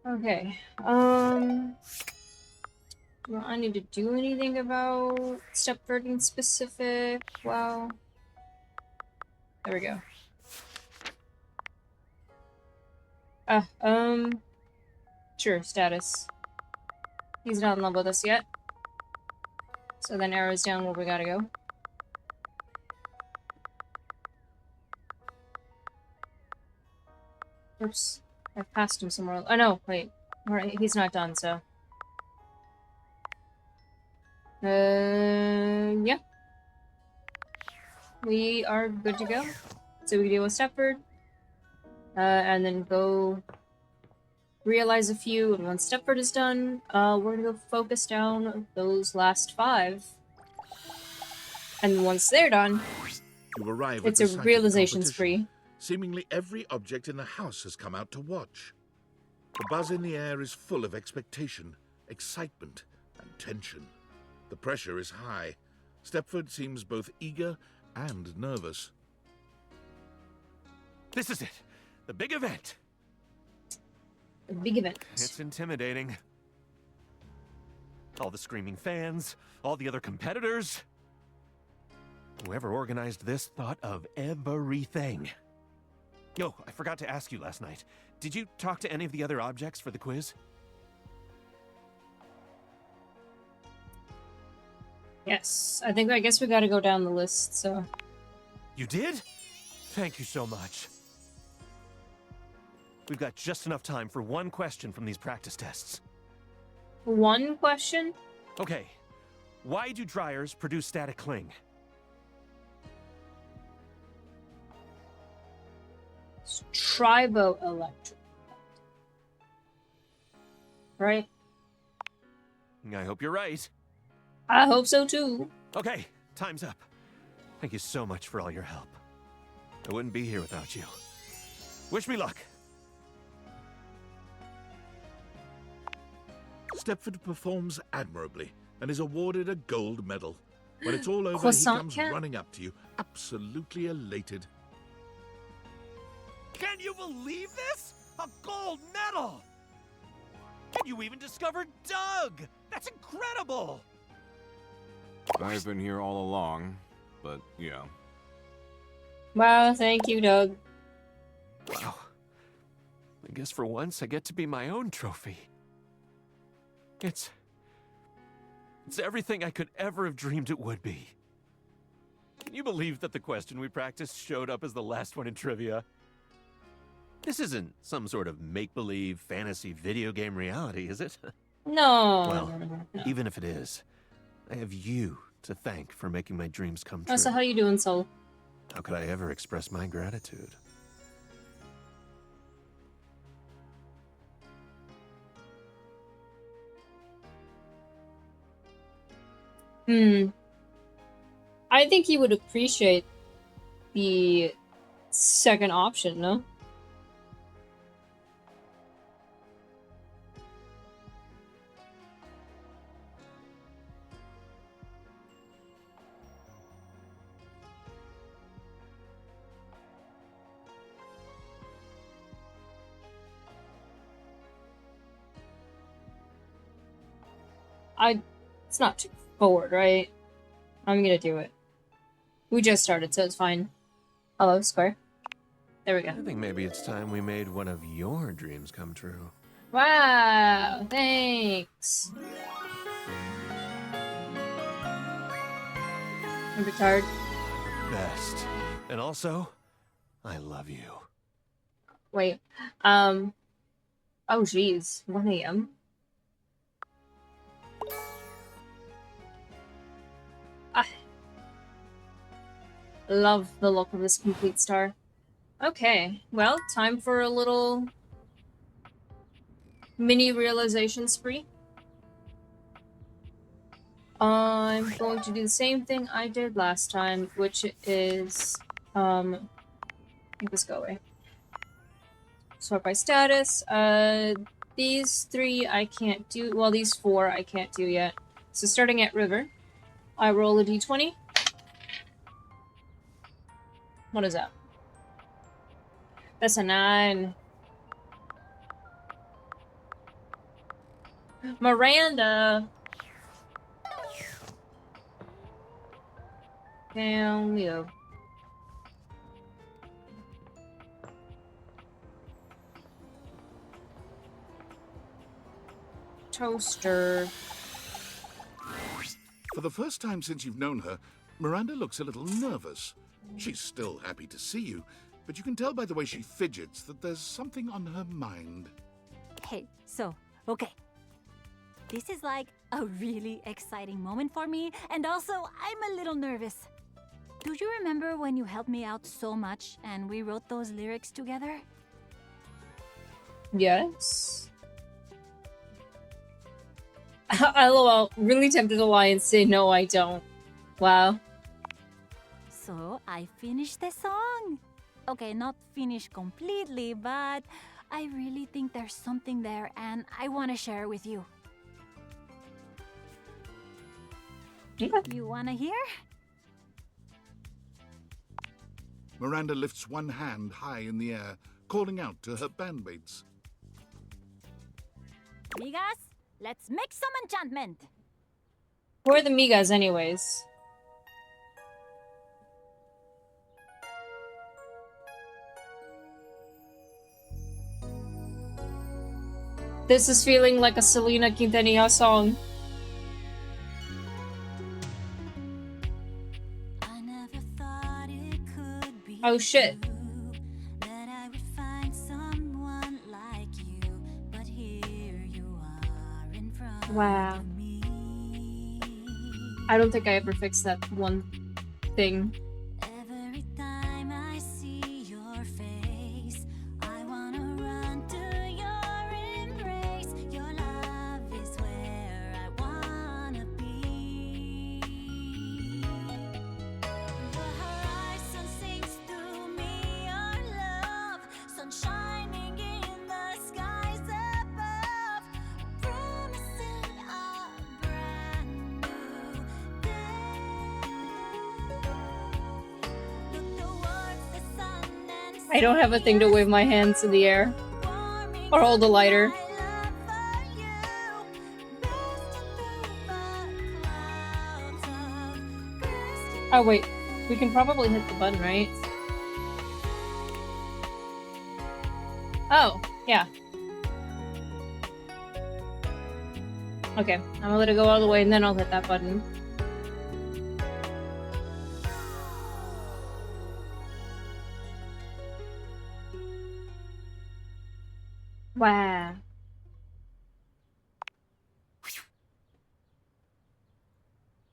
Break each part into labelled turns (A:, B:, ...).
A: Okay. Do I need to do anything about Stepford in specific? Well, there we go. Sure, status. He's not in love with us yet. So then arrows down where we gotta go. Oops. I passed him somewhere. Oh no, wait. Alright, he's not done, so. Yeah. We are good to go. So we can deal with Stepford. And then go realize a few, and once Stepford is done, we're gonna go focus down those last 5. And once they're done,
B: you arrive
A: it's
B: at
A: a
B: the site
A: realization
B: of the
A: spree.
B: competition. Seemingly every object in the house has come out to watch. The buzz in the air is full of expectation, excitement, and tension. The pressure is high. Stepford seems both eager and nervous.
C: This is it. The big event.
A: A big event.
C: It's intimidating. All the screaming fans, all the other competitors. Whoever organized this thought of everything. Yo, I forgot to ask you last night. Did you talk to any of the other objects for the quiz?
A: Yes. I guess we gotta go down the list, so.
C: You did? Thank you so much. We've got just enough time for one question from these practice tests.
A: One question?
C: Okay. Why do dryers produce static cling?
A: It's triboelectric. Right?
C: I hope you're right.
A: I hope so too.
C: Okay, time's up. Thank you so much for all your help. I wouldn't be here without you. Wish me luck.
B: Stepford performs admirably and is awarded a gold medal. When it's all over, he
A: Croissant
B: comes
A: cat?
B: running up to you, absolutely elated.
C: Can you believe this? A gold medal! And you even discovered Doug! That's incredible!
D: I've been here all along, but yeah.
A: Wow, thank you, Doug.
C: Wow. I guess for once I get to be my own trophy. It's everything I could ever have dreamed it would be. Can you believe that the question we practiced showed up as the last one in trivia? This isn't some sort of make-believe fantasy video game reality, is it?
A: No.
C: Well,
A: no.
C: even if it is, I have you to thank for making my dreams come true.
A: Oh, so how you doing, Soul?
C: How could I ever express my gratitude?
A: I think he would appreciate the second option, no? It's not too forward, right? I'm gonna do it. We just started, so it's fine. Hello, square. There we go.
C: I think maybe it's time we made one of your dreams come true.
A: Wow, thanks. I'm retired.
C: Best. And also, I love you.
A: Wait, oh geez, 1 a.m. I love the look of this complete star. Okay, well, time for a little mini realization spree. I'm going to do the same thing I did last time, which is, make this go away. Sort by status. These 3 I can't do, well, these 4 I can't do yet. So starting at river, I roll a d20. What is that? That's a 9. Miranda! Down we go. Toaster.
B: For the first time since you've known her, Miranda looks a little nervous. She's still happy to see you, but you can tell by the way she fidgets that there's something on her mind.
E: Hey, okay. This is like a really exciting moment for me, and also I'm a little nervous. Do you remember when you helped me out so much and we wrote those lyrics together?
A: Yes. LOL. Really tempted to lie and say no, I don't. Wow.
E: So I finished the song. Okay, not finished completely, but I really think there's something there and I want to share with you.
A: Yeah.
E: You want to hear?
B: Miranda lifts one hand high in the air, calling out to her bandmates.
E: Migas, let's make some enchantment.
A: Who are the Migas, anyways? This is feeling like a Selena Quintanilla song.
E: I never thought it could be
A: Oh shit.
E: true that I would find someone like you, but here you are in front
A: Wow.
E: of me.
A: I don't think I ever fixed that one thing.
E: Every time I see your face, I wanna run to your embrace. Your love is where I wanna be. The horizon sings to me our love, sun shining in the skies above, promising a brand new day. Look towards the sun and
A: I don't have a thing to wave my hands in the air.
E: warming
A: Or hold a lighter.
E: my love for you, bursting through the clouds of crystal.
A: Oh wait, we can probably hit the button, right? Oh, yeah. Okay, I'm gonna let it go all the way and then I'll hit that button. Wow.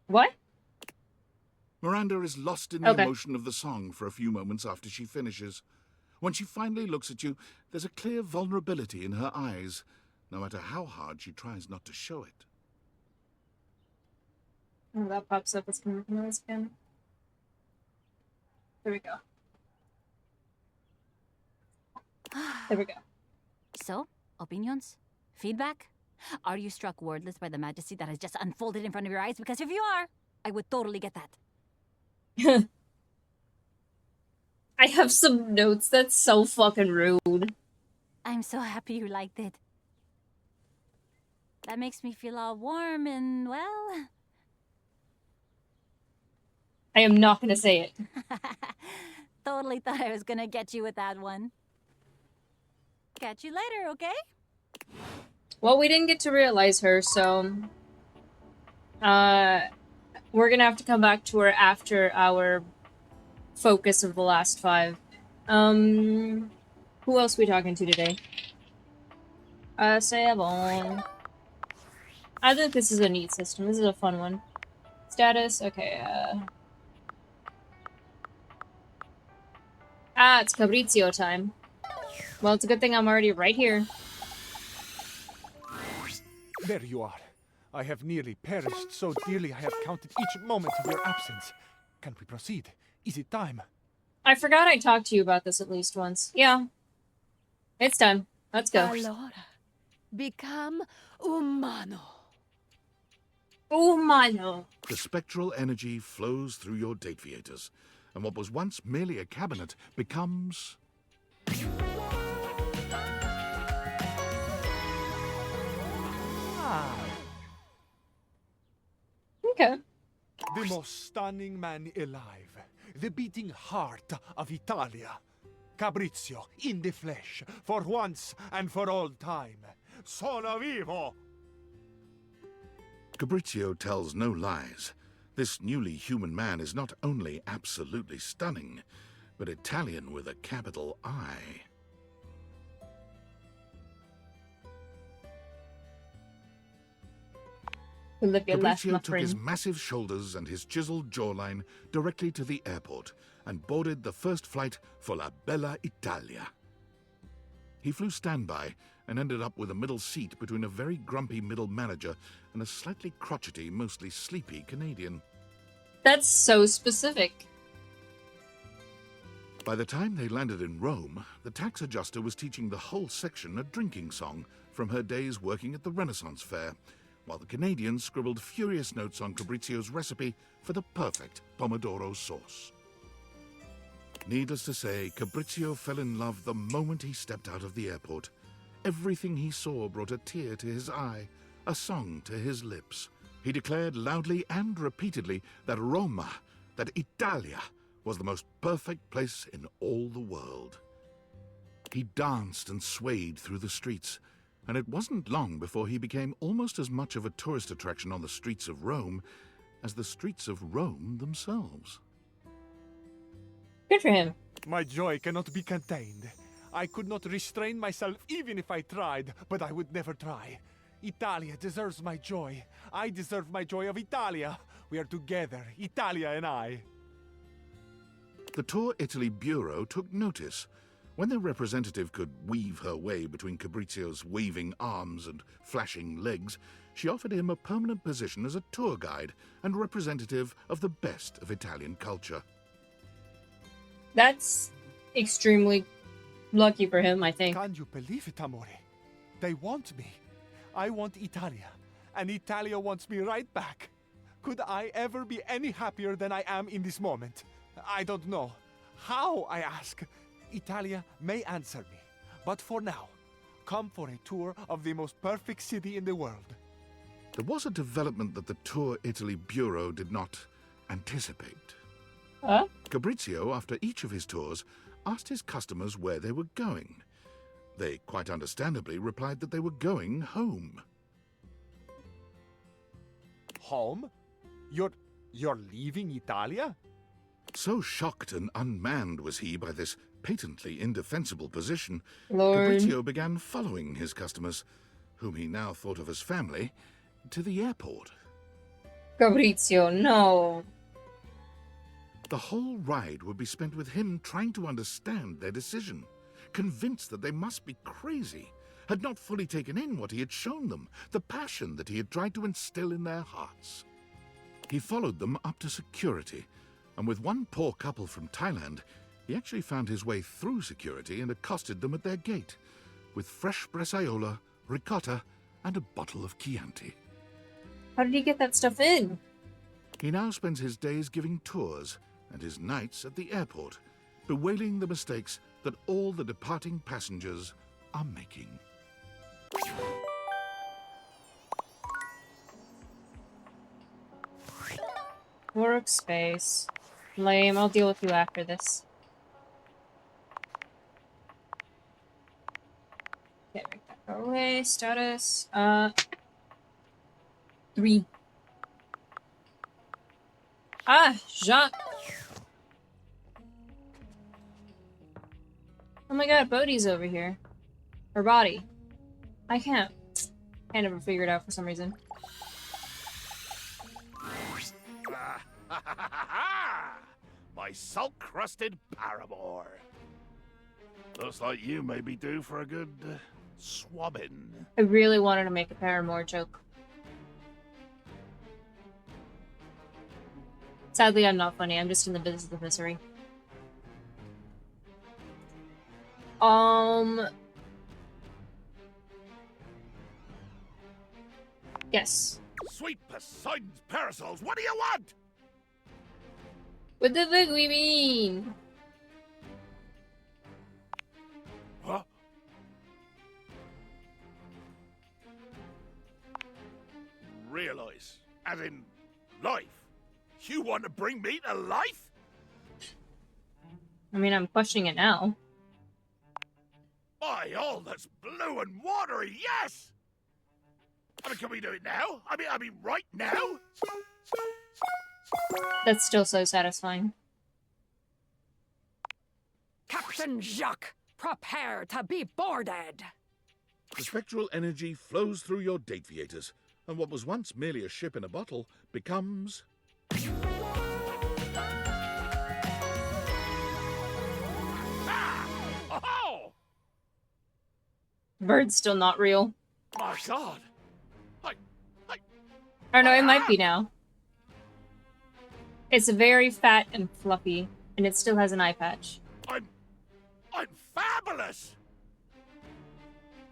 A: What?
B: Miranda is lost in the
A: Okay.
B: emotion of the song for a few moments after she finishes. When she finally looks at you, there's a clear vulnerability in her eyes, no matter how hard she tries not to show it.
A: Oh, that pops up as noise again. There we go. There we go.
E: So, opinions? Feedback? Are you struck wordless by the majesty that has just unfolded in front of your eyes? Because if you are, I would totally get that.
A: I have some notes. That's so fucking rude.
E: I'm so happy you liked it. That makes me feel all warm and, well...
A: I am not gonna say it.
E: Totally thought I was gonna get you with that one. Catch you later, okay?
A: Well, we didn't get to realize her, so... we're gonna have to come back to her after our focus of the last 5. Who else we talking to today? Sayabon. I think this is a neat system. This is a fun one. Status, okay, Ah, it's Cabrizio time. Well, it's a good thing I'm already right here.
F: There you are. I have nearly perished so dearly I have counted each moment of your absence. Can we proceed? Is it time?
A: I forgot I talked to you about this at least once. Yeah. It's time. Let's go.
G: Allora, become umano.
A: Oh, mano.
B: The spectral energy flows through your Dateviators, and what was once merely a cabinet becomes...
F: alive!
A: Okay.
F: The most stunning man alive. The beating heart of Italia. Cabrizio, in the flesh, for once and for all time. Sono vivo!
B: Cabrizio tells no lies. This newly human man is not only absolutely stunning, but Italian with a capital I.
A: Olivia left, my
B: Cabrizio took his
A: friend.
B: massive shoulders and his chiseled jawline directly to the airport and boarded the first flight for La Bella Italia. He flew standby and ended up with a middle seat between a very grumpy middle manager and a slightly crotchety, mostly sleepy Canadian.
A: That's so specific.
B: By the time they landed in Rome, the tax adjuster was teaching the whole section a drinking song from her days working at the Renaissance Fair, while the Canadian scribbled furious notes on Cabrizio's recipe for the perfect pomodoro sauce. Needless to say, Cabrizio fell in love the moment he stepped out of the airport. Everything he saw brought a tear to his eye, a song to his lips. He declared loudly and repeatedly that Roma, that Italia, was the most perfect place in all the world. He danced and swayed through the streets, and it wasn't long before he became almost as much of a tourist attraction on the streets of Rome as the streets of Rome themselves.
A: Good for him.
F: My joy cannot be contained. I could not restrain myself even if I tried, but I would never try. Italia deserves my joy. I deserve my joy of Italia. We are together, Italia and I.
B: The Tour Italy Bureau took notice. When their representative could weave her way between Cabrizio's waving arms and flashing legs, she offered him a permanent position as a tour guide and representative of the best of Italian culture.
A: That's extremely lucky for him, I think.
F: Can you believe it, Amore? They want me. I want Italia, and Italia wants me right back. Could I ever be any happier than I am in this moment? I don't know. How, I ask? Italia may answer me, but for now, come for a tour of the most perfect city in the world.
B: There was a development that the Tour Italy Bureau did not anticipate.
A: Huh?
B: Cabrizio, after each of his tours, asked his customers where they were going. They quite understandably replied that they were going home.
F: Home? You're leaving Italia?
B: So shocked and unmanned was he by this patently indefensible position,
A: Lord.
B: Cabrizio began following his customers, whom he now thought of as family, to the airport.
A: Cabrizio, no.
B: The whole ride would be spent with him trying to understand their decision, convinced that they must be crazy, had not fully taken in what he had shown them, the passion that he had tried to instill in their hearts. He followed them up to security, and with one poor couple from Thailand, he actually found his way through security and accosted them at their gate, with fresh bresaola, ricotta, and a bottle of Chianti.
A: How did he get that stuff in?
B: He now spends his days giving tours and his nights at the airport, bewailing the mistakes that all the departing passengers are making.
A: Workspace. Lame. I'll deal with you after this. Okay, make that go away. Status. 3. Ah, Jacques. Oh my god, Bodhi's over here. Her body. I can't never figure it out for some reason.
B: My salt-crusted paramour. Looks like you may be due for a good swabbing.
A: I really wanted to make a Paramore joke. Sadly, I'm not funny. I'm just in the business of misery. Yes.
B: Sweet Poseidon's parasols, what do you want?
A: What the fuck we mean?
B: Huh? As in, life? You want to bring me to life?
A: I mean, I'm questioning it now.
B: By all that's blue and watery, yes! I mean, can we do it now? I mean, right now?
A: That's still so satisfying.
G: Captain Jacques, prepare to be boarded.
B: The spectral energy flows through your Dateviators, and what was once merely a ship in a bottle becomes... Ah! Oh!
A: Bird's still not real.
B: My God!
A: Or no, it might be now. It's very fat and fluffy, and it still has an eye patch.
B: I'm fabulous!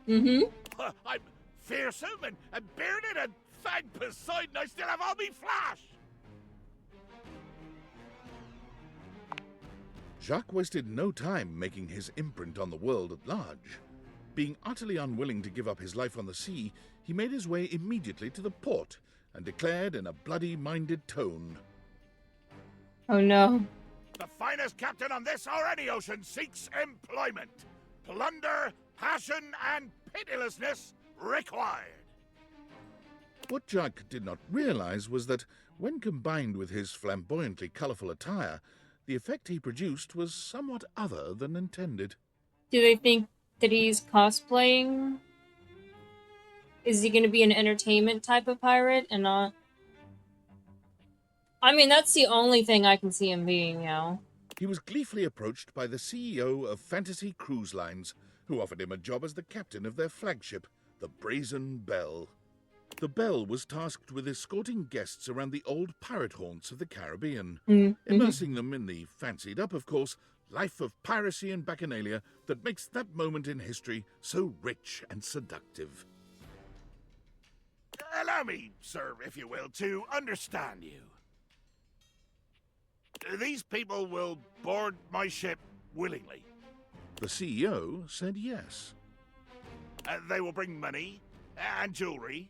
A: Mm-hmm.
B: I'm fearsome and bearded, and thank Poseidon I still have all me flash! Jacques wasted no time making his imprint on the world at large. Being utterly unwilling to give up his life on the sea, he made his way immediately to the port and declared in a bloody-minded tone,
A: Oh no.
B: "The finest captain on this or any ocean seeks employment. Plunder, passion, and pitilessness required." What Jacques did not realize was that, when combined with his flamboyantly colorful attire, the effect he produced was somewhat other than intended.
A: Do they think that he's cosplaying? Is he going to be an entertainment type of pirate and not... I mean, that's the only thing I can see him being, you know.
B: He was gleefully approached by the CEO of Fantasy Cruise Lines, who offered him a job as the captain of their flagship, the Brazen Belle. The Belle was tasked with escorting guests around the old pirate haunts of the Caribbean, immersing them in the fancied-up, of course, life of piracy and bacchanalia that makes that moment in history so rich and seductive. Allow me, sir, if you will, to understand you. These people will board my ship willingly. The CEO said yes. They will bring money and jewelry,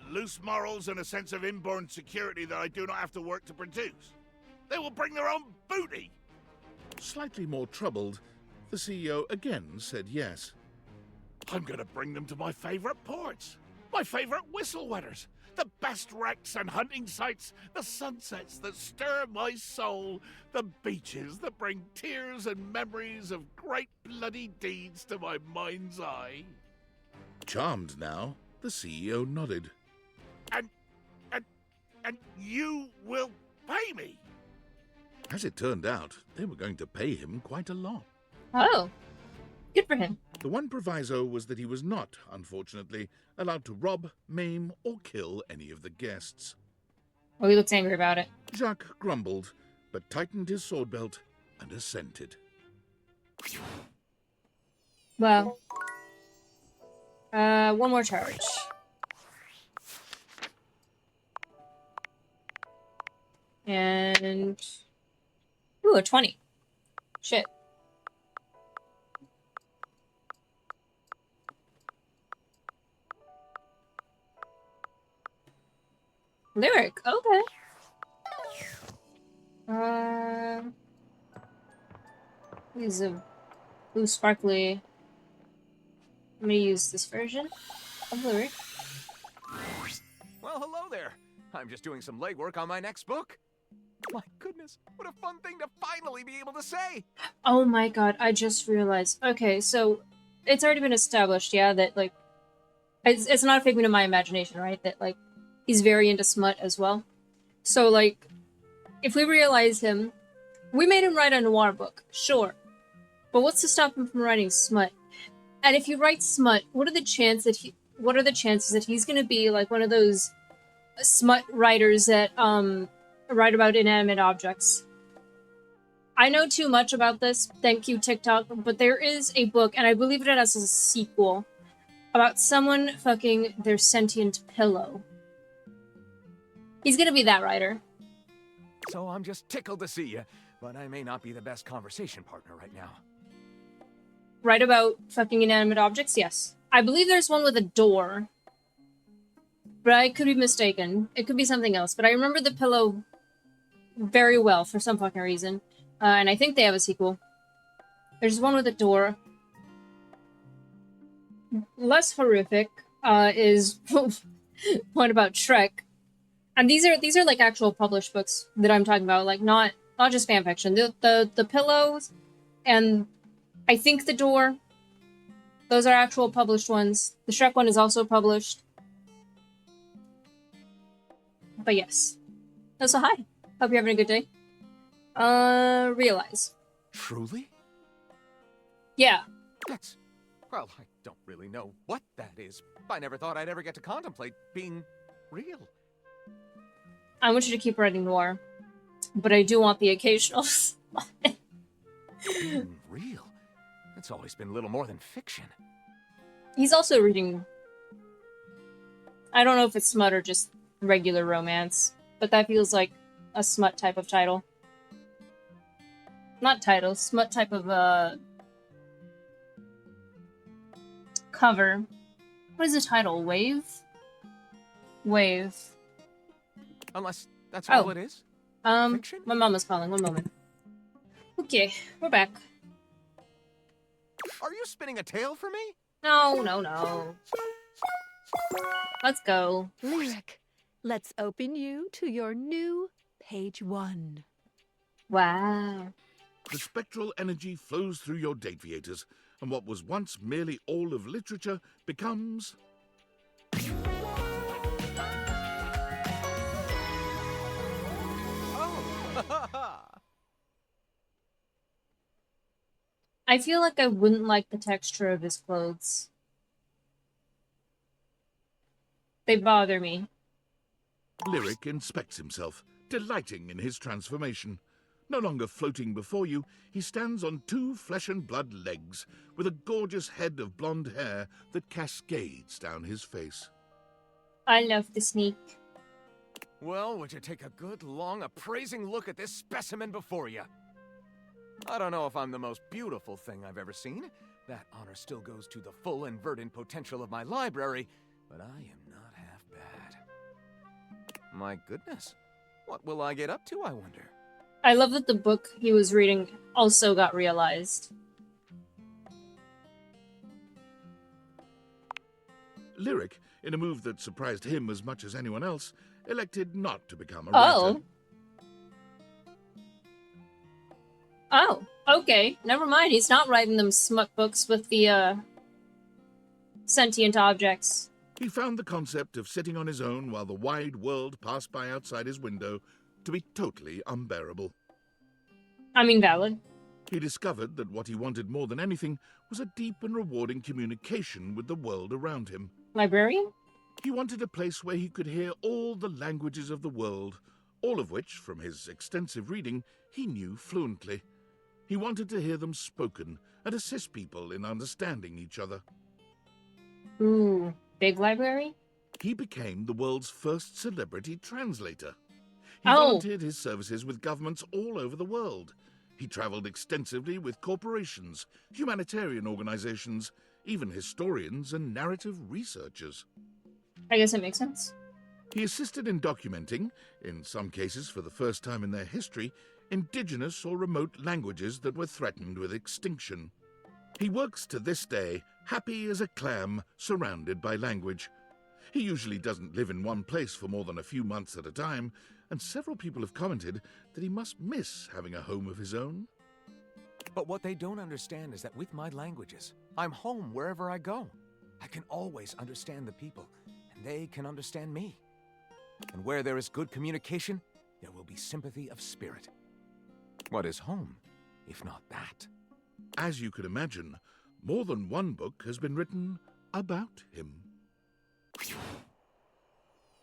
B: loose morals and a sense of inborn security that I do not have to work to produce. They will bring their own booty. Slightly more troubled, the CEO again said yes. I'm going to bring them to my favorite ports, my favorite whistle wetters, the best wrecks and hunting sites, the sunsets that stir my soul, the beaches that bring tears and memories of great bloody deeds to my mind's eye. Charmed now, the CEO nodded. And you will pay me? As it turned out, they were going to pay him quite a lot.
A: Oh. Good for him.
B: The one proviso was that he was not, unfortunately, allowed to rob, maim, or kill any of the guests.
A: Oh, he looks angry about it.
B: Jacques grumbled, but tightened his sword belt and assented.
A: Well. One more charge. And... Ooh, a 20. Shit. Lyric, okay. These are blue sparkly. I'm gonna use this version of Lyric.
C: Well, hello there. I'm just doing some legwork on my next book. My goodness, what a fun thing to finally be able to say!
A: Oh my god, I just realized. Okay, so it's already been established, yeah, that, like, it's not a figment of my imagination, right? That, like, he's very into smut as well. So, like, if we realize him, we made him write a noir book, sure. But what's to stop him from writing smut? And if you write smut, what are the chances that he's gonna be like one of those smut writers that write about inanimate objects? I know too much about this, thank you TikTok, but there is a book, and I believe it has a sequel, about someone fucking their sentient pillow. He's gonna be that writer.
C: So I'm just tickled to see you, but I may not be the best conversation partner right now.
A: Write about fucking inanimate objects? Yes. I believe there's one with a door. but I could be mistaken. It could be something else. But I remember the pillow very well for some fucking reason. And I think they have a sequel. There's one with a door. Less horrific is one about Shrek. And these are like actual published books that I'm talking about, like not just fan fiction. The pillows and I think the door, those are actual published ones. The Shrek one is also published. But yes. So hi. Hope you're having a good day. Realize.
C: Truly?
A: Yeah.
C: That's... Well, I don't really know what that is. I never thought I'd ever get to contemplate being real.
A: I want you to keep writing noir. But I do want the occasional
C: Being real? That's always been little more than fiction.
A: He's also reading... I don't know if it's smut or just regular romance. But that feels like a smut type of title. Not title, smut type of, cover. What is the title? Wave? Wave.
C: Unless that's all it is? Fiction?
A: My mama's calling. One moment. Okay, we're back.
C: Are you spinning a tale for me?
A: No. Let's go.
G: Lyric, let's open you to your new page 1.
A: Wow.
B: The spectral energy flows through your Dateviators, and what was once merely all of literature becomes... I feel like I wouldn't like the texture of his clothes. They bother me. Lyric inspects himself, delighting in his transformation. No longer floating before you, he stands on 2 flesh-and-blood legs, with a gorgeous head of blonde hair that cascades down his face.
A: I love the sneak.
C: Well, would you take a good, long, appraising look at this specimen before you? I don't know if I'm the most beautiful thing I've ever seen. That honor still goes to the full and verdant potential of my library, but I am not half bad. My goodness. What will I get up to, I wonder?
A: I love that the book he was reading also got realized.
B: Lyric, in a move that surprised him as much as anyone else, elected not to become a writer.
A: Oh, okay. Never mind. He's not writing them smut books with the, sentient objects.
B: He found the concept of sitting on his own while the wide world passed by outside his window to be totally unbearable.
A: I mean, valid.
B: He discovered that what he wanted more than anything was a deep and rewarding communication with the world around him.
A: Librarian?
B: He wanted a place where he could hear all the languages of the world, all of which, from his extensive reading, he knew fluently. He wanted to hear them spoken and assist people in understanding each other.
A: Ooh, big library?
B: He became the world's first celebrity translator. He
A: Oh.
B: volunteered his services with governments all over the world. He traveled extensively with corporations, humanitarian organizations, even historians and narrative researchers.
A: I guess it makes sense.
B: He assisted in documenting, in some cases for the first time in their history, indigenous or remote languages that were threatened with extinction. He works to this day, happy as a clam, surrounded by language. He usually doesn't live in one place for more than a few months at a time, and several people have commented that he must miss having a home of his own.
C: But what they don't understand is that with my languages, I'm home wherever I go. I can always understand the people, and they can understand me. And where there is good communication, there will be sympathy of spirit. What is home, if not that?
B: As you could imagine, more than one book has been written about him.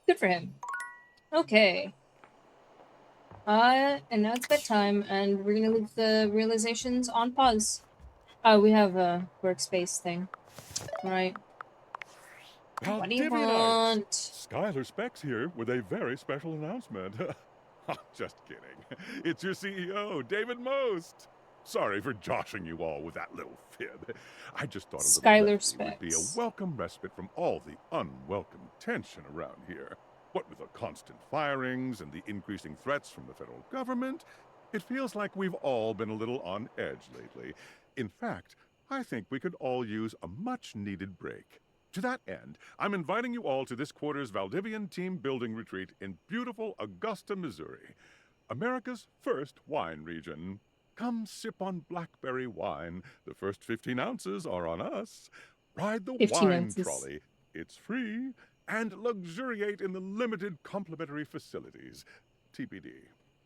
A: Good for him. Okay. And now it's bedtime, and we're gonna leave the realizations on pause. We have a workspace thing. Right. What do you want?
H: Skylar Specs here with a very special announcement. Just kidding. It's your CEO, David Most. Sorry for joshing you all with that little fib. I just thought a little
A: Skylar
H: levity would be a
A: Specs.
H: welcome respite from all the unwelcome tension around here. What with the constant firings and the increasing threats from the federal government, it feels like we've all been a little on edge lately. In fact, I think we could all use a much-needed break. To that end, I'm inviting you all to this quarter's Valdivian team building retreat in beautiful Augusta, Missouri, America's first wine region. Come sip on blackberry wine. The first 15 ounces are on us. Ride the
A: 15
H: wine
A: ounces.
H: trolley. It's free. And luxuriate in the limited complimentary facilities. TBD.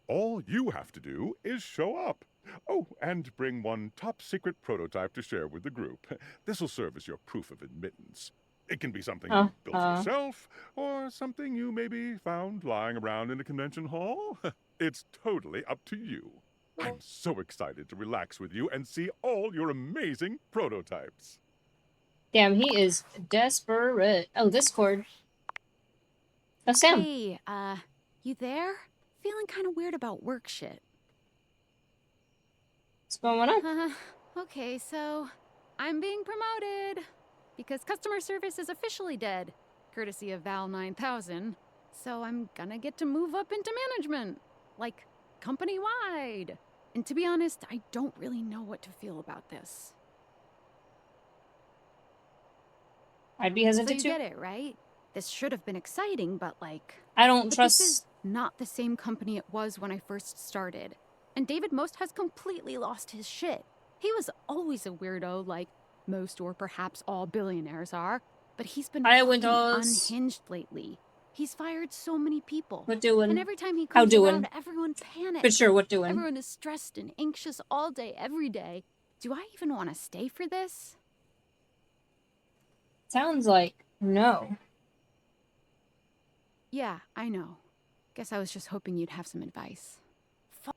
H: All you have to do is show up. Oh, and bring one top-secret prototype to share with the group. This will serve as your proof of admittance. It can be something you built yourself, or something you maybe found lying around in a convention hall. It's totally up to you. I'm so excited to relax with you and see all your amazing prototypes.
A: Damn, he is desperate. Oh, Discord. Oh, Sam.
I: Hey, you there? Feeling kind of weird about work shit.
A: What's going on?
I: Okay, so I'm being promoted because customer service is officially dead, courtesy of Val 9000. So I'm gonna get to move up into management, like company-wide. And to be honest, I don't really know what to feel about this.
A: I'd be
I: So
A: hesitant
I: you
A: too.
I: get it, right? This should have been exciting, but like...
A: I don't
I: But
A: trust.
I: this is not the same company it was when I first started. And David Most has completely lost his shit. He was always a weirdo, like most or perhaps all billionaires are. But he's been
A: Hi,
I: fucking
A: Windows.
I: unhinged lately. He's fired so many people.
A: What doing?
I: And every time he
A: How
I: comes
A: doing?
I: around, everyone panics.
A: But sure, what doing?
I: Everyone is stressed and anxious all day, every day. Do I even want to stay for this?
A: Sounds like no.
I: Yeah, I know. Guess I was just hoping you'd have some advice.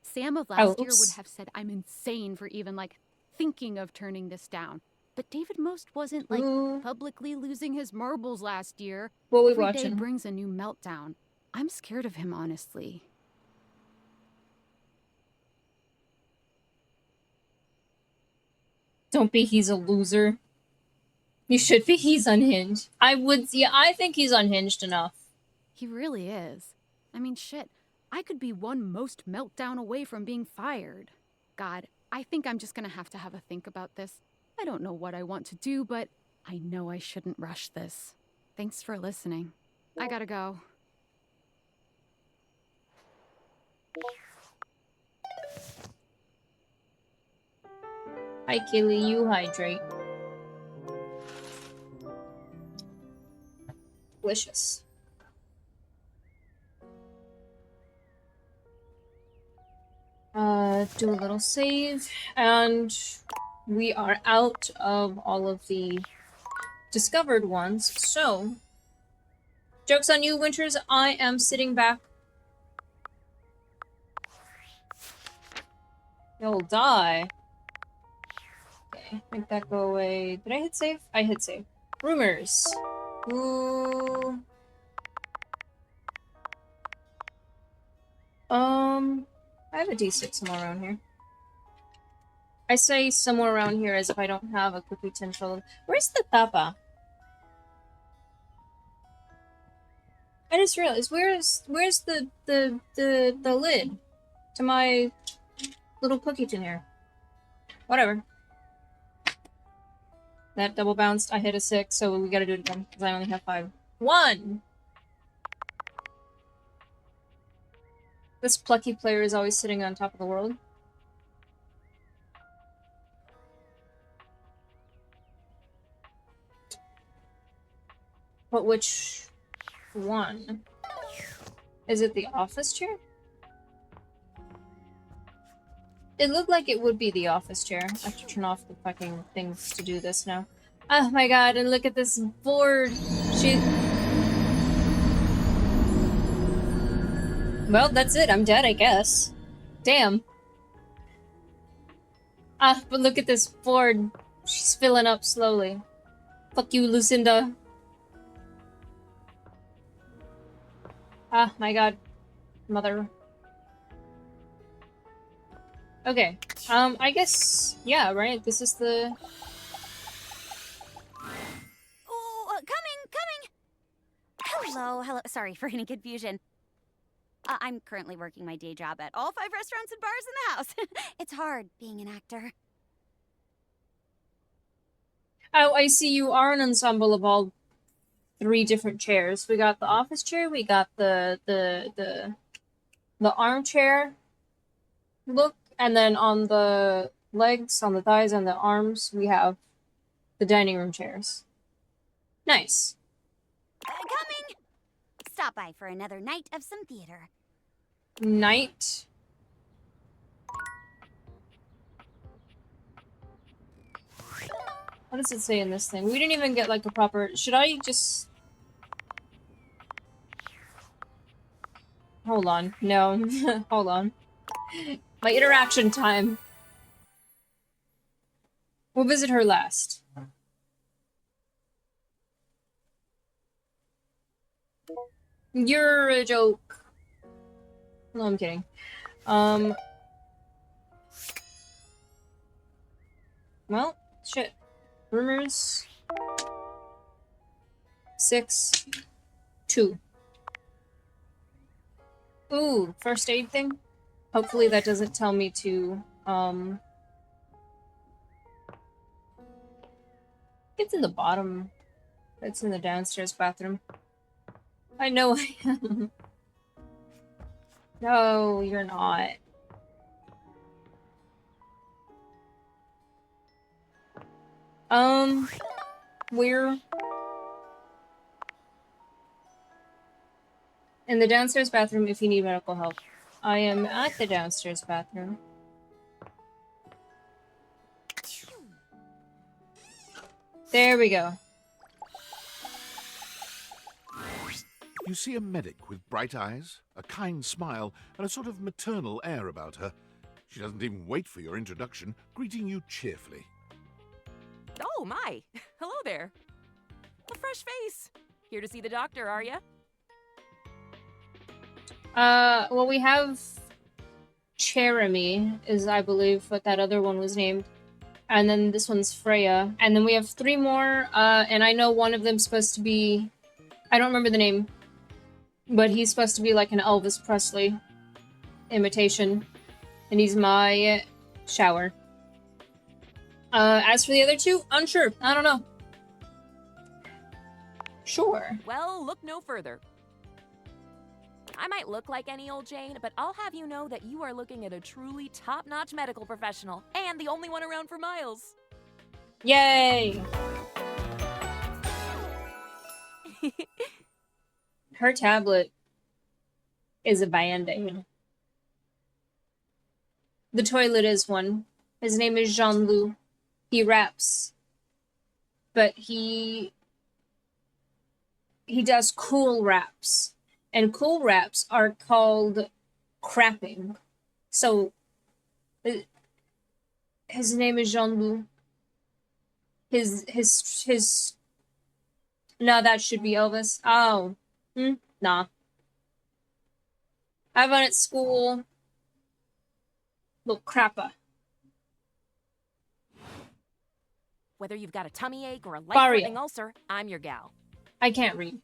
I: Sam of last year would
A: oops.
I: have said I'm insane for even, like, thinking of turning this down. But David Most wasn't, like,
A: Ooh.
I: publicly losing his marbles last year.
A: What we
I: Every day
A: watching?
I: brings a new meltdown. I'm scared of him, honestly.
A: Don't be he's a loser. You should be he's unhinged. I think he's unhinged enough.
I: He really is. I mean, shit. I could be one Most meltdown away from being fired. God, I think I'm just gonna have a think about this. I don't know what I want to do, but I know I shouldn't rush this. Thanks for listening. I gotta go.
A: Hi, Kaylee, you hydrate. Delicious. Do a little save, and we are out of all of the discovered ones, so joke's on you, Winters. I am sitting back. You'll die. Okay, make that go away. Did I hit save? I hit save. Rumors. Ooh. I have a D6 somewhere around here. I say somewhere around here as if I don't have a cookie tin full. Where's the tapa? I just realized where's the lid to my little cookie tin here? Whatever. That double bounced. I hit a 6, so we gotta do it again because I only have 5. 1. This plucky player is always sitting on top of the world. But which one? Is it the office chair? It looked like it would be the office chair. I have to turn off the fucking things to do this now. Oh my god, and look at this board. Well, that's it. I'm dead, I guess. Damn. But look at this board. She's filling up slowly. Fuck you, Lucinda. My god. Mother. Okay. I guess... Yeah, right? This is the...
E: Oh, coming!
J: Hello. Sorry for any confusion. I'm currently working my day job at all 5 restaurants and bars in the house. It's hard being an actor.
A: Oh, I see you are an ensemble of all 3 different chairs. We got the office chair, we got the armchair look, and then on the legs, on the thighs, and the arms, we have the dining room chairs. Nice.
J: Coming! Stop by for another night of some theater.
A: Night. What does it say in this thing? We didn't even get like a proper... Should I just... Hold on. No. Hold on. My interaction time. We'll visit her last. You're a joke. No, I'm kidding. Well, shit. Rumors. 6. 2. Ooh, first aid thing? Hopefully that doesn't tell me to, It's in the bottom. It's in the downstairs bathroom. I know I am. No, you're not. We're in the downstairs bathroom if you need medical help. I am at the downstairs bathroom. There we go.
B: You see a medic with bright eyes, a kind smile, and a sort of maternal air about her. She doesn't even wait for your introduction, greeting you cheerfully.
K: Oh, my. Hello there. A fresh face. Here to see the doctor, are ya?
A: Well, we have Jeremy, is I believe what that other one was named. And then this one's Freya. And then we have 3 more, and I know one of them's supposed to be... I don't remember the name. But he's supposed to be like an Elvis Presley imitation. And he's my shower. As for the other 2, unsure. I don't know. Sure.
K: Well, look no further. I might look like any old Jane, but I'll have you know that you are looking at a truly top-notch medical professional, and the only one around for miles.
A: Yay! Her tablet is a Band-Aid. The toilet is one. His name is Jean-Loup. He raps. But he does cool raps. And cool raps are called crapping. So, his name is Jean-Loup. His... No, that should be Elvis. Oh. Nah. I have one at school. Little crapper.
K: Whether you've got a tummy ache or a life-threatening ulcer, I'm your gal.
A: I can't read.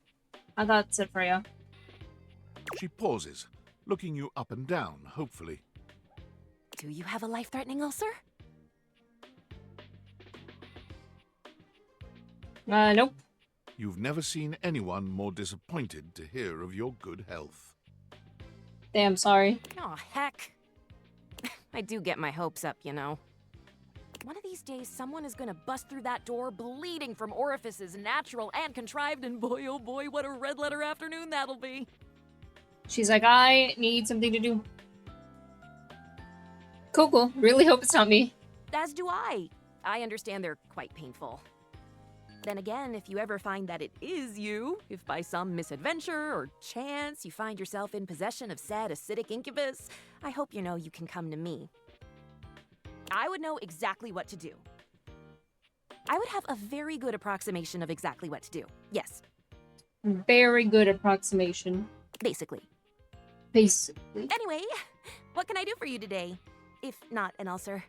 A: I thought it said Freya.
B: She pauses, looking you up and down, hopefully.
K: Do you have a life-threatening ulcer?
A: Nope.
B: You've never seen anyone more disappointed to hear of your good health.
A: Damn, sorry.
K: Oh, heck. I do get my hopes up, you know. One of these days, someone is gonna bust through that door bleeding from orifices natural and contrived, and boy, oh boy, what a red-letter afternoon that'll be.
A: She's like, I need something to do. Cool. Really hope it's not me.
K: As do I. I understand they're quite painful. Then again, if you ever find that it is you, if by some misadventure or chance you find yourself in possession of said acidic incubus, I hope you know you can come to me. I would know exactly what to do. I would have a very good approximation of exactly what to do. Yes.
A: Very good approximation.
K: Basically.
A: Anyway,
K: what can I do for you today? If not an ulcer.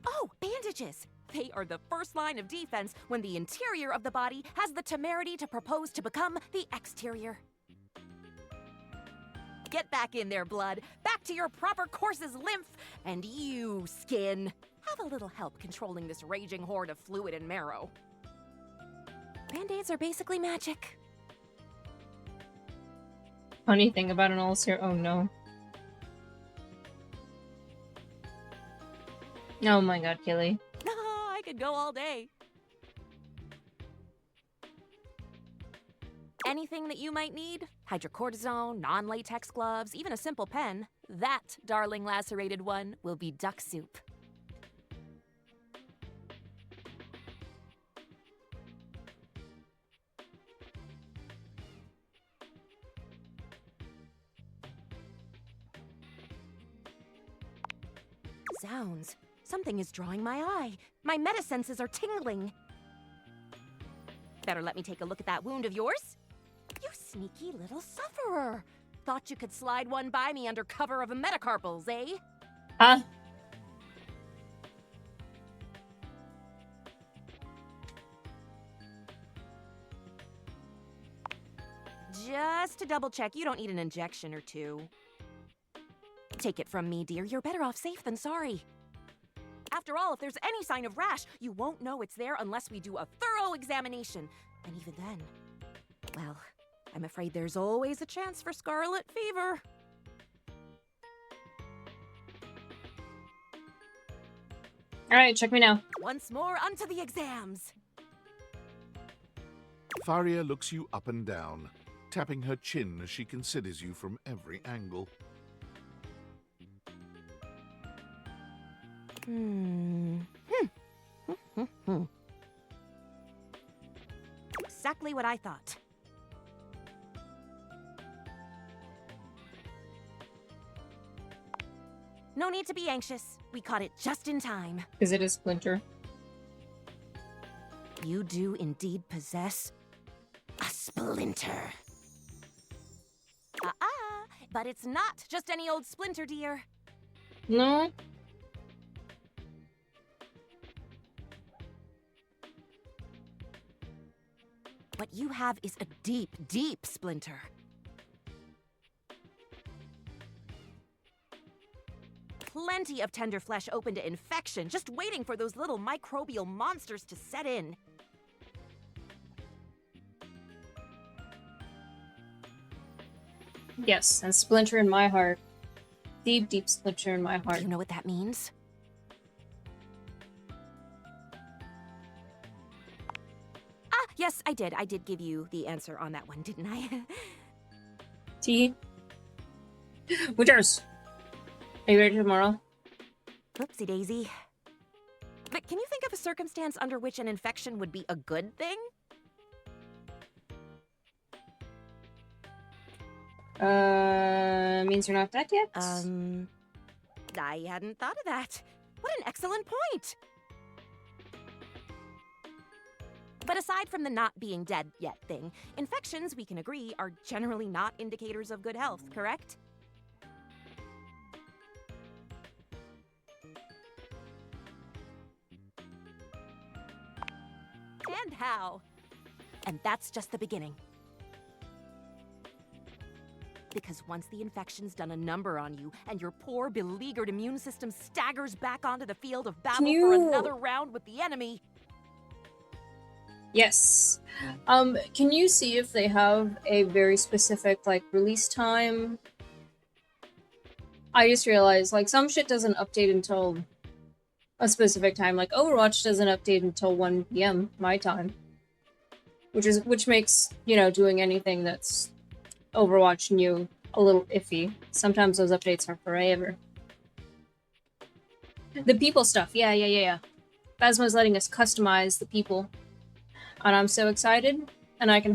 K: Oh, bandages! They are the first line of defense when the interior of the body has the temerity to propose to become the exterior. Get back in there, blood. Back to your proper course's lymph. And you, skin, have a little help controlling this raging horde of fluid and marrow. Band-aids are basically magic.
A: Funny thing about an ulcer, oh no. Oh my god, Killy.
K: I could go all day. Anything that you might need? Hydrocortisone, non-latex gloves, even a simple pen. That, darling lacerated one, will be duck soup. Zounds. Something is drawing my eye. My metasenses are tingling. Better let me take a look at that wound of yours. You sneaky little sufferer. Thought you could slide one by me under cover of a metacarpals, eh?
A: Huh?
K: Just to double check, you don't need an injection or two. Take it from me, dear. You're better off safe than sorry. After all, if there's any sign of rash, you won't know it's there unless we do a thorough examination. And even then, well, I'm afraid there's always a chance for scarlet fever.
A: Alright, check me now.
K: Once more, onto the exams.
B: Faria looks you up and down, tapping her chin as she considers you from every angle.
K: Exactly what I thought. No need to be anxious. We caught it just in time.
A: Is it a splinter?
K: You do indeed possess a splinter. But it's not just any old splinter, dear.
A: No?
K: What you have is a deep, deep splinter. Plenty of tender flesh open to infection, just waiting for those little microbial monsters to set in.
A: Yes, and splinter in my heart. Deep, deep splinter in my heart.
K: Do you know what that means? Yes, I did. I did give you the answer on that one, didn't I?
A: T. Winters! Are you ready tomorrow?
K: Oopsie daisy. But can you think of a circumstance under which an infection would be a good thing?
A: Means you're not dead yet?
K: I hadn't thought of that. What an excellent point! But aside from the not being dead yet thing, infections, we can agree, are generally not indicators of good health, correct? And how? And that's just the beginning. Because once the infection's done a number on you, and your poor, beleaguered immune system staggers back onto the field of battle for another round with the enemy...
A: Yes. Can you see if they have a very specific, like, release time? I just realized, like, some shit doesn't update until a specific time. Like, Overwatch doesn't update until 1 PM, my time. Which makes, you know, doing anything that's Overwatch new a little iffy. Sometimes those updates are forever. The people stuff, yeah. Phasma's letting us customize the people. And I'm so excited, and I can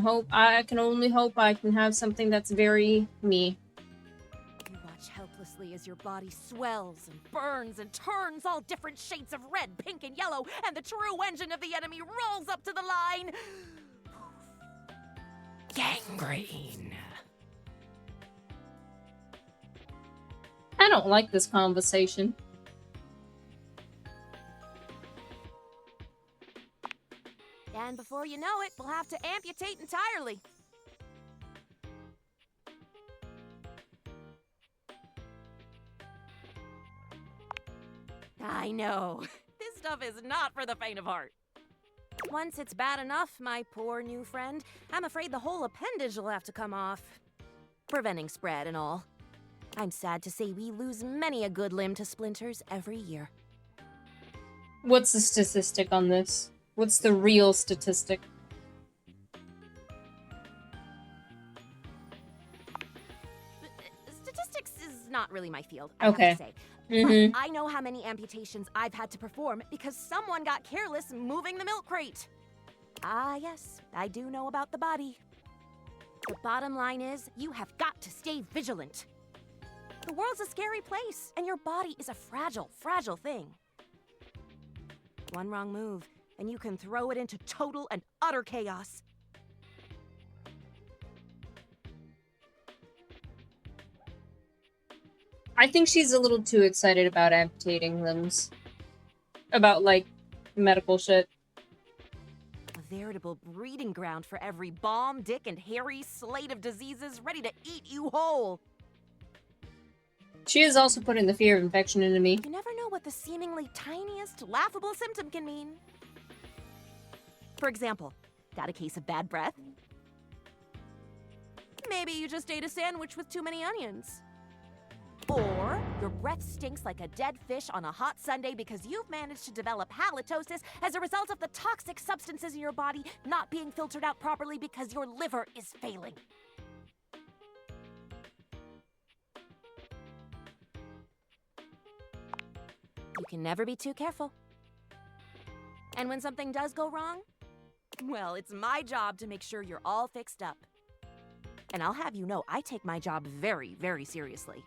A: only hope I can have something that's very me.
K: You watch helplessly as your body swells and burns and turns all different shades of red, pink, and yellow, and the true engine of the enemy rolls up to the line. Gangrene.
A: I don't like this conversation.
K: And before you know it, we'll have to amputate entirely. I know. This stuff is not for the faint of heart. Once it's bad enough, my poor new friend, I'm afraid the whole appendage will have to come off. Preventing spread and all. I'm sad to say we lose many a good limb to splinters every year.
A: What's the statistic on this? What's the real statistic?
K: Statistics is not really my field, I
A: Okay.
K: have to say.
A: Mm-hmm.
K: But I know how many amputations I've had to perform because someone got careless moving the milk crate. Ah, yes, I do know about the body. The bottom line is, you have got to stay vigilant. The world's a scary place, and your body is a fragile, fragile thing. One wrong move, and you can throw it into total and utter chaos.
A: I think she's a little too excited about amputating limbs. About, like, medical shit.
K: A veritable breeding ground for every Bomb, Dick, and Harry slate of diseases ready to eat you whole.
A: She is also putting the fear of infection into me.
K: You never know what the seemingly tiniest, laughable symptom can mean. For example, got a case of bad breath? Maybe you just ate a sandwich with too many onions. Or your breath stinks like a dead fish on a hot Sunday because you've managed to develop halitosis as a result of the toxic substances in your body not being filtered out properly because your liver is failing. You can never be too careful. And when something does go wrong, well, it's my job to make sure you're all fixed up. And I'll have you know I take my job very, very seriously.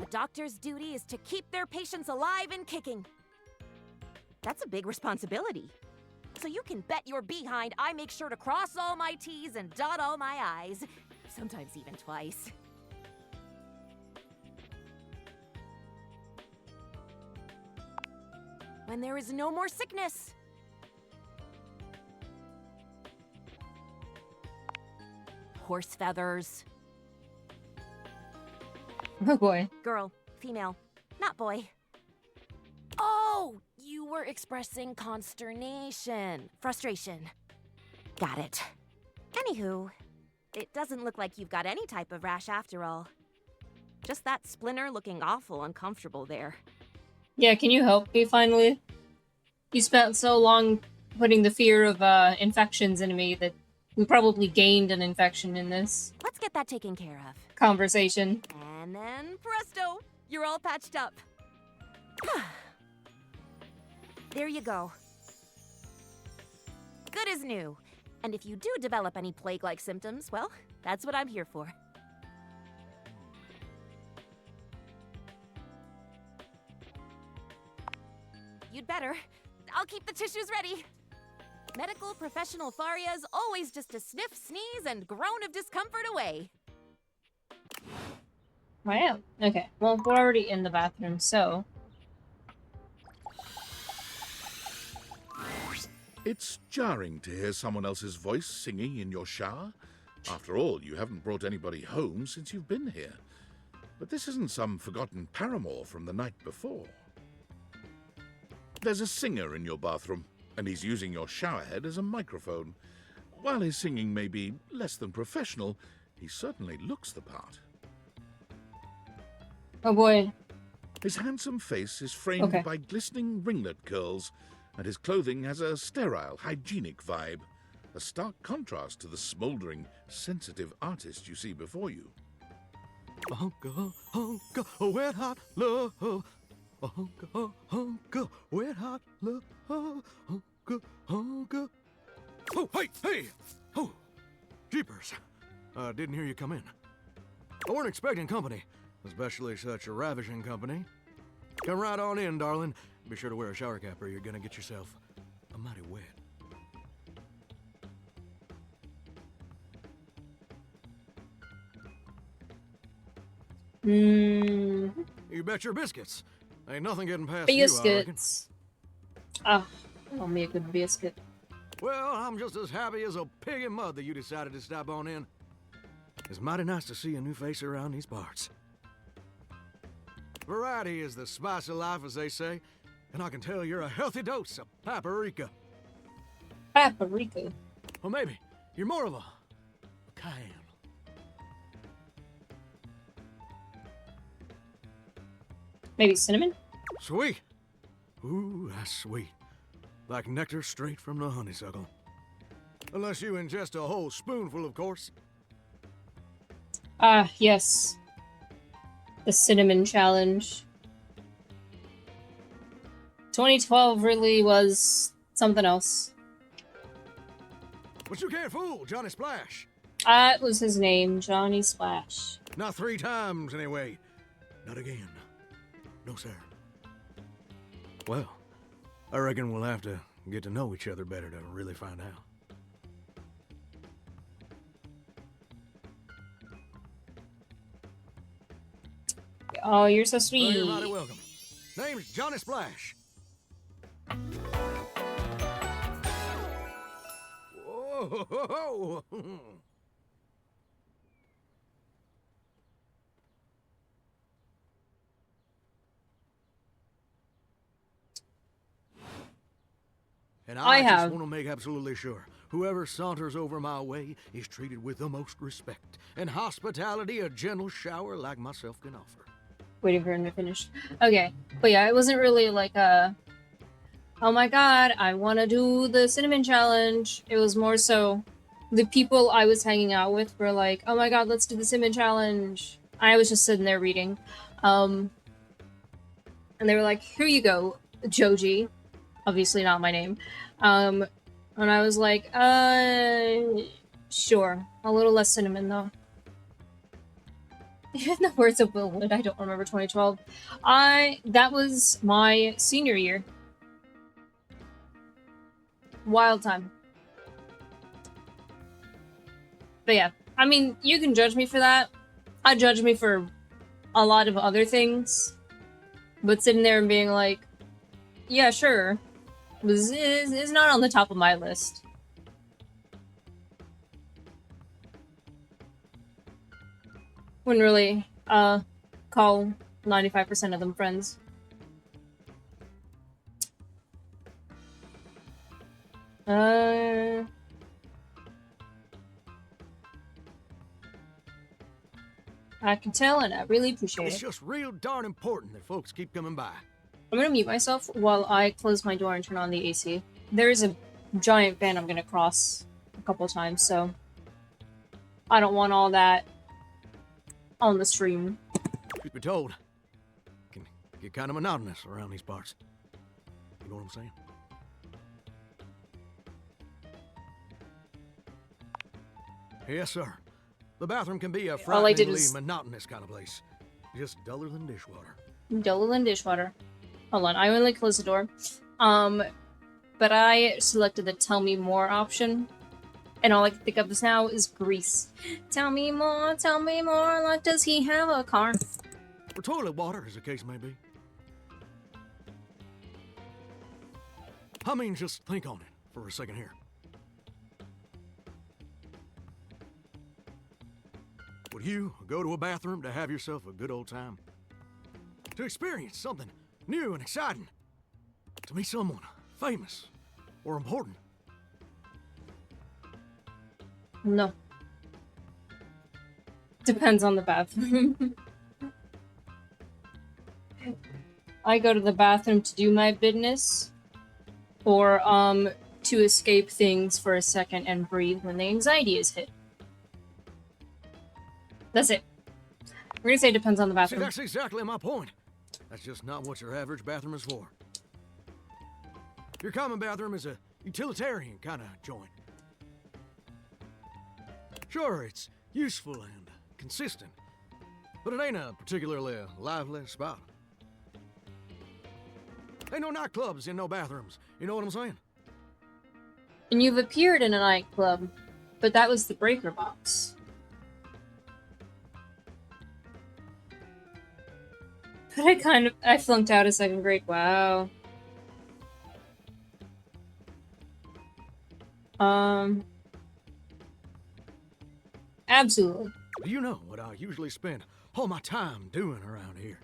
K: A doctor's duty is to keep their patients alive and kicking. That's a big responsibility. So you can bet your behind I make sure to cross all my T's and dot all my I's. Sometimes even twice. When there is no more sickness. Horse feathers.
A: Oh boy.
K: Girl, female, not boy. Oh, you were expressing consternation, frustration. Got it. Anywho, it doesn't look like you've got any type of rash after all. Just that splinter looking awful uncomfortable there.
A: Yeah, can you help me finally? You spent so long putting the fear of infections into me that we probably gained an infection in this
K: Let's get that taken care of.
A: conversation.
K: And then presto, you're all patched up. There you go. Good as new. And if you do develop any plague-like symptoms, well, that's what I'm here for. You'd better. I'll keep the tissues ready. Medical professional Faria's always just a sniff, sneeze, and groan of discomfort away.
A: I am. Okay, well, we're already in the bathroom, so...
B: It's jarring to hear someone else's voice singing in your shower. After all, you haven't brought anybody home since you've been here. But this isn't some forgotten paramour from the night before. There's a singer in your bathroom, and he's using your showerhead as a microphone. While his singing may be less than professional, he certainly looks the part.
A: Oh boy.
B: His handsome face is framed by glistening ringlet curls, and his clothing has a sterile, hygienic vibe, a stark contrast to the smouldering, sensitive artist you see before you.
C: Hunka, hunka, wet hot love. Hunka, hunka, wet hot love. Hunka, hunka. Oh, hey! Oh, jeepers. Didn't hear you come in. I weren't expecting company, especially such a ravishing company. Come right on in, darling. Be sure to wear a shower cap or you're gonna get yourself a mighty wet. You bet your biscuits.
L: Ain't nothing getting past you, I reckon.
A: Biscuits. Ah, oh, me a good biscuit.
L: Well, I'm just as happy as a pig in mud that you decided to stop on in. It's mighty nice to see a new face around these parts. Variety is the spice of life, as they say, and I can tell you're a healthy dose of paprika.
A: Paprika.
L: Or maybe you're more of a cayenne.
A: Maybe cinnamon?
L: Sweet. Ooh, that's sweet. Like nectar straight from the honeysuckle. Unless you ingest a whole spoonful, of course.
A: Ah, yes. The cinnamon challenge. 2012 really was something else.
L: But you can't fool Johnny Splash.
A: That was his name, Johnny Splash.
L: Not 3 times, anyway. Not again. No, sir. Well, I reckon we'll have to get to know each other better to really find out.
A: Oh, you're so
L: Well,
A: sweet.
L: you're mighty welcome. Name's Johnny Splash. Whoa! And I just
A: have.
L: want to make absolutely sure whoever saunters over my way is treated with the most respect and hospitality a gentle shower like myself can offer.
A: Waiting for him to finish. Okay, but yeah, it wasn't really like a, oh my god, I want to do the cinnamon challenge. It was more so the people I was hanging out with were like, oh my god, let's do the cinnamon challenge. I was just sitting there reading. And they were like, here you go, Joji. Obviously not my name. And I was like, sure. A little less cinnamon, though. In the words of Will Wood, I don't remember 2012. That was my senior year. Wild time. But yeah, I mean, you can judge me for that. I judge me for a lot of other things. But sitting there and being like, yeah, sure, is not on the top of my list. Wouldn't really call 95% of them friends. I can tell, and I really appreciate
L: It's
A: it.
L: just real darn important that folks keep coming by.
A: I'm gonna mute myself while I close my door and turn on the AC. There is a giant fan I'm gonna cross a couple times, so I don't want all that on the stream.
L: Truth be told, it can get kind of monotonous around these parts. You know what I'm saying? Yes, sir. The bathroom can be a
A: All I did
L: frighteningly
A: was-
L: monotonous kind of place. Just duller than dishwater.
A: Duller than dishwater. Hold on, I only closed the door. But I selected the tell me more option. And all I can think of this now is Grease. Tell me more, like does he have a car?
L: Or toilet water, as the case may be. I mean, just think on it for a second here. Would you go to a bathroom to have yourself a good old time? To experience something new and exciting? To meet someone famous or important?
A: No. Depends on the bathroom. I go to the bathroom to do my business, or to escape things for a second and breathe when the anxiety is hit. That's it. We're gonna say it depends on the
L: See,
A: bathroom.
L: that's exactly my point. That's just not what your average bathroom is for. Your common bathroom is a utilitarian kind of joint. Sure, it's useful and consistent, but it ain't a particularly lively spot. Ain't no nightclubs in no bathrooms, you know what I'm saying?
A: And you've appeared in a nightclub, but that was the breaker box. But I flunked out of 2nd grade. Wow. Absolutely.
L: Do you know what I usually spend all my time doing around here?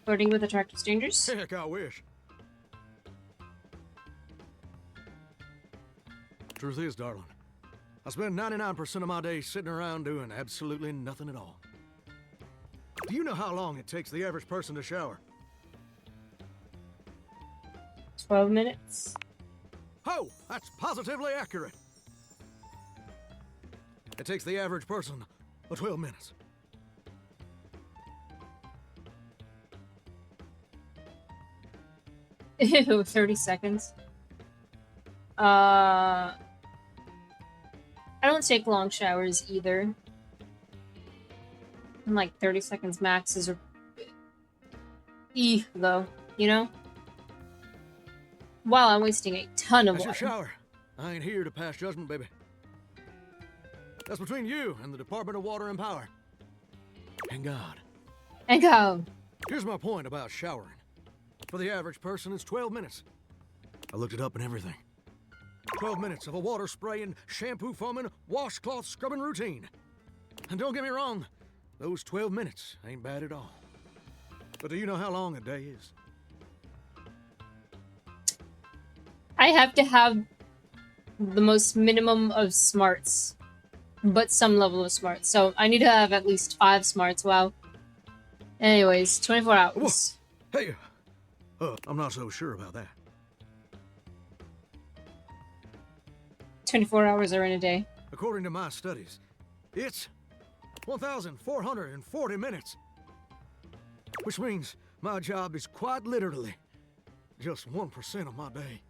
A: Flirting with attractive strangers?
L: Heck, I wish. Truth is, darling, I spend 99% of my day sitting around doing absolutely nothing at all. Do you know how long it takes the average person to shower?
A: 12 minutes.
L: Oh, that's positively accurate. It takes the average person 12 minutes.
A: Ew, 30 seconds. I don't take long showers either. And like 30 seconds max is though, you know? Wow, I'm wasting a ton of
L: That's
A: water.
L: your shower. I ain't here to pass judgment, baby. That's between you and the Department of Water and Power. And God.
A: And go.
L: Here's my point about showering. For the average person, it's 12 minutes. I looked it up and everything. 12 minutes of a water spraying, shampoo foaming, washcloth scrubbing routine. And don't get me wrong, those 12 minutes ain't bad at all. But do you know how long a day is?
A: I have to have the most minimum of smarts, but some level of smarts. So I need to have at least 5 smarts. Wow. Anyways, 24 hours.
L: Whoa. Hey, I'm not so sure about that.
A: 24 hours are in a day.
L: According to my studies, it's 1,440 minutes. Which means my job is quite literally just 1% of my day.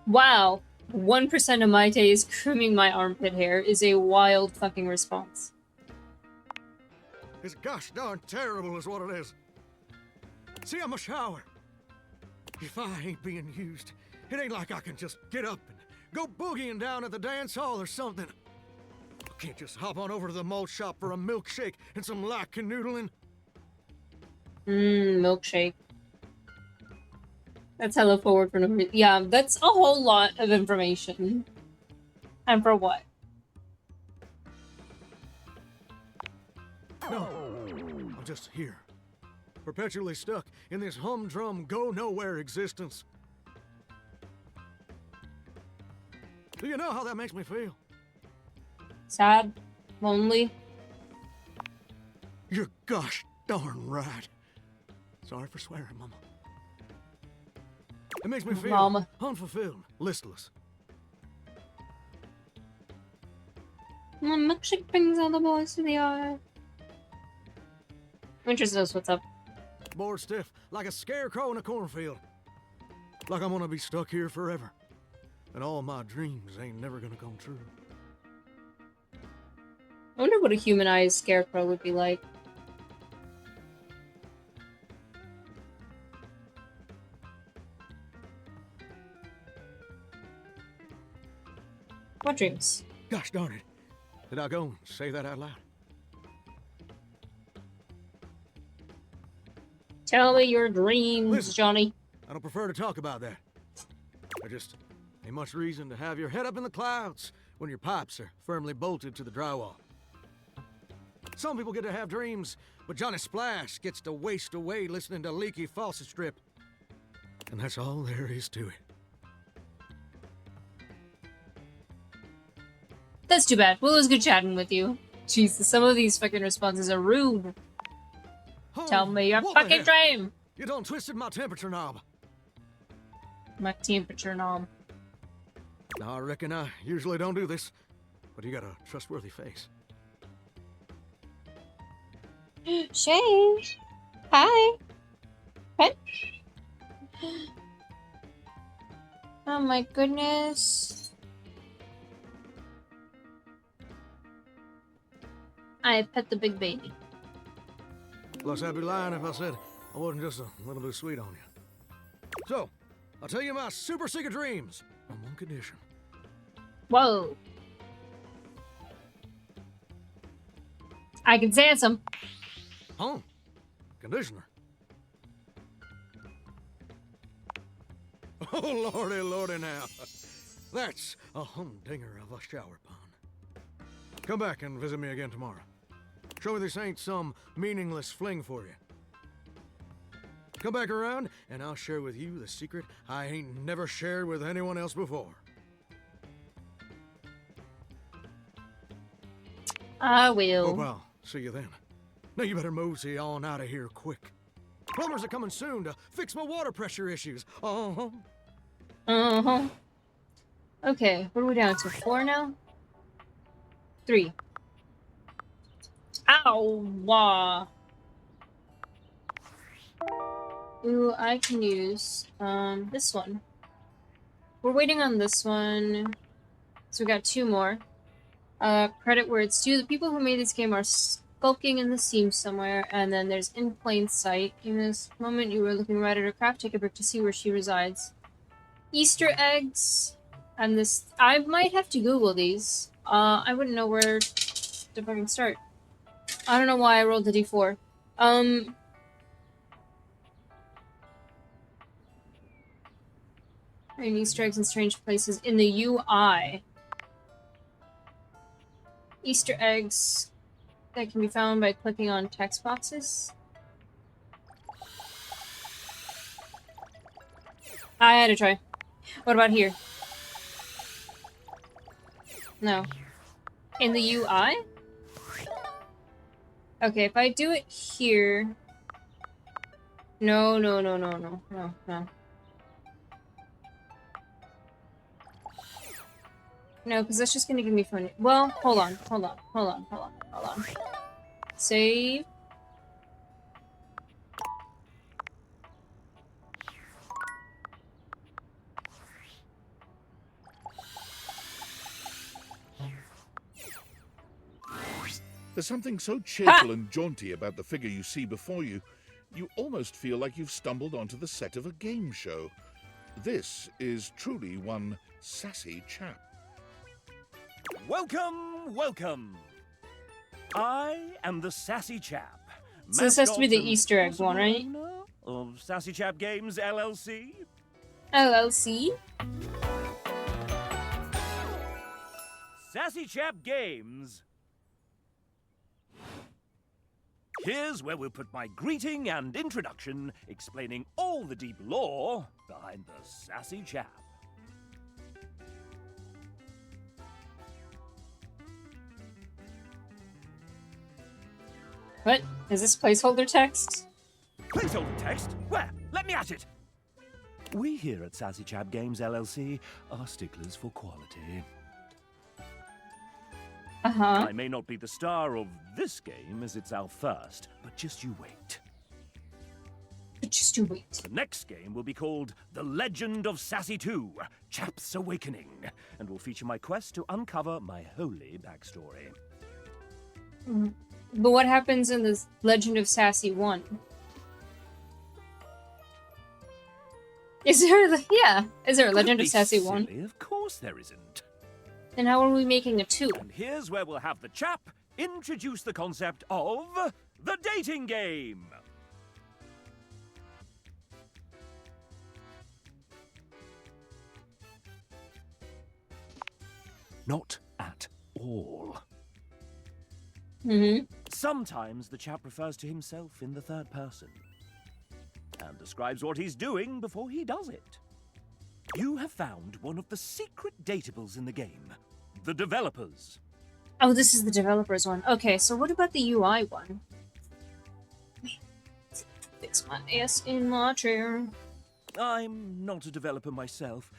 A: Wow. 1% of my day is grooming my armpit hair is a wild fucking response.
L: It's gosh darn terrible is what it is. See, I'm a shower. If I ain't being used, it ain't like I can just get up and go boogieing down at the dance hall or something. I can't just hop on over to the malt shop for a milkshake and some light canoodling.
A: Milkshake. That's hella forward for no reason. Yeah, that's a whole lot of information. And for what?
L: No, I'm just here. Perpetually stuck in this humdrum, go-nowhere existence. Do you know how that makes me feel?
A: Sad? Lonely?
L: You're gosh darn right. Sorry for swearing, Mama. It makes me feel
A: Mama.
L: unfulfilled, listless.
A: Milkshake brings all the boys to the yard. Winter knows what's up.
L: Bored stiff, like a scarecrow in a cornfield. Like I'm gonna be stuck here forever. And all my dreams ain't never gonna come true.
A: I wonder what a humanized scarecrow would be like. What dreams?
L: Gosh darn it. Did I go and say that out loud?
A: Tell me your dreams,
L: Listen,
A: Johnny.
L: I don't prefer to talk about that. There just ain't much reason to have your head up in the clouds when your pipes are firmly bolted to the drywall. Some people get to have dreams, but Johnny Splash gets to waste away listening to leaky faucet strip. And that's all there is to it.
A: That's too bad. Well, it was good chatting with you. Jesus, some of these fucking responses are rude.
L: Oh,
A: Tell me your
L: what the
A: fucking
L: hell?
A: dream.
L: You done twisted my temperature knob.
A: My temperature knob.
L: Now, I reckon I usually don't do this, but you got a trustworthy face.
A: Shay. Hi. What? Oh my goodness. I pet the big baby.
L: Plus, I'd be lying if I said I wasn't just a little bit sweet on you. So, I'll tell you my super secret dreams on one condition.
A: Whoa. I can sense him.
L: Oh, conditioner. Oh, lordy, lordy now. That's a humdinger of a shower pond. Come back and visit me again tomorrow. Show me this ain't some meaningless fling for you. Come back around, and I'll share with you the secret I ain't never shared with anyone else before.
A: I will.
L: Oh, well, see you then. Now you better mosey on out of here quick. Plumbers are coming soon to fix my water pressure issues. Uh-huh.
A: Uh-huh. Okay, what are we down to? 4 now? 3. Ow! Wah. Ooh, I can use this one. We're waiting on this one. So we got 2 more. Credit where it's due. The people who made this game are skulking in the seams somewhere, and then there's in plain sight. In this moment, you were looking right at her craft. Take a break to see where she resides. Easter eggs, and this. I might have to Google these. I wouldn't know where to fucking start. I don't know why I rolled the d4. And Easter eggs in strange places in the UI. Easter eggs that can be found by clicking on text boxes. I had to try. What about here? No. In the UI? Okay, if I do it here... No. No, because that's just gonna give me fun. Well, hold on. Save.
B: There's something so cheerful and jaunty about the figure you see before you, you almost feel like you've stumbled onto the set of a game show. This is truly one sassy chap.
M: Welcome, welcome. I am the Sassy Chap.
A: So this has to be the
M: mascot and
A: Easter egg one, right?
M: owner Of Sassy Chap Games LLC.
A: LLC?
M: Sassy Chap Games. Here's where we'll put my greeting and introduction, explaining all the deep lore behind the Sassy Chap.
A: What? Is this placeholder text?
M: Placeholder text? Where? Let me at it! We here at Sassy Chap Games LLC are sticklers for quality.
A: Uh-huh.
M: I may not be the star of this game as it's our first, but just you wait.
A: Just you wait.
M: The next game will be called The Legend of Sassy 2, Chap's Awakening, and will feature my quest to uncover my holy backstory.
A: But what happens in the Legend of Sassy 1? Is there a Legend of Sassy 1?
M: Silly? Of course there isn't.
A: Then how are we making a 2?
M: And here's where we'll have the chap introduce the concept of the dating game. Not at all. Sometimes the chap refers to himself in the third person and describes what he's doing before he does it. You have found one of the secret datables in the game. The developers.
A: Oh, this is the developers one. Okay, so what about the UI one? Fix my ass in my chair.
M: I'm not a developer myself,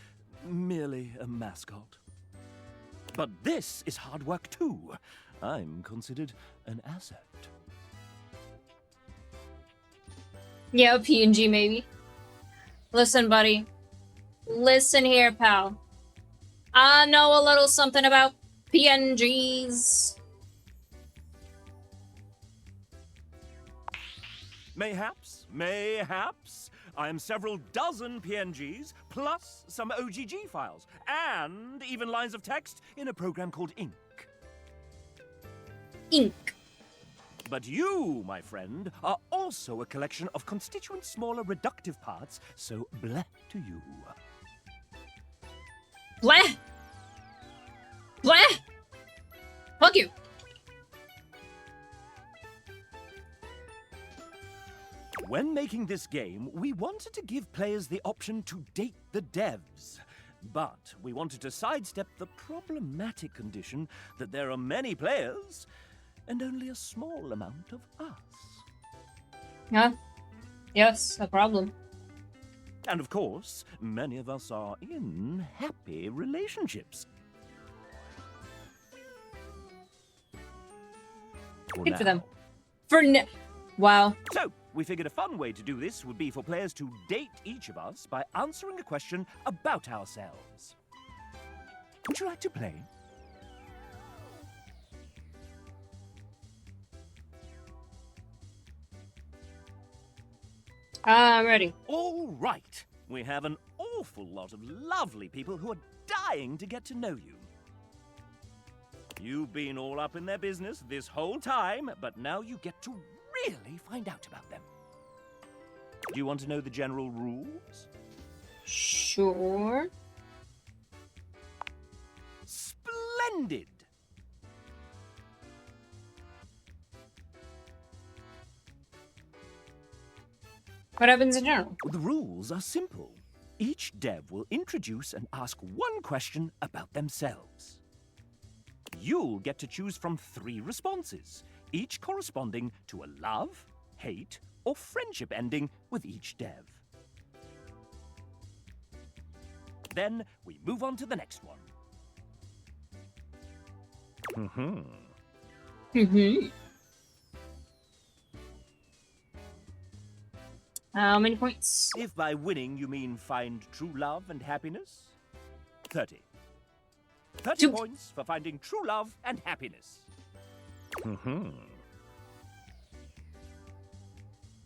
M: merely a mascot. But this is hard work too. I'm considered an asset.
A: Yeah, PNG maybe. Listen, buddy. Listen here, pal. I know a little something about PNGs.
M: Mayhaps, I am several dozen PNGs, plus some OGG files, and even lines of text in a program called Ink.
A: Ink.
M: But you, my friend, are also a collection of constituent smaller reductive parts, so bleh to you.
A: Bleh! Bleh! Fuck you!
M: When making this game, we wanted to give players the option to date the devs. But we wanted to sidestep the problematic condition that there are many players and only a small amount of us.
A: Yeah. Yes, a problem.
M: And of course, many of us are in happy relationships.
A: Good for them. Wow.
M: So, we figured a fun way to do this would be for players to date each of us by answering a question about ourselves. Would you like to play?
A: I'm ready.
M: All right. We have an awful lot of lovely people who are dying to get to know you. You've been all up in their business this whole time, but now you get to really find out about them. Do you want to know the general rules?
A: Sure.
M: Splendid!
A: What happens in general?
M: The rules are simple. Each dev will introduce and ask one question about themselves. You'll get to choose from 3 responses, each corresponding to a love, hate, or friendship ending with each dev. Then we move on to the next one.
A: How many points?
M: If by winning you mean find true love and happiness, 30. 30 points for finding true love and happiness.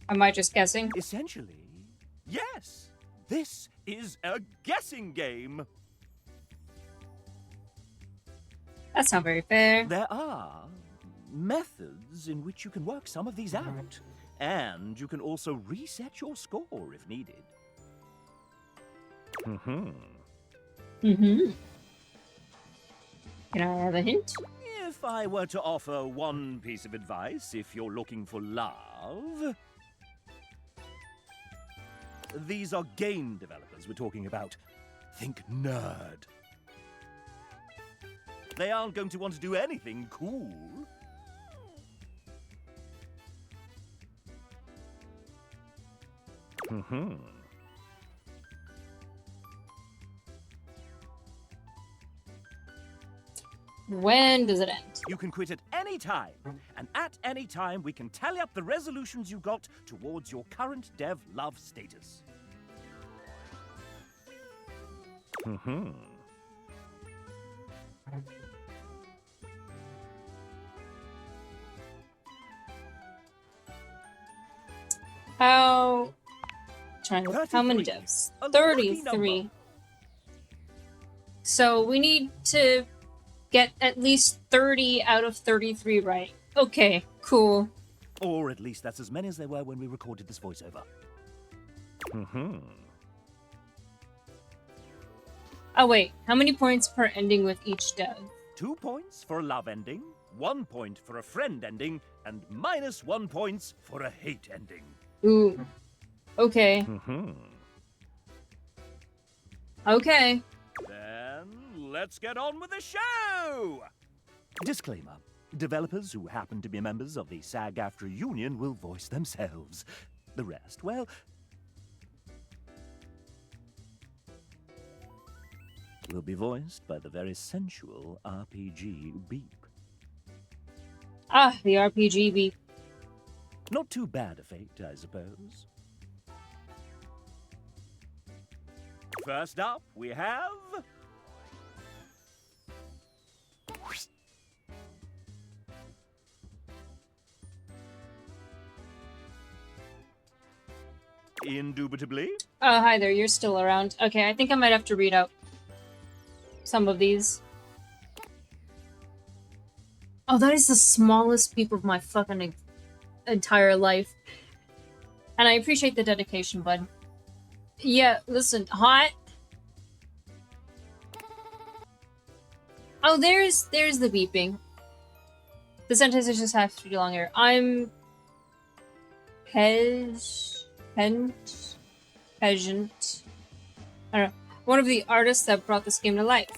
A: Am I just guessing?
M: Essentially, yes. This is a guessing game.
A: That's not very fair.
M: There are methods in which you can work some of these out. And you can also reset your score if needed.
A: Can I have a hint?
M: If I were to offer one piece of advice if you're looking for love... These are game developers we're talking about. Think nerd. They aren't going to want to do anything cool.
A: When does it end?
M: You can quit at any time, and at any time we can tally up the resolutions you got towards your current dev love status.
A: How many devs?
M: A lucky
A: 33.
M: number.
A: So we need to get at least 30 out of 33 right. Okay, cool.
M: Or at least that's as many as there were when we recorded this voiceover.
A: Oh wait, how many points per ending with each dev?
M: 2 points for a love ending, 1 point for a friend ending, and -1 points for a hate ending.
A: Ooh. Okay. Okay.
M: Then let's get on with the show! Disclaimer. Developers who happen to be members of the SAG-AFTRA union will voice themselves. The rest, well... will be voiced by the very sensual RPG Beep.
A: Ah, the RPG beep.
M: Not too bad a fate, I suppose. First up, we have... Indubitably.
A: Oh, hi there. You're still around. Okay, I think I might have to read out some of these. Oh, that is the smallest peep of my fucking entire life. And I appreciate the dedication, bud. Yeah, listen, hot. Oh, there's the beeping. The sentence is just half too long here. I'm peasant. I don't know. One of the artists that brought this game to life.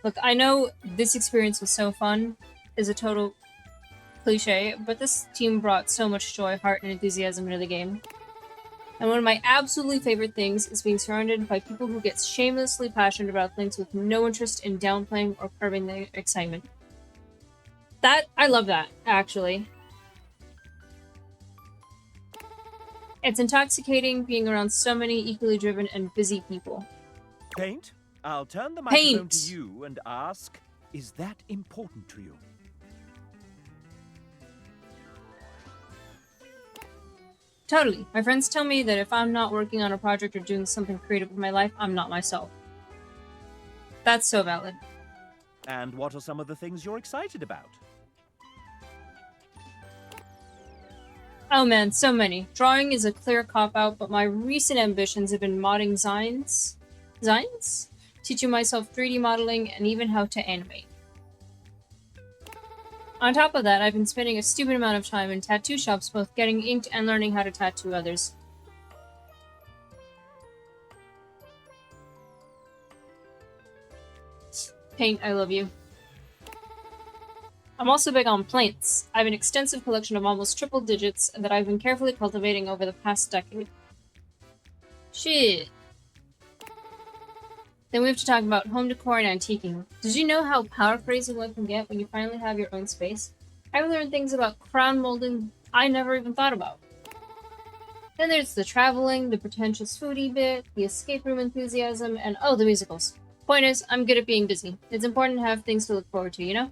A: Look, I know this experience was so fun, is a total cliche, but this team brought so much joy, heart, and enthusiasm into the game. And one of my absolutely favorite things is being surrounded by people who get shamelessly passionate about things with no interest in downplaying or curbing the excitement. I love that, actually. It's intoxicating being around so many equally driven and busy people.
M: Paint, I'll turn the microphone
A: Paint.
M: to you and ask, is that important to you?
A: Totally. My friends tell me that if I'm not working on a project or doing something creative with my life, I'm not myself. That's so valid.
M: And what are some of the things you're excited about?
A: Oh man, so many. Drawing is a clear cop-out, but my recent ambitions have been modding Zines? Zines? Teaching myself 3D modeling and even how to animate. On top of that, I've been spending a stupid amount of time in tattoo shops, both getting inked and learning how to tattoo others. Paint, I love you. I'm also big on plants. I have an extensive collection of almost triple digits that I've been carefully cultivating over the past decade. Shit. Then we have to talk about home decor and antiquing. Did you know how power crazy one can get when you finally have your own space? I've learned things about crown molding I never even thought about. Then there's the traveling, the pretentious foodie bit, the escape room enthusiasm, and oh, the musicals. Point is, I'm good at being busy. It's important to have things to look forward to, you know?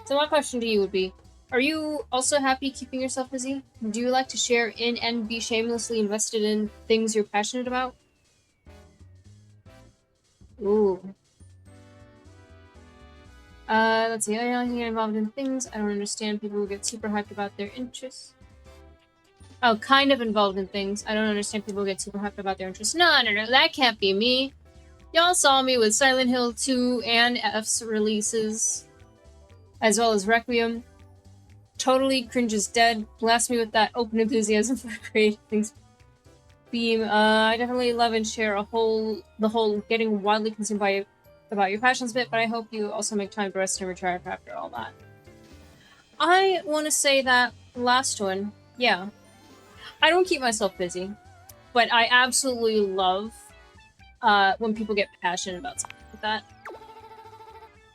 A: So my question to you would be, are you also happy keeping yourself busy? Do you like to share in and be shamelessly invested in things you're passionate about? Ooh. Let's see. I don't get involved in things. I don't understand people who get super hyped about their interests. Oh, kind of involved in things. I don't understand people who get super hyped about their interests. No, that can't be me. Y'all saw me with Silent Hill 2 and F's releases, as well as Requiem. Totally cringe is dead. Blast me with that open enthusiasm for creating things. Beam, I definitely love and share the whole getting wildly consumed about your passions bit, but I hope you also make time to rest and recharge after all that. I want to say that last one, yeah. I don't keep myself busy, but I absolutely love when people get passionate about something like that.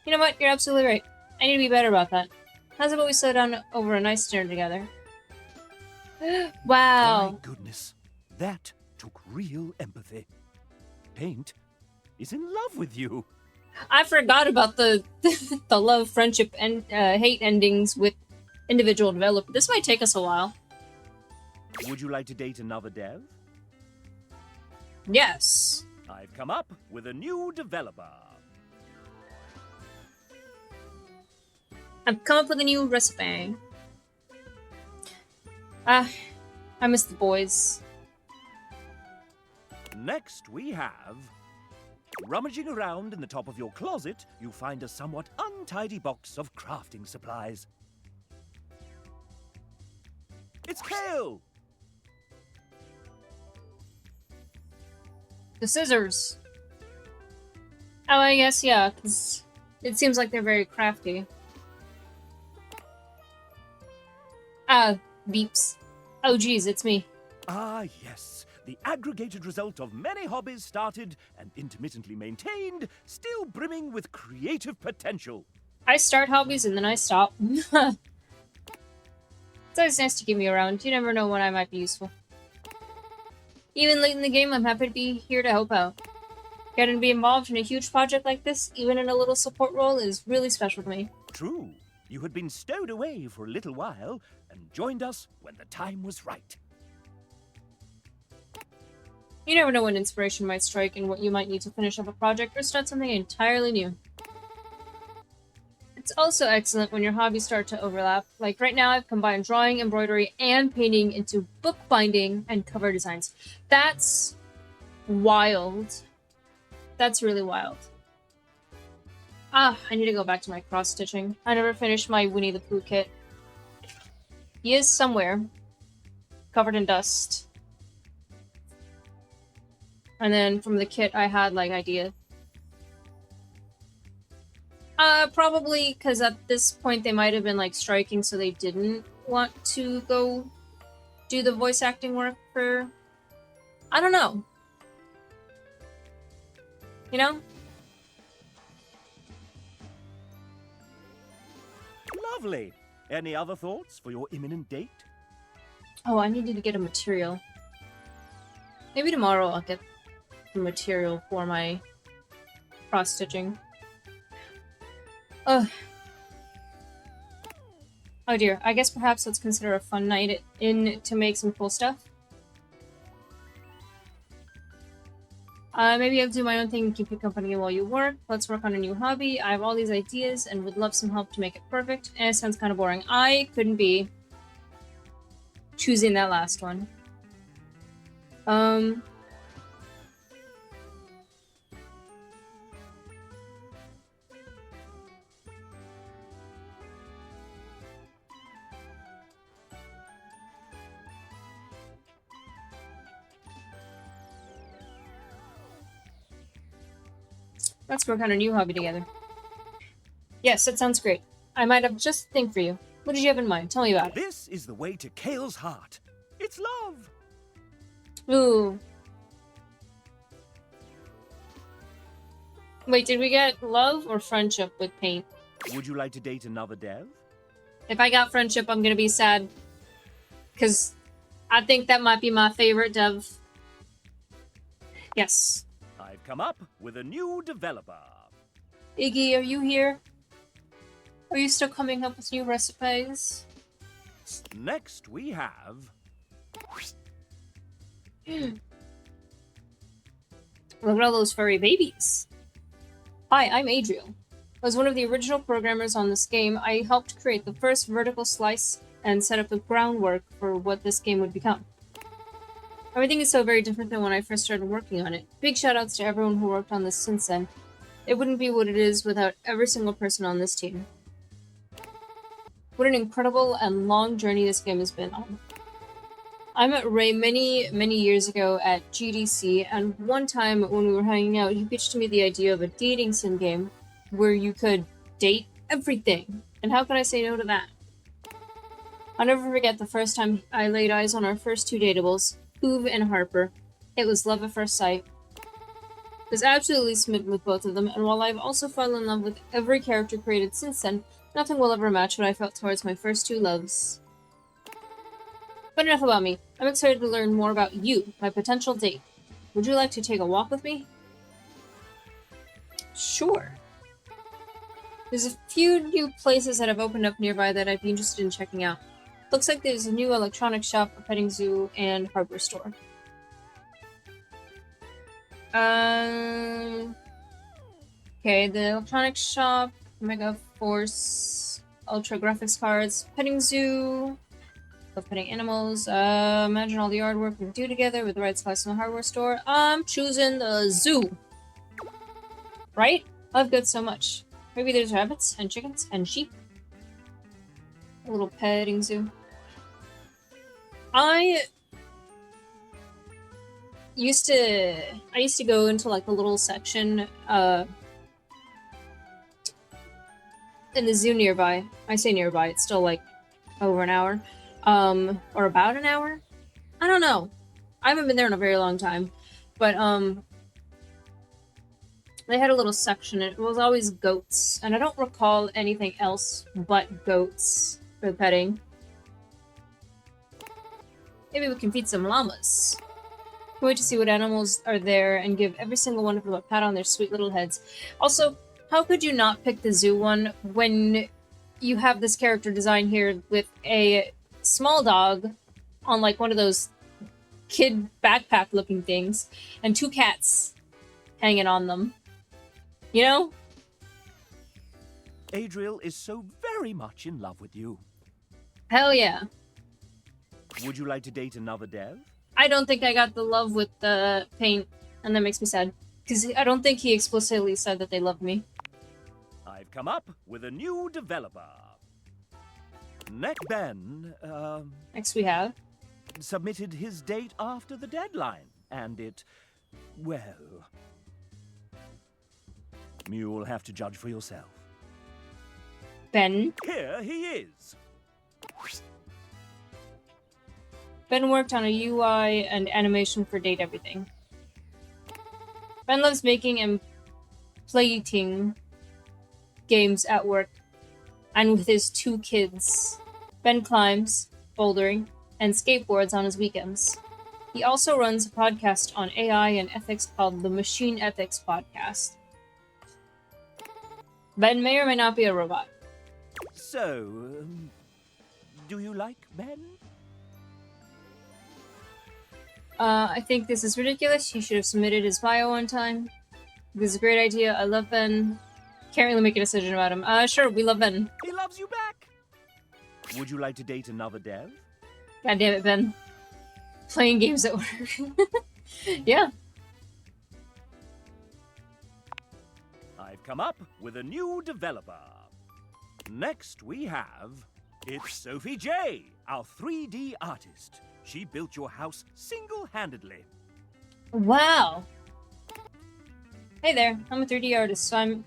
A: You know what? You're absolutely right. I need to be better about that. How's about we sit down over a nice dinner together? Wow.
M: My goodness. That took real empathy. Paint is in love with you.
A: I forgot about the the love, friendship, and hate endings with individual developers. This might take us a while.
M: Would you like to date another dev?
A: Yes.
M: I've come up with a new developer.
A: I've come up with a new recipe. I miss the boys.
M: Next we have... Rummaging around in the top of your closet, you find a somewhat untidy box of crafting supplies. It's Kale!
A: The scissors. Oh, I guess, yeah, because it seems like they're very crafty. Beeps. Oh, geez, it's me.
M: Ah, yes. The aggregated result of many hobbies started and intermittently maintained, still brimming with creative potential.
A: I start hobbies and then I stop. It's always nice to keep me around. You never know when I might be useful. Even late in the game, I'm happy to be here to help out. Getting to be involved in a huge project like this, even in a little support role, is really special to me.
M: True. You had been stowed away for a little while and joined us when the time was right.
A: You never know when inspiration might strike and what you might need to finish up a project or start something entirely new. It's also excellent when your hobbies start to overlap. Like right now, I've combined drawing, embroidery, and painting into bookbinding and cover designs. That's wild. That's really wild. Ah, I need to go back to my cross-stitching. I never finished my Winnie the Pooh kit. He is somewhere, covered in dust. And then from the kit, I had, like, ideas. Probably because at this point they might have been, like, striking, so they didn't want to go do the voice acting work for... I don't know. You know?
M: Lovely. Any other thoughts for your imminent date?
A: Oh, I needed to get a material. Maybe tomorrow I'll get the material for my cross-stitching. Ugh. Oh dear, I guess perhaps let's consider a fun night in to make some cool stuff. Maybe I'll do my own thing and keep you company while you work. Let's work on a new hobby. I have all these ideas and would love some help to make it perfect. And it sounds kind of boring. I couldn't be choosing that last one. Let's work on a new hobby together. Yes, that sounds great. I might have just a thing for you. What did you have in mind? Tell me about it.
M: This is the way to Kale's heart. It's love.
A: Ooh. Wait, did we get love or friendship with paint?
M: Would you like to date another dev?
A: If I got friendship, I'm gonna be sad. Because I think that might be my favorite dev. Yes.
M: I've come up with a new developer.
A: Iggy, are you here? Are you still coming up with new recipes?
M: Next we have...
A: Look at all those furry babies. Hi, I'm Adriel. As one of the original programmers on this game, I helped create the first vertical slice and set up the groundwork for what this game would become. Everything is so very different than when I first started working on it. Big shoutouts to everyone who worked on this since then. It wouldn't be what it is without every single person on this team. What an incredible and long journey this game has been on. I met Ray many, many years ago at GDC, and one time when we were hanging out, he pitched to me the idea of a dating sim game where you could date everything. And how could I say no to that? I'll never forget the first time I laid eyes on our first two dateables, Hoove and Harper. It was love at first sight. I was absolutely smitten with both of them, and while I've also fallen in love with every character created since then, nothing will ever match what I felt towards my first two loves. But enough about me. I'm excited to learn more about you, my potential date. Would you like to take a walk with me? Sure. There's a few new places that have opened up nearby that I'd be interested in checking out. Looks like there's a new electronics shop, a petting zoo, and hardware store. Okay, the electronics shop, Mega Force, Ultra Graphics cards, petting zoo, love petting animals, imagine all the artwork we can do together with the right slice in the hardware store. I'm choosing the zoo. Right? I've got so much. Maybe there's rabbits and chickens and sheep. A little petting zoo. I used to go into like the little section in the zoo nearby. I say nearby, it's still like over an hour. Or about an hour? I don't know. I haven't been there in a very long time. But they had a little section, and it was always goats. And I don't recall anything else but goats for petting. Maybe we can feed some llamas. Can't wait to see what animals are there and give every single one of them a pat on their sweet little heads. Also, how could you not pick the zoo one when you have this character design here with a small dog on like one of those kid backpack looking things and 2 cats hanging on them. You know?
M: Adriel is so very much in love with you.
A: Hell yeah.
M: Would you like to date another dev?
A: I don't think I got the love with the paint, and that makes me sad. Because I don't think he explicitly said that they loved me.
M: I've come up with a new developer. Ben,
A: Next we have...
M: submitted his date after the deadline, and it, well... You'll have to judge for yourself.
A: Ben.
M: Here he is.
A: Ben worked on a UI and animation for Date Everything. Ben loves making and plating games at work and with his 2 kids. Ben climbs, bouldering, and skateboards on his weekends. He also runs a podcast on AI and ethics called the Machine Ethics Podcast. Ben may or may not be a robot.
M: So, do you like Ben?
A: I think this is ridiculous. He should have submitted his bio on time. This is a great idea. I love Ben. Can't really make a decision about him. Sure, we love Ben.
M: He loves you back. Would you like to date another dev?
A: God damn it, Ben. Playing games at work. Yeah.
M: I've come up with a new developer. Next we have... It's Sophie J, our 3D artist. She built your house single-handedly.
A: Wow. Hey there, I'm a 3D artist, so I'm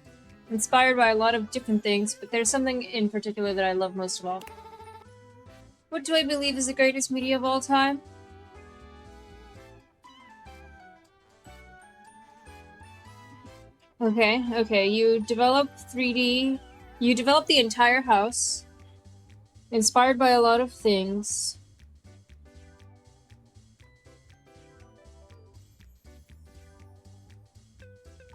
A: inspired by a lot of different things, but there's something in particular that I love most of all. What do I believe is the greatest media of all time? Okay, you develop 3D... You develop the entire house, inspired by a lot of things.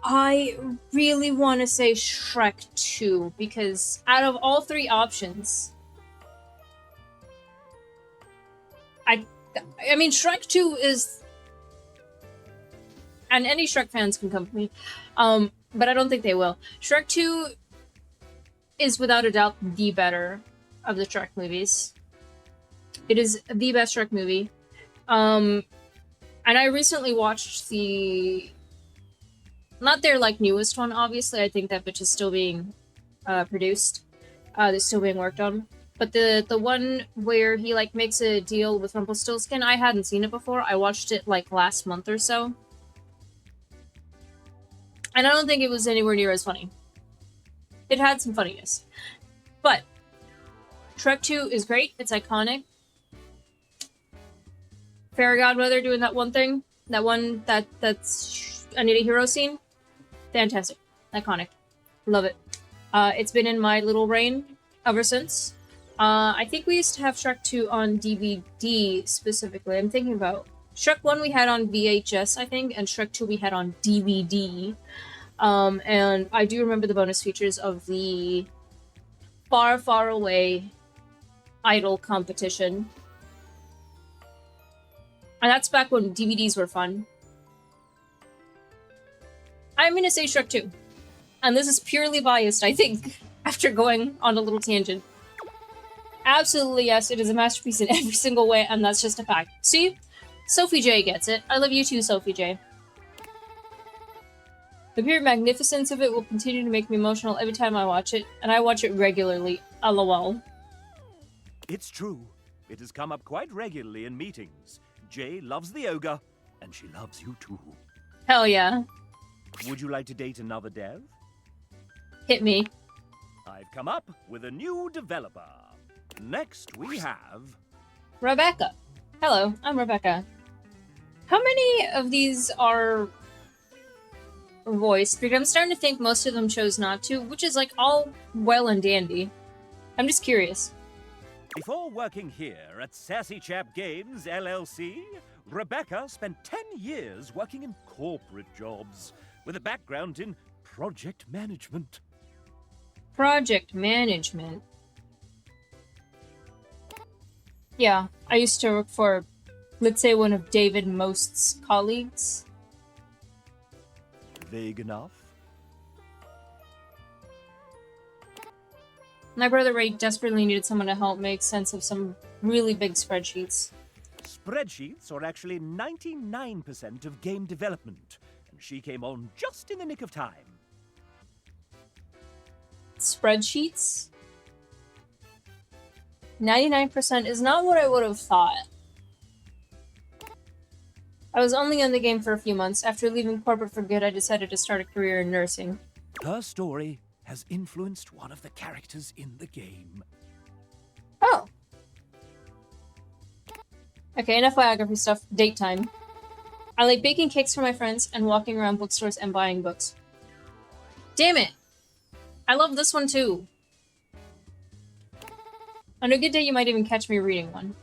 A: I really want to say Shrek 2, because out of all 3 options, I mean, Shrek 2 is... And any Shrek fans can come for me, but I don't think they will. Shrek 2 is without a doubt the better of the Shrek movies. It is the best Shrek movie. And I recently watched the... Not their, like, newest one, obviously. I think that bitch is still being produced. They're still being worked on. But the one where he, like, makes a deal with Rumpelstiltskin, I hadn't seen it before. I watched it, like, last month or so. And I don't think it was anywhere near as funny. It had some funniness. But Shrek 2 is great. It's iconic. Fairy Godmother doing that one thing. That's I Need a Hero scene. Fantastic. Iconic. Love it. It's been in my little brain ever since. I think we used to have Shrek 2 on DVD specifically. I'm thinking about Shrek 1 we had on VHS, I think, and Shrek 2 we had on DVD. And I do remember the bonus features of the Far, Far Away Idol competition. And that's back when DVDs were fun. I'm gonna say Shrek 2. And this is purely biased, I think, after going on a little tangent. Absolutely, yes, it is a masterpiece in every single way, and that's just a fact. See? Sophie J gets it. I love you too, Sophie J. The pure magnificence of it will continue to make me emotional every time I watch it, and I watch it regularly. LOL.
M: It's true. It has come up quite regularly in meetings. Jay loves the ogre, and she loves you too.
A: Hell yeah.
M: Would you like to date another dev?
A: Hit me.
M: I've come up with a new developer. Next we have...
A: Rebecca. Hello, I'm Rebecca. How many of these are voiced? Because I'm starting to think most of them chose not to, which is like all well and dandy. I'm just curious.
M: Before working here at Sassy Chap Games, LLC, Rebecca spent 10 years working in corporate jobs, with a background in project management.
A: Project management? Yeah, I used to work for let's say, one of David Most's colleagues.
M: Vague enough?
A: My brother Ray desperately needed someone to help make sense of some really big spreadsheets.
M: Spreadsheets are actually 99% of game development, and she came on just in the nick of time.
A: Spreadsheets? 99% is not what I would have thought. I was only in the game for a few months. After leaving corporate for good, I decided to start a career in nursing.
M: Her story has influenced one of the characters in the game.
A: Oh. Okay, enough biography stuff. Date time. I like baking cakes for my friends and walking around bookstores and buying books. Damn it! I love this one too. On a good day, you might even catch me reading one.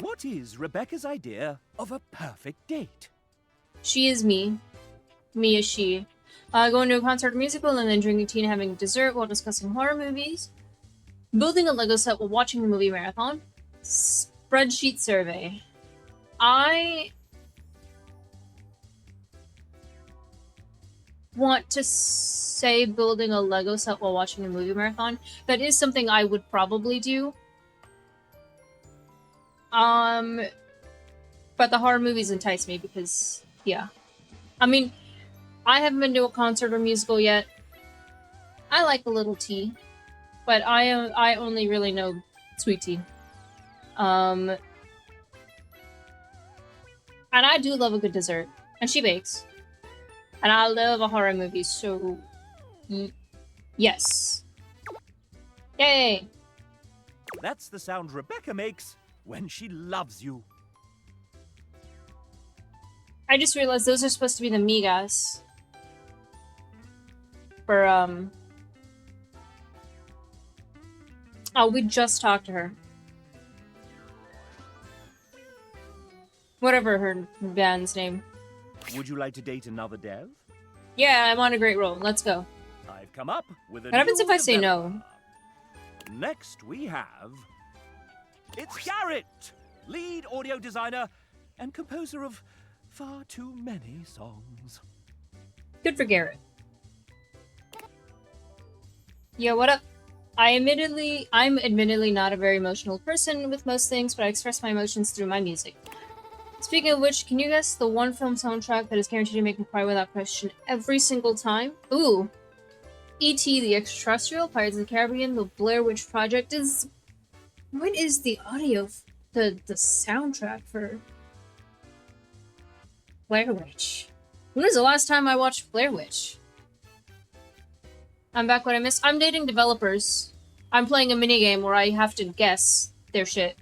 M: What is Rebecca's idea of a perfect date?
A: She is me. Me is she. Going to a concert or musical and then drinking tea and having dessert while discussing horror movies. Building a Lego set while watching the movie marathon. Spreadsheet survey. I want to say building a Lego set while watching a movie marathon. That is something I would probably do. But the horror movies entice me because, yeah. I mean, I haven't been to a concert or musical yet. I like a little tea, but I only really know sweet tea. And I do love a good dessert, and she bakes. And I love a horror movie, so yes. Yay!
M: That's the sound Rebecca makes when she loves you.
A: I just realized those are supposed to be the migas. For, Oh, we just talked to her. Whatever her band's name.
M: Would you like to date another dev?
A: Yeah, I'm on a great roll. Let's go.
M: I've come up with a
A: What happens
M: new
A: if I say no?
M: developer. Next we have... It's Garrett! Lead audio designer and composer of far too many songs.
A: Good for Garrett. Yo, what up? I'm admittedly not a very emotional person with most things, but I express my emotions through my music. Speaking of which, can you guess the one film soundtrack that is guaranteed to make me cry without question every single time? Ooh. E.T. the Extraterrestrial, Pirates of the Caribbean, The Blair Witch Project is... What is the audio... the soundtrack for... Blair Witch? When was the last time I watched Blair Witch? I'm back. What I missed. I'm dating developers. I'm playing a minigame where I have to guess their shit.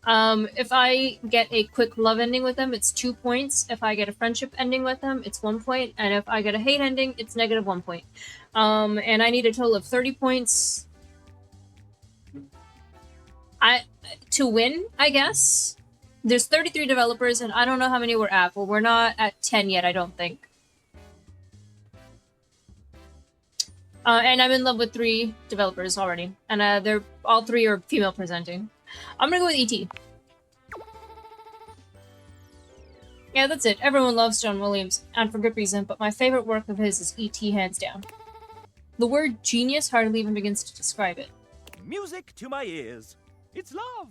A: If I get a quick love ending with them, it's 2 points. If I get a friendship ending with them, it's 1 point. And if I get a hate ending, it's -1 point. And I need a total of 30 points to win, I guess. There's 33 developers, and I don't know how many we're at, but we're not at 10 yet, I don't think. And I'm in love with 3 developers already, and they're all 3 are female presenting. I'm gonna go with E.T. Yeah, that's it. Everyone loves John Williams, and for good reason, but my favorite work of his is E.T. hands down. The word genius hardly even begins to describe it.
M: Music to my ears. It's love.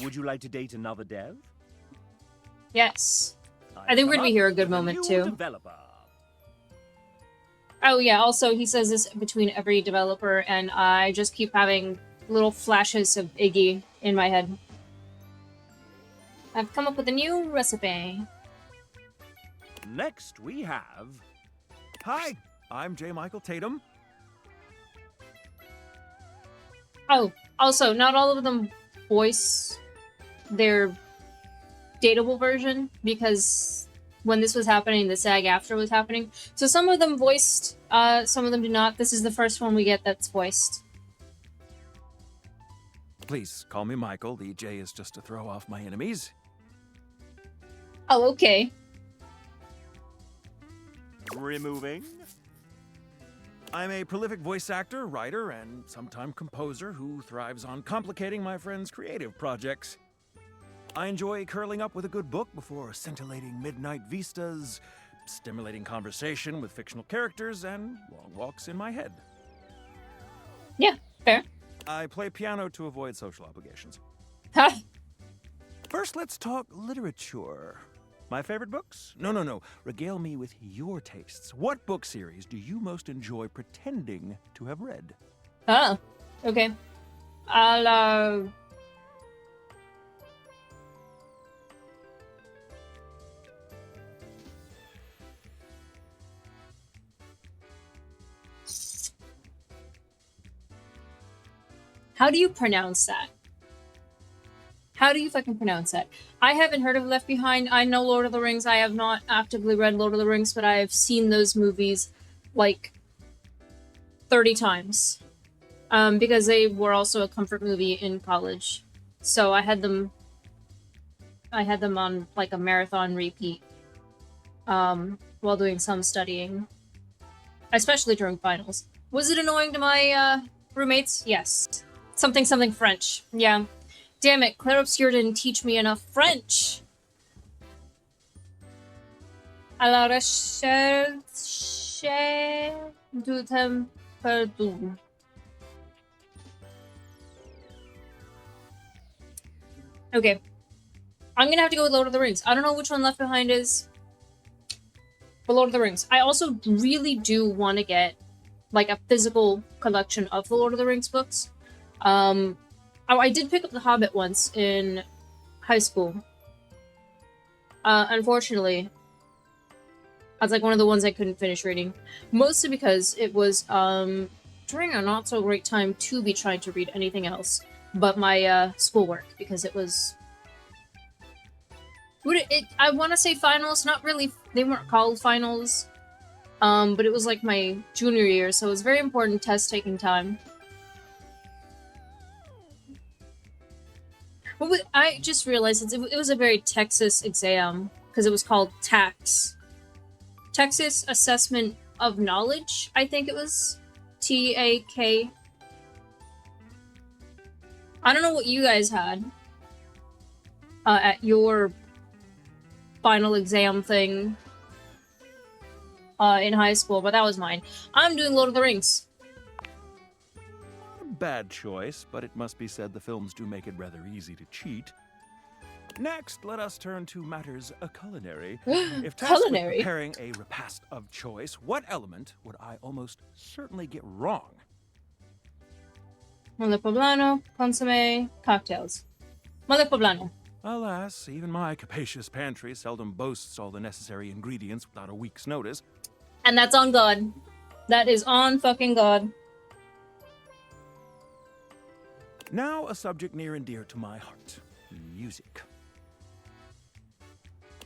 M: Would you like to date another dev?
A: Yes. I think we're gonna be here a good moment, too.
M: Developer.
A: Oh yeah, also he says this between every developer, and I just keep having little flashes of Iggy in my head. I've come up with a new recipe.
M: Next we have...
C: Hi, I'm J. Michael Tatum.
A: Oh, also, not all of them voice their dateable version, because when this was happening, the SAG-AFTRA was happening. So some of them voiced, some of them do not. This is the first one we get that's voiced.
C: Please call me Michael. The J is just to throw off my enemies.
A: Oh, okay.
M: Removing.
C: I'm a prolific voice actor, writer, and sometime composer who thrives on complicating my friends' creative projects.
M: I enjoy curling up with a good book before scintillating midnight vistas, stimulating conversation with fictional characters, and long walks in my head.
A: Yeah, fair.
M: I play piano to avoid social obligations.
A: Ha!
M: First, let's talk literature. My favorite books? No. Regale me with your tastes. What book series do you most enjoy pretending to have read?
A: Oh, okay. I'll, How do you pronounce that? How do you fucking pronounce that? I haven't heard of Left Behind. I know Lord of the Rings. I have not actively read Lord of the Rings, but I have seen those movies like 30 times. Because they were also a comfort movie in college. So I had them on like a marathon repeat while doing some studying. Especially during finals. Was it annoying to my roommates? Yes. Something French. Yeah. Damn it, Claire Obscure didn't teach me enough French. À la recherche du temps perdu. Okay. I'm gonna have to go with Lord of the Rings. I don't know which one Left Behind is. But Lord of the Rings. I also really do want to get like a physical collection of the Lord of the Rings books. I did pick up The Hobbit once in high school. Unfortunately, that's like one of the ones I couldn't finish reading. Mostly because it was during a not so great time to be trying to read anything else but my schoolwork, because it was... I want to say finals, not really, they weren't called finals, but it was like my junior year, so it was very important test-taking time. But I just realized it was a very Texas exam, because it was called TAKS. Texas Assessment of Knowledge, I think it was. TAK. I don't know what you guys had at your final exam thing in high school, but that was mine. I'm doing Lord of the Rings.
M: Bad choice, but it must be said the films do make it rather easy to cheat. Next, let us turn to matters culinary. If tasked with
A: Culinary?
M: preparing a repast of choice, what element would I almost certainly get wrong?
A: Mole poblano, consomme, cocktails. Mole poblano.
M: Alas, even my capacious pantry seldom boasts all the necessary ingredients without a week's notice.
A: And that's on God. That is on fucking God.
M: Now, a subject near and dear to my heart. Music.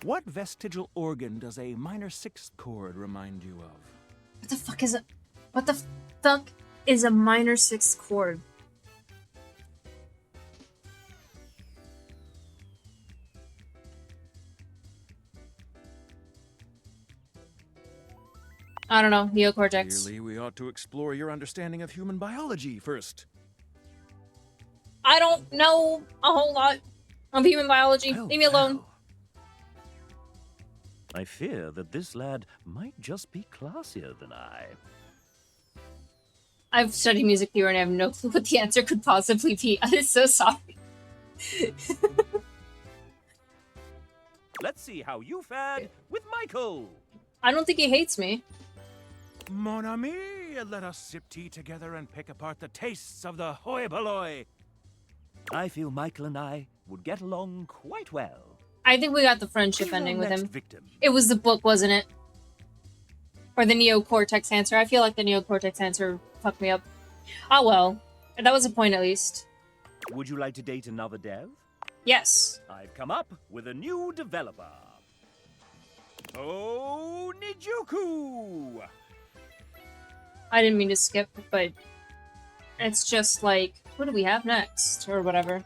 M: What vestigial organ does a minor sixth chord remind you of?
A: What the fuck is it? What the fuck is a minor sixth chord? I don't know. Neocortex.
M: Clearly, we ought to explore your understanding of human biology first.
A: I don't know a whole lot of human biology. Leave me alone.
M: I fear that this lad might just be classier than I.
A: I've studied music theory and I have no clue what the answer could possibly be. I'm so sorry.
M: Let's see how you fared with Michael.
A: I don't think he hates me.
M: Mon ami, let us sip tea together and pick apart the tastes of the hoi polloi. I feel Michael and I would get along quite well.
A: I think we got the friendship ending with him. It was the book, wasn't it? Or the neocortex answer. I feel like the neocortex answer fucked me up. Oh well. That was a point at least.
M: Would you like to date another dev?
A: Yes.
M: I've come up with a new developer. Oh, Nijuku!
A: I didn't mean to skip, but it's just like, what do we have next? Or whatever.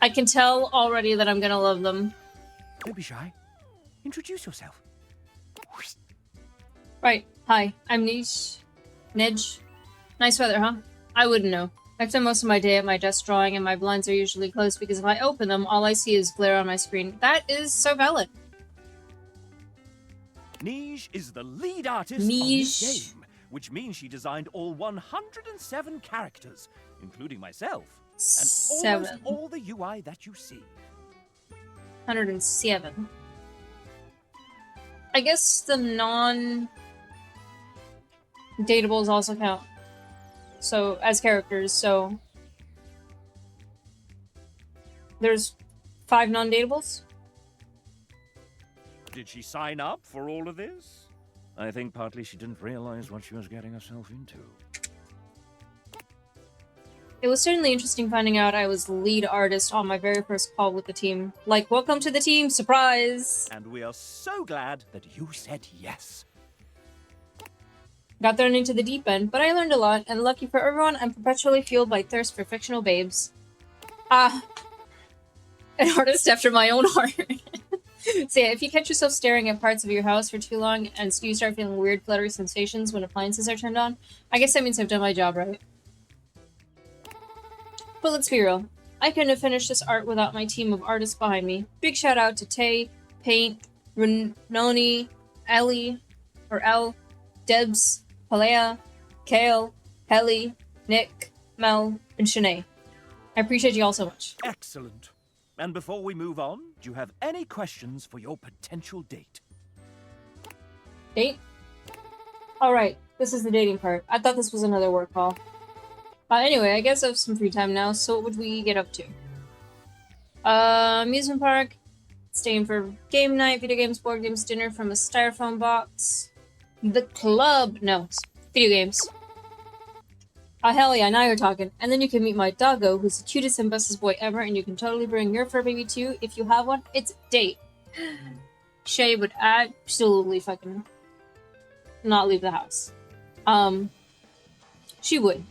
A: I can tell already that I'm gonna love them.
M: Don't be shy. Introduce yourself.
A: Right. Hi, I'm Nish. Nidge. Nice weather, huh? I wouldn't know. I spend most of my day at my desk drawing, and my blinds are usually closed because if I open them, all I see is glare on my screen. That is so valid.
M: Neige is the lead artist on this game, which means she designed all 107 characters, including myself, and almost all the UI that you see.
A: 107. I guess the non-datables also count. So, as characters, so... There's 5 non-datables?
M: Did she sign up for all of this? I think partly she didn't realize what she was getting herself into.
A: It was certainly interesting finding out I was lead artist on my very first call with the team. Like, welcome to the team, surprise!
M: And we are so glad that you said yes.
A: Got thrown into the deep end, but I learned a lot, and lucky for everyone, I'm perpetually fueled by thirst for fictional babes. An artist after my own heart. So yeah, if you catch yourself staring at parts of your house for too long, and you start feeling weird fluttery sensations when appliances are turned on, I guess that means I've done my job right. But let's be real. I couldn't have finished this art without my team of artists behind me. Big shout out to Tay, Paint, Renoni, Ellie, or Elle, Debs, Palea, Kale, Helly, Nick, Mel, and Shanae. I appreciate you all so much.
M: Excellent. And before we move on, do you have any questions for your potential date?
A: Date? Alright, this is the dating part. I thought this was another work call. Anyway, I guess I have some free time now, so what would we get up to? Amusement park, staying for game night, video games, board games, dinner from a styrofoam box. The club! No, video games. Hell yeah, now you're talking. And then you can meet my doggo, who's the cutest and bestest boy ever, and you can totally bring your fur baby too, if you have one. It's a date. Shay would absolutely fucking not leave the house. She would.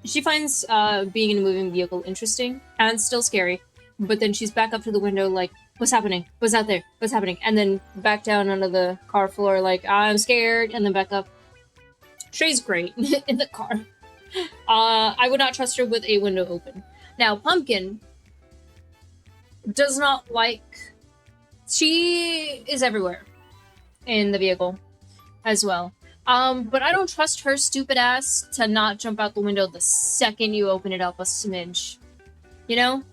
A: She finds being in a moving vehicle interesting and still scary, but then she's back up to the window like, what's happening? What's out there? What's happening? And then back down onto the car floor like, I'm scared, and then back up. Shay's great in the car. I would not trust her with a window open. Now, Pumpkin does not like... She is everywhere in the vehicle as well. But I don't trust her stupid ass to not jump out the window the second you open it up a smidge. You know?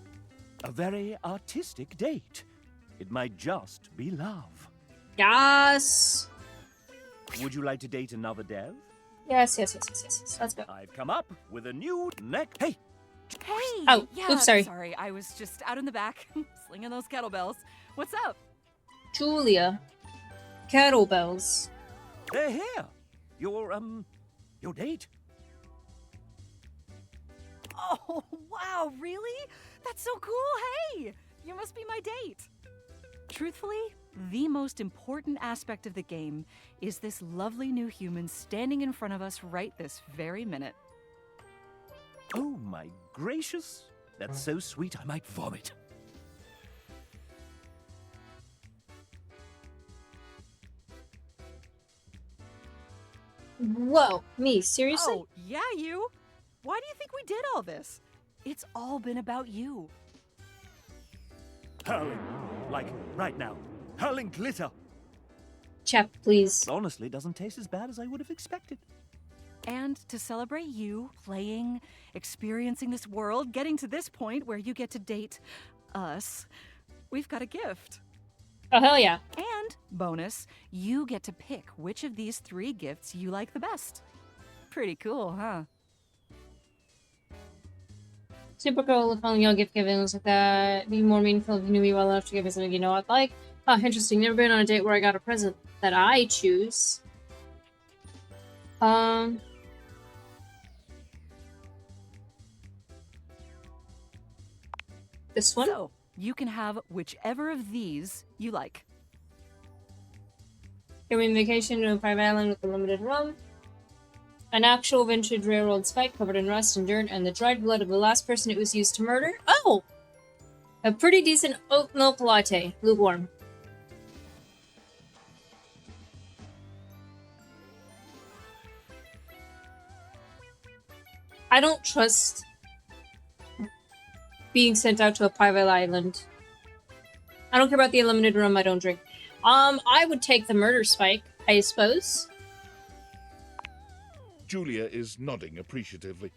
M: A very artistic date. It might just be love.
A: Yes!
M: Would you like to date another dev?
A: Yes. Let's go.
M: I've come up with a new neck. Hey!
N: Hey!
A: Oh,
N: yeah,
A: oops, sorry.
N: Sorry, I was just out in the back, slinging those kettlebells. What's up?
A: Julia. Kettlebells.
M: They're here! Your date.
N: Oh, wow, really? That's so cool, hey! You must be my date. Truthfully, the most important aspect of the game is this lovely new human standing in front of us right this very minute.
M: Oh my gracious. That's so sweet I might vomit.
A: Whoa, me, seriously?
N: Oh, yeah, you. Why do you think we did all this? It's all been about you.
M: Hurling. Like, right now. Hurling glitter.
A: Chap, please.
M: Honestly, doesn't taste as bad as I would have expected.
N: And to celebrate you playing, experiencing this world, getting to this point where you get to date us, we've got a gift.
A: Oh, hell yeah.
N: And, bonus, you get to pick which of these 3 gifts you like the best. Pretty cool, huh?
A: Super cool if only your gift giving looks like that. Be more meaningful if you knew me well enough to give me something you know I'd like. Oh, interesting. Never been on a date where I got a present that I choose. This one?
N: So, you can have whichever of these you like.
A: Give me a vacation to a private island with unlimited rum. An actual vintage railroad spike covered in rust and dirt, and the dried blood of the last person it was used to murder. Oh! A pretty decent oat milk latte. Lukewarm. I don't trust being sent out to a private island. I don't care about the unlimited rum, I don't drink. I would take the murder spike, I suppose.
B: Julia is nodding appreciatively.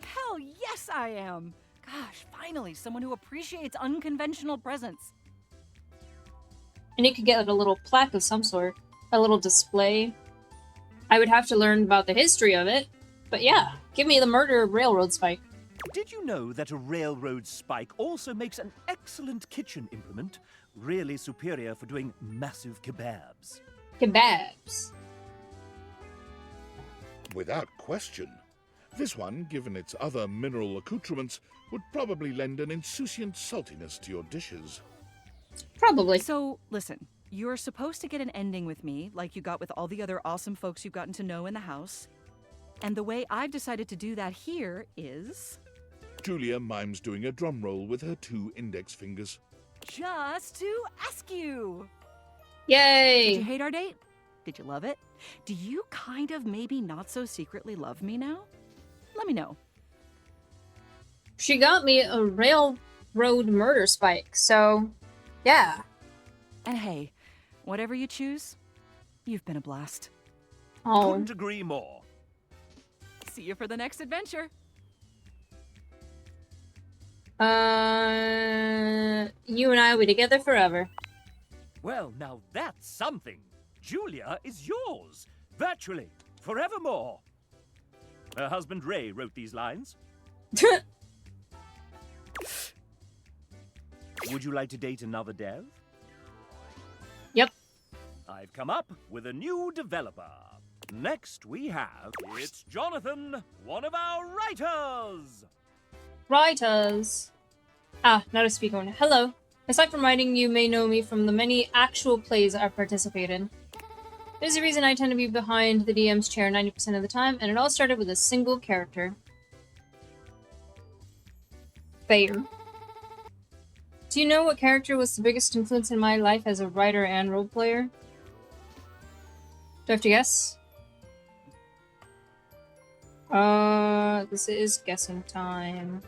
N: Hell yes, I am. Gosh, finally, someone who appreciates unconventional presents.
A: And it could get like a little plaque of some sort. A little display. I would have to learn about the history of it. But yeah, give me the murder railroad spike.
M: Did you know that a railroad spike also makes an excellent kitchen implement? Really superior for doing massive kebabs.
A: Kebabs.
B: Without question. This one, given its other mineral accoutrements, would probably lend an insouciant saltiness to your dishes.
A: Probably.
N: So, listen, you're supposed to get an ending with me, like you got with all the other awesome folks you've gotten to know in the house. And the way I've decided to do that here is...
B: Julia mimes doing a drum roll with her 2 index fingers.
N: just to ask you.
A: Yay!
N: Did you hate our date? Did you love it? Do you kind of maybe not so secretly love me now? Let me know.
A: She got me a railroad murder spike, so yeah.
N: And hey, whatever you choose, you've been a blast.
A: Oh.
M: Couldn't agree more.
N: See you for the next adventure.
A: You and I will be together forever.
M: Well, now that's something. Julia is yours, virtually, forevermore. Her husband Ray wrote these lines. Would you like to date another dev?
A: Yep.
M: I've come up with a new developer. Next we have, it's Jonathan, one of our writers.
A: Writers. Ah, not a speaker one. Hello. Aside from writing, you may know me from the many actual plays I've participated in. There's a reason I tend to be behind the DM's chair 90% of the time, and it all started with a single character. Bayer. Do you know what character was the biggest influence in my life as a writer and role player? Do I have to guess? This is guessing time.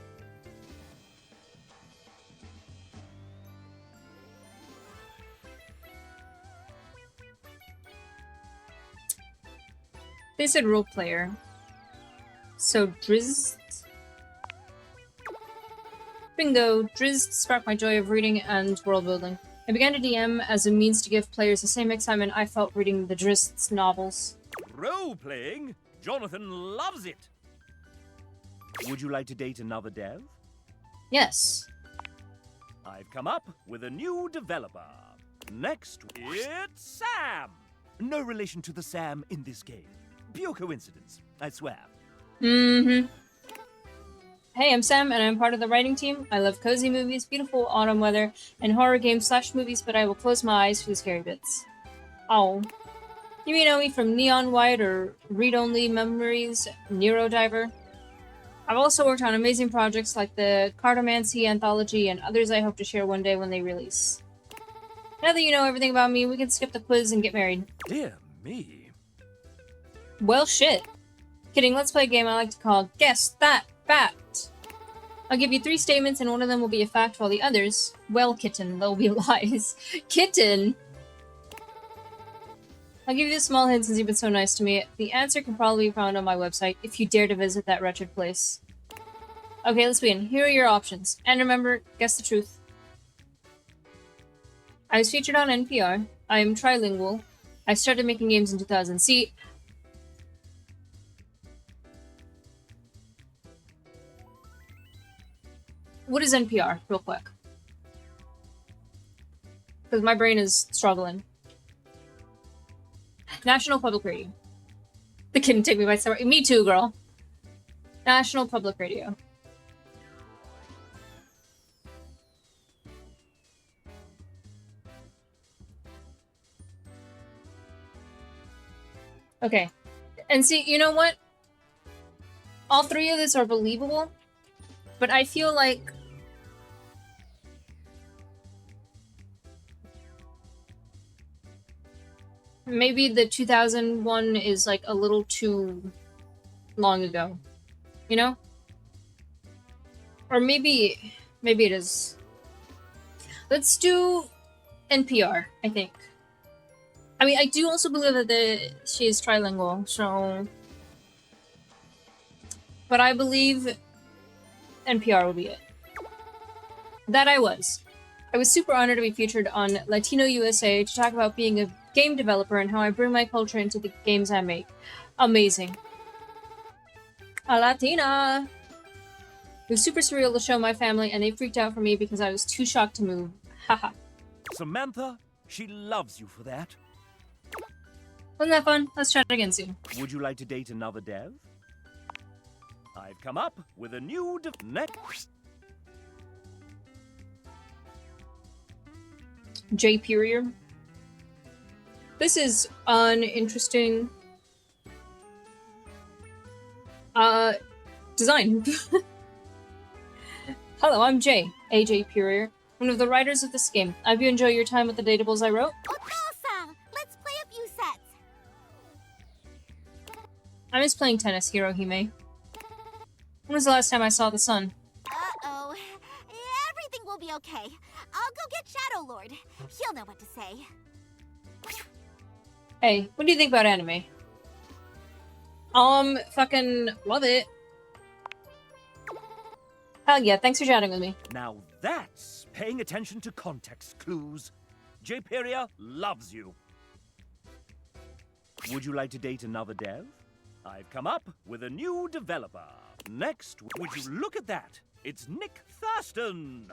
A: They said role player. So Drizzt? Bingo! Drizzt sparked my joy of reading and world building. I began to DM as a means to give players the same excitement I felt reading the Drizzt's novels.
M: Role-playing? Jonathan loves it. Would you like to date another dev?
A: Yes.
M: I've come up with a new developer. Next, it's Sam. No relation to the Sam in this game. Pure coincidence, I swear.
A: Mm-hmm. Hey, I'm Sam, and I'm part of the writing team. I love cozy movies, beautiful autumn weather, and horror games / movies, but I will close my eyes for the scary bits. Oh. You may know me from Neon White or Read-Only Memories, Neurodiver. I've also worked on amazing projects like the Cartomancy Anthology and others I hope to share one day when they release. Now that you know everything about me, we can skip the quiz and get married.
M: Dear me.
A: Well, shit. Kidding, let's play a game I like to call Guess That Fact. I'll give you 3 statements and one of them will be a fact while the others, well, kitten, they'll be lies. Kitten? I'll give you a small hint since you've been so nice to me. The answer can probably be found on my website if you dare to visit that wretched place. Okay, let's begin. Here are your options. And remember, guess the truth. I was featured on NPR. I am trilingual. I started making games in 2000. See, what is NPR, real quick? Because my brain is struggling. National Public Radio. The kid take me by surprise. Me too, girl. National Public Radio. Okay. And see, you know what? All 3 of these are believable, but I feel like maybe the 2001 is like a little too long ago. You know? Or maybe it is. Let's do NPR, I think. I mean, I do also believe that she is trilingual, so... But I believe NPR will be it. That I was. I was super honored to be featured on Latino USA to talk about being a game developer and how I bring my culture into the games I make. Amazing. A Latina! It was super surreal to show my family, and they freaked out for me because I was too shocked to move. Haha.
M: Samantha, she loves you for that.
A: Wasn't that fun? Let's try it again soon.
M: Would you like to date another dev? I've come up with a new next.
A: J. Purier. This is uninteresting. Design. Hello, I'm Jay, AJ Purier, one of the writers of this game. I hope you enjoy your time with the datables I wrote.
J: Otosa! Let's play a few sets.
A: I miss playing tennis, Hirohime. When was the last time I saw the sun?
J: Uh-oh. Everything will be okay. I'll go get Shadow Lord. He'll know what to say.
A: Hey, what do you think about anime? Fucking love it. Hell yeah, thanks for chatting with me.
M: Now that's paying attention to context clues. Jperia loves you. Would you like to date another dev? I've come up with a new developer. Next, would you look at that? It's Nick Thurston.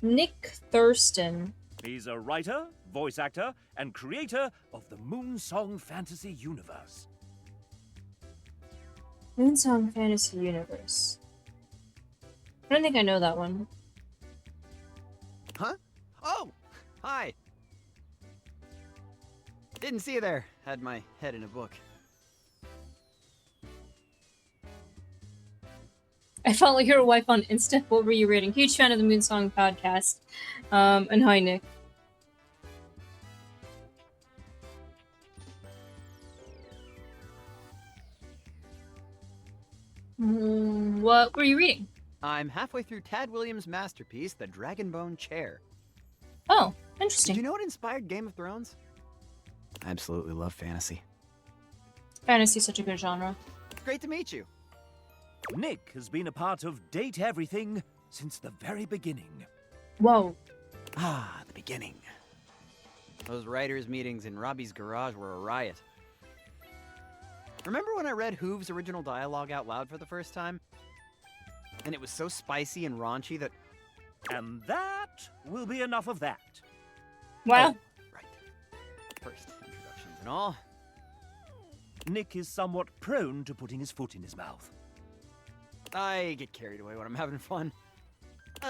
A: Nick Thurston.
M: He's a writer, voice actor, and creator of the Moonsong Fantasy Universe.
A: Moonsong Fantasy Universe. I don't think I know that one.
O: Huh? Oh! Hi! Didn't see you there. Had my head in a book.
A: I follow your wife on Insta. What were you reading? Huge fan of the Moonsong podcast. And hi, Nick. What were you reading?
O: I'm halfway through Tad Williams' masterpiece, The Dragonbone Chair.
A: Oh, interesting.
O: Did you know it inspired Game of Thrones? I absolutely love fantasy.
A: Fantasy is such a good genre.
O: Great to meet you.
M: Nick has been a part of Date Everything since the very beginning.
A: Whoa.
O: Ah, the beginning. Those writers' meetings in Robbie's garage were a riot. Remember when I read Hoove's original dialogue out loud for the first time? And it was so spicy and raunchy that...
M: And that will be enough of that.
A: Wow.
O: Oh, right. First, introductions and all.
M: Nick is somewhat prone to putting his foot in his mouth.
O: I get carried away when I'm having fun.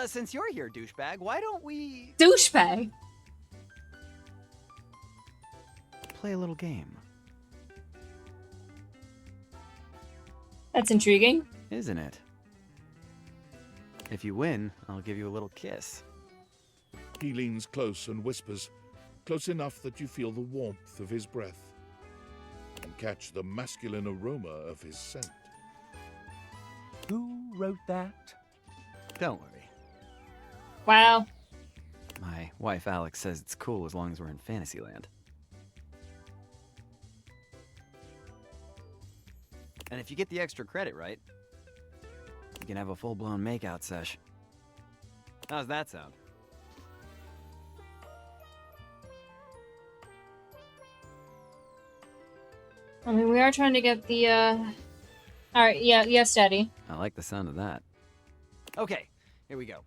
O: Since you're here, douchebag, why don't we...
A: Douchebag?
O: Play a little game.
A: That's intriguing.
O: Isn't it? If you win, I'll give you a little kiss.
B: He leans close and whispers, close enough that you feel the warmth of his breath and catch the masculine aroma of his scent.
M: Who wrote that?
O: Don't worry.
A: Wow.
O: My wife Alex says it's cool as long as we're in Fantasyland. And if you get the extra credit right, you can have a full-blown makeout sesh. How's that sound?
A: I mean, we are trying to get the, Alright, yeah, yes, Daddy.
O: I like the sound of that. Okay, here we go.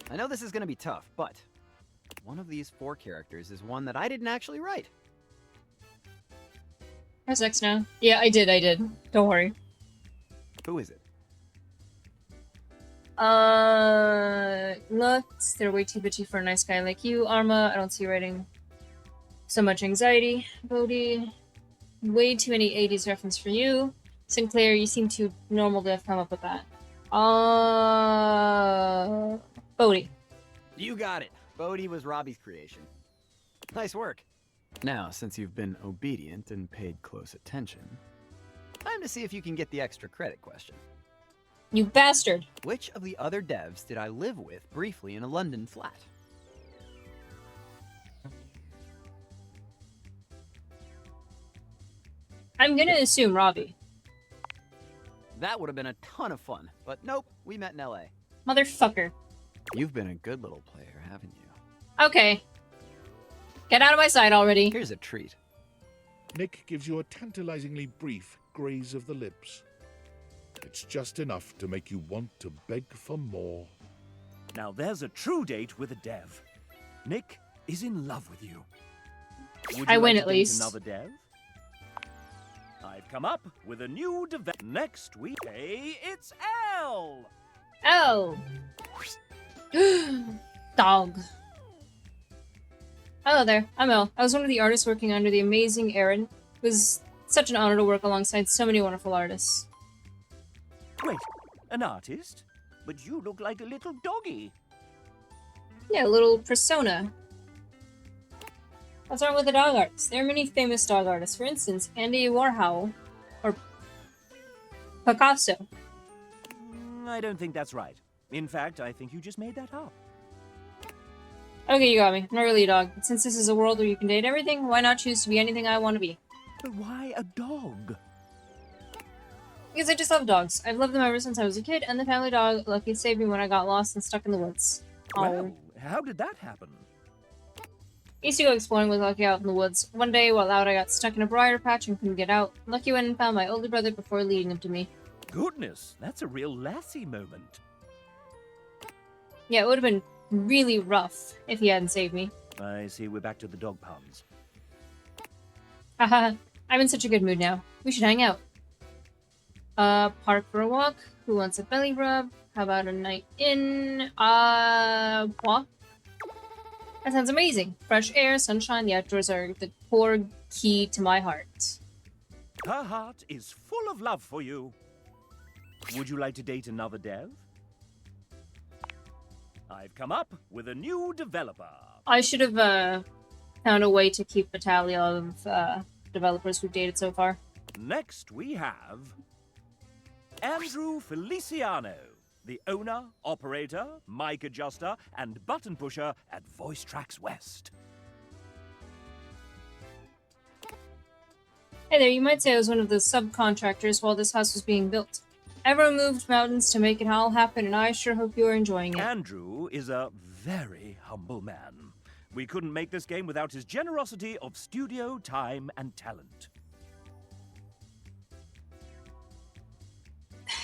O: I know this is gonna be tough, but one of these 4 characters is one that I didn't actually write.
A: Press X now. Yeah, I did. Don't worry.
O: Who is it?
A: Lux, they're way too bitchy for a nice guy like you. Arma, I don't see you writing so much anxiety. Bodhi, way too many 80s reference for you. Sinclair, you seem too normal to have come up with that. Bodhi.
O: You got it. Bodhi was Robbie's creation. Nice work. Now, since you've been obedient and paid close attention, Time to see if you can get the extra credit question.
A: You bastard.
O: Which of the other devs did I live with briefly in a London flat?
A: I'm gonna assume Robbie.
O: That would have been a ton of fun, but nope, we met in LA.
A: Motherfucker.
O: You've been a good little player, haven't you?
A: Okay. Get out of my sight already.
O: Here's a treat.
B: Nick gives you a tantalizingly brief graze of the lips. It's just enough to make you want to beg for more.
M: Now there's a true date with a dev. Nick is in love with you. Would
A: I
M: you
A: win
M: like
A: at
M: to date
A: least.
M: Another dev? I've come up with a new dev. Next week, hey, it's L.
A: Oh. Dog. Hello there, I'm Elle. I was one of the artists working under the amazing Aaron. It was such an honor to work alongside so many wonderful artists.
M: Wait, an artist? But you look like a little doggy.
A: Yeah, a little persona. What's wrong with the dog artists? There are many famous dog artists. For instance, Andy Warhol or Picasso.
M: I don't think that's right. In fact, I think you just made that up.
A: Okay, you got me. I'm not really a dog. But since this is a world where you can date everything, why not choose to be anything I want to be?
M: But why a dog?
A: Because I just love dogs. I've loved them ever since I was a kid, and the family dog Lucky saved me when I got lost and stuck in the woods.
M: Well, how did that happen?
A: I used to go exploring with Lucky out in the woods. One day, while out, I got stuck in a briar patch and couldn't get out. Lucky went and found my older brother before leading him to me.
M: Goodness, that's a real Lassie moment.
A: Yeah, it would have been really rough if he hadn't saved me.
M: I see we're back to the dog puns.
A: Haha, I'm in such a good mood now. We should hang out. Park for a walk? Who wants a belly rub? How about a night in? What? That sounds amazing. Fresh air, sunshine, the outdoors are the core key to my heart.
M: Her heart is full of love for you. Would you like to date another dev? I've come up with a new developer.
A: I should have, found a way to keep a tally of, developers we've dated so far.
M: Next we have Andrew Feliciano, the owner, operator, mic adjuster, and button pusher at Voice Tracks West.
A: Hey there, you might say I was one of the subcontractors while this house was being built. Everyone moved mountains to make it all happen, and I sure hope you're enjoying it.
M: Andrew is a very humble man. We couldn't make this game without his generosity of studio time and talent.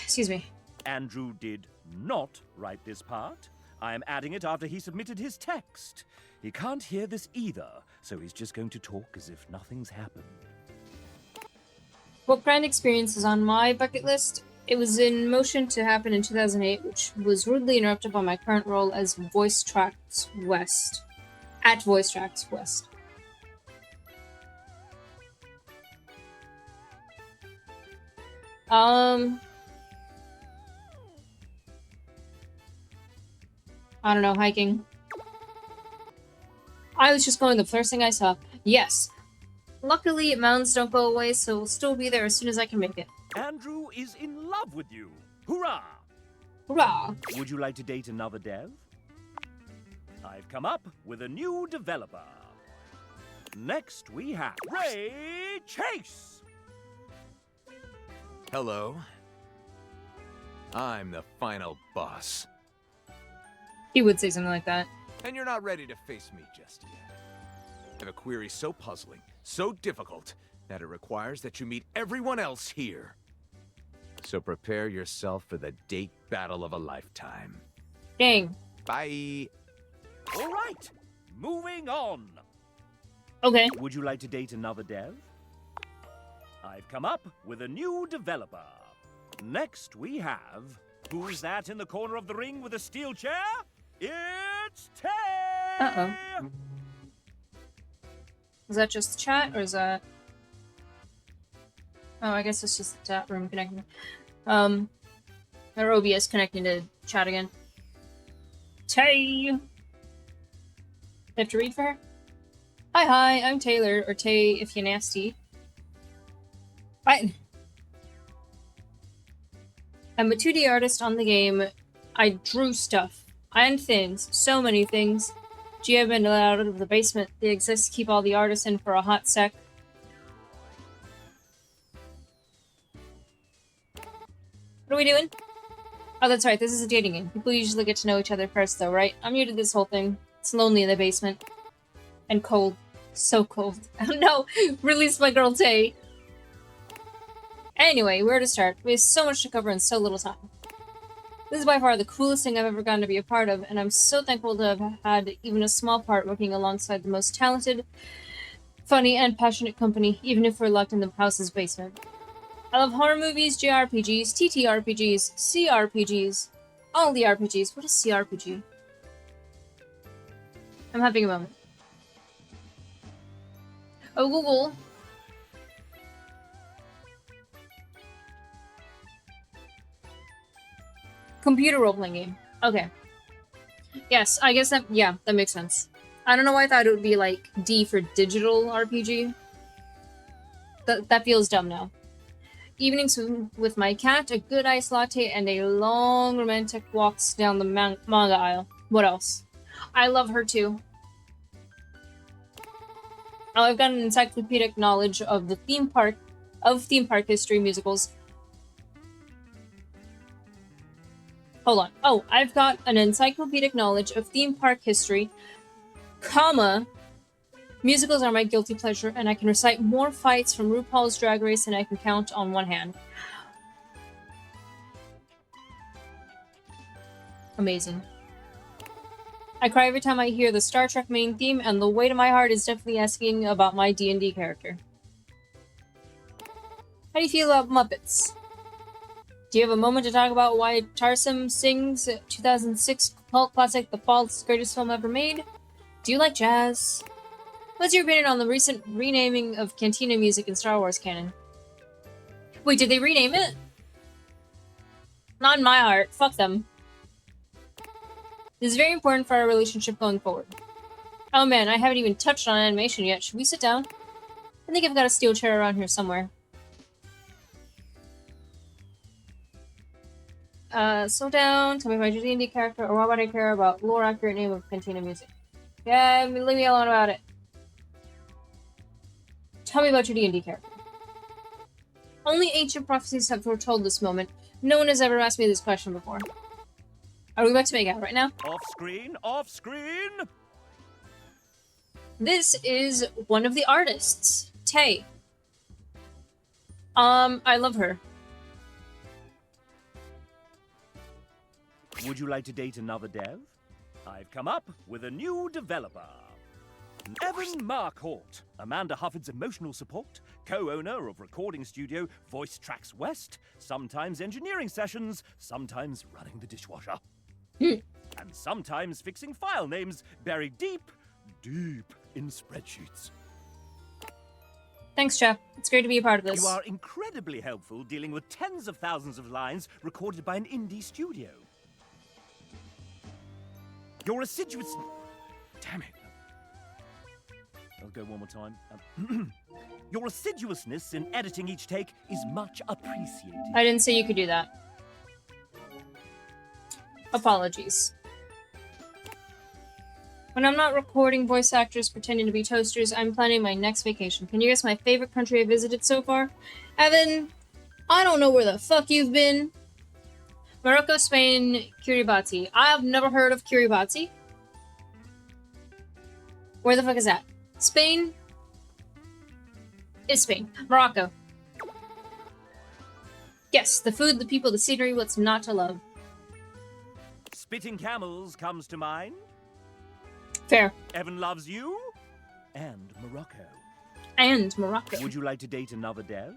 A: Excuse me.
M: Andrew did not write this part. I am adding it after he submitted his text. He can't hear this either, so he's just going to talk as if nothing's happened.
A: What grand experience is on my bucket list? It was in motion to happen in 2008, which was rudely interrupted by my current role as Voice Tracks West. At Voice Tracks West. I don't know, hiking. I was just going the first thing I saw. Yes. Luckily, mountains don't go away, so we'll still be there as soon as I can make it.
M: Andrew is in love with you. Hurrah!
A: Hurrah!
M: Would you like to date another dev? I've come up with a new developer. Next we have Ray Chase!
D: Hello. I'm the final boss.
A: He would say something like that.
D: And you're not ready to face me just yet. I have a query so puzzling, so difficult, that it requires that you meet everyone else here. So prepare yourself for the date battle of a lifetime.
A: Dang.
D: Bye.
M: All right, moving on.
A: Okay.
M: Would you like to date another dev? I've come up with a new developer. Next we have... Who's that in the corner of the ring with a steel chair? It's Tay!
A: Uh-oh. Is that just chat, or is that... Oh, I guess it's just the chat room connecting. Or OBS connecting to chat again. Tay! I have to read for her? Hi, I'm Taylor, or Tay if you're nasty. What? I'm a 2D artist on the game. I drew stuff and things, so many things. Gee, I've been allowed out of the basement. They exist to keep all the artists in for a hot sec. What are we doing? Oh, that's right. This is a dating game. People usually get to know each other first, though, right? I'm new to this whole thing. It's lonely in the basement. And cold. So cold. Oh no! Release my girl Tay! Anyway, where to start? We have so much to cover in so little time. This is by far the coolest thing I've ever gotten to be a part of, and I'm so thankful to have had even a small part working alongside the most talented, funny, and passionate company, even if we're locked in the house's basement. I love horror movies, JRPGs, TTRPGs, CRPGs, all the RPGs. What is CRPG? I'm having a moment. Oh, Google. Computer role-playing game. Okay. Yes, I guess that, yeah, that makes sense. I don't know why I thought it would be like D for digital RPG. That feels dumb now. Evenings with my cat, a good iced latte, and a long romantic walks down the manga aisle. What else? I love her too. Oh, I've got an encyclopedic knowledge of the theme park history musicals. Hold on. Oh, I've got an encyclopedic knowledge of theme park history, comma, musicals are my guilty pleasure, and I can recite more fights from RuPaul's Drag Race than I can count on one hand. Amazing. I cry every time I hear the Star Trek main theme, and the weight of my heart is definitely asking about my D&D character. How do you feel about Muppets? Do you have a moment to talk about why Tarsem sings 2006 cult classic The False Greatest Film Ever Made? Do you like jazz? What's your opinion on the recent renaming of Cantina music in Star Wars canon? Wait, did they rename it? Not in my heart. Fuck them. This is very important for our relationship going forward. Oh man, I haven't even touched on animation yet. Should we sit down? I think I've got a steel chair around here somewhere. Slow down. Tell me about your D&D character, or why would I care about lore accurate name of Cantina music? Yeah, leave me alone about it. Tell me about your D&D character. Only ancient prophecies have foretold this moment. No one has ever asked me this question before. Are we about to make out right now?
M: Off screen, off screen!
A: This is one of the artists, Tay. I love her.
M: Would you like to date another dev? I've come up with a new developer. Evan Marcourt, Amanda Hufford's emotional support, co-owner of recording studio Voice Tracks West, sometimes engineering sessions, sometimes running the dishwasher. And sometimes fixing file names buried deep, deep in spreadsheets.
A: Thanks, Jeff. It's great to be a part of this.
M: You are incredibly helpful dealing with tens of thousands of lines recorded by an indie studio. Your assiduous... Damn it. I'll go one more time. Your assiduousness in editing each take is much appreciated.
A: I didn't say you could do that. Apologies. When I'm not recording voice actors pretending to be toasters, I'm planning my next vacation. Can you guess my favorite country I visited so far? Evan, I don't know where the fuck you've been. Morocco, Spain, Kiribati. I've never heard of Kiribati. Where the fuck is that? Spain? It's Spain. Morocco. Yes, the food, the people, the scenery, what's not to love.
M: Spitting Camels comes to mind.
A: Fair.
M: Evan loves you. And Morocco.
A: And Morocco.
M: Would you like to date another dev?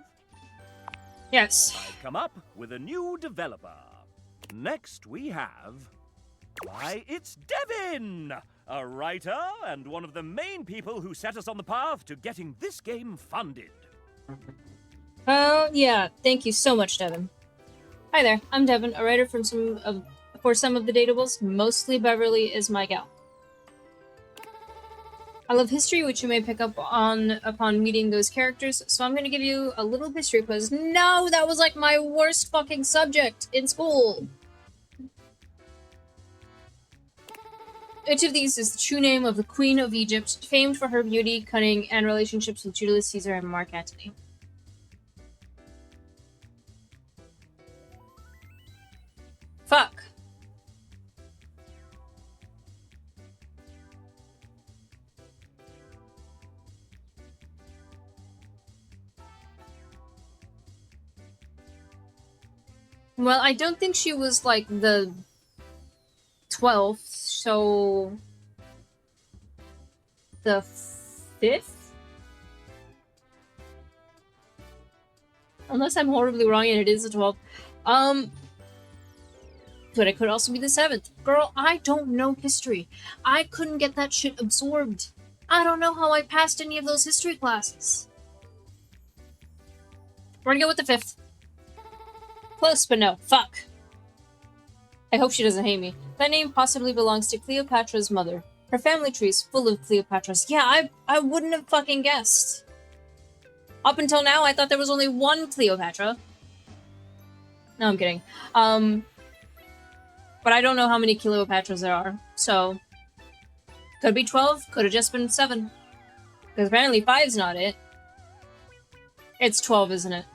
A: Yes.
M: I've come up with a new developer. Next we have... Why, it's Devin! A writer and one of the main people who set us on the path to getting this game funded.
A: Oh, yeah. Thank you so much, Devin. Hi there. I'm Devin, a writer for some of the Datables. Mostly Beverly is my gal. I love history, which you may pick up on upon meeting those characters, so I'm gonna give you a little history quiz. No, that was like my worst fucking subject in school. Which of these is the true name of the Queen of Egypt, famed for her beauty, cunning, and relationships with Julius Caesar and Mark Antony? Fuck. Well, I don't think she was like the 12th, so the 5th? Unless I'm horribly wrong and it is the 12th. But it could also be the 7th. Girl, I don't know history. I couldn't get that shit absorbed. I don't know how I passed any of those history classes. We're gonna go with the 5th. Close, but no. Fuck. I hope she doesn't hate me. That name possibly belongs to Cleopatra's mother. Her family tree is full of Cleopatras. Yeah, I wouldn't have fucking guessed. Up until now, I thought there was only one Cleopatra. No, I'm kidding. But I don't know how many Cleopatras there are, so... Could be 12, could have just been 7. Because apparently 5's not it. It's 12, isn't it?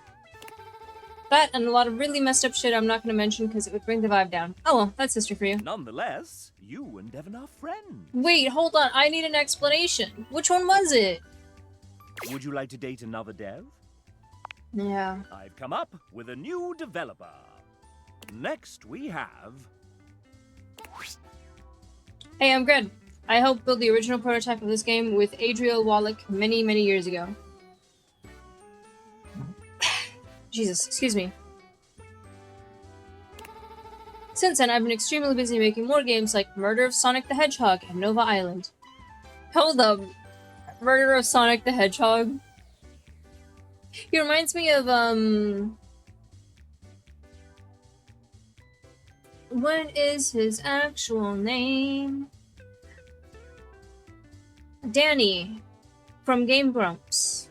A: That and a lot of really messed up shit I'm not going to mention because it would bring the vibe down. Oh well, that's history for you.
M: Nonetheless, you and Devon are friends.
A: Wait, hold on. I need an explanation. Which one was it?
M: Would you like to date another dev?
A: Yeah.
M: I've come up with a new developer. Next we have...
A: Hey, I'm Gred. I helped build the original prototype of this game with Adriel Wallach many, many years ago. Jesus, excuse me. Since then, I've been extremely busy making more games like Murder of Sonic the Hedgehog and Nova Island. Hold up. Murder of Sonic the Hedgehog? He reminds me of, what is his actual name? Danny from Game Grumps.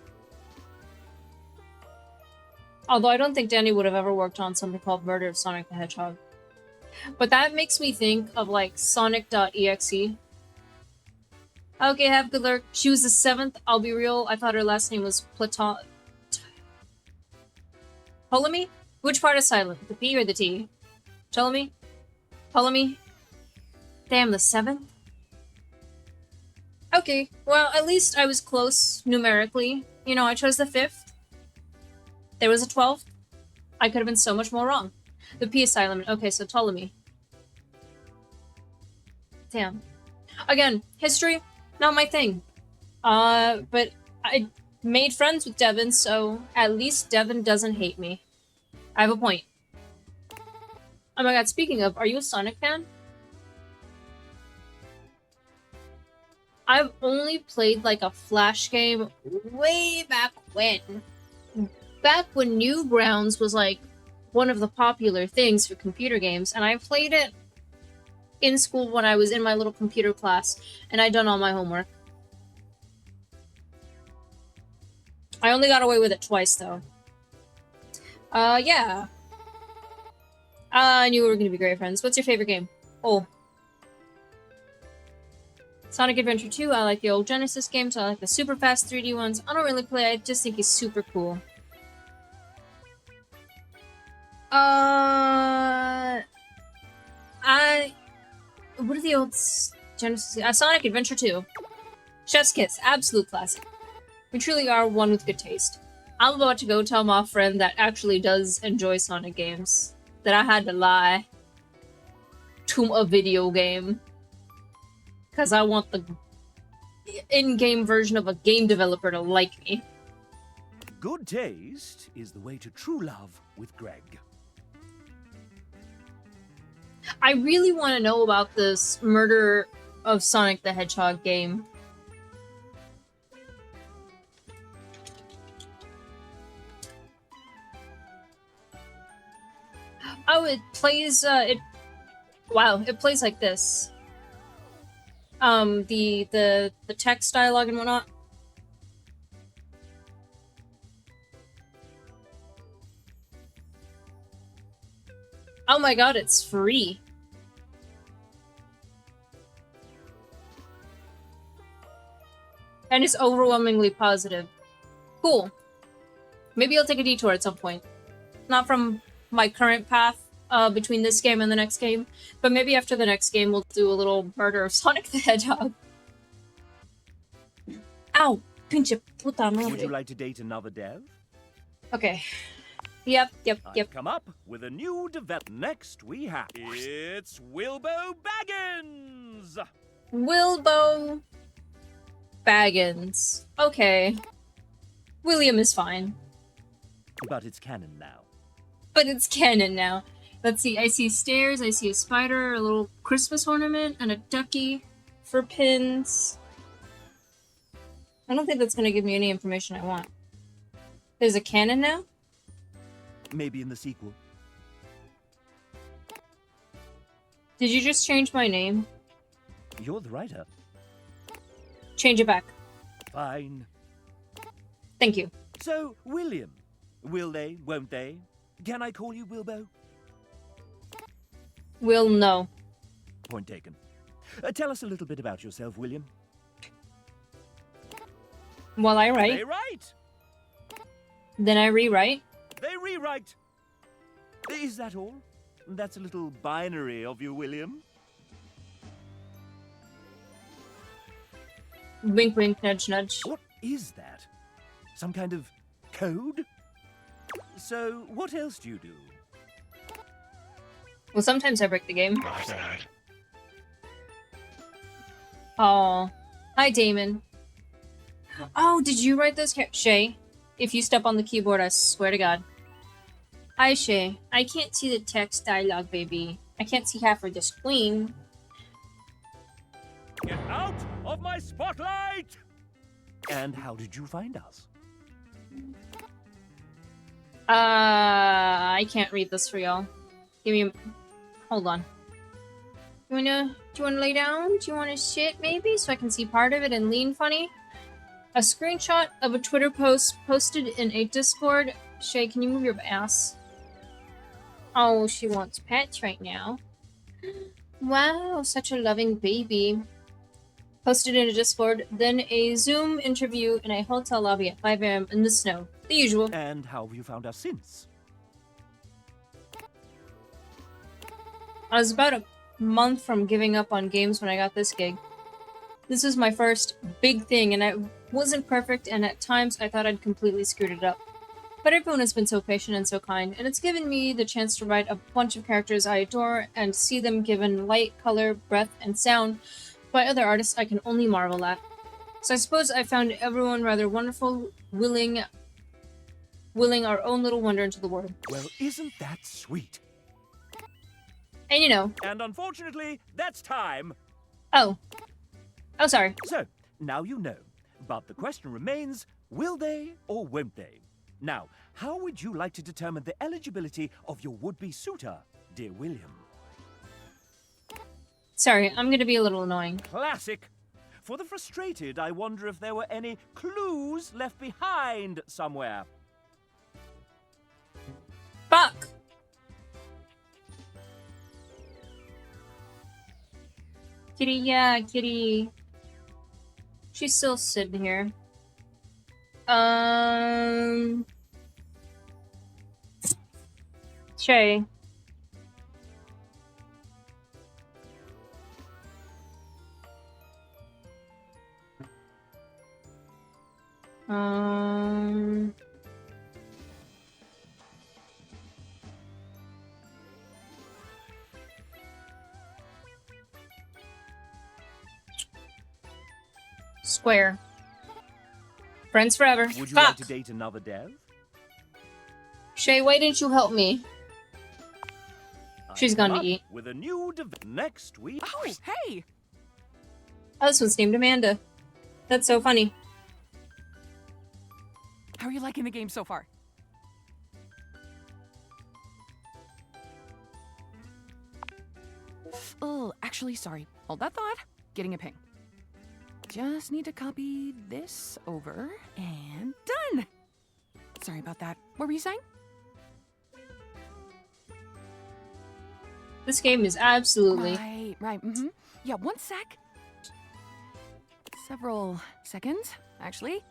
A: Although I don't think Danny would have ever worked on something called Murder of Sonic the Hedgehog. But that makes me think of, like, Sonic.exe. Okay, have good luck. She was the 7th. I'll be real. I thought her last name was Ptolemy? Which part is silent? The P or the T? Ptolemy? Damn, the 7th? Okay, well, at least I was close numerically. You know, I chose the 5th. There was a 12th. I could have been so much more wrong. The P is silent. Okay, so Ptolemy. Damn. Again, history, not my thing. But I made friends with Devon, so at least Devon doesn't hate me. I have a point. Oh my god, speaking of, are you a Sonic fan? I've only played like a Flash game way back when. Back when Newgrounds was like one of the popular things for computer games, and I played it in school when I was in my little computer class, and I'd done all my homework. I only got away with it twice, though. Yeah. I knew we were gonna be great friends. What's your favorite game? Oh. Sonic Adventure 2, I like the old Genesis games, I like the super fast 3D ones. I don't really play, I just think he's super cool. What are the old Genesis? Sonic Adventure 2. Chef's Kiss, absolute classic. We truly are one with good taste. I'm about to go tell my friend that actually does enjoy Sonic games that I had to lie to a video game. Because I want the in-game version of a game developer to like me.
M: Good taste is the way to true love with Greg.
A: I really want to know about this Murder of Sonic the Hedgehog game. Oh, it plays, wow, it plays like this. the text dialogue and whatnot. Oh my god, it's free. And it's overwhelmingly positive. Cool. Maybe I'll take a detour at some point. Not from my current path between this game and the next game, but maybe after the next game we'll do a little murder of Sonic the Hedgehog. Ow! Pinche puta madre.
M: Would you like to date another dev?
A: Okay. Yep.
M: I've come up with a new development. Next we have... It's Wilbo Baggins!
A: Wilbo Baggins. Okay. William is fine.
M: But it's canon now.
A: But it's canon now. Let's see, I see stairs, I see a spider, a little Christmas ornament, and a ducky for pins. I don't think that's gonna give me any information I want. There's a canon now?
M: Maybe in the sequel.
A: Did you just change my name?
M: You're the writer.
A: Change it back.
M: Fine.
A: Thank you.
M: So, William. Will they, won't they? Can I call you Wilbo?
A: Will no.
M: Point taken. Tell us a little bit about yourself, William.
A: While I write.
M: They write!
A: Then I rewrite.
M: They rewrite! Is that all? That's a little binary of you, William.
A: Wink, wink, nudge, nudge.
M: What is that? Some kind of code? So, what else do you do?
A: Well, sometimes I break the game. Oh. Hi, Damon. Oh, did you write this? Shay, if you step on the keyboard, I swear to God. Hi, Shay. I can't see the text dialogue, baby. I can't see half of the screen.
M: Get out of my spotlight! And how did you find us?
A: I can't read this for y'all. Give me a... Hold on. Do you wanna lay down? Do you wanna sit, maybe? So I can see part of it and lean funny? A screenshot of a Twitter post posted in a Discord. Shay, can you move your ass? Oh, she wants pets right now. Wow, such a loving baby. Posted in a Discord, then a Zoom interview in a hotel lobby at 5 a.m. in the snow. The usual.
M: And how have you found us since?
A: I was about a month from giving up on games when I got this gig. This was my first big thing, and I wasn't perfect, and at times I thought I'd completely screwed it up. But everyone has been so patient and so kind, and it's given me the chance to write a bunch of characters I adore and see them given light, color, breath, and sound by other artists I can only marvel at. So I suppose I found everyone rather wonderful, willing our own little wonder into the world.
M: Well, isn't that sweet?
A: And you know.
M: And unfortunately, that's time.
A: Oh, sorry.
M: So, now you know. But the question remains, will they or won't they? Now, how would you like to determine the eligibility of your would-be suitor, dear William?
A: Sorry, I'm gonna be a little annoying.
M: Classic. For the frustrated, I wonder if there were any clues left behind somewhere.
A: Fuck! Kitty, yeah, Kitty. She's still sitting here. Shay. Square. Friends forever.
M: Would you
A: Fuck.
M: like to date another dev?
A: Shay, why didn't you help me? She's gone to eat.
M: With a new next week.
N: Oh, hey!
A: Oh, this one's named Amanda. That's so funny.
N: How are you liking the game so far? Oh, actually, sorry. Hold that thought. Getting a ping. just need to copy this over and done. Sorry about that. What were you saying?
A: This game is absolutely...
N: Right. Mm-hmm. Yeah, one sec. Several seconds, actually.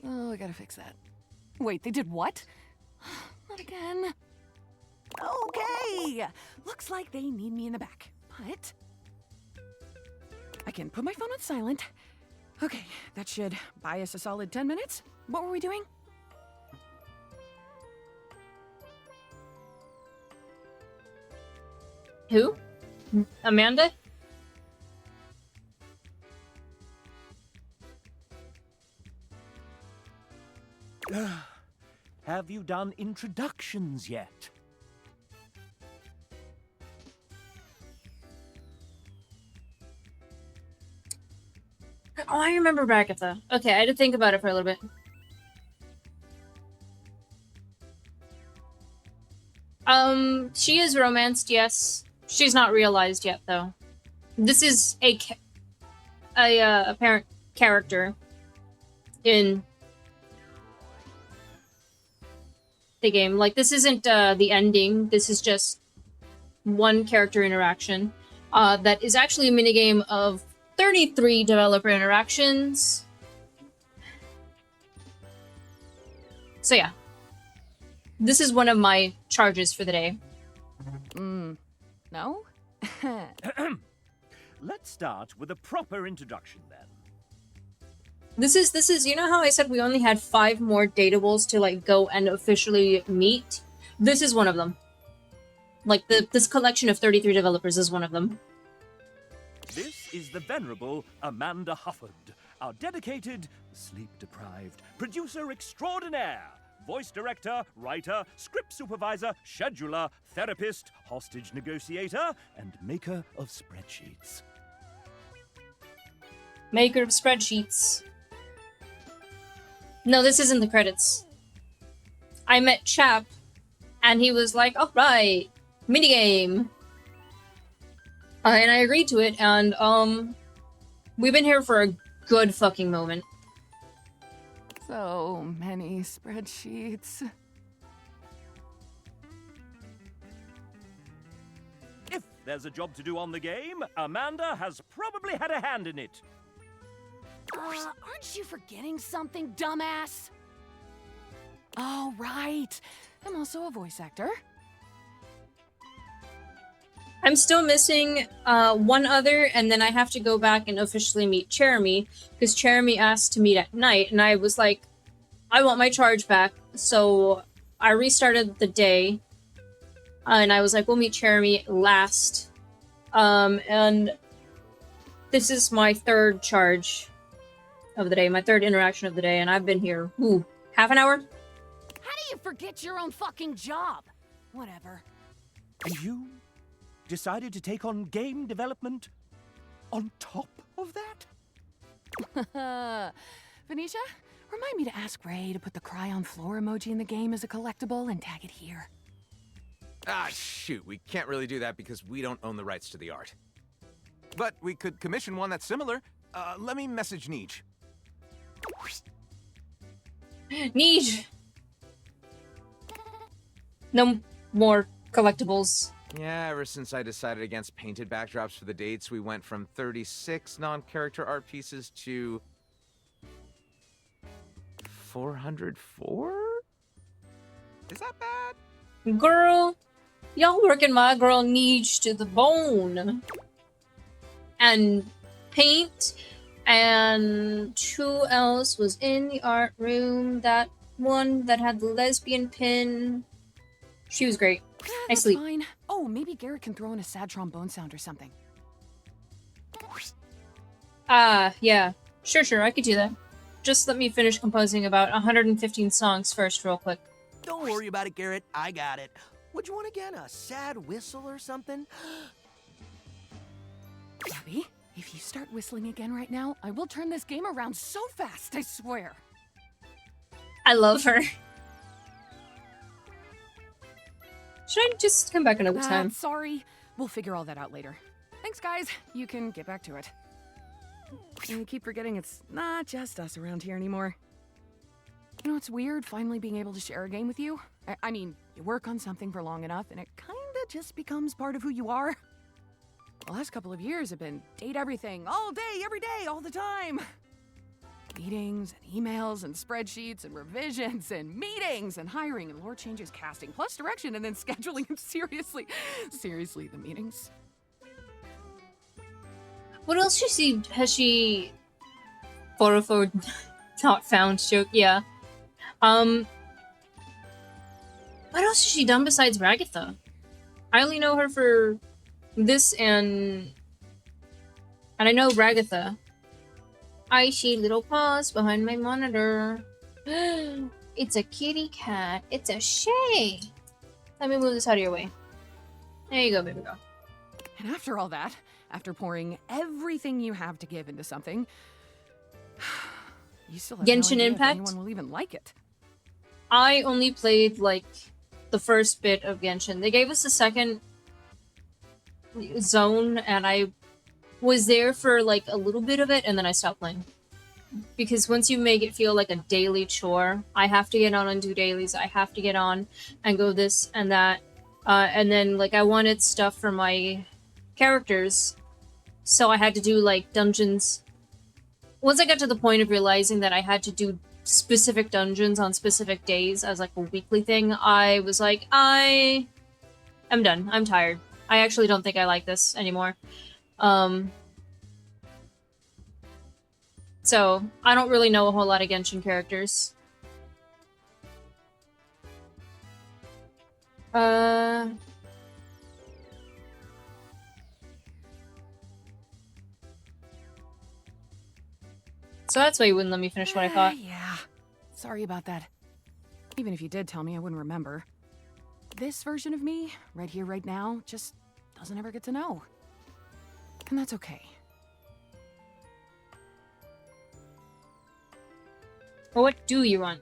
N: Oh, I gotta fix that. Wait, they did what? Not again. Okay. Looks like they need me in the back, but I can put my phone on silent. Okay, that should buy us a solid 10 minutes. What were we doing?
A: Who? Amanda?
M: Have you done introductions yet?
A: Oh, I remember Bragatha. Okay, I had to think about it for a little bit. She is romanced, yes. She's not realized yet, though. This is a apparent character in the game. Like, this isn't the ending. This is just one character interaction. That is actually a minigame of 33 developer interactions. So yeah. This is one of my charges for the day.
N: No?
M: Let's start with a proper introduction then.
A: This is, you know how I said we only had 5 more datables to like go and officially meet? This is one of them. Like this collection of 33 developers is one of them.
M: This is the venerable Amanda Hufford, our dedicated, sleep-deprived producer extraordinaire, voice director, writer, script supervisor, scheduler, therapist, hostage negotiator, and maker of spreadsheets.
A: Maker of spreadsheets. No, this isn't the credits. I met Chap, and he was like, alright, minigame. And I agreed to it, and, we've been here for a good fucking moment.
N: So many spreadsheets.
M: If there's a job to do on the game, Amanda has probably had a hand in it.
N: Aren't you forgetting something, dumbass? Oh, right. I'm also a voice actor.
A: I'm still missing one other, and then I have to go back and officially meet Jeremy, because Jeremy asked to meet at night, and I was like, I want my charge back. So I restarted the day, and I was like, we'll meet Jeremy last. And this is my 3rd charge of the day, my 3rd interaction of the day, and I've been here, half an hour?
N: How do you forget your own fucking job? Whatever.
M: And you decided to take on game development on top of that?
N: Venetia, remind me to ask Ray to put the cry on floor emoji in the game as a collectible and tag it here.
D: Ah, shoot, we can't really do that because we don't own the rights to the art. But we could commission one that's similar. Let me message Neej.
A: Neej! No more collectibles.
D: Yeah, ever since I decided against painted backdrops for the dates, we went from 36 non-character art pieces to 404? Is that bad?
A: Girl, y'all working my girl Neej to the bone. And paint, and who else was in the art room? That one that had the lesbian pin. She was great. I sleep.
N: Fine. Oh, maybe Garrett can throw in a sad trombone sound or something.
A: Yeah. Sure, I could do that. Just let me finish composing about 115 songs first real quick.
L: Don't worry about it, Garrett. I got it. What'd you want again? A sad whistle or something?
N: Gabby, if you start whistling again right now, I will turn this game around so fast, I swear.
A: I love her. Should I just come back another time?
N: Sorry. We'll figure all that out later. Thanks, guys. You can get back to it.
K: I keep forgetting it's not just us around here anymore. You know, it's weird finally being able to share a game with you. I mean, you work on something for long enough and it kinda just becomes part of who you are. The last couple of years have been date everything, all day, every day, all the time. Meetings and emails and spreadsheets and revisions and meetings and hiring and lore changes, casting, plus direction and then scheduling and seriously, the meetings.
A: What else has she 404 not found joke? Yeah. What else has she done besides Ragatha? I only know her for this and I know Ragatha. I see little paws behind my monitor. It's a kitty cat. It's a Shay. Let me move this out of your way. There you go, baby girl.
K: And after all that, after pouring everything you have to give into something, you still have
A: Genshin
K: no idea
A: Impact?
K: if anyone will even like it.
A: I only played like the first bit of Genshin. They gave us a second zone and I was there for like a little bit of it and then I stopped playing. Because once you make it feel like a daily chore, I have to get on and do dailies, I have to get on and go this and that. And then like I wanted stuff for my characters, so I had to do like dungeons. Once I got to the point of realizing that I had to do specific dungeons on specific days as like a weekly thing, I was like, I'm done. I'm tired. I actually don't think I like this anymore. So I don't really know a whole lot of Genshin characters. So that's why you wouldn't let me finish what I thought.
K: Yeah. Sorry about that. Even if you did tell me, I wouldn't remember. This version of me, right here, right now, just doesn't ever get to know. And that's okay.
A: Well, what do you want?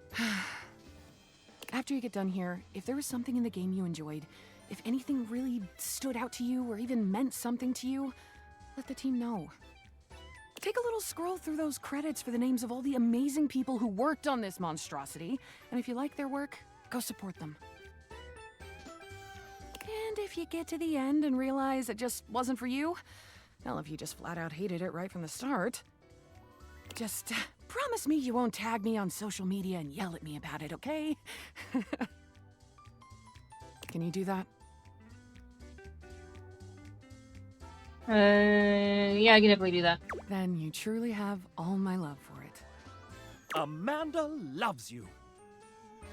K: After you get done here, if there was something in the game you enjoyed, if anything really stood out to you or even meant something to you, let the team know. Take a little scroll through those credits for the names of all the amazing people who worked on this monstrosity, and if you like their work, go support them. And if you get to the end and realize it just wasn't for you, well, if you just flat out hated it right from the start, just promise me you won't tag me on social media and yell at me about it, okay? Can you do that?
A: Yeah, I can definitely do that.
K: Then you truly have all my love for it.
M: Amanda loves you.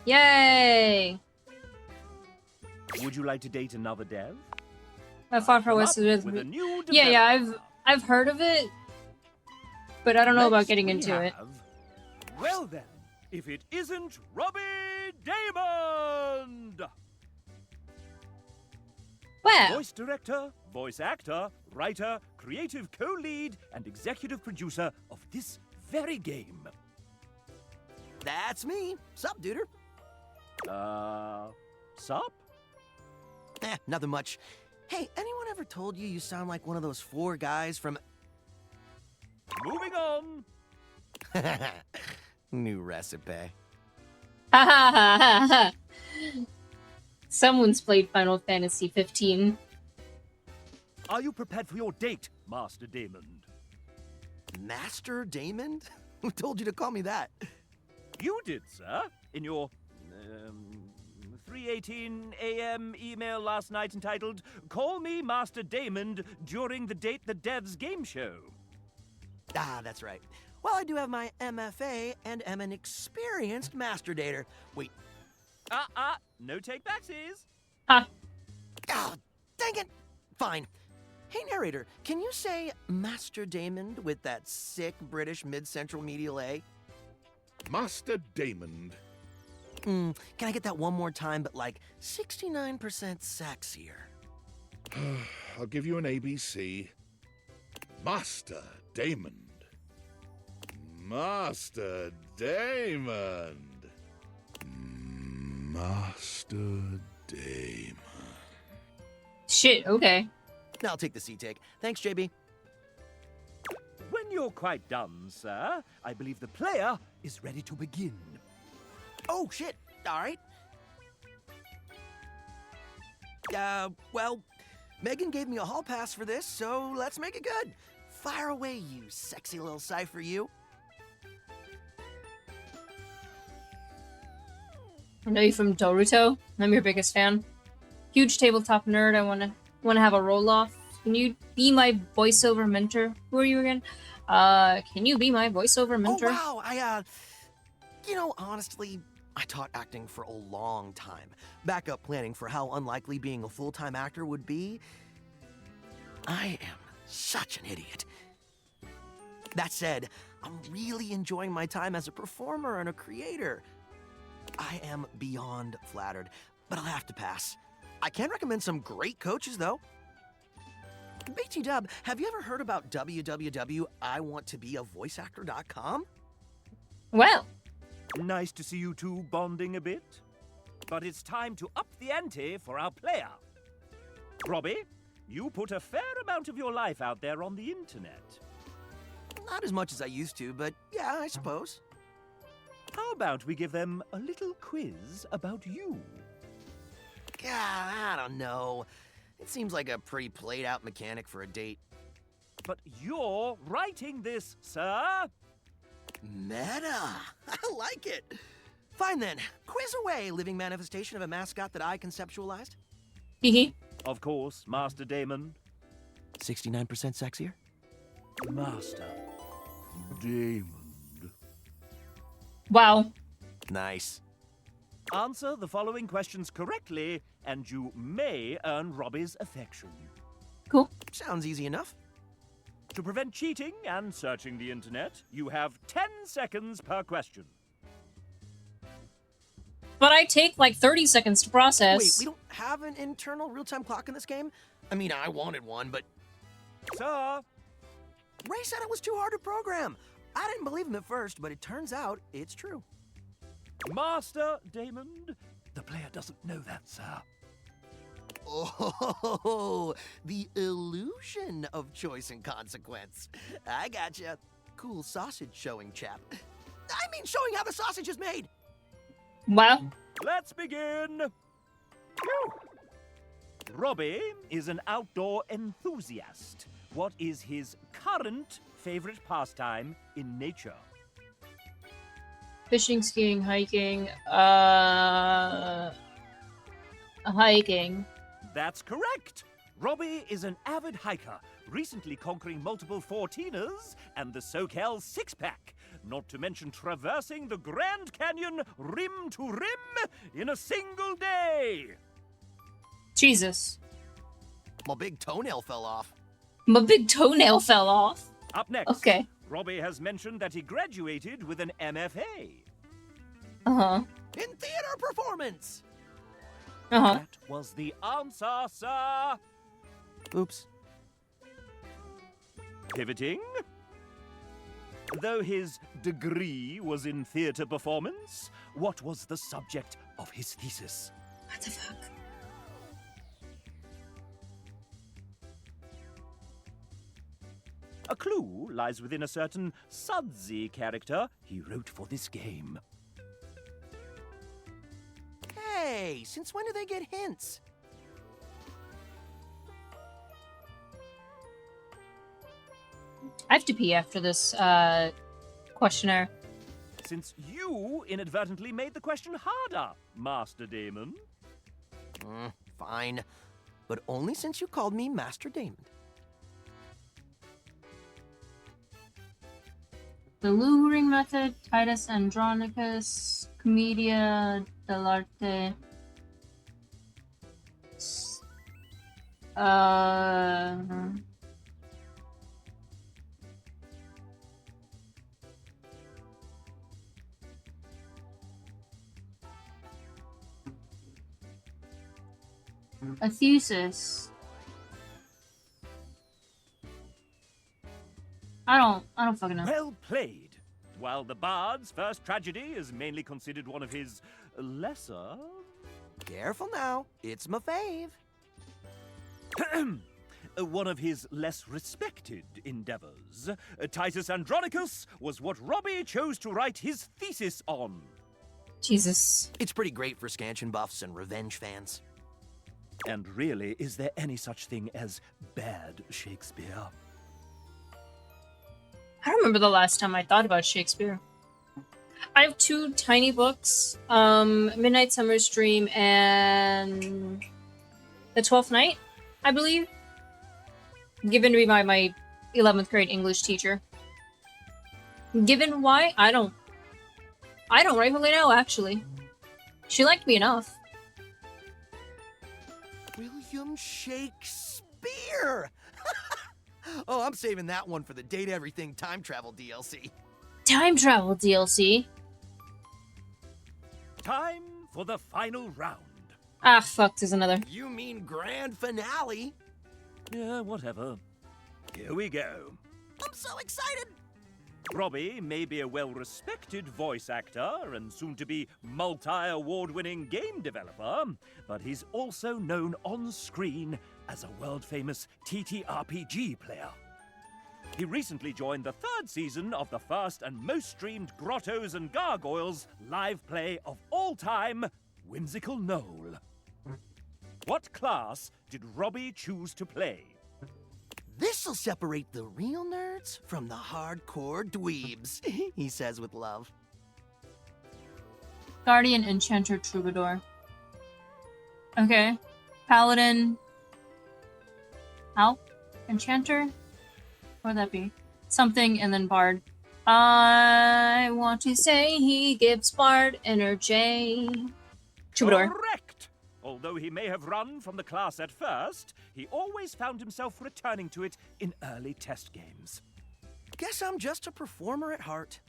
A: Yay!
M: Would you like to date another dev?
A: Far Far West is with me. Yeah, I've heard of it, but I don't know about getting into it.
M: Well then, if it isn't Robbie Daymond!
A: Wow.
M: Voice director, voice actor, writer, creative co-lead, and executive producer of this very game.
L: That's me. Sup, duder?
M: Sup?
L: Nothing much. Hey, anyone ever told you you sound like one of those 4 guys from...
M: Moving on.
L: New recipe.
A: Ha ha ha ha ha. Someone's played Final Fantasy 15.
M: Are you prepared for your date, Master Daymond?
L: Master Daymond? Who told you to call me that?
M: You did, sir. In your 3:18 a.m. email last night entitled, "Call me Master Daymond during the Date the Devs game show."
L: Ah, that's right. Well, I do have my MFA and am an experienced master dater. Wait.
M: No take-backsies.
A: Ah.
L: Oh, dang it. Fine. Hey, narrator, can you say Master Daymond with that sick British mid-central medial A?
B: Master Daymond.
L: Can I get that one more time, but like 69% sexier?
B: I'll give you an ABC. Master Daymond. Master Daymond. Master Daymond.
A: Shit, okay.
L: I'll take the C-take. Thanks, JB.
M: when you're quite done, sir, I believe the player is ready to begin.
L: Oh, shit. All right. Well, Megan gave me a hall pass for this, so let's make it good. Fire away, you sexy little cipher, you.
A: I know you from Naruto. I'm your biggest fan. Huge tabletop nerd. I wanna have a roll off. Can you be my voiceover mentor? Who are you again? Can you be my voiceover mentor?
L: Oh, wow. You know, honestly, I taught acting for a long time. Backup planning for how unlikely being a full-time actor would be. I am such an idiot. That said, I'm really enjoying my time as a performer and a creator. I am beyond flattered, but I'll have to pass. I can recommend some great coaches, though. BT Dub, have you ever heard about www.iwanttobeavoiceactor.com?
A: Well.
M: Nice to see you two bonding a bit. But it's time to up the ante for our player. Robbie, you put a fair amount of your life out there on the internet.
L: Not as much as I used to, but yeah, I suppose.
M: How about we give them a little quiz about you?
L: God, I don't know. It seems like a pretty played-out mechanic for a date.
M: But you're writing this, sir.
L: Meta. I like it. Fine then. Quiz away, living manifestation of a mascot that I conceptualized.
A: Hee
M: Of course, Master Damon.
L: 69% sexier?
M: Master Damon.
A: Wow.
L: Nice.
M: Answer the following questions correctly, and you may earn Robbie's affection.
A: Cool.
L: Sounds easy enough.
M: To prevent cheating and searching the internet, you have 10 seconds per question.
A: But I take like 30 seconds to process.
L: Wait, we don't have an internal real-time clock in this game? I mean, I wanted one, but...
M: Sir!
L: Ray said it was too hard to program. I didn't believe him at first, but it turns out it's true.
M: Master Damon, the player doesn't know that, sir.
L: Oh, the illusion of choice and consequence. I gotcha. Cool sausage showing, chap. I mean showing how the sausage is made.
A: Wow.
M: Let's begin. Phew. Robbie is an outdoor enthusiast. What is his current favorite pastime in nature?
A: Fishing, skiing, hiking, hiking.
M: That's correct. Robbie is an avid hiker, recently conquering multiple 14ers and the SoCal six-pack, not to mention traversing the Grand Canyon rim to rim in a single day.
A: Jesus.
L: My big toenail fell off.
A: My big toenail fell off.
M: Up next,
A: okay.
M: Robbie has mentioned that he graduated with an MFA.
A: Uh-huh.
L: In theater performance.
A: Uh-huh.
M: That was the answer, sir.
L: Oops.
M: Pivoting. Though his degree was in theater performance, what was the subject of his thesis?
A: What the fuck?
M: A clue lies within a certain sudsy character he wrote for this game.
L: Hey, since when do they get hints?
A: I have to pee after this questionnaire.
M: Since you inadvertently made the question harder, Master Damon.
L: Fine. But only since you called me Master Damon.
A: The Luring Method, Titus Andronicus, Commedia dell'arte. A thesis. I don't fucking know.
M: Well played. While the Bard's first tragedy is mainly considered one of his lesser...
L: Careful now, it's my fave.
M: one of his less respected endeavors. Titus Andronicus was what Robbie chose to write his thesis on.
A: Jesus.
P: It's pretty great for scansion buffs and revenge fans.
M: And really, is there any such thing as bad Shakespeare?
A: I don't remember the last time I thought about Shakespeare. I have 2 tiny books, Midnight Summer's Dream and The Twelfth Night, I believe. Given to me by my 11th grade English teacher. Given why? I don't rightfully know, actually. She liked me enough.
P: William Shakespeare! Oh, I'm saving that one for the Date Everything time travel DLC.
A: Time travel DLC?
M: Time for the final round.
A: Ah, fuck, there's another.
P: You mean grand finale?
M: Yeah, whatever. Here we go.
P: I'm so excited!
M: Robbie may be a well-respected voice actor and soon-to-be multi-award-winning game developer, but he's also known on-screen as a world-famous TTRPG player. He recently joined the 3rd season of the first and most streamed Grottos and Gargoyles live play of all time, Whimsical Knoll. What class did Robbie choose to play?
P: This'll separate the real nerds from the hardcore dweebs, he says with love.
A: Guardian, Enchanter, Troubadour. Okay. Paladin. Alp? Enchanter? What would that be? Something and then Bard. I want to say he gives Bard energy. Troubadour.
M: Correct! Although he may have run from the class at first, he always found himself returning to it in early test games.
P: Guess I'm just a performer at heart.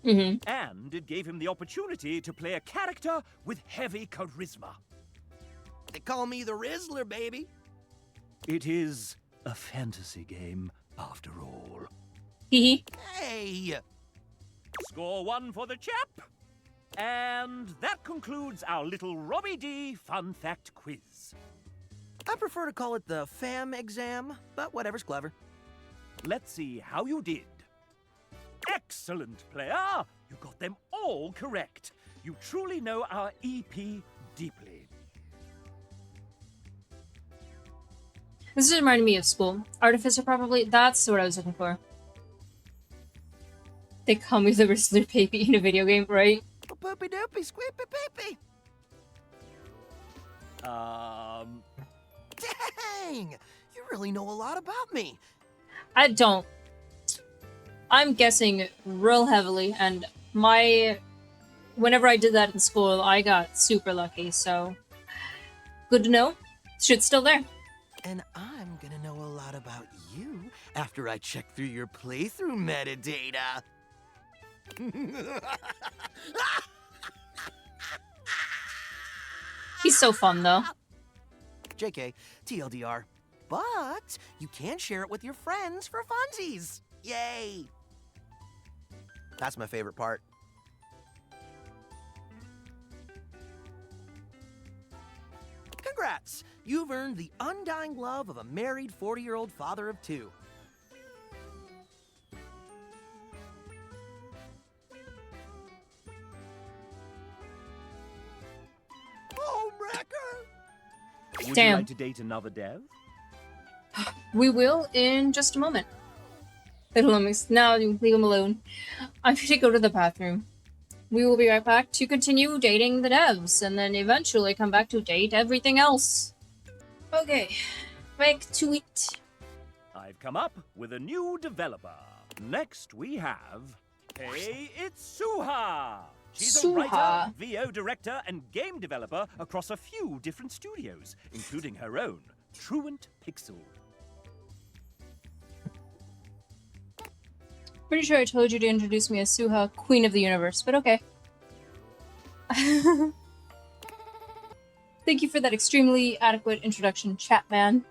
A: Mm-hmm.
M: And it gave him the opportunity to play a character with heavy charisma.
P: They call me the Rizzler, baby.
M: It is a fantasy game, after all.
A: Hee
P: Hey!
M: Score 1 for the chap. And that concludes our little Robbie D fun fact quiz.
P: I prefer to call it the FAM exam, but whatever's clever.
M: Let's see how you did. Excellent, player! You got them all correct. You truly know our EP deeply.
A: This is reminding me of school. Artificer, probably. That's what I was looking for. They call me the Rizzler baby in a video game, right?
P: Poopy doopy, squeepy peepy. Dang! You really know a lot about me.
A: I don't. I'm guessing real heavily, and whenever I did that in school, I got super lucky, so good to know. Shit's still there.
P: And I'm gonna know a lot about you after I check through your playthrough metadata.
A: He's so fun, though.
P: JK, TLDR. But you can share it with your friends for funsies. Yay! That's my favorite part. Congrats! You've earned the undying love of a married 40-year-old father of 2.
M: Would
A: Damn.
M: you like to date another dev?
A: We will in just a moment. Now leave him alone. I'm going to go to the bathroom. We will be right back to continue dating the devs, and then eventually come back to date everything else. Okay, back to it.
M: I've come up with a new developer. Next we have Hey Itsuha. She's a writer,
A: Suha.
M: VO director, and game developer across a few different studios, including her own, Truant Pixel.
A: Pretty sure I told you to introduce me as Suha, Queen of the Universe, but okay. Thank you for that extremely adequate introduction, Chatman.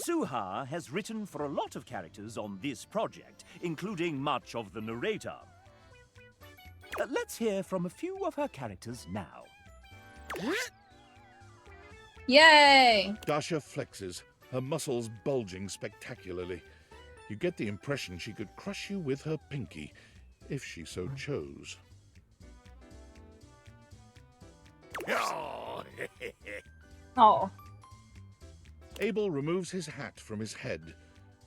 M: Suha has written for a lot of characters on this project, including much of the narrator. Let's hear from a few of her characters now.
A: Yay!
B: Dasha flexes, her muscles bulging spectacularly. You get the impression she could crush you with her pinky, if she so chose.
A: Oh.
B: Abel removes his hat from his head,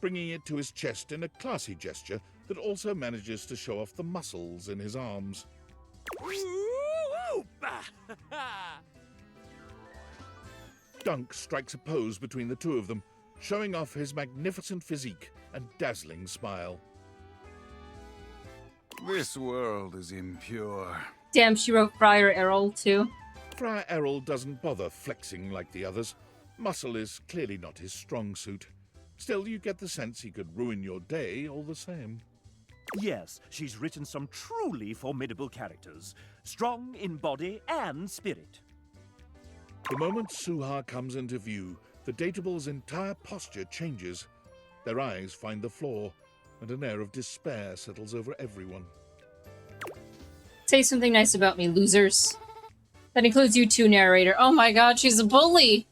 B: bringing it to his chest in a classy gesture that also manages to show off the muscles in his arms. Dunk strikes a pose between the two of them, showing off his magnificent physique and dazzling smile.
Q: This world is impure.
A: Damn, she wrote Friar Errol, too.
B: Friar Errol doesn't bother flexing like the others. Muscle is clearly not his strong suit. Still, you get the sense he could ruin your day all the same.
M: Yes, she's written some truly formidable characters, strong in body and spirit.
B: The moment Suha comes into view, the Dateable's entire posture changes. Their eyes find the floor, and an air of despair settles over everyone.
A: Say something nice about me, losers. That includes you too, narrator. Oh my god, she's a bully!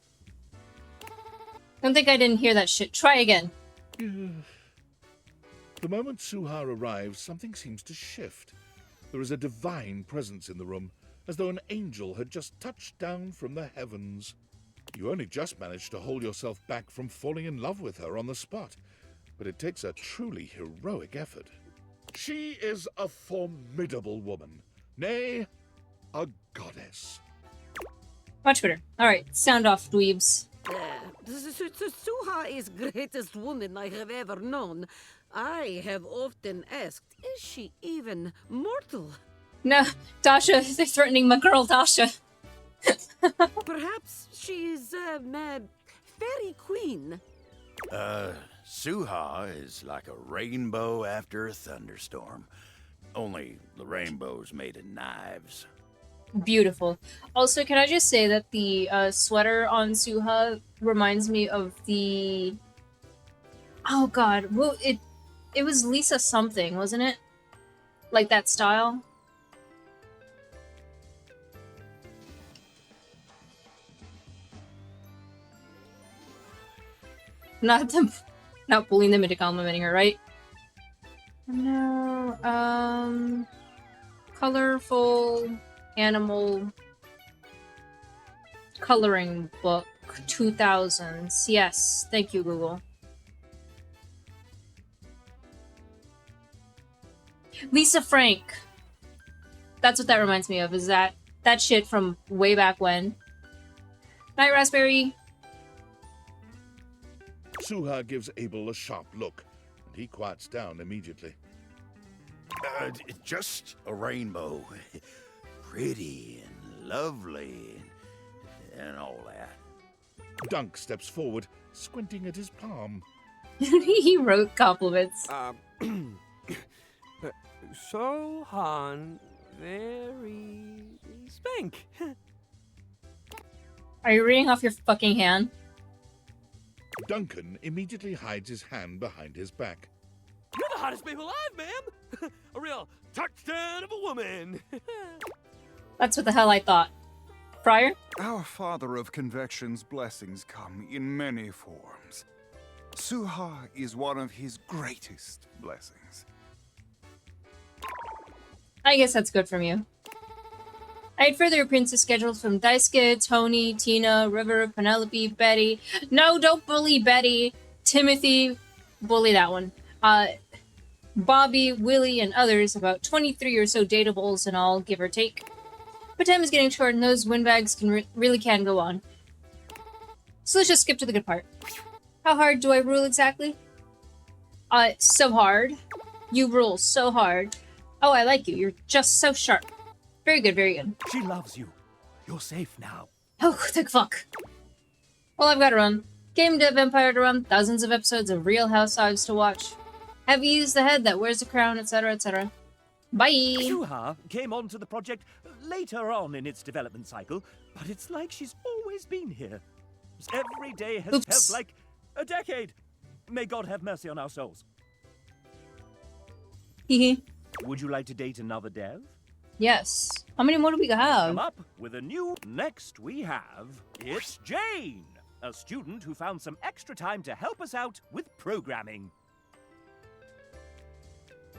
A: Don't think I didn't hear that shit. Try again.
B: The moment Suha arrives, something seems to shift. There is a divine presence in the room, as though an angel had just touched down from the heavens. You only just managed to hold yourself back from falling in love with her on the spot, but it takes a truly heroic effort. She is a formidable woman, nay, a goddess.
A: Much better. Alright, sound off, dweebs.
R: Suha is greatest woman I have ever known. I have often asked, is she even mortal?
A: No, Dasha, they're threatening my girl, Dasha.
R: Perhaps she's a fairy queen.
Q: Suha is like a rainbow after a thunderstorm. Only the rainbow's made of knives.
A: Beautiful. Also, can I just say that the sweater on Suha reminds me of the... Oh god, well, it was Lisa something, wasn't it? Like that style? Not bullying them into complimenting her, right? No, colorful animal coloring book, 2000s. Yes, thank you, Google. Lisa Frank. That's what that reminds me of, is that shit from way back when. Night, Raspberry.
B: Suha gives Abel a sharp look, and he quiets down immediately.
Q: Just a rainbow. Pretty and lovely and all that.
B: Dunk steps forward, squinting at his palm.
A: He wrote compliments.
S: Sohan, very spank.
A: Are you reading off your fucking hand?
B: Duncan immediately hides his hand behind his back.
M: You're the hottest babe alive, ma'am! A real touchdown of a woman!
A: That's what the hell I thought. Friar?
Q: Our Father of Convection's blessings come in many forms. Suha is one of his greatest blessings.
A: I guess that's good from you. I had further appearances scheduled from Daisuke, Tony, Tina, River, Penelope, Betty. No, don't bully Betty. Timothy, bully that one. Bobby, Willie, and others, about 23 or so Dateables in all, give or take. But time is getting short and those windbags really can go on. So let's just skip to the good part. How hard do I rule exactly? So hard. You rule so hard. Oh, I like you. You're just so sharp. Very good, very good.
M: She loves you. You're safe now.
A: Oh, thank fuck. Well, I've got to run. Game Dev Empire to run, thousands of episodes of Real Housewives to watch. Have you used the head that wears the crown, etc., etc. Bye!
M: Suha came onto the project later on in its development cycle, but it's like she's always been here. Every day has felt like a decade. May God have mercy on our souls.
A: Hehe.
M: Would you like to date another dev?
A: Yes. How many more do we have?
M: Come up with a new. Next we have. It's Jane, a student who found some extra time to help us out with programming.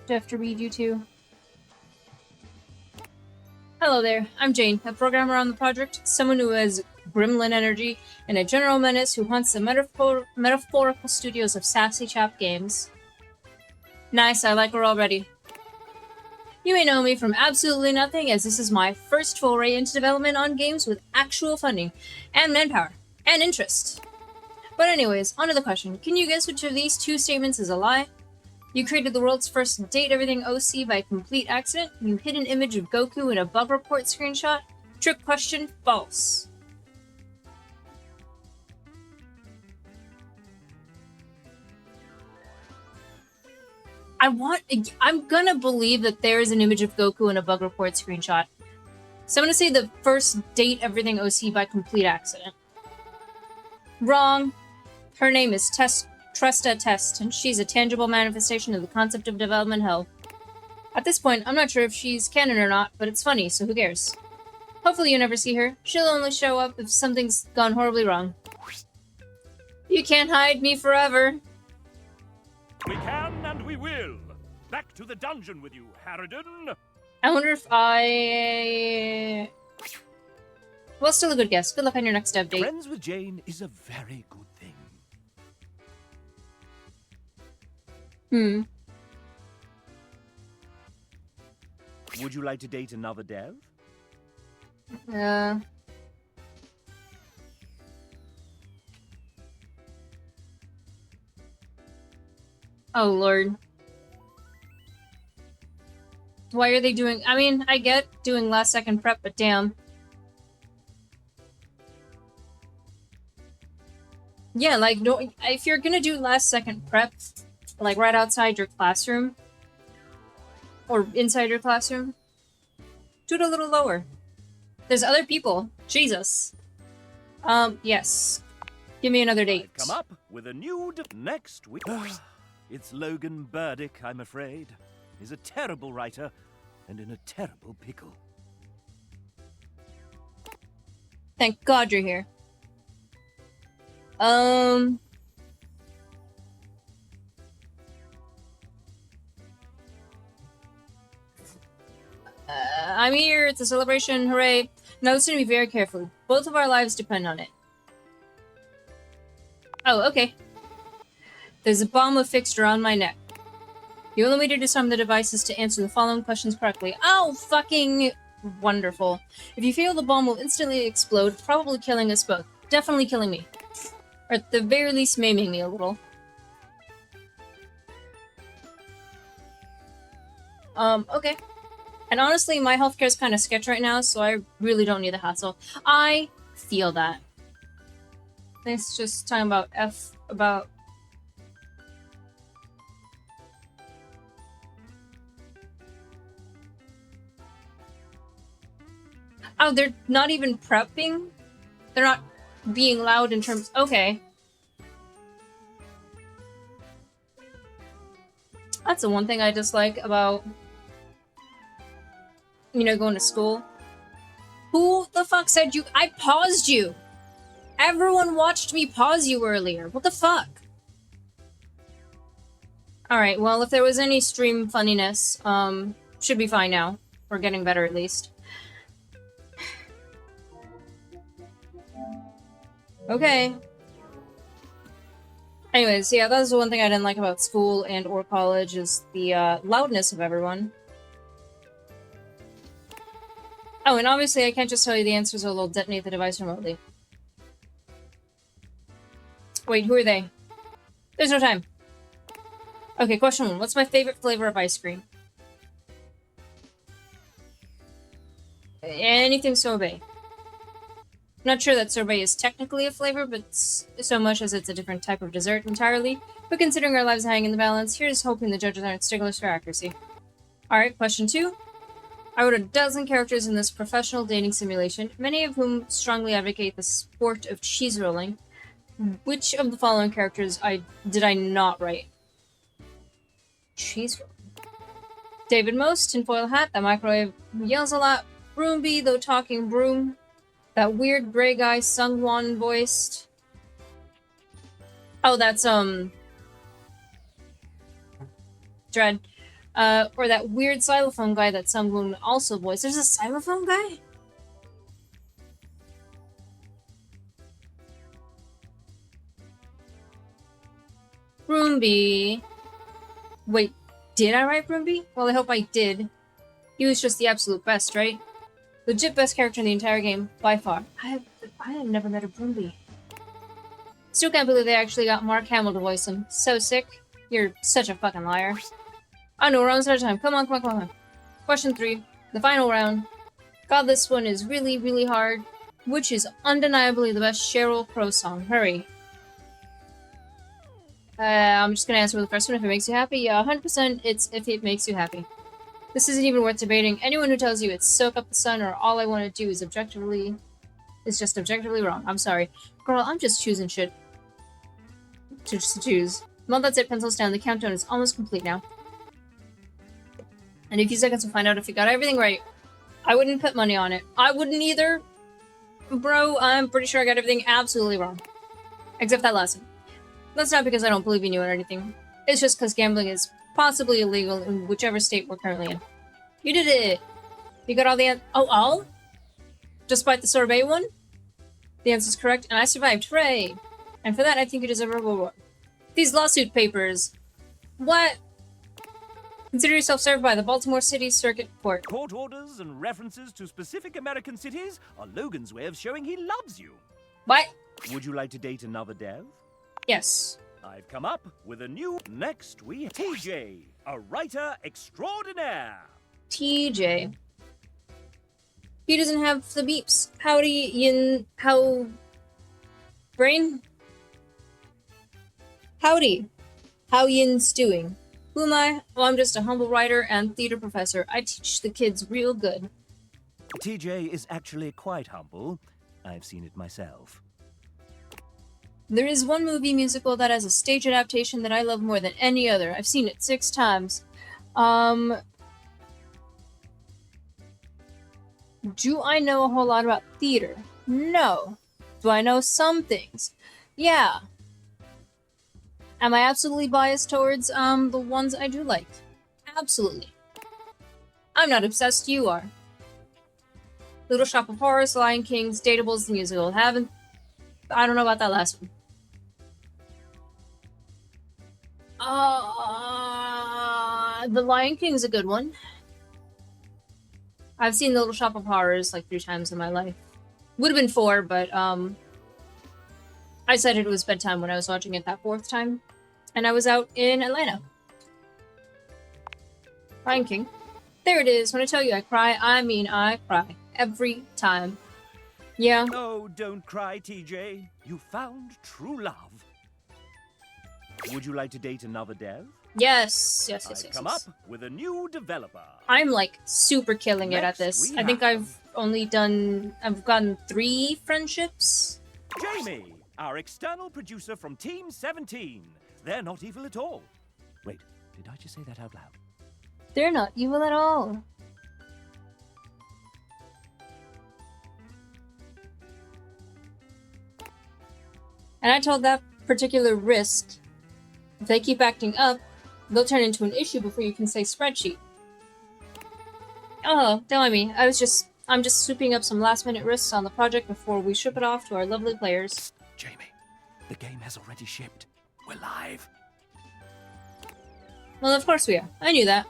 A: Do I have to read you two? Hello there, I'm Jane, a programmer on the project, someone who has gremlin energy, and a general menace who haunts the metaphorical studios of Sassy Chap Games. Nice, I like her already. You may know me from absolutely nothing, as this is my first foray into development on games with actual funding, and manpower, and interest. But anyways, on to the question. Can you guess which of these two statements is a lie? You created the world's first Date Everything OC by complete accident. You hid an image of Goku in a bug report screenshot. Trick question, false. I'm gonna believe that there is an image of Goku in a bug report screenshot. So I'm gonna say the first Date Everything OC by complete accident. Wrong. Her name is Tresta Test, and she's a tangible manifestation of the concept of development hell. At this point, I'm not sure if she's canon or not, but it's funny, so who cares? Hopefully you never see her. She'll only show up if something's gone horribly wrong. You can't hide me forever.
M: We can and we will. Back to the dungeon with you, Harridan.
A: I wonder if I... Well, still a good guess. Good luck on your next update.
M: Friends with Jane is a very good thing. Would you like to date another dev?
A: Oh, Lord. Why are they doing... I mean, I get doing last second prep, but damn. Yeah, like, if you're gonna do last second prep, like right outside your classroom, or inside your classroom, do it a little lower. There's other people. Jesus. Yes. Give me another date.
M: Come up with a new next week. It's Logan Burdick, I'm afraid. He's a terrible writer and in a terrible pickle.
A: Thank God you're here. I'm here. It's a celebration. Hooray. Now listen to me very carefully. Both of our lives depend on it. Oh, okay. There's a bomb affixed around my neck. The only way to disarm the device is to answer the following questions correctly. Oh, fucking wonderful. If you fail, the bomb will instantly explode, probably killing us both. Definitely killing me. Or at the very least maiming me a little. Okay. And honestly, my healthcare is kind of sketch right now, so I really don't need the hassle. I feel that. Let's just talking about Oh, they're not even prepping? They're not being loud in terms... Okay. That's the one thing I dislike about, you know, going to school. Who the fuck said you... I paused you! Everyone watched me pause you earlier. What the fuck? Alright, well, if there was any stream funniness, should be fine now. We're getting better, at least. Okay. Anyways, yeah, that was the one thing I didn't like about school and or college, is the loudness of everyone. Oh, and obviously I can't just tell you the answers, or they'll detonate the device remotely. Wait, who are they? There's no time. Okay, question 1. What's my favorite flavor of ice cream? Anything sorbet. Not sure that sorbet is technically a flavor, but so much as it's a different type of dessert entirely. But considering our lives hang in the balance, here's hoping the judges aren't sticklers for accuracy. Alright, question 2. I wrote a dozen characters in this professional dating simulation, many of whom strongly advocate the sport of cheese rolling. Which of the following characters did I not write? Cheese rolling. David Most, tinfoil hat, that microwave yells a lot. Broomby, the talking broom. That weird gray guy, Sungwon voiced. Oh, that's, Dread. Or that weird xylophone guy that Sungwon also voiced. There's a xylophone guy? Broomby. Wait, did I write Broomby? Well, I hope I did. He was just the absolute best, right? Legit best character in the entire game, by far. I have never met a Broomby. Still can't believe they actually got Mark Hamill to voice him. So sick. You're such a fucking liar. I know, we're almost out of time. Come on, come on, come on. Question 3. The final round. God, this one is really, really hard. Which is undeniably the best Sheryl Crow song? Hurry. I'm just gonna answer with the first one if it makes you happy. Yeah, 100% it's if it makes you happy. This isn't even worth debating. Anyone who tells you it's Soak Up the Sun or All I Want to Do is just objectively wrong. I'm sorry. Girl, I'm just choosing shit. To choose. Well, that's it. Pencils down. The countdown is almost complete now. And a few seconds to find out if you got everything right. I wouldn't put money on it. I wouldn't either. Bro, I'm pretty sure I got everything absolutely wrong. Except that last one. That's not because I don't believe in you or anything. It's just because gambling is possibly illegal in whichever state we're currently in. You did it! You got all the all? Despite the sorbet one? The answer's correct, and I survived. Hooray! And for that, I think you deserve a reward. These lawsuit papers. What? Consider yourself served by the Baltimore City Circuit Court.
M: Court orders and references to specific American cities are Logan's way of showing he loves you.
A: What?
M: Would you like to date another dev?
A: Yes.
M: I've come up with a new... Next, we have TJ, a writer extraordinaire.
A: TJ. He doesn't have the beeps. Howdy, Yin... How... Brain? Howdy. How Yin's doing? Who am I? Well, I'm just a humble writer and theater professor. I teach the kids real good.
M: TJ is actually quite humble. I've seen it myself.
A: There is one movie musical that has a stage adaptation that I love more than any other. I've seen it 6 times. Do I know a whole lot about theater? No. Do I know some things? Yeah. Am I absolutely biased towards, the ones I do like? Absolutely. I'm not obsessed, you are. Little Shop of Horrors, Lion Kings, Dateables, the musical. I don't know about that last one. The Lion King's a good one. I've seen The Little Shop of Horrors like 3 times in my life. Would have been 4, but I decided it was bedtime when I was watching it that 4th time. And I was out in Atlanta. Lion King. There it is. When I tell you I cry, I mean I cry. Every time. Yeah.
M: Oh, don't cry, TJ. You found true love. Would you like to date another dev?
A: Yes.
M: I've come up with a new developer.
A: I'm like super killing it at
M: Next,
A: this.
M: we
A: I think
M: have-
A: I've gotten 3 friendships.
M: Jamie, our external producer from Team 17. They're not evil at all. Wait, did I just say that out loud?
A: They're not evil at all. And I told that particular risk, if they keep acting up, they'll turn into an issue before you can say spreadsheet. Oh, don't mind me. I'm just swooping up some last-minute risks on the project before we ship it off to our lovely players.
M: Jamie, the game has already shipped. We're live.
A: Well, of course we are. I knew that.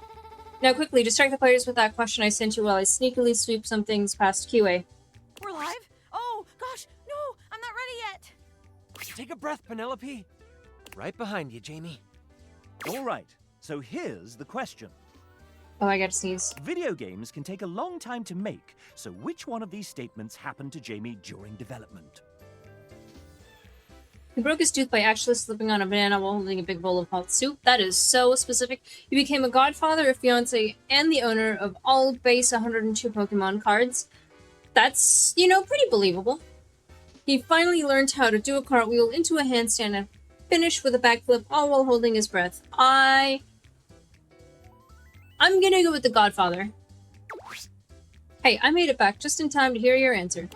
A: Now quickly, distract the players with that question I sent you while I sneakily sweep some things past QA.
N: We're live? Oh, gosh, no, I'm not ready yet.
S: Take a breath, Penelope. Right behind you, Jamie.
M: All right, so here's the question.
A: Oh, I gotta sneeze.
M: Video games can take a long time to make, so which one of these statements happened to Jamie during development?
A: He broke his tooth by actually slipping on a banana while holding a big bowl of hot soup. That is so specific. He became a godfather, a fiance, and the owner of all base 102 Pokemon cards. That's, pretty believable. He finally learned how to do a cartwheel into a handstand and finish with a backflip, all while holding his breath. I'm gonna go with The Godfather. Hey, I made it back just in time to hear your answer.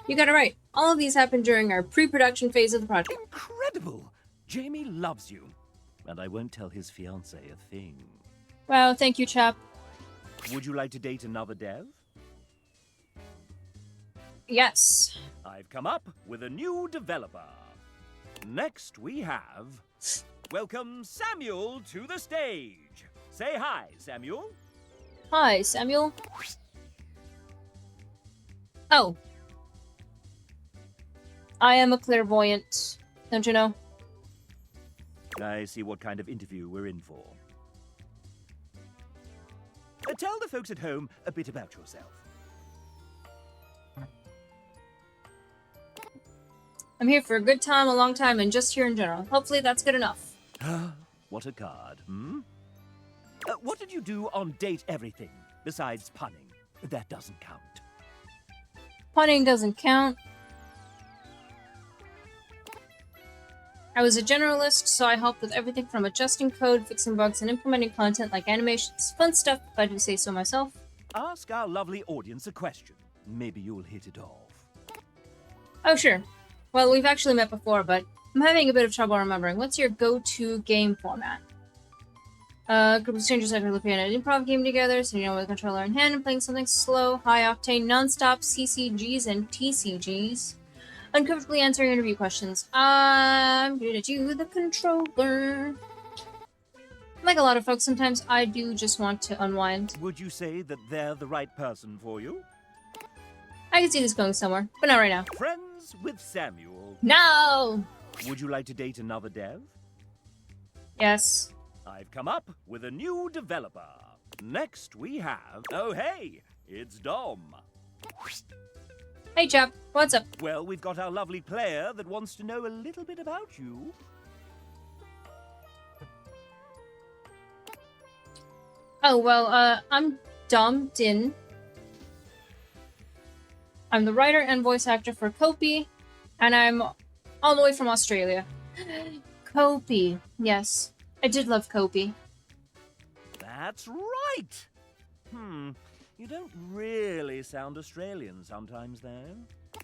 A: You got it right. All of these happened during our pre-production phase of the project.
M: Incredible! Jamie loves you. And I won't tell his fiancée a thing.
A: Wow, thank you, chap.
M: Would you like to date another dev?
A: Yes.
M: I've come up with a new developer. Next we have... Welcome Samuel to the stage. Say hi, Samuel.
A: Hi, Samuel. Oh. I am a clairvoyant. Don't you know?
M: I see what kind of interview we're in for. Tell the folks at home a bit about yourself.
A: I'm here for a good time, a long time, and just here in general. Hopefully that's good enough.
M: What a card, hmm? What did you do on Date Everything, besides punning? That doesn't count.
A: Punning doesn't count. I was a generalist, so I helped with everything from adjusting code, fixing bugs, and implementing content like animations. Fun stuff, if I do say so myself.
M: Ask our lovely audience a question. Maybe you'll hit it off.
A: Oh, sure. Well, we've actually met before, but I'm having a bit of trouble remembering. What's your go-to game format? A group of strangers actually playing an improv game together, sitting down with a controller in hand and playing something slow, high-octane, non-stop CCGs and TCGs. Uncomfortably answering interview questions. I'm good at you, the controller. Like a lot of folks, sometimes I do just want to unwind.
M: Would you say that they're the right person for you?
A: I can see this going somewhere, but not right now.
M: Friends with Samuel.
A: No!
M: Would you like to date another dev?
A: Yes.
M: I've come up with a new developer. Next we have... Oh, hey! It's Dom.
A: Hey, chap. What's up?
M: Well, we've got our lovely player that wants to know a little bit about you.
A: Oh, well, I'm Dom Din. I'm the writer and voice actor for Kopi, and I'm all the way from Australia. Kopi. Yes, I did love Kopi.
M: That's right! You don't really sound Australian sometimes, though.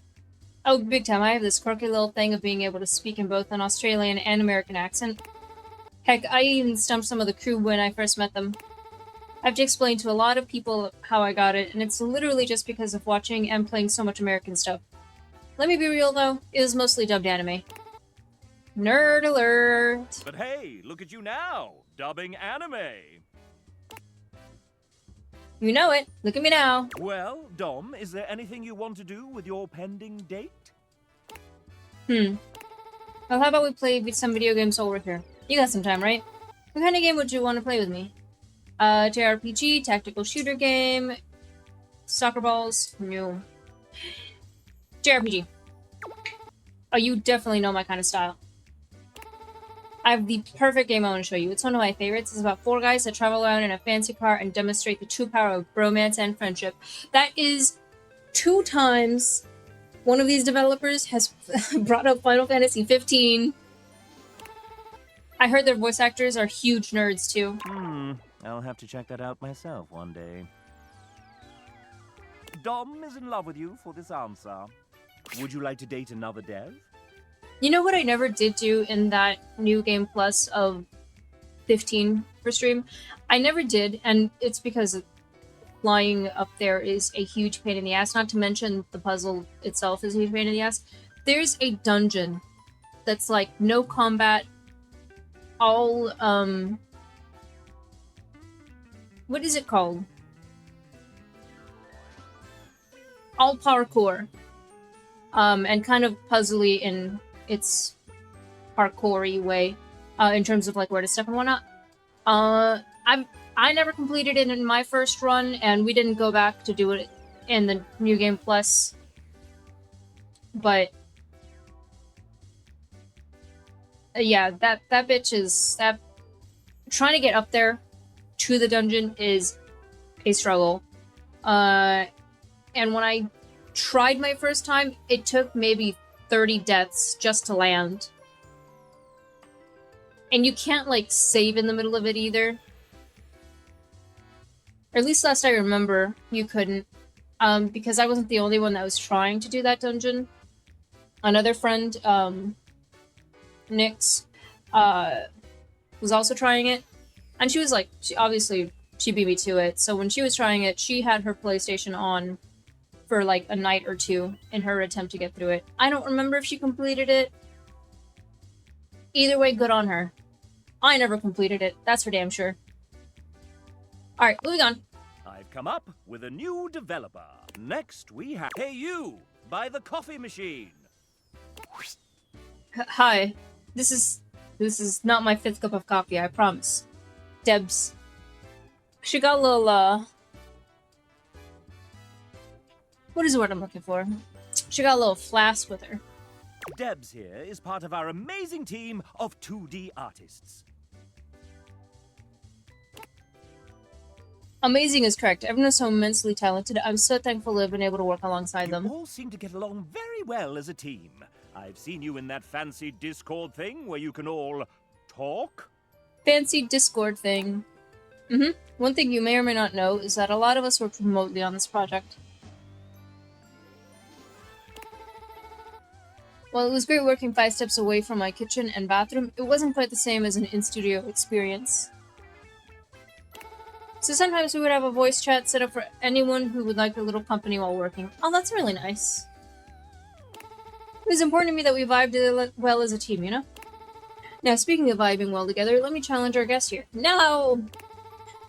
A: Oh, big time. I have this quirky little thing of being able to speak in both an Australian and American accent. Heck, I even stumped some of the crew when I first met them. I have to explain to a lot of people how I got it, and it's literally just because of watching and playing so much American stuff. Let me be real, though. It was mostly dubbed anime. Nerd alert!
M: But hey, look at you now! Dubbing anime!
A: You know it. Look at me now.
M: Well, Dom, is there anything you want to do with your pending date?
A: Well, how about we play some video games while we're here? You got some time, right? What kind of game would you want to play with me? JRPG, tactical shooter game, soccer balls? No. JRPG. Oh, you definitely know my kind of style. I have the perfect game I want to show you. It's one of my favorites. It's about 4 guys that travel around in a fancy car and demonstrate the true power of bromance and friendship. That is 2 times one of these developers has brought up Final Fantasy 15. I heard their voice actors are huge nerds, too.
M: I'll have to check that out myself one day. Dom is in love with you for this answer. Would you like to date another dev?
A: You know what I never did do in that new game plus of 15 for stream? I never did, and it's because flying up there is a huge pain in the ass, not to mention the puzzle itself is a huge pain in the ass. There's a dungeon that's like no combat, all, what is it called? All parkour. And kind of puzzly in its parkour-y way, in terms of like where to step and whatnot. I never completed it in my first run, and we didn't go back to do it in the New Game Plus. But yeah, that bitch is trying to get up there to the dungeon is a struggle. And when I tried my first time, it took maybe 30 deaths just to land. And you can't, like, save in the middle of it either. Or at least last I remember, you couldn't. Because I wasn't the only one that was trying to do that dungeon. Another friend, Nyx, was also trying it. And she was like, she beat me to it. So when she was trying it, she had her PlayStation on for like a night or two in her attempt to get through it. I don't remember if she completed it. Either way, good on her. I never completed it. That's for damn sure. Alright, moving on.
M: I've come up with a new developer. Next we have Hey You by the Coffee Machine.
A: Hi. This is not my 5th cup of coffee, I promise. Debs. She got a little, what is the word I'm looking for? She got a little flask with her.
M: Debs here is part of our amazing team of 2D artists.
A: Amazing is correct. Everyone is so immensely talented. I'm so thankful to have been able to work alongside them.
M: You all seem to get along very well as a team. I've seen you in that fancy Discord thing where you can all talk.
A: Fancy Discord thing. One thing you may or may not know is that a lot of us work remotely on this project. While it was great working 5 steps away from my kitchen and bathroom, it wasn't quite the same as an in-studio experience. So sometimes we would have a voice chat set up for anyone who would like a little company while working. Oh, that's really nice. It was important to me that we vibed well as a team, you know? Now, speaking of vibing well together, let me challenge our guest here. No!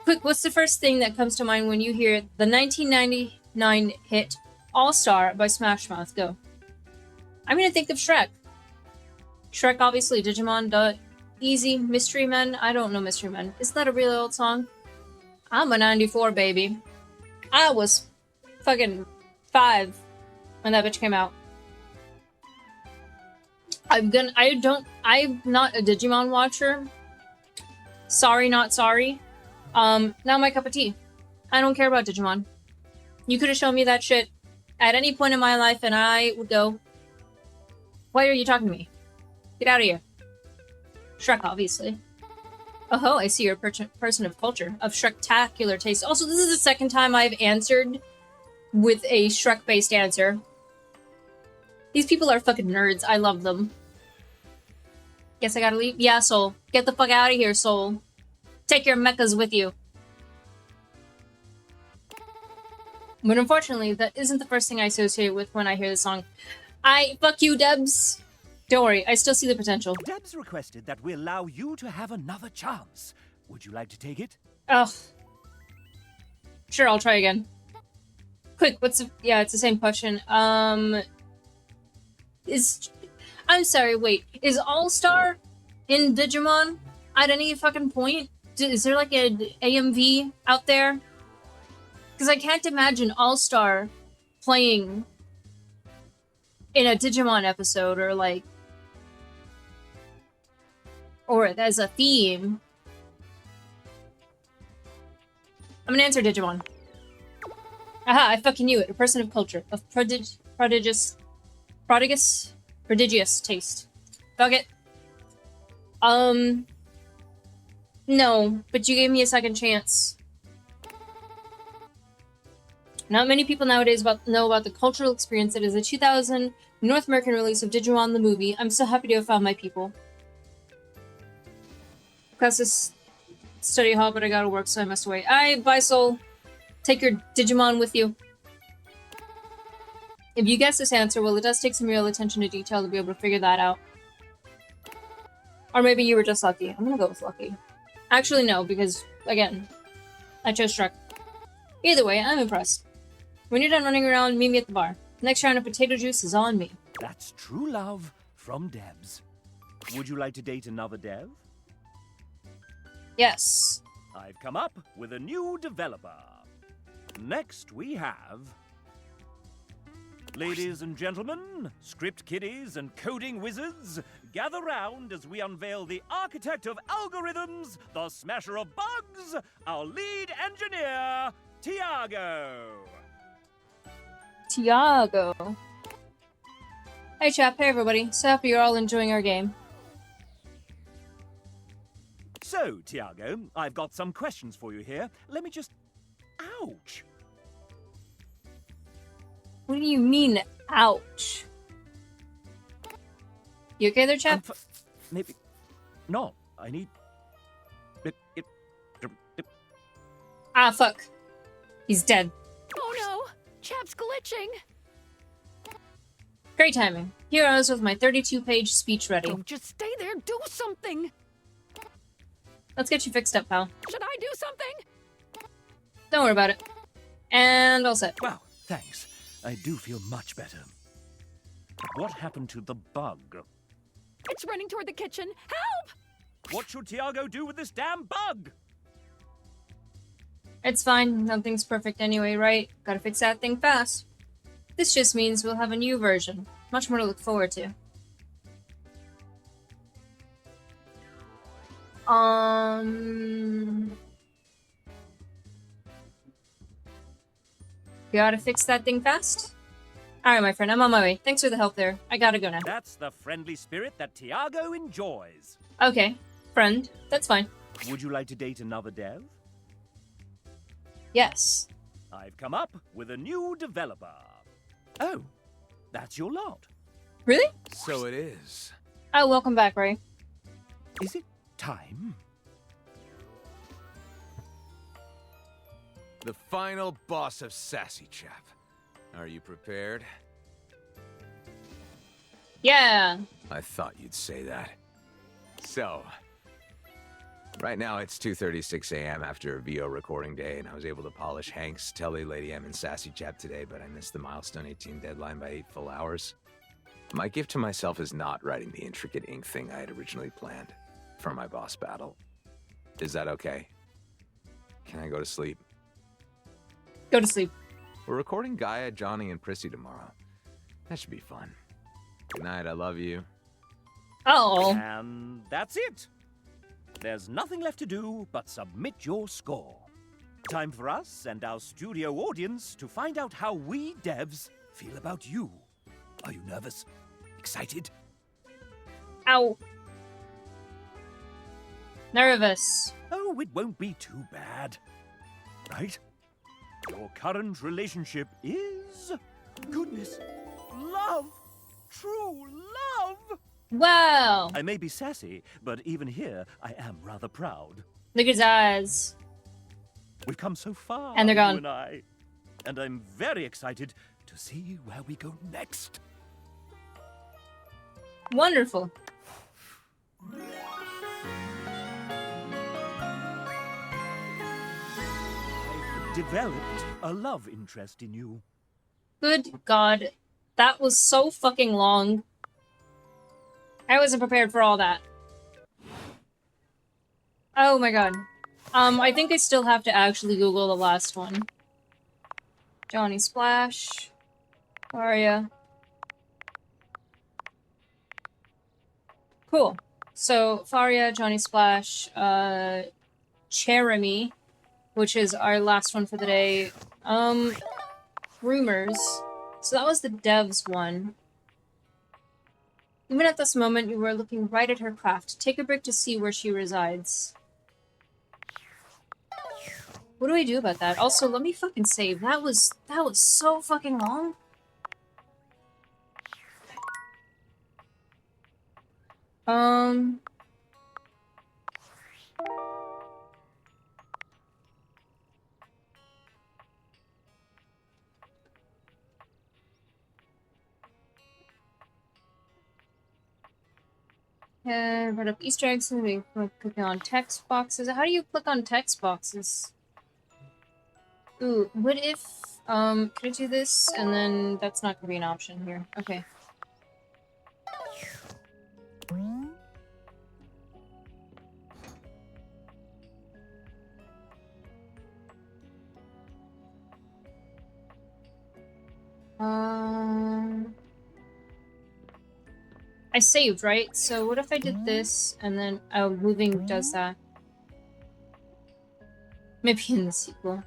A: Quick, what's the first thing that comes to mind when you hear the 1999 hit All-Star by Smash Mouth? Go. I'm gonna think of Shrek. Shrek, obviously, Digimon, duh. Easy, Mystery Men. I don't know Mystery Men. Isn't that a real old song? I'm a 94 baby. I was fucking 5 when that bitch came out. I'm not a Digimon watcher. Sorry, not sorry. Not my cup of tea. I don't care about Digimon. You could have shown me that shit at any point in my life and I would go, why are you talking to me? Get out of here. Shrek, obviously. Oh, I see you're a person of culture, of Shrektacular taste. Also, this is the second time I've answered with a Shrek-based answer. These people are fucking nerds. I love them. Guess I gotta leave? Yeah, Soul. Get the fuck out of here, Soul. Take your mechas with you. But unfortunately, that isn't the first thing I associate with when I hear the song. Fuck you, Debs. Don't worry, I still see the potential.
M: Debs requested that we allow you to have another chance. Would you like to take it?
A: Ugh. Sure, I'll try again. Quick, yeah, it's the same question. I'm sorry, wait. Is All-Star in Digimon at any fucking point? Is there like an AMV out there? Because I can't imagine All-Star playing in a Digimon episode or like, or as a theme. I'm gonna answer Digimon. Aha, I fucking knew it. A person of culture. Of prodigious taste. Fuck it. No, but you gave me a second chance. Not many people nowadays know about the cultural experience that is the 2000 North American release of Digimon the movie. I'm so happy to have found my people. Class is study hall, but I gotta work, so I must wait. Bye, Soul. Take your Digimon with you. If you guess this answer, well, it does take some real attention to detail to be able to figure that out. Or maybe you were just lucky. I'm gonna go with lucky. Actually, no, because, again, I chose Shrek. Either way, I'm impressed. When you're done running around, meet me at the bar. Next round of potato juice is on me.
M: That's true love from Debs. Would you like to date another Dev?
A: Yes.
M: I've come up with a new developer. Next we have... Ladies and gentlemen, script kiddies and coding wizards, gather round as we unveil the architect of algorithms, the smasher of bugs, our lead engineer, Tiago.
A: Tiago. Hey chap, hey everybody. So happy you're all enjoying our game.
M: So, Tiago, I've got some questions for you here. Let me just Ouch!
A: What do you mean, ouch? You okay there, chap?
M: Maybe. No, I need. It.
A: Ah, fuck. He's dead.
I: Oh no! Chap's glitching!
A: Great timing. Here I was with my 32-page speech ready.
I: Don't just stay there, do something!
A: Let's get you fixed up, pal.
I: Should I do something?
A: Don't worry about it. And all set.
M: Wow, thanks. I do feel much better. What happened to the bug?
I: It's running toward the kitchen. Help!
M: What should Tiago do with this damn bug?
A: It's fine. Nothing's perfect anyway, right? Gotta fix that thing fast. This just means we'll have a new version. Much more to look forward to. Gotta fix that thing fast? Alright, my friend, I'm on my way. Thanks for the help there. I gotta go now.
M: That's the friendly spirit that Tiago enjoys.
A: Okay, friend. That's fine.
M: Would you like to date another dev?
A: Yes.
M: I've come up with a new developer. Oh, that's your lot.
A: Really?
D: So it is.
A: Oh, welcome back, Ray.
M: Is it time?
D: The final boss of Sassy Chap. Are you prepared?
A: Yeah.
D: I thought you'd say that. So, right now it's 2:36 a.m. after a VO recording day, and I was able to polish Hank's, Telly, Lady M, and Sassy Chap today, but I missed the Milestone 18 deadline by 8 full hours. My gift to myself is not writing the intricate ink thing I had originally planned for my boss battle. Is that okay? Can I go to sleep?
A: Go to sleep.
D: We're recording Gaia, Johnny, and Prissy tomorrow. That should be fun. Good night, I love you.
A: Oh.
M: And that's it. There's nothing left to do but submit your score. Time for us and our studio audience to find out how we devs feel about you. Are you nervous? Excited?
A: Ow. Nervous.
M: Oh, it won't be too bad. Right? Your current relationship is... goodness. Love! True love!
A: Wow.
M: I may be sassy, but even here, I am rather proud.
A: Look at his eyes.
M: We've come so far,
A: And they're gone.
M: you and I. And I'm very excited to see where we go next.
A: Wonderful.
M: I've developed a love interest in you.
A: Good God. That was so fucking long. I wasn't prepared for all that. Oh my god. I think I still have to actually Google the last one. Johnny Splash. Aria. Cool. So, Faria, Johnny Splash, Cherami, which is our last one for the day. Rumors. So that was the devs one. Even at this moment, you were looking right at her craft. Take a break to see where she resides. What do I do about that? Also, let me fucking save. That was so fucking long. Put up Easter eggs and we clicking on text boxes. How do you click on text boxes? Ooh, what if could I do this and then that's not gonna be an option here. Okay. I saved, right? So what if I did this and then moving does that? Maybe in the sequel.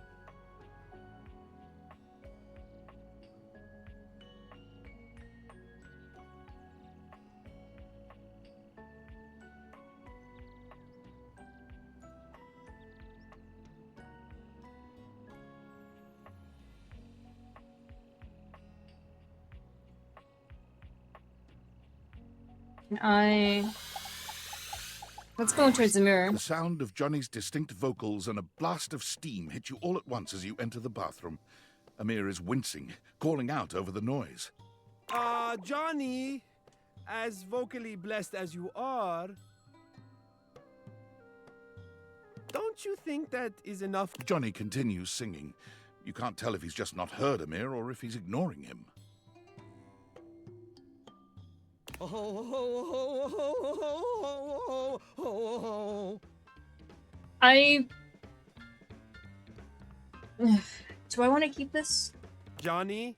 A: Let's go towards the mirror.
B: The sound of Johnny's distinct vocals and a blast of steam hit you all at once as you enter the bathroom. Amir is wincing, calling out over the noise.
T: Johnny, as vocally blessed as you are, don't you think that is enough?
B: Johnny continues singing. You can't tell if he's just not heard Amir or if he's ignoring him.
A: Do I want to keep this?
T: Johnny?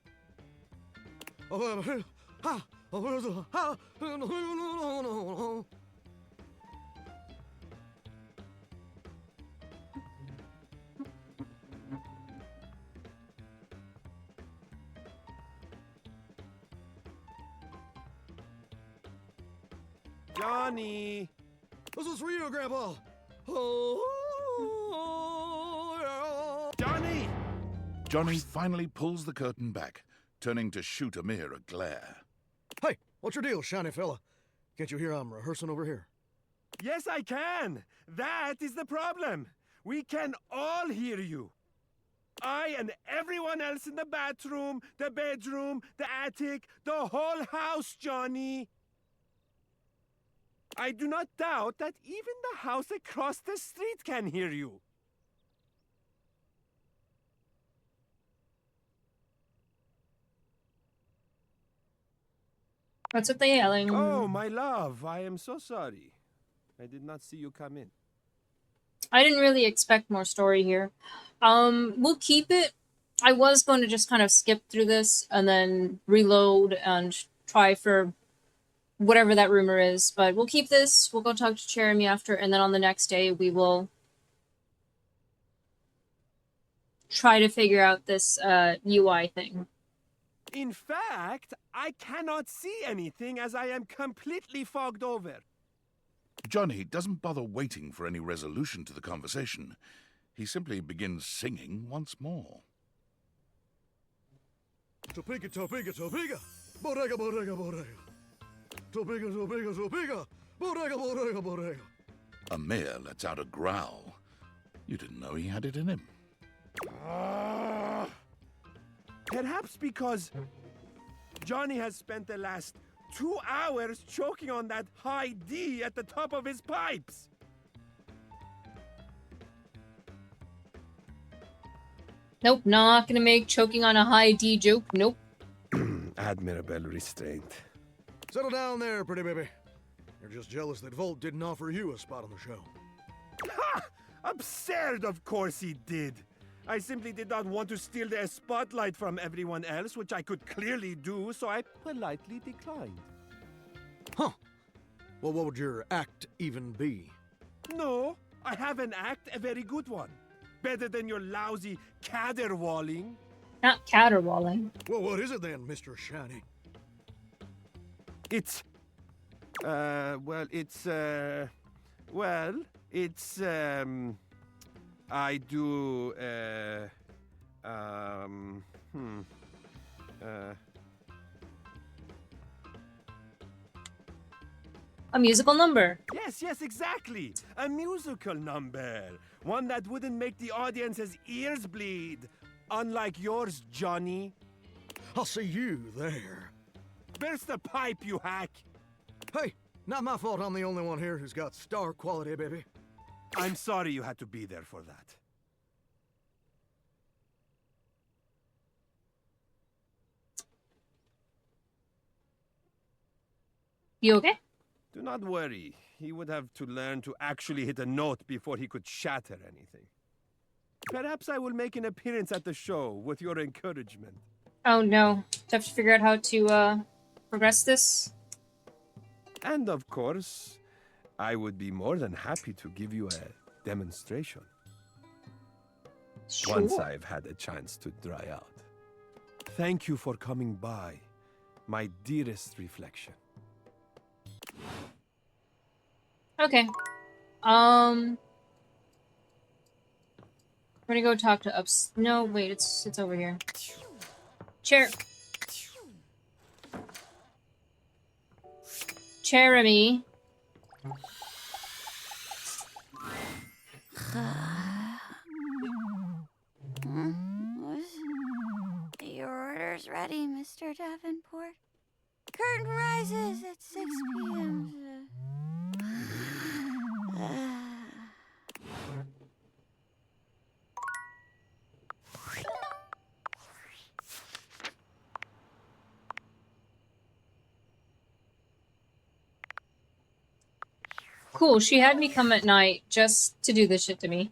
T: Johnny!
L: This is for you, Grandpa!
T: Johnny!
B: Johnny finally pulls the curtain back, turning to shoot Amir a glare.
L: Hey, what's your deal, shiny fella? Can't you hear I'm rehearsing over here?
T: Yes, I can! That is the problem! We can all hear you! I and everyone else in the bathroom, the bedroom, the attic, the whole house, Johnny! I do not doubt that even the house across the street can hear you.
A: What's with the yelling?
T: Oh, my love, I am so sorry. I did not see you come in.
A: I didn't really expect more story here. We'll keep it. I was going to just kind of skip through this and then reload and try for whatever that rumor is, but we'll keep this. We'll go talk to Jeremy after, and then on the next day we will try to figure out this UI thing.
T: In fact, I cannot see anything as I am completely fogged over.
B: Johnny doesn't bother waiting for any resolution to the conversation. He simply begins singing once more.
L: Topeka, Topeka, Topeka! Bodega, bodega, bodega! Topeka, Topeka, Topeka! Bodega, bodega, bodega!
B: Amir lets out a growl. You didn't know he had it in him.
T: Perhaps because Johnny has spent the last 2 hours choking on that high D at the top of his pipes.
A: Nope, not gonna make choking on a high D joke. Nope.
T: Admirable restraint.
L: Settle down there, pretty baby. You're just jealous that Volt didn't offer you a spot on the show.
T: Ha! Absurd, of course he did. I simply did not want to steal the spotlight from everyone else, which I could clearly do, so I politely declined.
L: Huh. Well, what would your act even be?
T: No, I have an act, a very good one. Better than your lousy caterwauling.
A: Not caterwauling.
L: Well, what is it then, Mr. Shiny?
T: It's... I do,
A: A musical number.
T: Yes, exactly. A musical number. One that wouldn't make the audience's ears bleed. Unlike yours, Johnny.
L: I'll see you there.
T: Burst the pipe, you hack.
L: Hey, not my fault I'm the only one here who's got star quality, baby.
T: I'm sorry you had to be there for that.
A: You okay?
T: Do not worry. He would have to learn to actually hit a note before he could shatter anything. Perhaps I will make an appearance at the show with your encouragement.
A: Oh no. Have to figure out how to progress this.
T: And of course, I would be more than happy to give you a demonstration.
A: Sure.
T: Once I've had a chance to dry out. Thank you for coming by, my dearest reflection.
A: Okay. We're gonna go talk to ups. No, wait, it's over here. Chair. Jeremy.
J: Your order's ready, Mr. Davenport. Curtain rises at 6 p.m.
A: Cool, she had me come at night just to do this shit to me.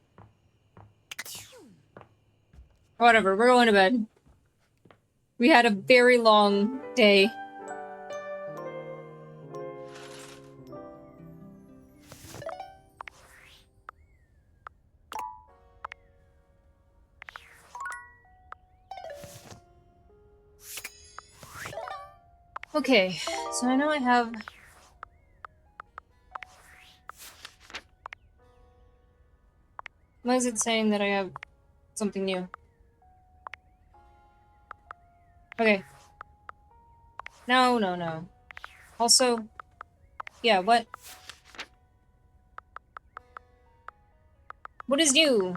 A: Whatever, we're going to bed. We had a very long day. Okay, so I know I have... Why is it saying that I have something new? Okay. No, no, no. Also, yeah, what? What is new?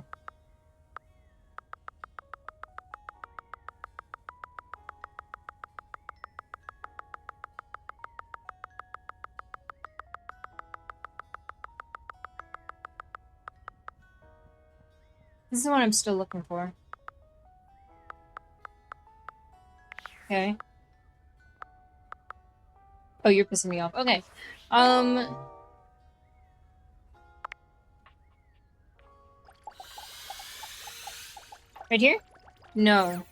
A: This is what I'm still looking for. Okay. Oh, you're pissing me off. Okay. Right here? No.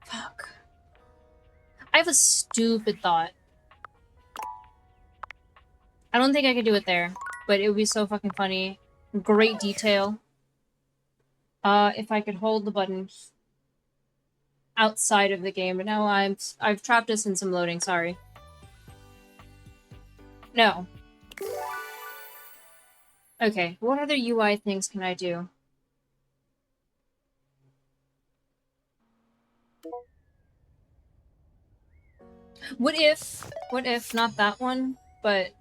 A: Fuck. I have a stupid thought. I don't think I could do it there, but it would be so fucking funny. Great detail. If I could hold the button outside of the game, but now I've trapped us in some loading, sorry. No. Okay, what other UI things can I do? What if, not that one, but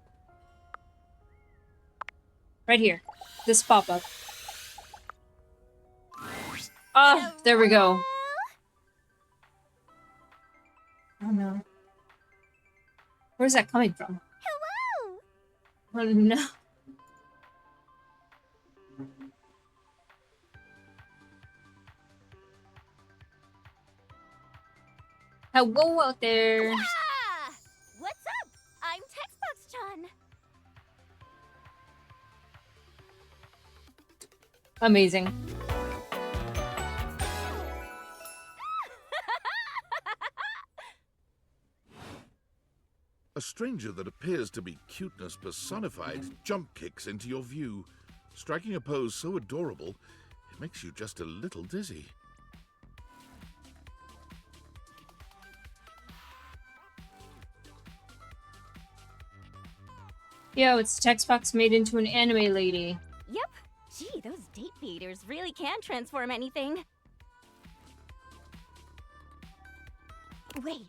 A: right here, this pop-up. Ah, there we go. Oh no. Where's that coming from? Hello! Oh no. Hello out there.
J: Yeah! What's up? I'm Textbox-chan.
A: Amazing.
B: A stranger that appears to be cuteness personified jump kicks into your view, striking a pose so adorable, it makes you just a little dizzy.
A: Yo, it's Textbox made into an anime lady.
J: Yep. Gee, those date beaters really can transform anything. Wait,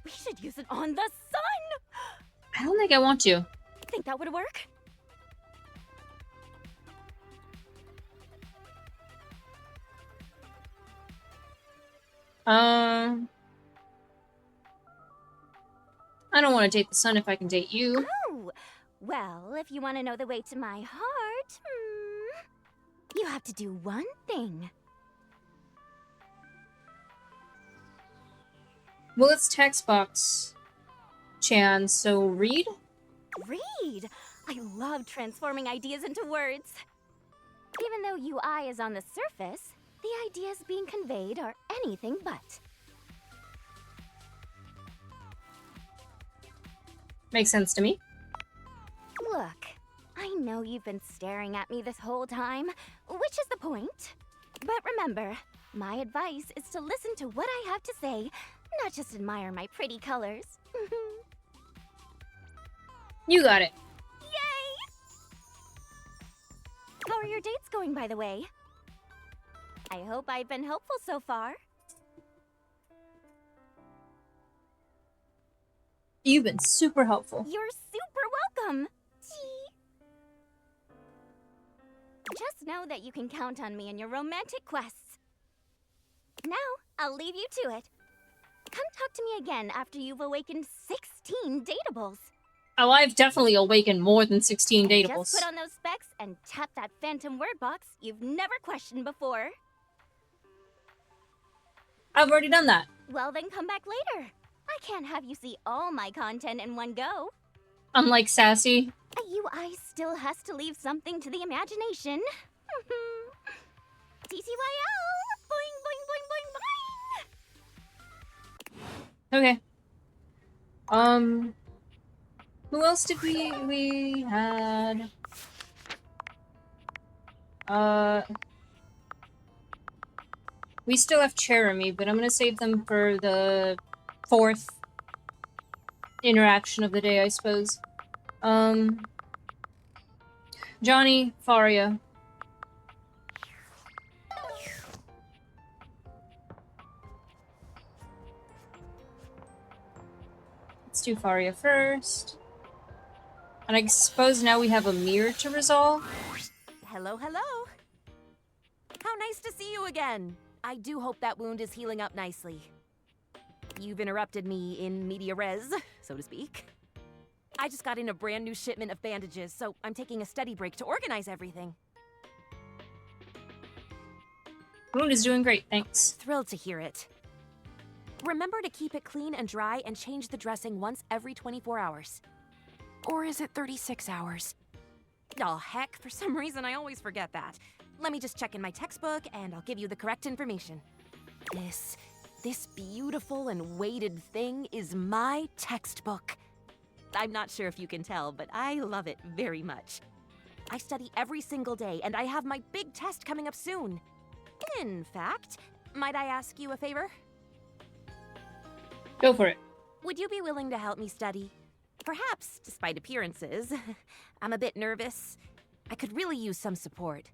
J: we should use it on the sun!
A: I don't think I want to.
J: Think that would work?
A: I don't want to date the sun if I can date you.
J: Oh, well, if you want to know the way to my heart, you have to do one thing.
A: Well, it's Textbox Chan, so read?
J: Read! I love transforming ideas into words. Even though UI is on the surface, the ideas being conveyed are anything but.
A: Makes sense to me.
J: Look, I know you've been staring at me this whole time, which is the point. But remember, my advice is to listen to what I have to say, not just admire my pretty colors.
A: You got it.
J: Yay! How are your dates going, by the way? I hope I've been helpful so far.
A: You've been super helpful.
J: You're super welcome. Gee. Just know that you can count on me in your romantic quests. Now, I'll leave you to it. Come talk to me again after you've awakened 16 datables.
A: Oh, I've definitely awakened more than 16 datables.
J: Just put on those specs and tap that phantom word box you've never questioned before.
A: I've already done that.
J: Well, then come back later. I can't have you see all my content in one go.
A: Unlike Sassy.
J: A UI still has to leave something to the imagination. TTYL! Boing, boing, boing, boing, boing!
A: Okay. Who else did we had? We still have Jeremy, but I'm gonna save them for the 4th interaction of the day, I suppose. Johnny, Faria. Let's do Faria first. And I suppose now we have a mirror to resolve.
K: Hello, hello. How nice to see you again. I do hope that wound is healing up nicely. You've interrupted me in media res, so to speak. I just got in a brand new shipment of bandages, so I'm taking a study break to organize everything.
A: Wound is doing great, thanks.
K: Thrilled to hear it. Remember to keep it clean and dry and change the dressing once every 24 hours. Or is it 36 hours? Oh, heck, for some reason I always forget that. Let me just check in my textbook and I'll give you the correct information. This beautiful and weighted thing is my textbook. I'm not sure if you can tell, but I love it very much. I study every single day and I have my big test coming up soon. In fact, might I ask you a favor?
A: Go for it.
K: Would you be willing to help me study? Perhaps, despite appearances. I'm a bit nervous. I could really use some support.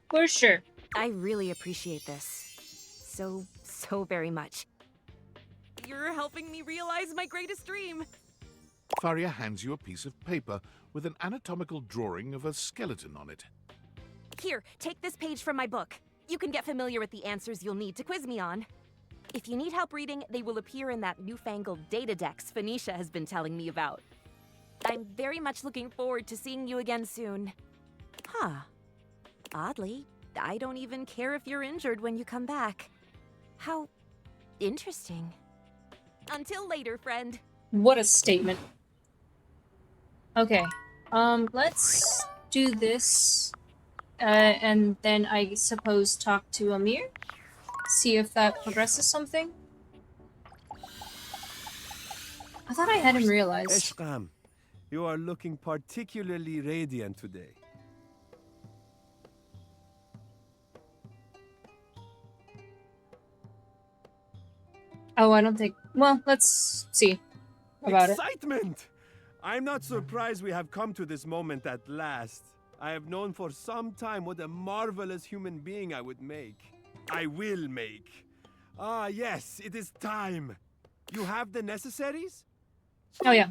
A: For sure.
K: I really appreciate this. So very much. You're helping me realize my greatest dream.
B: Faria hands you a piece of paper with an anatomical drawing of a skeleton on it.
K: Here, take this page from my book. You can get familiar with the answers you'll need to quiz me on. If you need help reading, they will appear in that newfangled data dex Phoenicia has been telling me about. I'm very much looking forward to seeing you again soon. Huh. Oddly, I don't even care if you're injured when you come back. How interesting. Until later, friend.
A: What a statement. Okay. Let's do this. And then I suppose talk to Amir. See if that progresses something. I thought I had him realized.
T: Eshram, you are looking particularly radiant today.
A: Oh, I don't think... Well, let's see about
T: Excitement! I'm not surprised we have come to this moment at last. I have known for some time what a marvelous human being I would make. I will make. Ah, yes, it is time. You have the necessaries?
A: Oh, yeah.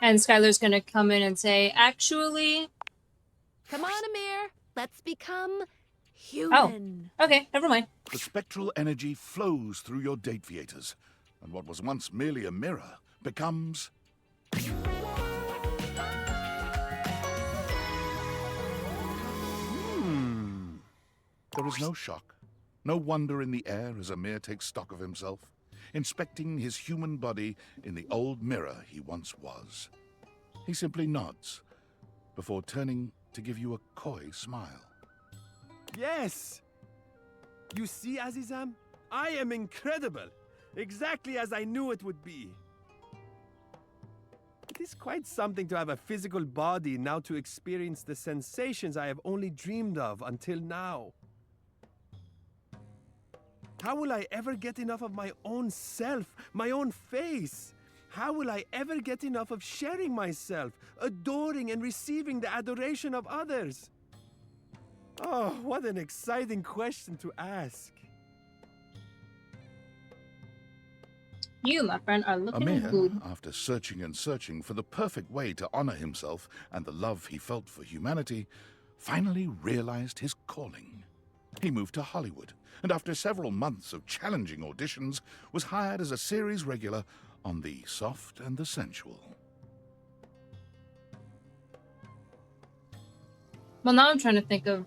A: And Skylar's gonna come in and say, actually...
R: Come on, Amir. Let's become human.
A: Oh, okay, never mind.
B: The spectral energy flows through your Dateviators, and what was once merely a mirror becomes... There is no shock, no wonder in the air as Amir takes stock of himself, inspecting his human body in the old mirror he once was. He simply nods, before turning to give you a coy smile.
T: Yes! You see, Azizam? I am incredible! Exactly as I knew it would be. It is quite something to have a physical body now to experience the sensations I have only dreamed of until now. How will I ever get enough of my own self, my own face? How will I ever get enough of sharing myself, adoring and receiving the adoration of others? Oh, what an exciting question to ask.
A: You, my friend, are looking
B: Amir,
A: good.
B: after searching and searching for the perfect way to honor himself and the love he felt for humanity, finally realized his calling. He moved to Hollywood, and after several months of challenging auditions, was hired as a series regular on The Soft and the Sensual.
A: Well, now I'm trying to think of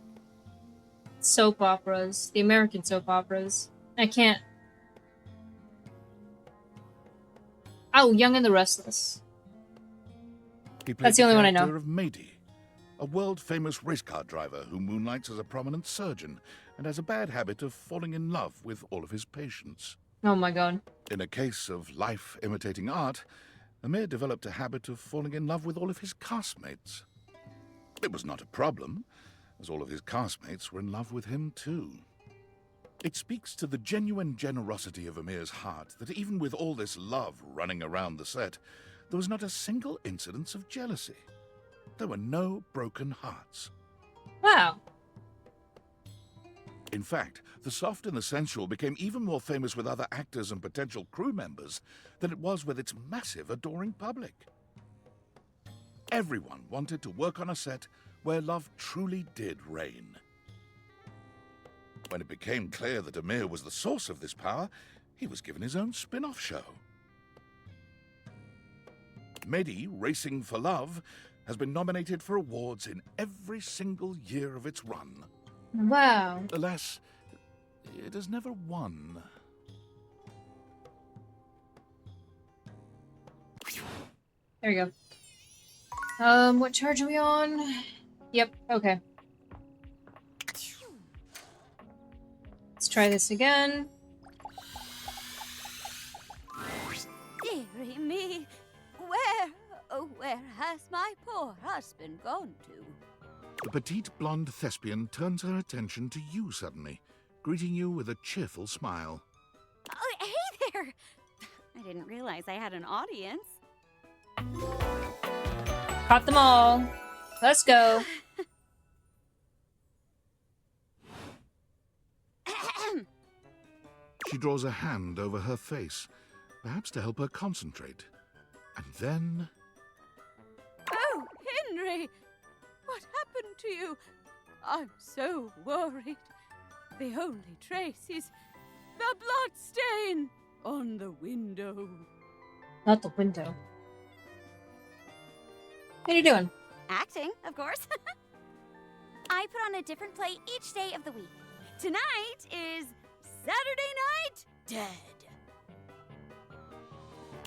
A: soap operas, the American soap operas. I can't. Oh, Young and the Restless.
B: He played
A: That's the only one I know.
B: character of Mady, a world-famous race car driver who moonlights as a prominent surgeon and has a bad habit of falling in love with all of his patients.
A: Oh my god.
B: In a case of life imitating art, Amir developed a habit of falling in love with all of his castmates. It was not a problem, as all of his castmates were in love with him too. It speaks to the genuine generosity of Amir's heart that even with all this love running around the set, there was not a single incidence of jealousy. There were no broken hearts.
A: Wow.
B: In fact, The Soft and the Sensual became even more famous with other actors and potential crew members than it was with its massive, adoring public. Everyone wanted to work on a set where love truly did reign. When it became clear that Amir was the source of this power, he was given his own spin-off show. Mady, Racing for Love, has been nominated for awards in every single year of its run.
A: Wow.
B: Alas, it has never won.
A: There you go. What charge are we on? Yep, okay. Let's try this again.
U: Dearie me, where, oh, where has my poor husband gone to?
B: The petite blonde thespian turns her attention to you suddenly, greeting you with a cheerful smile.
U: Oh, hey there! I didn't realize I had an audience.
A: Caught them all. Let's go.
B: She draws a hand over her face, perhaps to help her concentrate. And then...
U: Oh, Henry! What happened to you? I'm so worried. The only trace is the blood stain on the window.
A: Not the window. What are you doing?
U: Acting, of course. I put on a different play each day of the week. Tonight is Saturday Night Dead.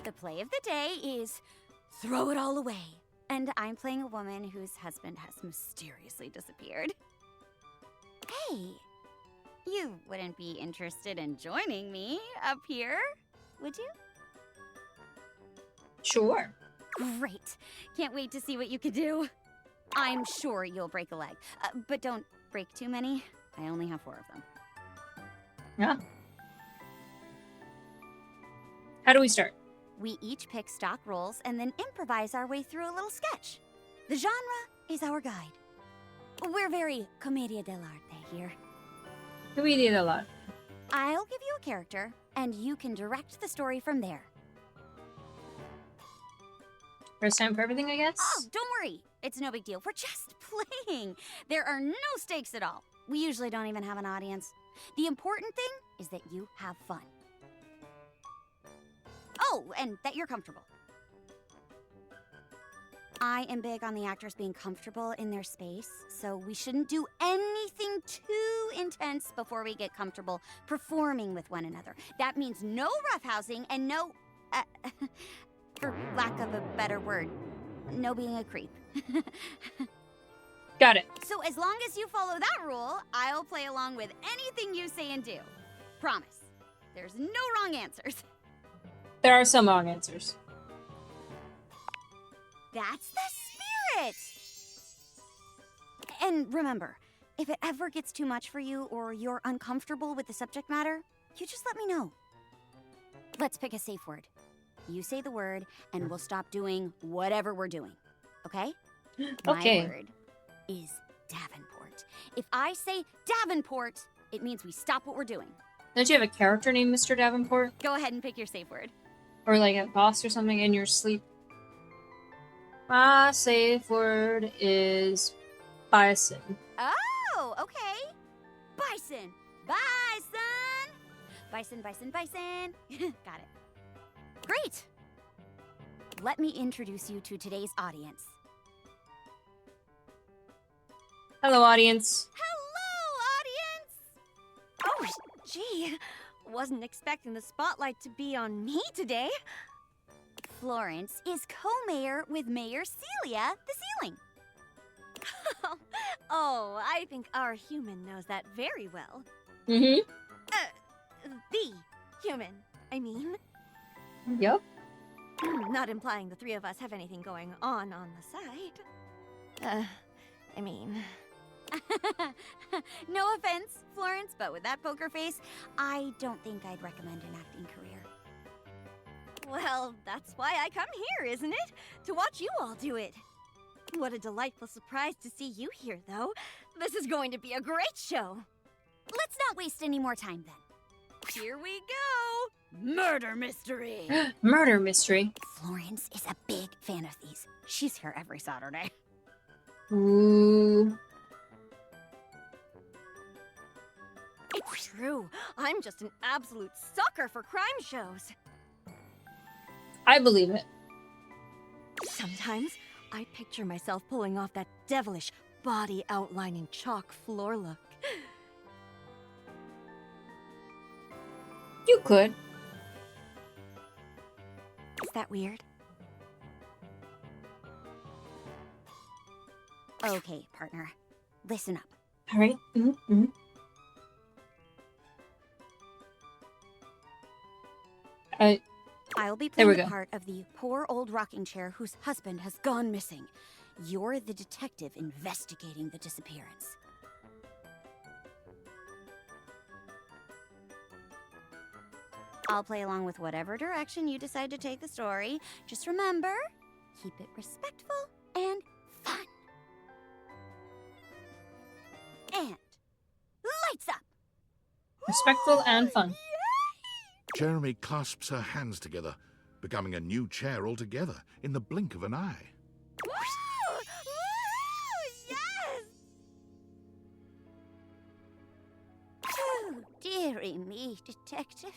U: The play of the day is Throw It All Away. And I'm playing a woman whose husband has mysteriously disappeared. Hey, you wouldn't be interested in joining me up here, would you?
A: Sure.
U: Great. Can't wait to see what you can do. I'm sure you'll break a leg, but don't break too many. I only have 4 of them.
A: Yeah. How do we start?
U: We each pick stock roles and then improvise our way through a little sketch. The genre is our guide. We're very commedia dell'arte here.
A: Commedia dell'arte.
U: I'll give you a character, and you can direct the story from there.
A: First time for everything, I guess?
U: Oh, don't worry. It's no big deal. We're just playing. There are no stakes at all. We usually don't even have an audience. The important thing is that you have fun. Oh, and that you're comfortable. I am big on the actors being comfortable in their space, so we shouldn't do anything too intense before we get comfortable performing with one another. That means no roughhousing and no, for lack of a better word, no being a creep.
A: Got it.
U: So as long as you follow that rule, I'll play along with anything you say and do. Promise. There's no wrong answers.
A: There are some wrong answers.
U: That's the spirit! And remember, if it ever gets too much for you or you're uncomfortable with the subject matter, you just let me know. Let's pick a safe word. You say the word, and we'll stop doing whatever we're doing. Okay?
A: Okay.
U: My word is Davenport. If I say Davenport, it means we stop what we're doing.
A: Don't you have a character named Mr. Davenport?
U: Go ahead and pick your safe word.
A: or like a boss or something in your sleep. My safe word is bison.
U: Oh, okay. Bison. Bison. Bison, bison, bison. Got it. Great. Let me introduce you to today's audience.
A: Hello, audience.
U: Hello, audience! Oh, gee. Wasn't expecting the spotlight to be on me today. Florence is co-mayor with Mayor Celia the Ceiling. Oh, I think our human knows that very well.
A: Mm-hmm.
U: The human, I mean.
A: Yep.
U: Not implying the three of us have anything going on the side. I mean... No offense, Florence, but with that poker face, I don't think I'd recommend an acting career. Well, that's why I come here, isn't it? To watch you all do it. What a delightful surprise to see you here, though. This is going to be a great show. Let's not waste any more time, then. Here we go! Murder mystery!
A: Murder mystery.
U: Florence is a big fan of these. She's here every Saturday.
A: Ooh.
U: It's true. I'm just an absolute sucker for crime shows.
A: I believe it.
U: Sometimes I picture myself pulling off that devilish body outlining chalk floor look.
A: You could.
U: Is that weird? Okay, partner. Listen up.
A: All right. Mm-hmm.
U: I'll be
A: there we
U: playing the
A: go.
U: part of the poor old rocking chair whose husband has gone missing. You're the detective investigating the disappearance. I'll play along with whatever direction you decide to take the story. Just remember, keep it respectful and fun. And lights up!
A: Respectful and fun.
B: Jeremy clasps her hands together, becoming a new chair altogether in the blink of an eye.
U: Yes! Oh, dearie me, detective.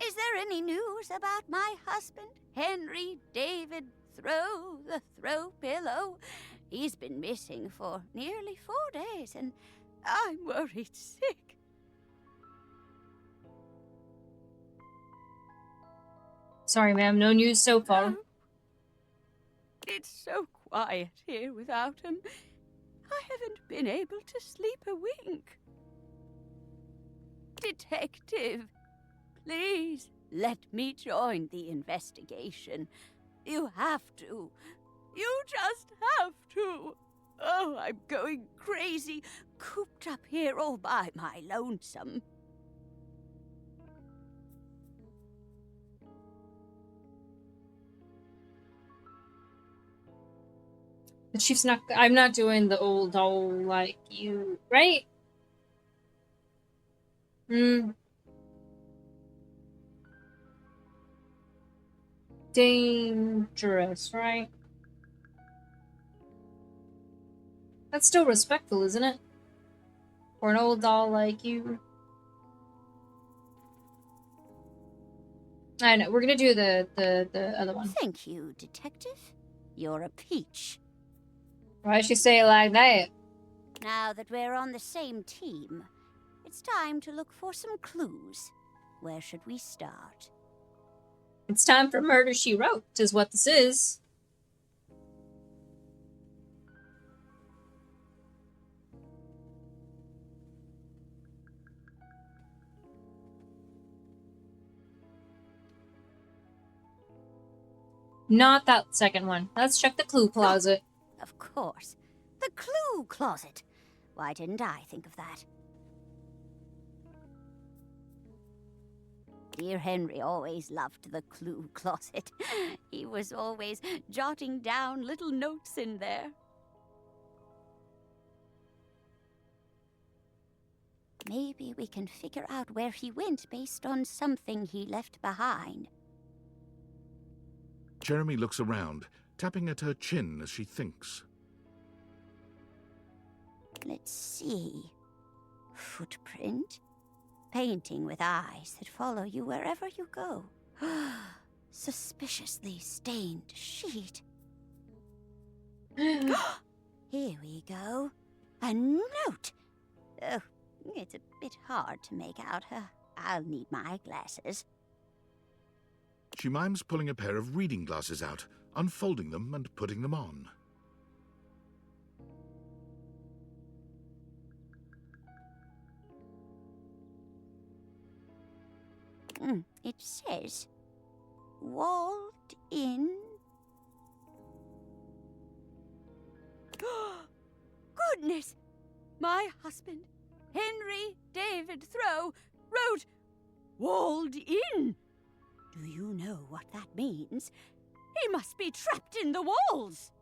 U: Is there any news about my husband, Henry David Throw the Throw Pillow? He's been missing for nearly 4 days, and I'm worried sick.
A: Sorry, ma'am. No news so far.
U: It's so quiet here without him. I haven't been able to sleep a wink. Detective, please let me join the investigation. You have to. You just have to. Oh, I'm going crazy, cooped up here all by my lonesome.
A: The chief's not. I'm not doing the old doll like you, right? Dangerous, right? That's still respectful, isn't it? For an old doll like you. I know. We're gonna do the other one.
U: Thank you, detective. You're a peach.
A: Why'd she say it like that?
U: Now that we're on the same team, it's time to look for some clues. Where should we start?
A: It's time for Murder, She Wrote, is what this is. Not that second one. Let's check the clue closet.
U: Of course. The clue closet. Why didn't I think of that? Dear Henry always loved the clue closet. He was always jotting down little notes in there. Maybe we can figure out where he went based on something he left behind.
B: Jeremy looks around, tapping at her chin as she thinks.
U: Let's see. Footprint. Painting with eyes that follow you wherever you go. Suspiciously stained sheet. Here we go. A note. Oh, it's a bit hard to make out. I'll need my glasses.
B: She mimes pulling a pair of reading glasses out, unfolding them and putting them on.
U: It says, walled in. Goodness! My husband, Henry David Thoreau, wrote, walled in. Do you know what that means? He must be trapped in the walls.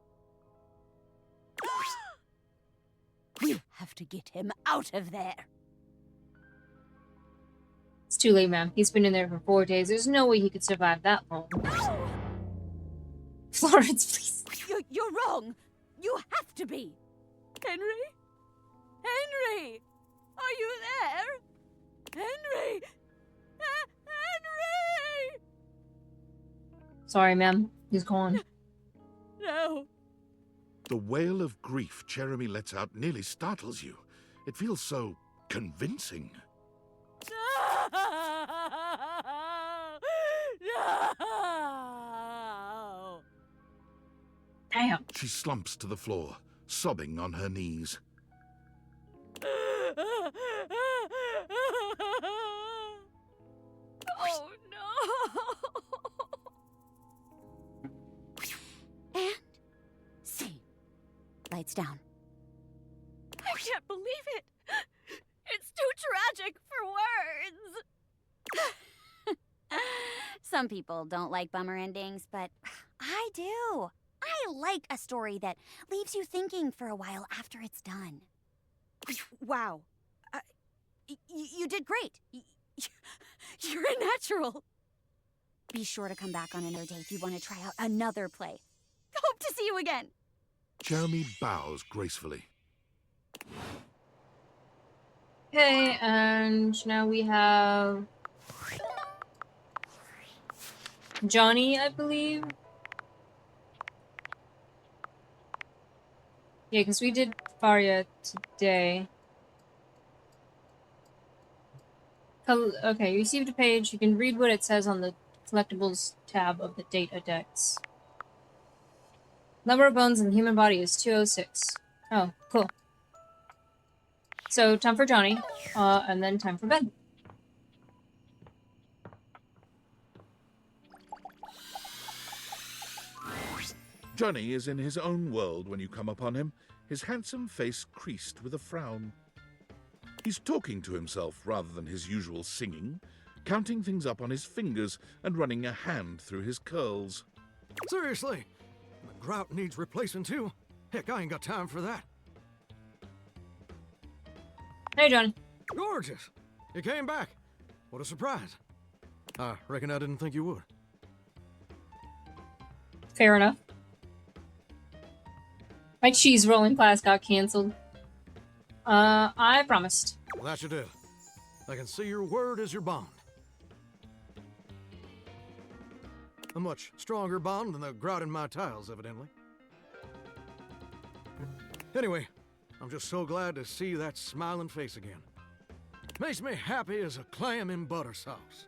U: We'll have to get him out of there.
A: It's too late, ma'am. He's been in there for 4 days. There's no way he could survive that long. Florence, please.
U: You're wrong. You have to be. Henry? Henry! Are you there? Henry! Henry!
A: Sorry, ma'am. He's gone.
U: No.
B: The wail of grief Jeremy lets out nearly startles you. It feels so convincing.
U: No!
A: Damn.
B: She slumps to the floor, sobbing on her knees.
U: Oh no! And see. Lights down. I can't believe it. It's too tragic for words. Some people don't like bummer endings, but I do. I like a story that leaves you thinking for a while after it's done. Wow. You did great. You're a natural. Be sure to come back on another day if you want to try out another play. Hope to see you again.
B: Jeremy bows gracefully.
A: Okay, and now we have Johnny, I believe. Yeah, because we did Faria today. Okay, you received a page. You can read what it says on the collectibles tab of the data decks. Number of bones in the human body is 206. Oh, cool. So, time for Johnny, and then time for Ben.
B: Johnny is in his own world when you come upon him, his handsome face creased with a frown. He's talking to himself rather than his usual singing, counting things up on his fingers and running a hand through his curls.
L: Seriously? The grout needs replacing too? Heck, I ain't got time for that.
A: Hey, Johnny.
L: Gorgeous. You came back. What a surprise. I reckon I didn't think you would.
A: Fair enough. My cheese rolling class got canceled. I promised.
L: Well, that should do. I can see your word is your bond. A much stronger bond than the grout in my tiles, evidently. Anyway, I'm just so glad to see that smiling face again. Makes me happy as a clam in butter sauce.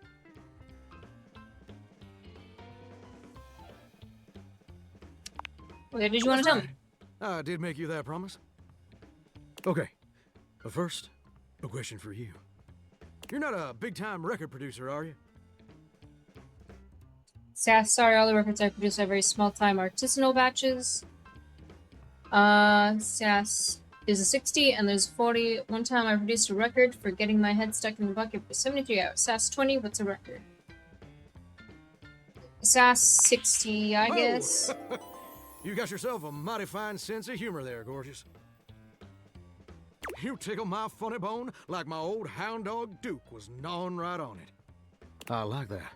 A: What did you want to tell me?
L: I did make you that promise. Okay, but first, a question for you. You're not a big-time record producer, are you?
A: Sass, sorry, all the records I produce are very small-time artisanal batches. Sass is a 60, and there's 40. One time I produced a record for getting my head stuck in the bucket for 73 hours. Sass 20, what's a record? Sass 60, I guess.
L: You got yourself a mighty fine sense of humor there, gorgeous. You tickle my funny bone like my old hound dog Duke was gnawing right on it. I like that.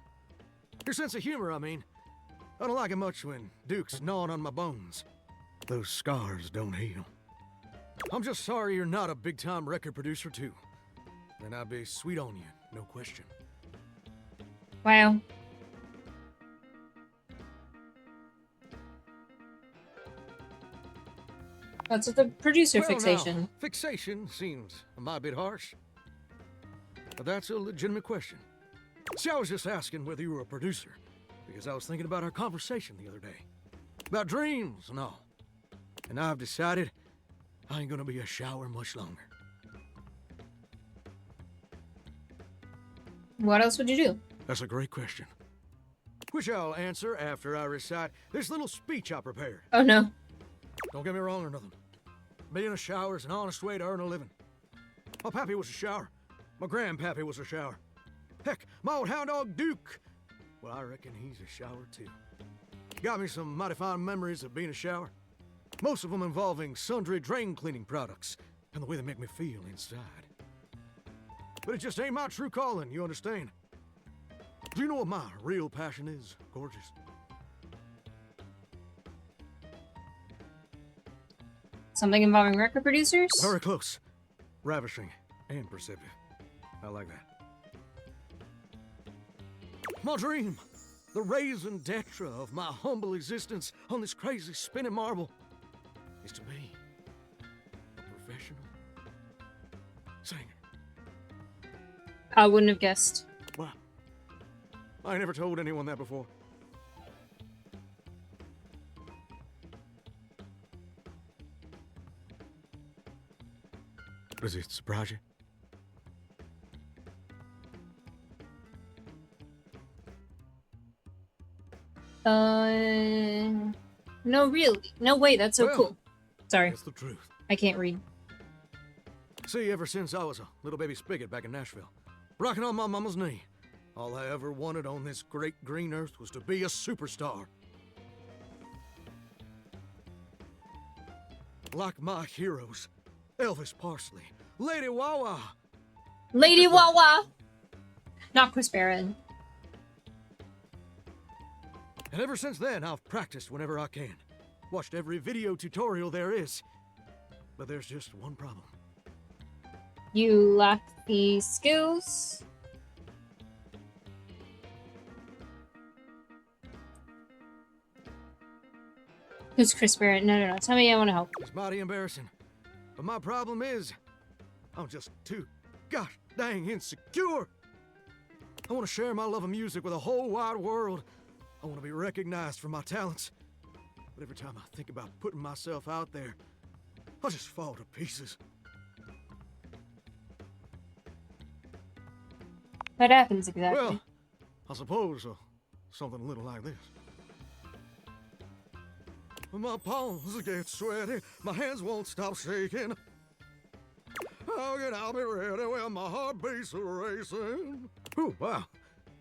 L: Your sense of humor, I mean. I don't like it much when Duke's gnawing on my bones. Those scars don't heal. I'm just sorry you're not a big-time record producer, too. Then I'd be sweet on you, no question.
A: Wow. What's with the producer
L: Well,
A: fixation?
L: now, fixation seems a might bit harsh. But that's a legitimate question. See, I was just asking whether you were a producer, because I was thinking about our conversation the other day. About dreams and all. And I've decided I ain't gonna be a shower much longer.
A: What else would you do?
L: That's a great question. Which I'll answer after I recite this little speech I prepared.
A: Oh no.
L: Don't get me wrong or nothing. Being a shower is an honest way to earn a living. My pappy was a shower. My grandpappy was a shower. Heck, my old hound dog Duke. Well, I reckon he's a shower too. Got me some mighty fine memories of being a shower. Most of them involving sundry drain cleaning products and the way they make me feel inside. But it just ain't my true calling, you understand? Do you know what my real passion is, gorgeous?
A: Something involving record producers?
L: Very close. Ravishing and perceptive. I like that. My dream, the raison d'etre of my humble existence on this crazy spinning marble, is to be a professional singer.
A: I wouldn't have guessed.
L: Wow. I never told anyone that before. Does it surprise you?
A: No, really. No way, that's so
L: Well,
A: cool. Sorry.
L: It's the truth.
A: I can't read.
L: See, ever since I was a little baby spigot back in Nashville, rocking on my mama's knee, all I ever wanted on this great green earth was to be a superstar. Like my heroes, Elvis Parsley, Lady Wawa.
A: Lady Wawa! Not Chris Barron.
L: And ever since then, I've practiced whenever I can. Watched every video tutorial there is. But there's just one problem.
A: You lack the skills. Who's Chris Barron? No. Tell me I want to help.
L: It's mighty embarrassing. But my problem is, I'm just too gosh dang insecure. I want to share my love of music with the whole wide world. I want to be recognized for my talents. But every time I think about putting myself out there, I just fall to pieces.
A: What happens exactly?
L: Well, I suppose something a little like this. My palms get sweaty, my hands won't stop shaking. How can I be ready when my heart beats racing? Ooh, wow.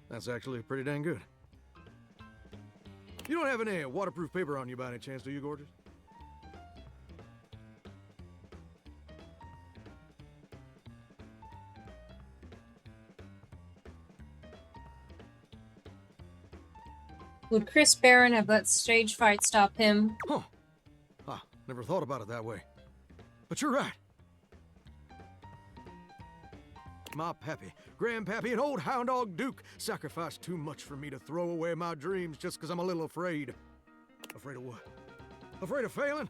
L: That's actually pretty dang good. You don't have any waterproof paper on you by any chance, do you, gorgeous?
A: Would Chris Barron have let stage fright stop him?
L: Huh. Ah, never thought about it that way. But you're right. My pappy, grandpappy, and old hound dog Duke sacrificed too much for me to throw away my dreams just because I'm a little afraid. Afraid of what? Afraid of failing?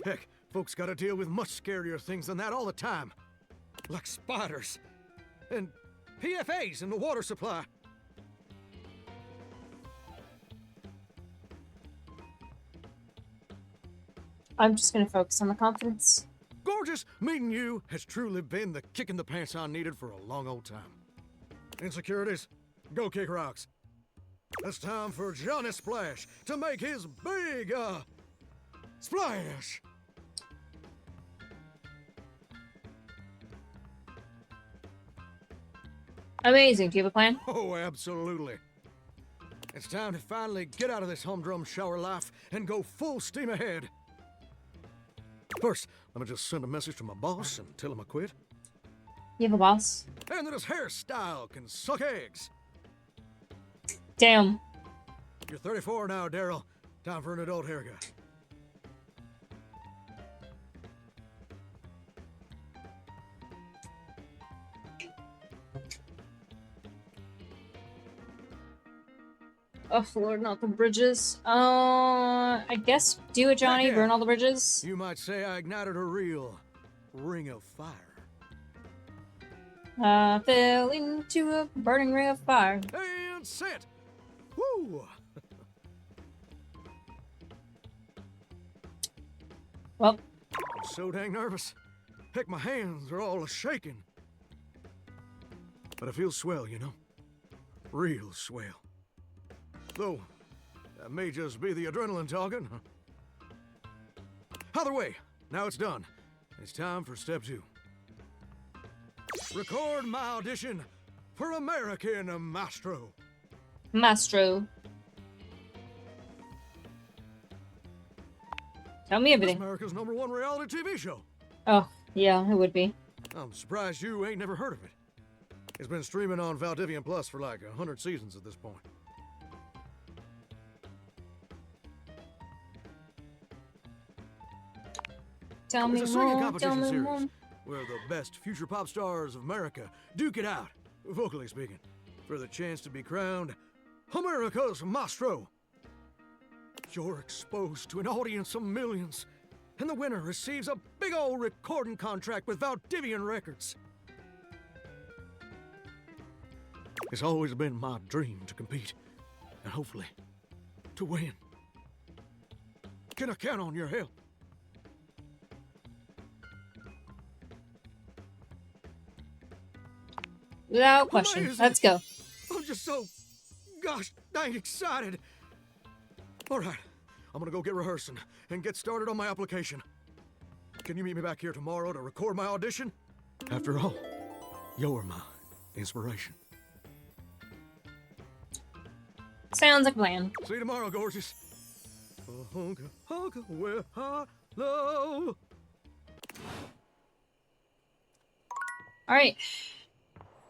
L: Heck, folks gotta deal with much scarier things than that all the time. Like spiders. And PFAs in the water supply.
A: I'm just gonna focus on the confidence.
L: Gorgeous, meeting you has truly been the kick in the pants I needed for a long old time. Insecurities, go kick rocks. It's time for Johnny Splash to make his big, splash.
A: Amazing. Do you have a plan?
L: Oh, absolutely. It's time to finally get out of this humdrum shower life and go full steam ahead. First, let me just send a message to my boss and tell him I quit.
A: You have a boss?
L: And that his hairstyle can suck eggs.
A: Damn.
L: You're 34 now, Daryl. Time for an adult haircut.
A: Oh, Lord, not the bridges. I guess do it, Johnny.
L: Heck yeah.
A: Burn all the bridges.
L: You might say I ignited a real ring of fire.
A: Fell into a burning ring of fire.
L: And set! Woo!
A: Well,
L: I'm so dang nervous. Heck, my hands are all shaking. But I feel swell, you know? Real swell. Though, that may just be the adrenaline talking. Either way, now it's done. It's time for step 2. Record my audition for American Mastro.
A: Mastro. Tell me
L: It's
A: everything.
L: America's #1 reality TV show.
A: Oh, yeah, it would be.
L: I'm surprised you ain't never heard of it. It's been streaming on Valdivian Plus for like 100 seasons at this point.
A: Tell me
L: It's a singing
A: more,
L: competition
A: tell me
L: series
A: more.
L: where the best future pop stars of America duke it out, vocally speaking, for the chance to be crowned America's Mastro. You're exposed to an audience of millions, and the winner receives a big old recording contract with Valdivian Records. It's always been my dream to compete, and hopefully, to win. Can I count on your help?
A: Without question.
L: Amazing.
A: Let's go.
L: I'm just so gosh dang excited. All right, I'm gonna go get rehearsing and get started on my application. Can you meet me back here tomorrow to record my audition? After all, you're my inspiration.
A: Sounds like a plan.
L: See you tomorrow, gorgeous. Honka, honka, where hello.
A: All right.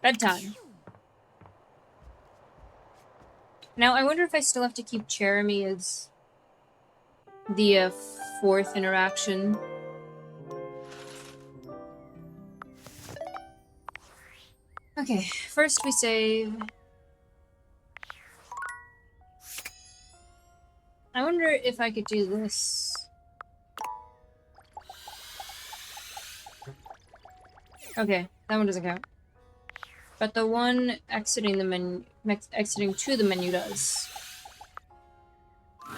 A: Bedtime. Now, I wonder if I still have to keep Jeremy as the 4th interaction. Okay, first we save. I wonder if I could do this. Okay, that one doesn't count. But the one exiting the menu, exiting to the menu does.
J: Hey,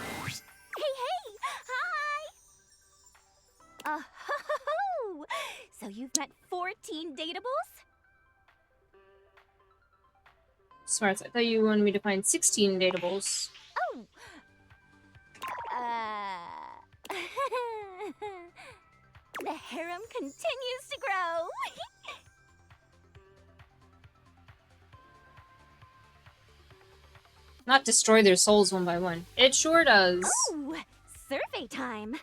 J: hi! Oh, so you've met 14 dateables?
A: Smarts, I thought you wanted me to find 16 dateables.
J: Oh! The harem continues to grow.
A: Not destroy their souls one by one. It sure does.
J: Oh, survey time.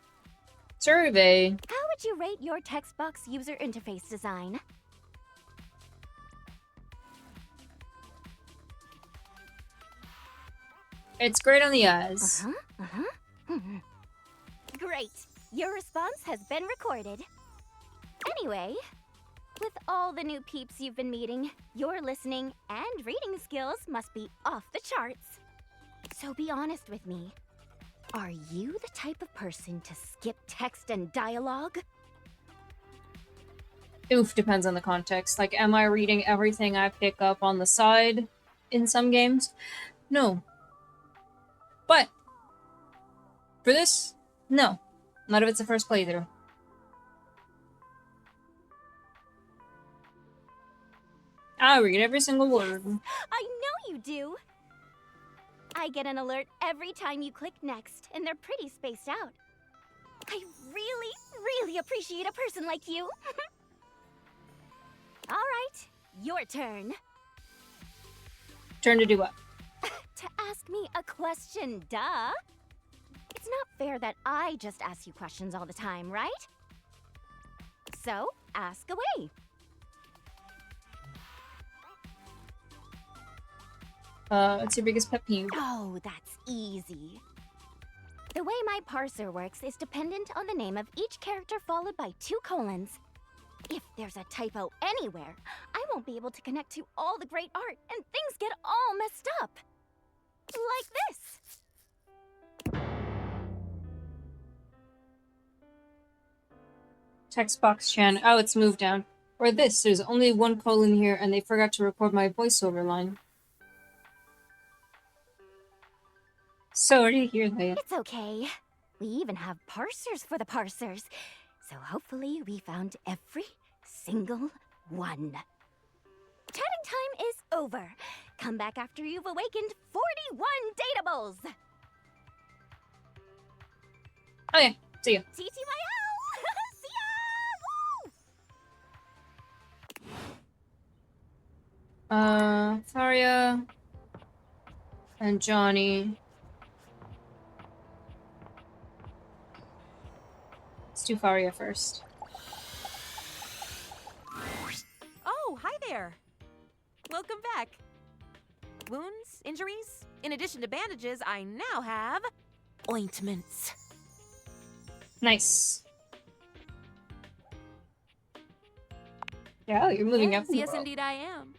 A: Survey.
J: How would you rate your text box user interface design?
A: It's great on the eyes.
J: Great. Your response has been recorded. Anyway, with all the new peeps you've been meeting, your listening and reading skills must be off the charts. So be honest with me. Are you the type of person to skip text and dialogue?
A: Oof, depends on the context. Like, am I reading everything I pick up on the side in some games? No. But for this, no. Not if it's the first playthrough. I read every single word.
J: I know you do. I get an alert every time you click next, and they're pretty spaced out. I really appreciate a person like you. All right, your turn.
A: Turn to do what?
J: To ask me a question, duh. It's not fair that I just ask you questions all the time, right? So, ask away.
A: What's your biggest pet peeve?
J: Oh, that's easy. The way my parser works is dependent on the name of each character followed by 2 colons. If there's a typo anywhere, I won't be able to connect to all the great art and things get all messed up. Like this.
A: Text box Chan. Oh, it's moved down. Or this. There's only 1 colon here and they forgot to record my voiceover line. Sorry to hear that.
J: It's okay. We even have parsers for the parsers. So hopefully we found every single one. Chatting time is over. Come back after you've awakened 41 datables.
A: Okay, see ya.
J: TTYL! See ya! Woo!
A: Faria and Johnny. Let's do Faria first.
K: Oh, hi there. Welcome back. Wounds? Injuries? In addition to bandages, I now have ointments.
A: Nice. Yeah, you're moving up.
K: Yes, indeed I am.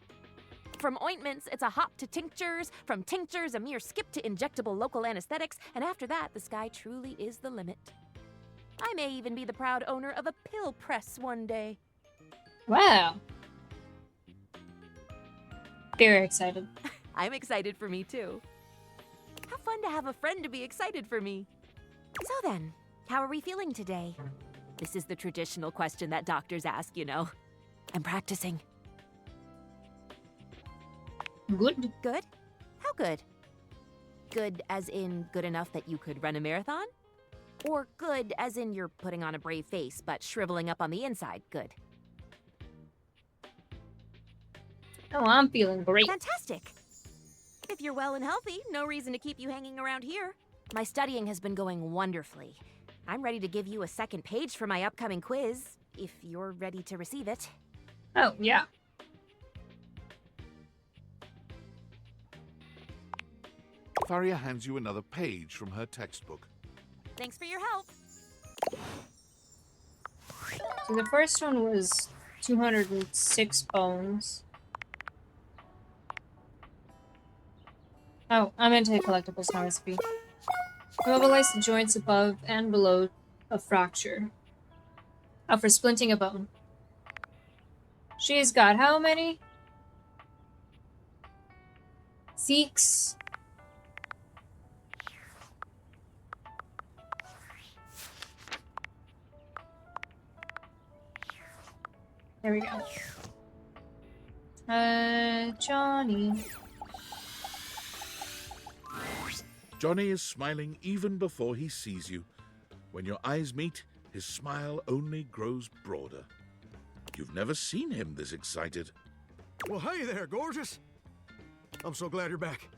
K: From ointments, it's a hop to tinctures. From tinctures, a mere skip to injectable local anesthetics. And after that, the sky truly is the limit. I may even be the proud owner of a pill press one day.
A: Wow. Very excited.
K: I'm excited for me, too. How fun to have a friend to be excited for me. So then, how are we feeling today? This is the traditional question that doctors ask, you know. I'm practicing.
A: Good.
K: Good? How good? Good as in good enough that you could run a marathon? Or good as in you're putting on a brave face but shriveling up on the inside good?
A: Oh, I'm feeling great.
K: Fantastic! If you're well and healthy, no reason to keep you hanging around here. My studying has been going wonderfully. I'm ready to give you a second page for my upcoming quiz, if you're ready to receive it.
A: Oh, yeah.
B: Faria hands you another page from her textbook.
K: Thanks for your help.
A: So the first one was 206 bones. Oh, I'm into collectibles now recipe. Mobilize the joints above and below a fracture. Oh, for splinting a bone. She's got how many? 6. There we go. Johnny.
B: Johnny is smiling even before he sees you. When your eyes meet, his smile only grows broader. You've never seen him this excited.
L: Well, hey there, gorgeous. I'm so glad you're back.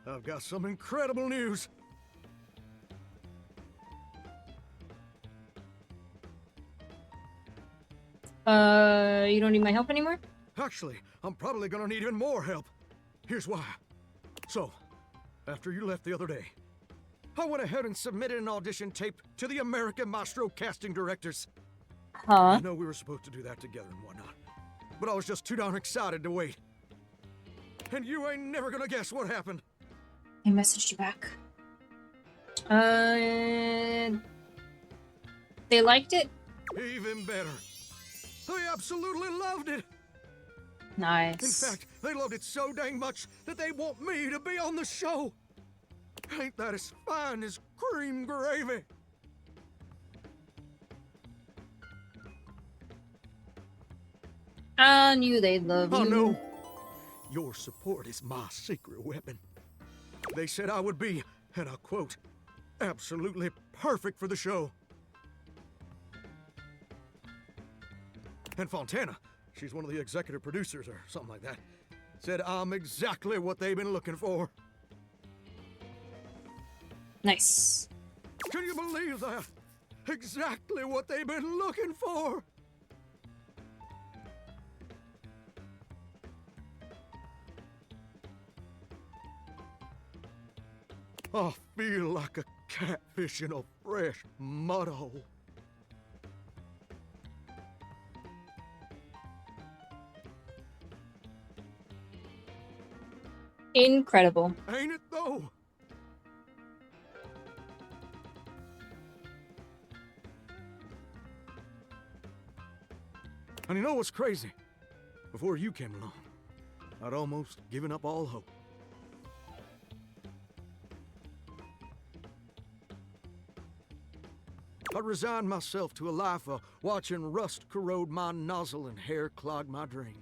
L: I've got some incredible news.
A: You don't need my help anymore?
L: Actually, I'm probably gonna need even more help. Here's why. So, after you left the other day, I went ahead and submitted an audition tape to the American Maestro casting directors.
A: Huh?
L: I know we were supposed to do that together and whatnot, but I was just too darn excited to wait. And you ain't never gonna guess what happened.
A: I messaged you back. They liked it?
L: Even better. They absolutely loved it.
A: Nice.
L: In fact, they loved it so dang much that they want me to be on the show. Ain't that as fine as cream gravy?
A: I knew they'd love you.
L: Oh no. Your support is my secret weapon. They said I would be, and I quote, absolutely perfect for the show. And Fontana, she's one of the executive producers or something like that, said I'm exactly what they've been looking for.
A: Nice.
L: Can you believe that? Exactly what they've been looking for. I feel like a catfish in a fresh mud hole.
A: Incredible.
L: Ain't it though? And you know what's crazy? Before you came along, I'd almost given up all hope. I resigned myself to a life of watching rust corrode my nozzle and hair clog my drain.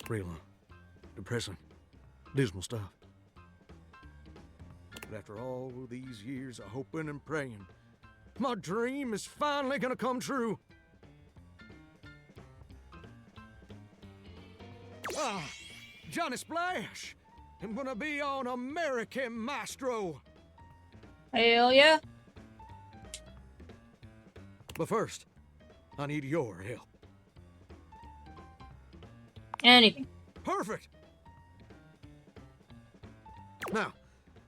L: Real depressing, dismal stuff. But after all these years of hoping and praying, my dream is finally gonna come true. Ah, Johnny Splash! I'm gonna be on American Maestro.
A: Hell yeah.
L: But first, I need your help.
A: Anything.
L: Perfect! Now,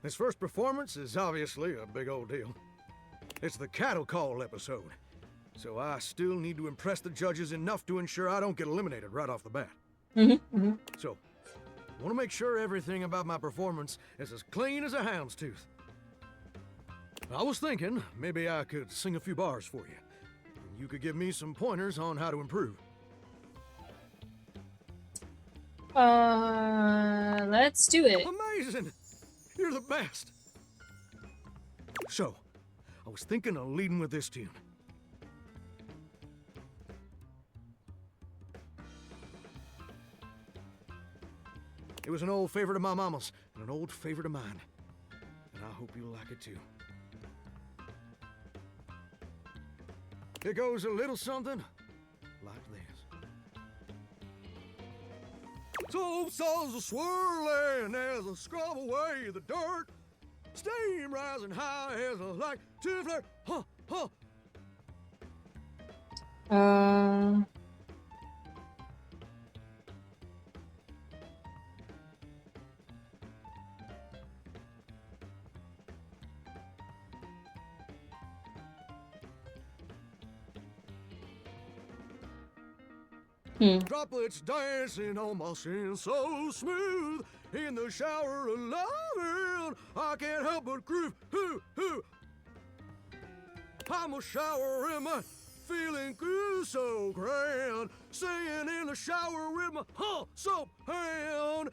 L: this first performance is obviously a big old deal. It's the cattle call episode, so I still need to impress the judges enough to ensure I don't get eliminated right off the bat. So, I want to make sure everything about my performance is as clean as a hound's tooth. I was thinking maybe I could sing a few bars for you, and you could give me some pointers on how to improve.
A: Let's do it.
L: Amazing! You're the best! So, I was thinking of leading with this tune. It was an old favorite of my mama's, and an old favorite of mine. And I hope you'll like it too. It goes a little something like this. So souls are swirling as I scrub away the dirt. Steam rising high as I like to flirt. Huh, huh. Droplets dancing on my skin so smooth. In the shower of loving, I can't help but groove. Hoo, hoo. I'm a shower in my feeling good so grand. Singing in the shower with my soap hand.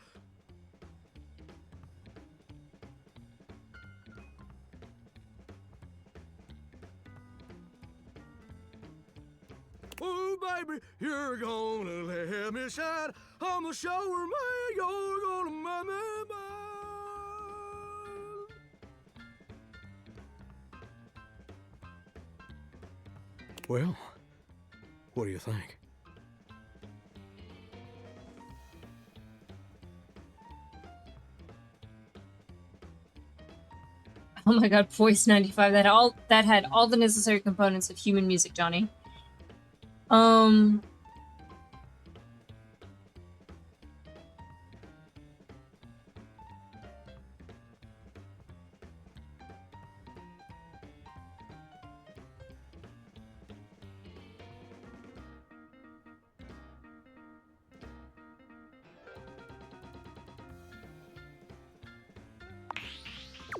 L: Oh, baby, you're gonna let me shine. I'm a shower man, you're gonna make me mine. Well, what do you think?
A: Oh my god, Voice 95. That had all the necessary components of human music, Johnny.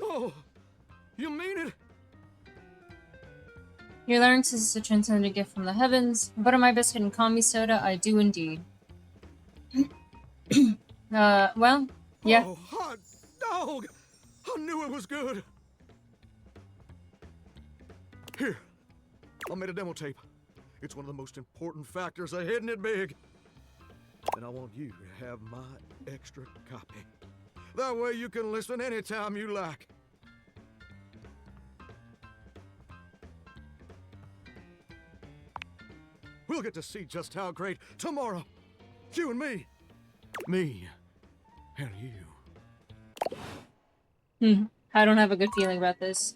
L: Oh, you mean it?
A: Your larynx is a transcendent gift from the heavens. Butter my biscuit and call me soda. I do indeed. Well, yeah.
L: Oh, hot dog! I knew it was good. Here, I made a demo tape. It's one of the most important factors of hitting it big. And I want you to have my extra copy. That way you can listen anytime you like. We'll get to see just how great tomorrow. You and me. Me and you.
A: I don't have a good feeling about this.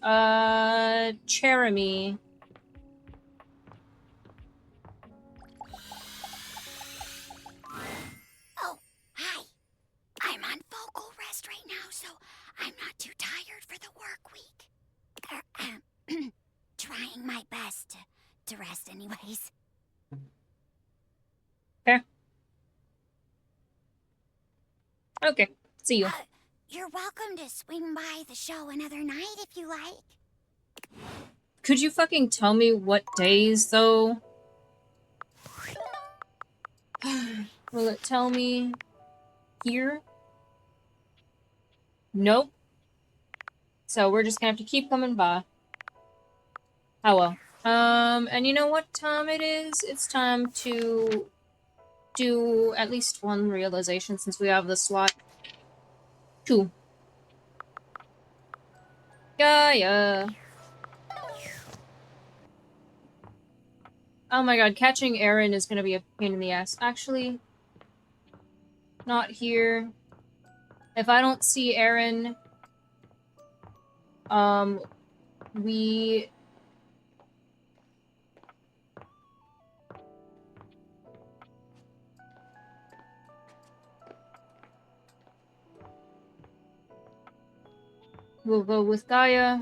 A: Jeremy.
J: Oh, so I'm not too tired for the work week. Trying my best to rest anyways.
A: Okay. Okay, see you.
J: You're welcome to swing by the show another night if you like.
A: Could you fucking tell me what days, though? Will it tell me here? Nope. So we're just gonna have to keep coming by. Oh well. And you know what time it is? It's time to do at least one realization since we have the slot. 2. Gaia. Oh my god, catching Aaron is gonna be a pain in the ass. Actually, not here. If I don't see Aaron, we... we'll go with Gaia.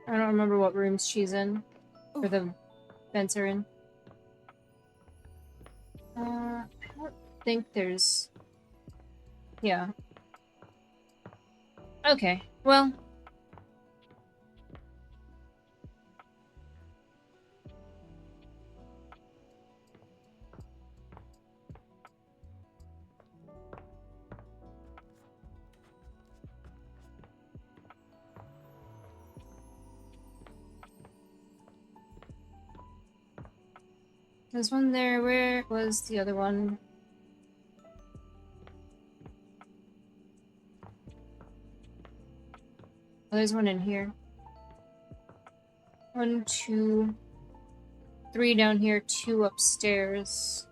A: I don't remember what rooms she's in. Or the vents are in. I don't think there's... Yeah. Okay, well... There's one there. Where was the other one? Oh, there's one in here. 1, 2, 3 down here, 2 upstairs.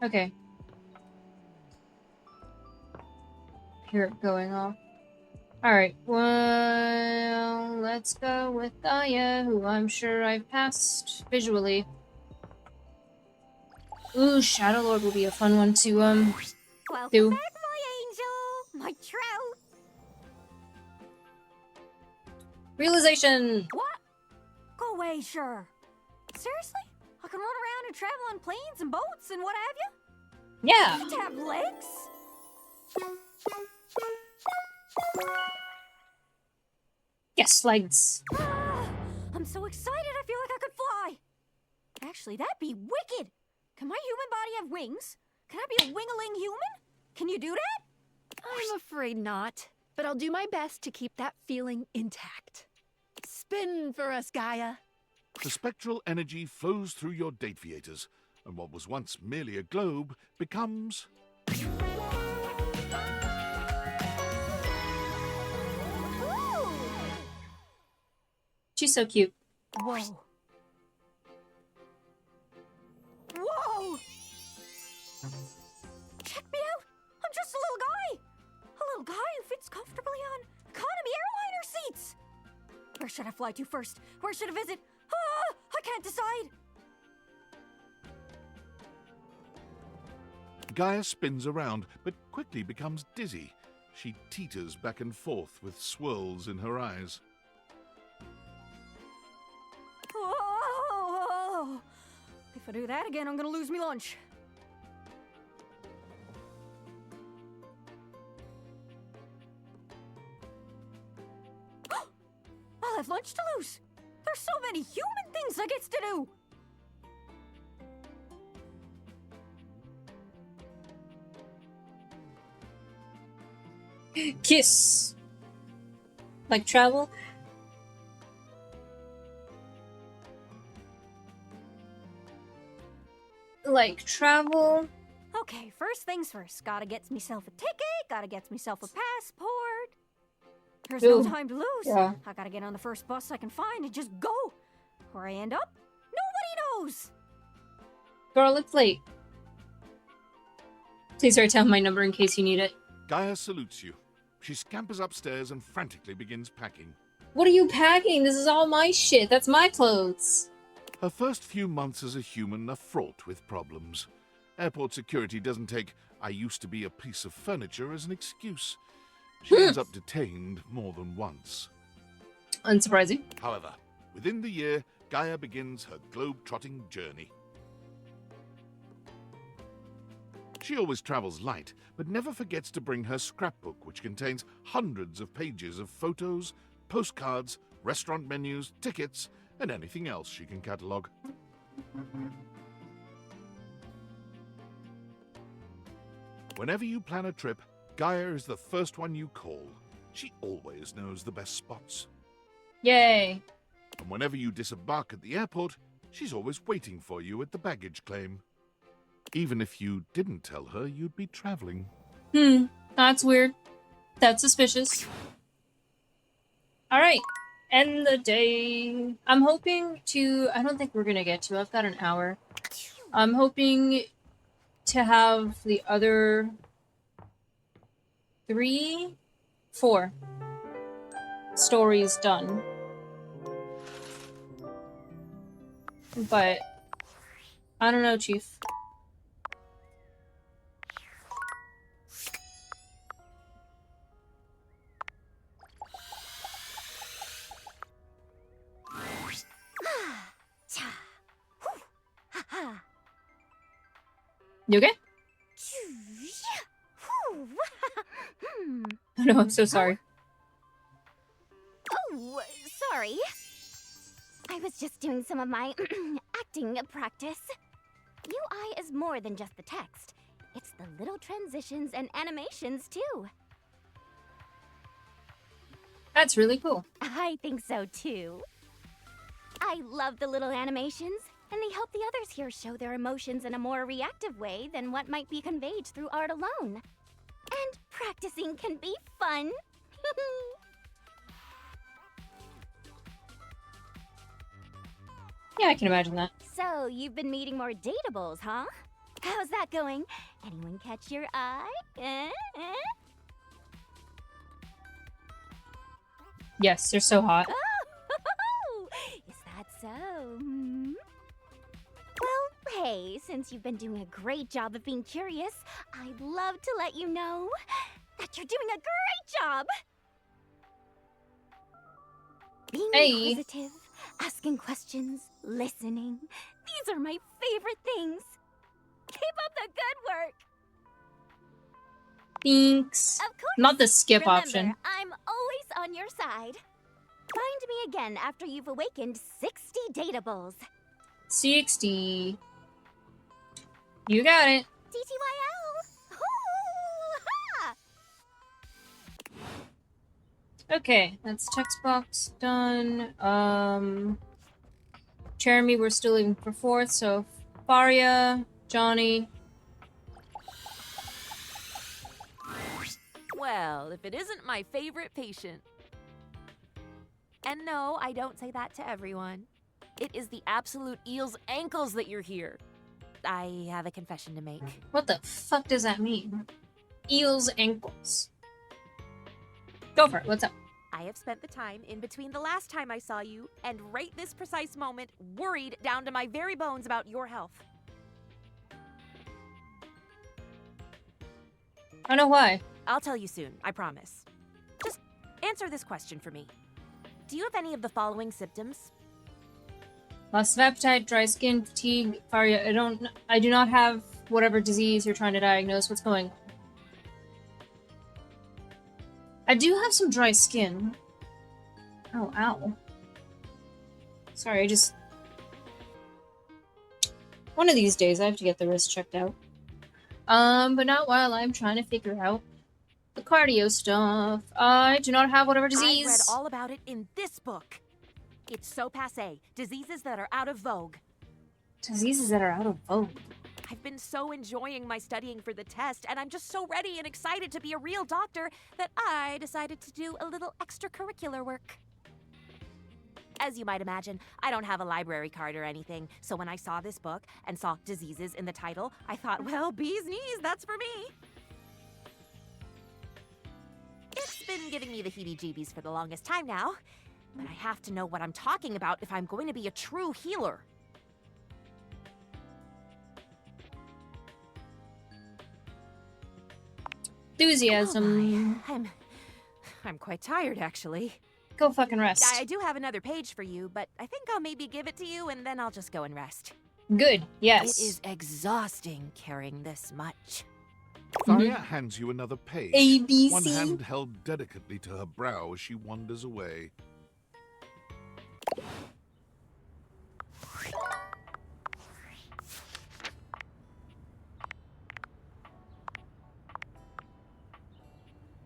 A: Okay. Hear it going off. Alright, well, let's go with Gaia, who I'm sure I've passed visually. Ooh, Shadow Lord will be a fun one to,
J: Welcome
A: do.
J: back, my angel! My trout!
A: Realization!
E: What? Go away, sure. Seriously? I can run around and travel on planes and boats and what have you?
A: Yeah!
E: To have legs?
A: Yes, legs.
E: I'm so excited I feel like I could fly. Actually, that'd be wicked. Can my human body have wings? Can I be a wing-a-ling human? Can you do that?
G: I'm afraid not, but I'll do my best to keep that feeling intact. Spin for us, Gaia.
B: The spectral energy flows through your Dateviators, and what was once merely a globe becomes...
A: She's so cute.
E: Whoa. Whoa! Check me out! I'm just a little guy! A little guy who fits comfortably on economy airliner seats! Where should I fly to first? Where should I visit? Ah! I can't decide!
B: Gaia spins around, but quickly becomes dizzy. She teeters back and forth with swirls in her eyes.
E: Oh! If I do that again, I'm gonna lose me lunch. I'll have lunch to lose. There's so many human things I gets to do.
A: Kiss. Like travel? Like travel?
E: Okay, first things first. Gotta get myself a ticket. Gotta get myself a passport. There's no
A: Ooh,
E: time to lose.
A: yeah.
E: I gotta get on the first bus I can find and just go. Where I end up, nobody knows.
A: Girl, it's late. Please write down my number in case you need it.
B: Gaia salutes you. She scampers upstairs and frantically begins packing.
A: What are you packing? This is all my shit. That's my clothes.
B: Her first few months as a human are fraught with problems. Airport security doesn't take "I used to be a piece of furniture" as an excuse. She ends up detained more than once.
A: Unsurprising.
B: However, within the year, Gaia begins her globe-trotting journey. She always travels light, but never forgets to bring her scrapbook, which contains hundreds of pages of photos, postcards, restaurant menus, tickets, and anything else she can catalogue. Whenever you plan a trip, Gaia is the first one you call. She always knows the best spots.
A: Yay.
B: And whenever you disembark at the airport, she's always waiting for you at the baggage claim. Even if you didn't tell her you'd be traveling.
A: That's weird. That's suspicious. Alright. End the day. I'm hoping to... I don't think we're gonna get to. I've got an hour. I'm hoping to have the other 4 stories done. But I don't know, Chief. You okay? Oh no, I'm so sorry.
J: Oh, sorry. I was just doing some of my acting practice. UI is more than just the text. It's the little transitions and animations, too.
A: That's really cool.
J: I think so, too. I love the little animations, and they help the others here show their emotions in a more reactive way than what might be conveyed through art alone. And practicing can be fun.
A: Yeah, I can imagine that.
J: So, you've been meeting more dateables, huh? How's that going? Anyone catch your eye?
A: Yes, they're so hot.
J: Oh, is that so? Well, hey, since you've been doing a great job of being curious, I'd love to let you know that you're doing a great job! Being inquisitive, asking questions, listening. These are my favorite things. Keep up the good work!
A: Thanks.
J: Of course.
A: Not the skip
J: Remember,
A: option.
J: I'm always on your side. Find me again after you've awakened 60 dateables.
A: 60. You got it.
J: TTYL!
A: Okay, that's text box done. Jeremy, we're still leaving for 4th, so Faria, Johnny.
K: Well, if it isn't my favorite patient. And no, I don't say that to everyone. It is the absolute eel's ankles that you're here. I have a confession to make.
A: What the fuck does that mean? Eel's ankles. Go for it, what's up?
K: I have spent the time in between the last time I saw you and right this precise moment worried down to my very bones about your health.
A: I know why.
K: I'll tell you soon, I promise. Just answer this question for me. Do you have any of the following symptoms?
A: Loss of appetite, dry skin, fatigue, Faria. I do not have whatever disease you're trying to diagnose. What's going on? I do have some dry skin. Oh, ow. Sorry, one of these days I have to get the wrist checked out. But not while I'm trying to figure out the cardio stuff. I do not have whatever disease.
K: I read all about it in this book. It's so passé. Diseases that are out of vogue.
A: Diseases that are out of vogue.
K: I've been so enjoying my studying for the test, and I'm just so ready and excited to be a real doctor that I decided to do a little extracurricular work. As you might imagine, I don't have a library card or anything, so when I saw this book and saw diseases in the title, I thought, well, bee's knees, that's for me. It's been giving me the heebie-jeebies for the longest time now. But I have to know what I'm talking about if I'm going to be a true healer.
A: Enthusiasm.
K: Oh my. I'm quite tired, actually.
A: Go fucking rest.
K: I do have another page for you, but I think I'll maybe give it to you and then I'll just go and rest.
A: Good, yes.
K: It is exhausting carrying this much.
B: Faria hands you another page.
A: ABC.
B: One hand held delicately to her brow as she wanders away.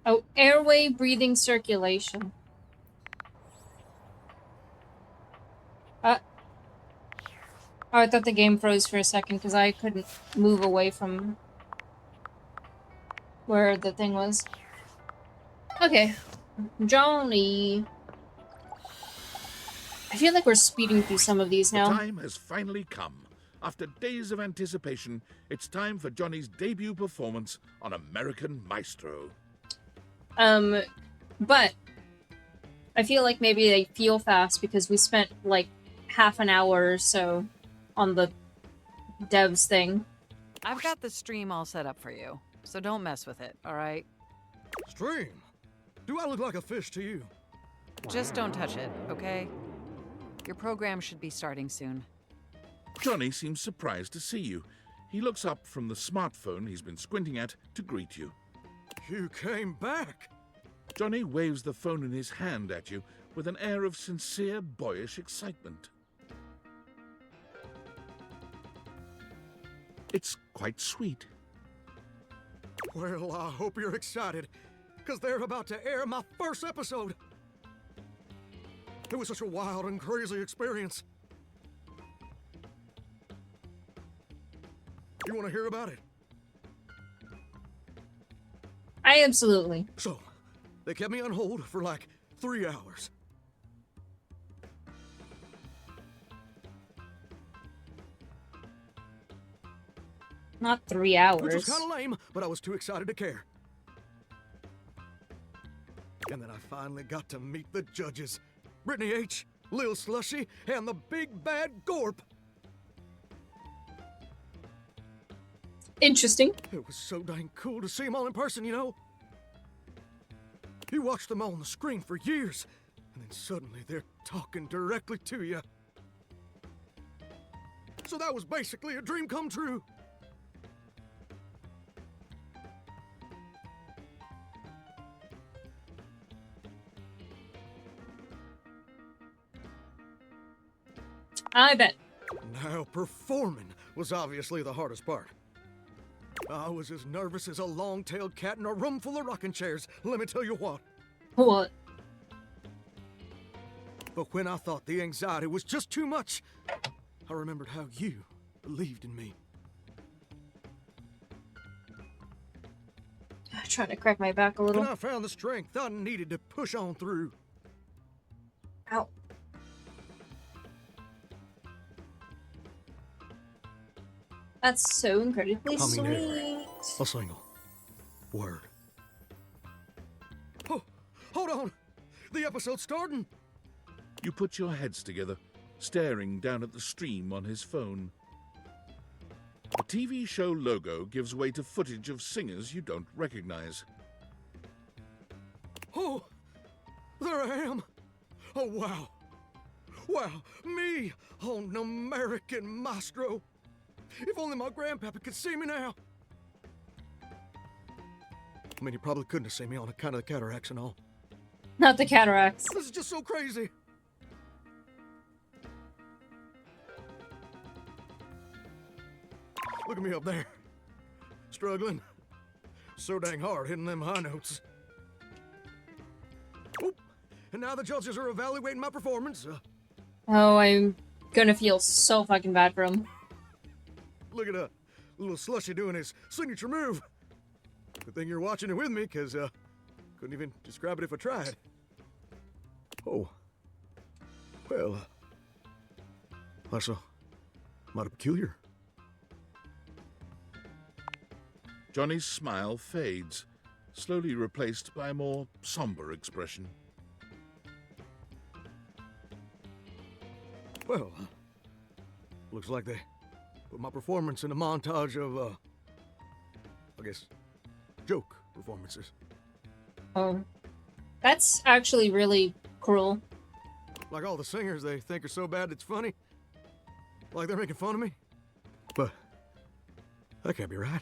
A: Oh, airway, breathing, circulation. Oh, I thought the game froze for a second because I couldn't move away from where the thing was. Okay. Johnny. I feel like we're speeding through some of these now.
B: The time has finally come. After days of anticipation, it's time for Johnny's debut performance on American Maestro.
A: But I feel like maybe they feel fast because we spent like half an hour or so on the devs thing.
N: I've got the stream all set up for you, so don't mess with it, all right?
L: Stream? Do I look like a fish to you?
N: Just don't touch it, okay? Your program should be starting soon.
B: Johnny seems surprised to see you. He looks up from the smartphone he's been squinting at to greet you.
L: You came back!
B: Johnny waves the phone in his hand at you with an air of sincere, boyish excitement. It's quite sweet.
L: Well, I hope you're excited, because they're about to air my first episode. It was such a wild and crazy experience. You want to hear about it?
A: I absolutely.
L: So, they kept me on hold for like 3 hours.
A: Not 3 hours.
L: Which was kind of lame, but I was too excited to care. And then I finally got to meet the judges. Brittany H., Lil Slushy, and the big bad Gorp.
A: Interesting.
L: It was so dang cool to see them all in person, you know? You watch them all on the screen for years, and then suddenly they're talking directly to you. So that was basically a dream come true.
A: I bet.
L: Now, performing was obviously the hardest part. I was as nervous as a long-tailed cat in a room full of rocking chairs, let me tell you what.
A: What?
L: But when I thought the anxiety was just too much, I remembered how you believed in me.
A: I'm trying to crack my back a little.
L: And I found the strength I needed to push on through.
A: Ow. That's so incredibly
L: I mean,
A: sweet.
L: a single word. Oh, hold on. The episode's starting.
B: You put your heads together, staring down at the stream on his phone. The TV show logo gives way to footage of singers you don't recognize.
L: Oh, there I am. Oh, wow. Wow, me on American Maestro. If only my grandpapa could see me now. I mean, he probably couldn't have seen me on account of the cataracts and all.
A: Not the cataracts.
L: This is just so crazy. Look at me up there. Struggling. So dang hard hitting them high notes. Oop. And now the judges are evaluating my performance.
A: Oh, I'm gonna feel so fucking bad for him.
L: Look at little Slushy doing his signature move. Good thing you're watching it with me, because couldn't even describe it if I tried. Oh. Well, that's mighty peculiar.
B: Johnny's smile fades, slowly replaced by a more somber expression.
L: Well, looks like they put my performance in a montage of, I guess, joke performances.
A: Oh. That's actually really cruel.
L: Like all the singers they think are so bad it's funny. Like they're making fun of me. But that can't be right.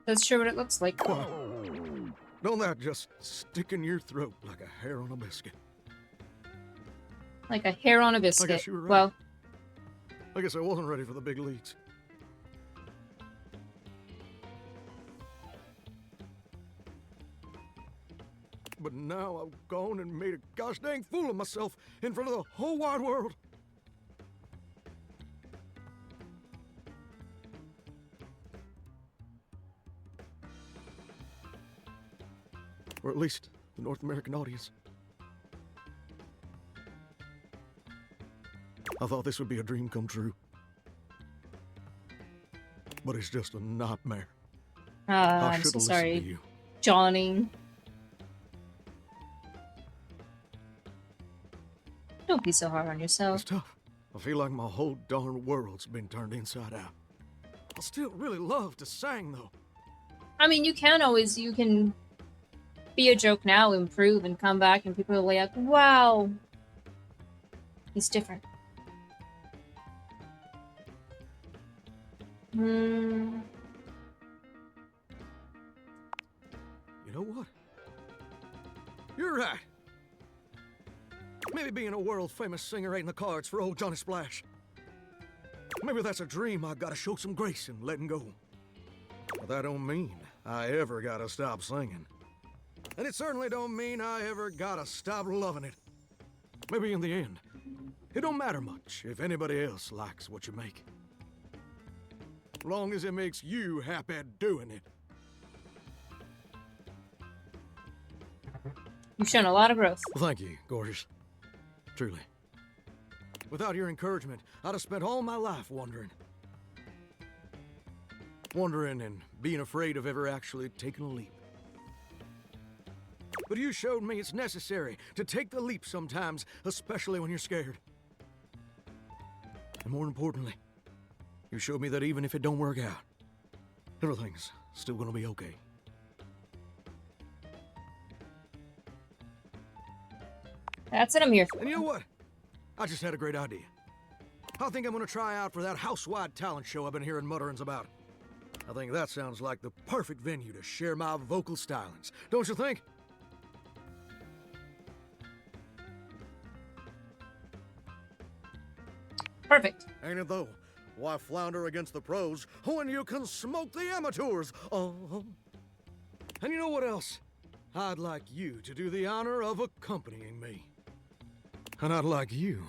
A: That's sure what it looks like.
L: Don't that just stick in your throat like a hair on a biscuit?
A: Like a hair on a
L: I
A: biscuit.
L: guess you were right.
A: Well,
L: I guess I wasn't ready for the big leagues. But now I've gone and made a gosh dang fool of myself in front of the whole wide world. Or at least the North American audience. I thought this would be a dream come true. But it's just a nightmare. I
A: I'm
L: should've
A: so
L: listened
A: sorry,
L: to you.
A: Johnny. Don't be so hard on yourself.
L: It's tough. I feel like my whole darn world's been turned inside out. I still really love to sing, though.
A: I mean, you can be a joke now, improve, and come back, and people will be like, wow, he's different.
L: You know what? You're right. Maybe being a world-famous singer ain't in the cards for old Johnny Splash. Maybe that's a dream I gotta show some grace in letting go. But that don't mean I ever gotta stop singing. And it certainly don't mean I ever gotta stop loving it. Maybe in the end, it don't matter much if anybody else likes what you make. Long as it makes you happy doing it.
A: You've shown a lot of growth.
L: Well, thank you, gorgeous. Truly. Without your encouragement, I'd have spent all my life wondering. Wondering and being afraid of ever actually taking a leap. But you showed me it's necessary to take the leap sometimes, especially when you're scared. And more importantly, you showed me that even if it don't work out, everything's still gonna be okay.
A: That's what I'm here for.
L: And you know what? I just had a great idea. I think I'm gonna try out for that house-wide talent show I've been hearing mutterings about. I think that sounds like the perfect venue to share my vocal stylings, don't you think?
A: Perfect.
L: Ain't it though? Why flounder against the pros when you can smoke the amateurs? Oh. And you know what else? I'd like you to do the honor of accompanying me. And I'd like you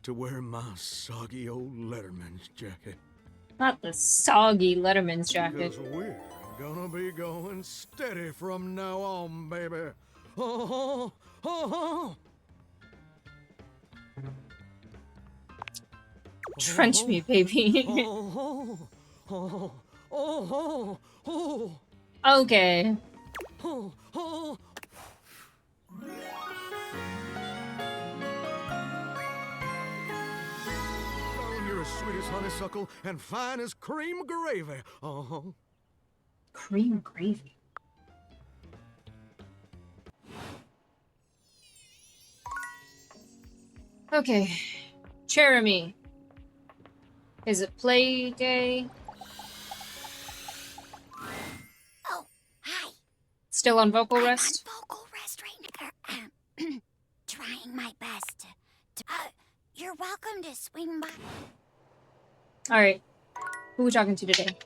L: to wear my soggy old Letterman's jacket.
A: Not the soggy Letterman's jacket.
L: Because we're gonna be going steady from now on, baby. Oh, oh, oh.
A: Trench me, baby.
L: Oh, oh, oh, oh,
A: Okay.
L: oh, oh. Darling, you're as sweet as honeysuckle and fine as cream gravy. Oh.
A: Cream gravy. Okay. Jeremy. Is it play day?
J: Oh, hi.
A: Still on vocal rest?
J: Vocal rest right now. Trying my best. You're welcome to swing by.
A: Alright. Who are we talking to today?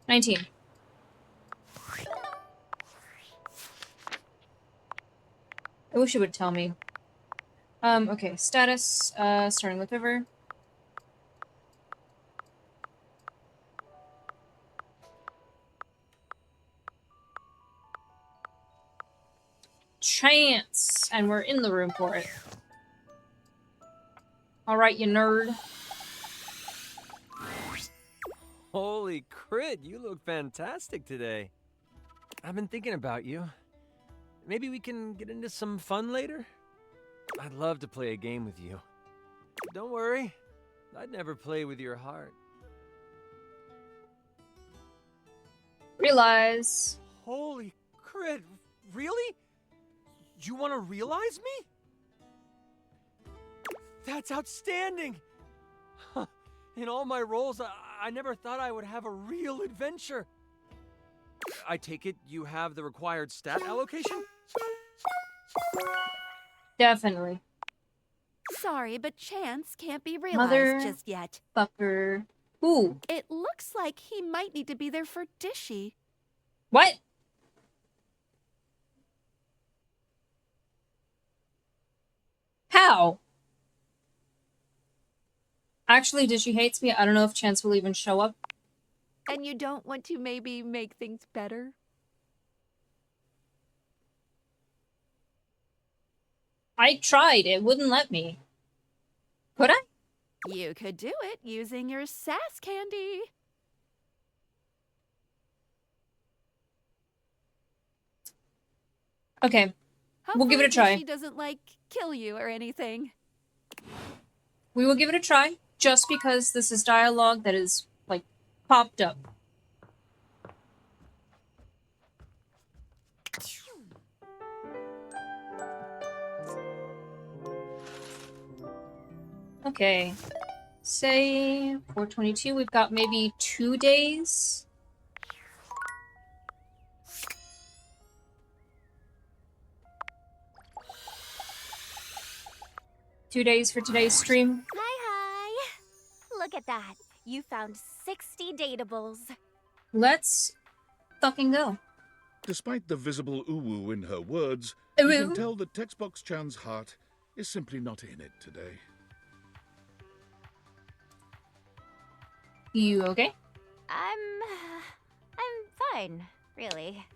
A: 19. I wish it would tell me. Okay, status, starting with River. Chance! And we're in the room for it. Alright, you nerd.
S: Holy crit, you look fantastic today. I've been thinking about you. Maybe we can get into some fun later? I'd love to play a game with you. Don't worry, I'd never play with your heart.
A: Realize.
S: Holy crit, really? You want to realize me? That's outstanding! Huh. In all my roles, I never thought I would have a real adventure. I take it you have the required stat allocation?
A: Definitely.
G: Sorry, but Chance can't be realized
A: Mother
G: just yet.
A: fucker. Ooh.
G: It looks like he might need to be there for Dishy.
A: What? How? Actually, Dishy hates me. I don't know if Chance will even show up.
G: And you don't want to maybe make things better?
A: I tried. It wouldn't let me. Could I?
G: You could do it using your sass candy.
A: Okay. We'll give it a try.
G: She doesn't like kill you or anything.
A: We will give it a try, just because this is dialogue that is, like, popped up. Okay. Say 422, we've got maybe 2 days. Two days for today's stream.
J: Hi. Look at that. You found 60 datables.
A: Let's fucking go.
B: Despite the visible uwu in her words,
A: Ooh.
B: you can tell that Textbox Chan's heart is simply not in it today.
A: You okay?
J: I'm fine, really.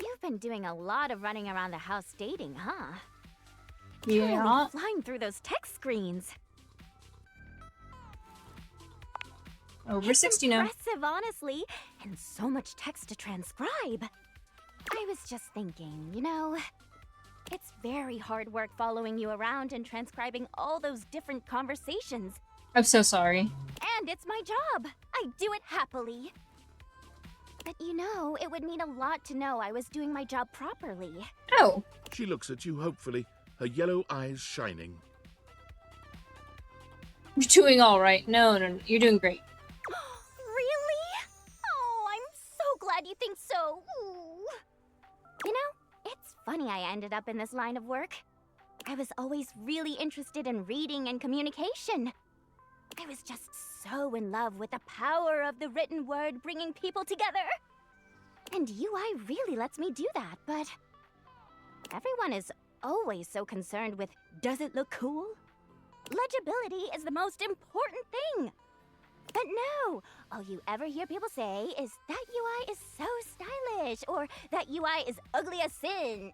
J: You've been doing a lot of running around the house dating, huh? You're
A: Yeah.
J: really flying through those text screens.
A: Over 60 now.
J: Impressive, honestly, and so much text to transcribe. I was just thinking, you know, it's very hard work following you around and transcribing all those different conversations.
A: I'm so sorry.
J: And it's my job. I do it happily. But you know, it would mean a lot to know I was doing my job properly.
A: Oh.
B: She looks at you hopefully, her yellow eyes shining.
A: You're doing all right. No, you're doing great.
J: Really? Oh, I'm so glad you think so. Ooh. You know, it's funny I ended up in this line of work. I was always really interested in reading and communication. I was just so in love with the power of the written word bringing people together. And UI really lets me do that, but everyone is always so concerned with, does it look cool? Legibility is the most important thing. But no, all you ever hear people say is that UI is so stylish, or that UI is ugly as sin.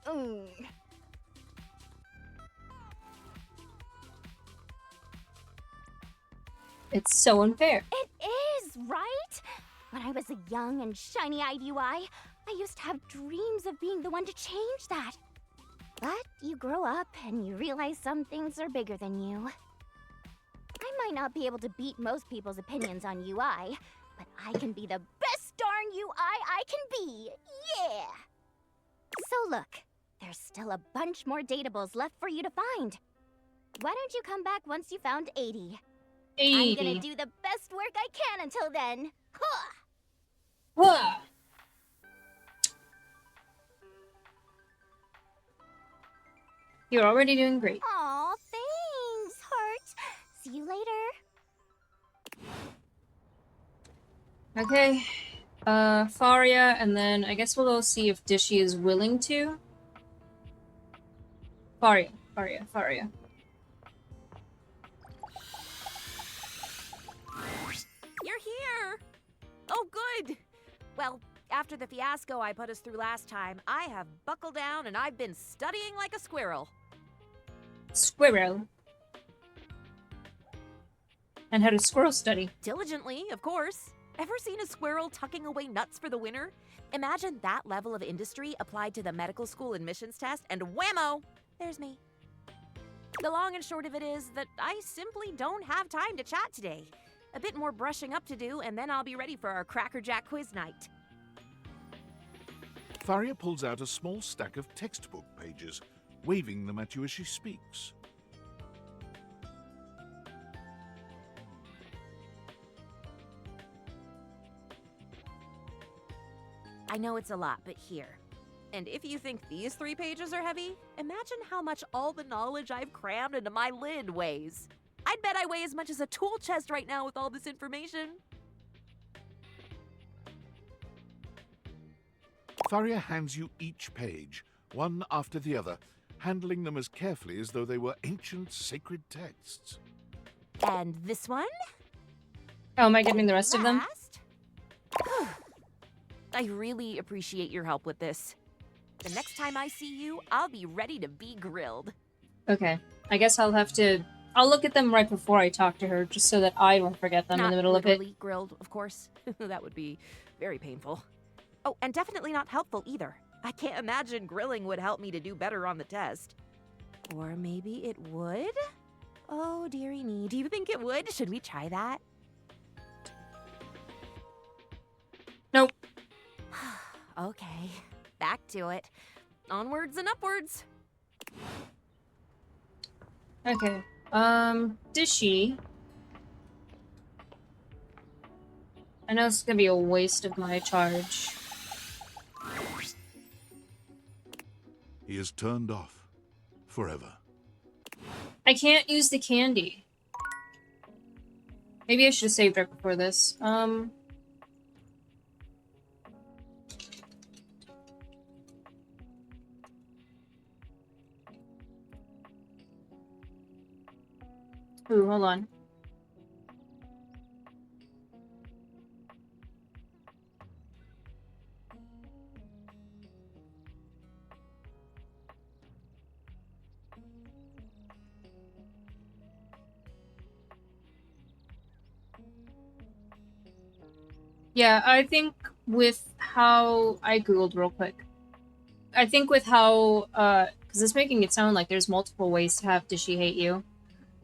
A: It's so unfair.
J: It is, right? When I was a young and shiny-eyed UI, I used to have dreams of being the one to change that. But you grow up and you realize some things are bigger than you. I might not be able to beat most people's opinions on UI, but I can be the best darn UI I can be. Yeah! So look, there's still a bunch more datables left for you to find. Why don't you come back once you found 80?
A: 80.
J: I'm gonna do the best work I can until then. Huh!
A: Huh. You're already doing great.
J: Aw, thanks, Heart. See you later.
A: Okay. Faria, and then I guess we'll go see if Dishy is willing to. Faria.
K: You're here! Oh, good! Well, after the fiasco I put us through last time, I have buckled down and I've been studying like a squirrel.
A: Squirrel. And how does squirrel study?
K: Diligently, of course. Ever seen a squirrel tucking away nuts for the winter? Imagine that level of industry applied to the medical school admissions test, and whammo, there's me. The long and short of it is that I simply don't have time to chat today. A bit more brushing up to do, and then I'll be ready for our Cracker Jack quiz night.
B: Faria pulls out a small stack of textbook pages, waving them at you as she speaks.
K: I know it's a lot, but here. And if you think these 3 pages are heavy, imagine how much all the knowledge I've crammed into my lid weighs. I'd bet I weigh as much as a tool chest right now with all this information.
B: Faria hands you each page, one after the other, handling them as carefully as though they were ancient sacred texts.
K: And this one?
A: Oh, am I getting the rest of them?
K: Last? I really appreciate your help with this. The next time I see you, I'll be ready to be grilled.
A: Okay. I guess I'll look at them right before I talk to her, just so that I don't forget them in the middle of it.
K: Not literally grilled, of course. That would be very painful. Oh, and definitely not helpful either. I can't imagine grilling would help me to do better on the test. Or maybe it would? Oh, dearie me. Do you think it would? Should we try that?
A: Nope.
K: Okay. Back to it. Onwards and upwards.
A: Okay. Dishy. I know it's gonna be a waste of my charge.
B: He is turned off. Forever.
A: I can't use the candy. Maybe I should have saved right before this. Ooh, hold on. Yeah, I think with how I googled real quick. I think with how because it's making it sound like there's multiple ways to have Dishy hate you.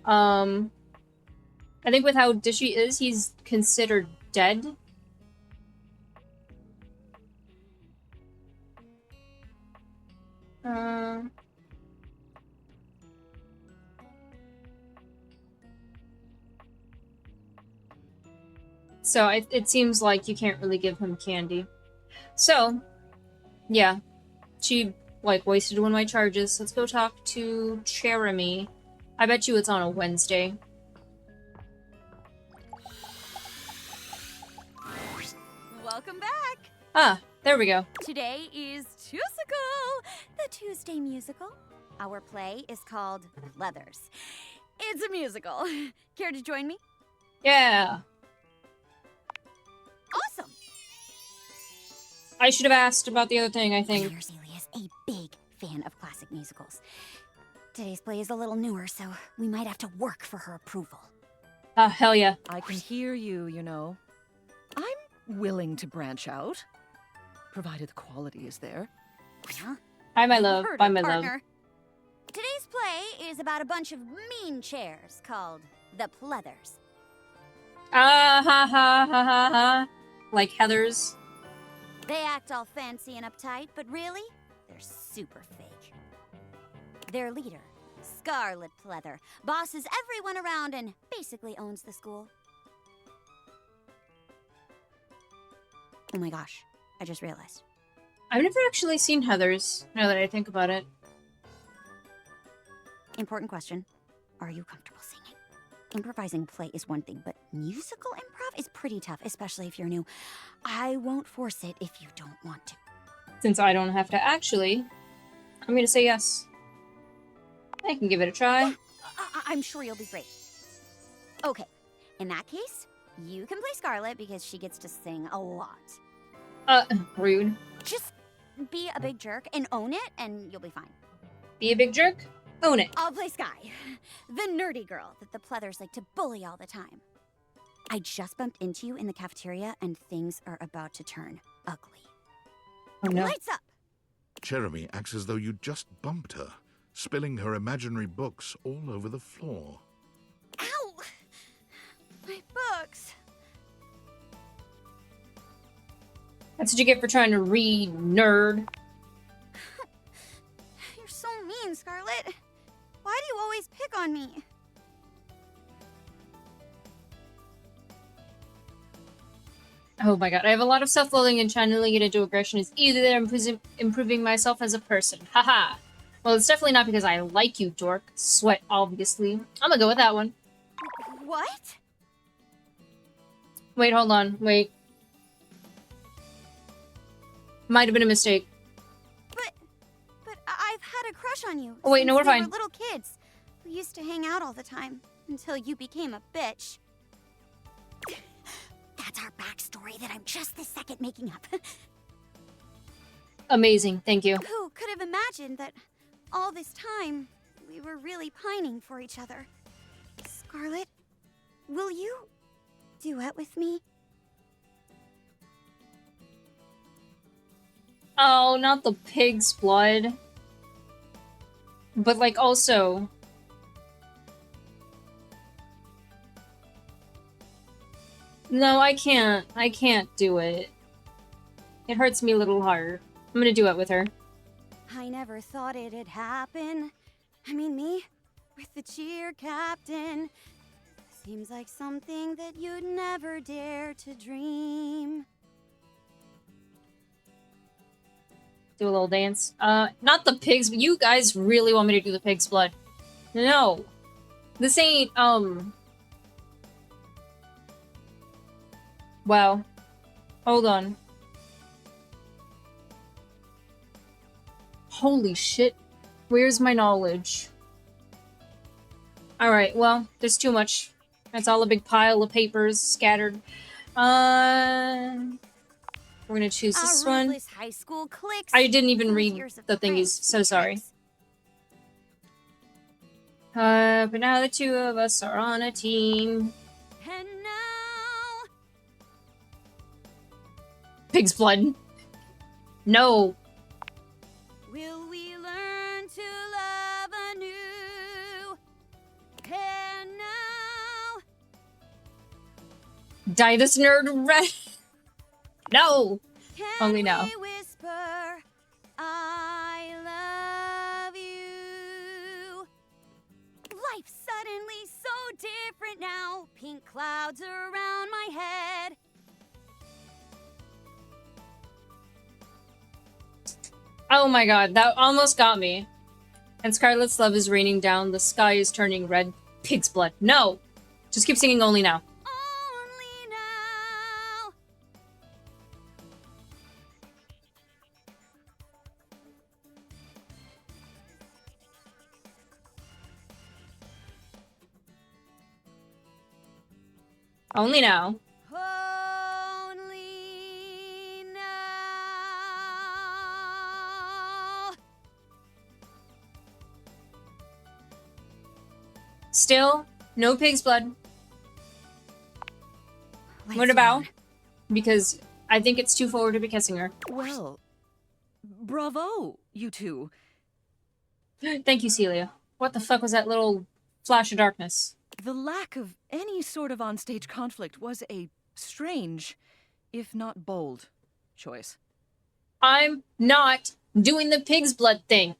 A: I think with how Dishy is, he's considered dead. So it seems like you can't really give him candy. So, yeah. She, like, wasted one of my charges. Let's go talk to Jeremy. I bet you it's on a Wednesday.
J: Welcome back!
A: Ah, there we go.
J: Today is Tusical, the Tuesday musical. Our play is called Leathers. It's a musical. Care to join me?
A: Yeah.
J: Awesome!
A: I should have asked about the other thing, I think.
J: Celia is a big fan of classic musicals. Today's play is a little newer, so we might have to work for her approval.
A: Ah, hell yeah.
N: I can hear you, you know. I'm willing to branch out, provided the quality is there.
J: Huh?
A: Hi, my love.
J: Heard
A: Bye,
J: her,
A: my love.
J: partner. Today's play is about a bunch of mean chairs called the Pleathers.
A: Ah, ha, ha, ha, ha, ha. Like Heather's.
J: They act all fancy and uptight, but really, they're super fake. Their leader, Scarlet Pleather, bosses everyone around and basically owns the school. Oh my gosh, I just realized.
A: I've never actually seen Heather's, now that I think about it.
J: Important question. Are you comfortable singing? Improvising play is one thing, but musical improv is pretty tough, especially if you're new. I won't force it if you don't want to.
A: Since I don't have to actually, I'm gonna say yes. I can give it a try.
J: I'm sure you'll be great. Okay, in that case, you can play Scarlet because she gets to sing a lot.
A: Rude.
J: Just be a big jerk and own it, and you'll be fine.
A: Be a big jerk? Own it.
J: I'll play Sky, the nerdy girl that the Pleathers like to bully all the time.
U: I just bumped into you in the cafeteria and things are about to turn ugly.
A: Oh no.
U: Lights up!
B: Jeremy acts as though you just bumped her, spilling her imaginary books all over the floor.
U: Ow! My books.
A: That's what you get for trying to read, nerd.
U: You're so mean, Scarlet. Why do you always pick on me?
A: Oh my god, I have a lot of self-loathing and channeling it into aggression is either improving myself as a person. Haha. Well, it's definitely not because I like you, dork. Sweat, obviously. I'm gonna go with that one.
U: What?
A: Wait, hold on. Wait. Might have been a mistake.
U: But I've had a crush on you.
A: Oh, wait, no,
U: since
A: we're
U: we
A: fine.
U: were little kids. We used to hang out all the time until you became a bitch. That's our backstory that I'm just this second making up.
A: Amazing, thank you.
U: Who could have imagined that all this time we were really pining for each other? Scarlet, will you duet with me?
A: Oh, not the pig's blood. But, like, also... No, I can't. I can't do it. It hurts me a little hard. I'm gonna do it with her.
U: I never thought it'd happen. I mean, me with the cheer captain. Seems like something that you'd never dare to dream.
A: Do a little dance. Not the pigs, but you guys really want me to do the pig's blood. No. This ain't, Wow. Hold on. Holy shit. Where's my knowledge? Alright, well, there's too much. That's all a big pile of papers scattered. We're gonna choose this one.
U: Ruthless high school cliques.
A: I didn't even read
U: Years of
A: the thingies,
U: pranks
A: so
U: and
A: sorry.
U: tricks.
A: But now the two of us are on a team.
U: And now,
A: Pig's blood. No.
U: will we learn to love anew? And now,
A: Die this nerd red. No.
U: can
A: Only now.
U: we whisper, I love you? Life's suddenly so different now. Pink clouds around my head.
A: Oh my god, that almost got me. And Scarlet's love is raining down. The sky is turning red. Pig's blood. No. Just keep singing Only Now.
U: Only now.
A: Only Now.
U: Only now.
A: Still, no pig's blood. I'm gonna bow. Because I think it's too forward to be kissing her.
N: Well, bravo, you two.
A: Thank you, Celia. What the fuck was that little flash of darkness?
N: The lack of any sort of onstage conflict was a strange, if not bold, choice.
A: I'm not doing the pig's blood thing.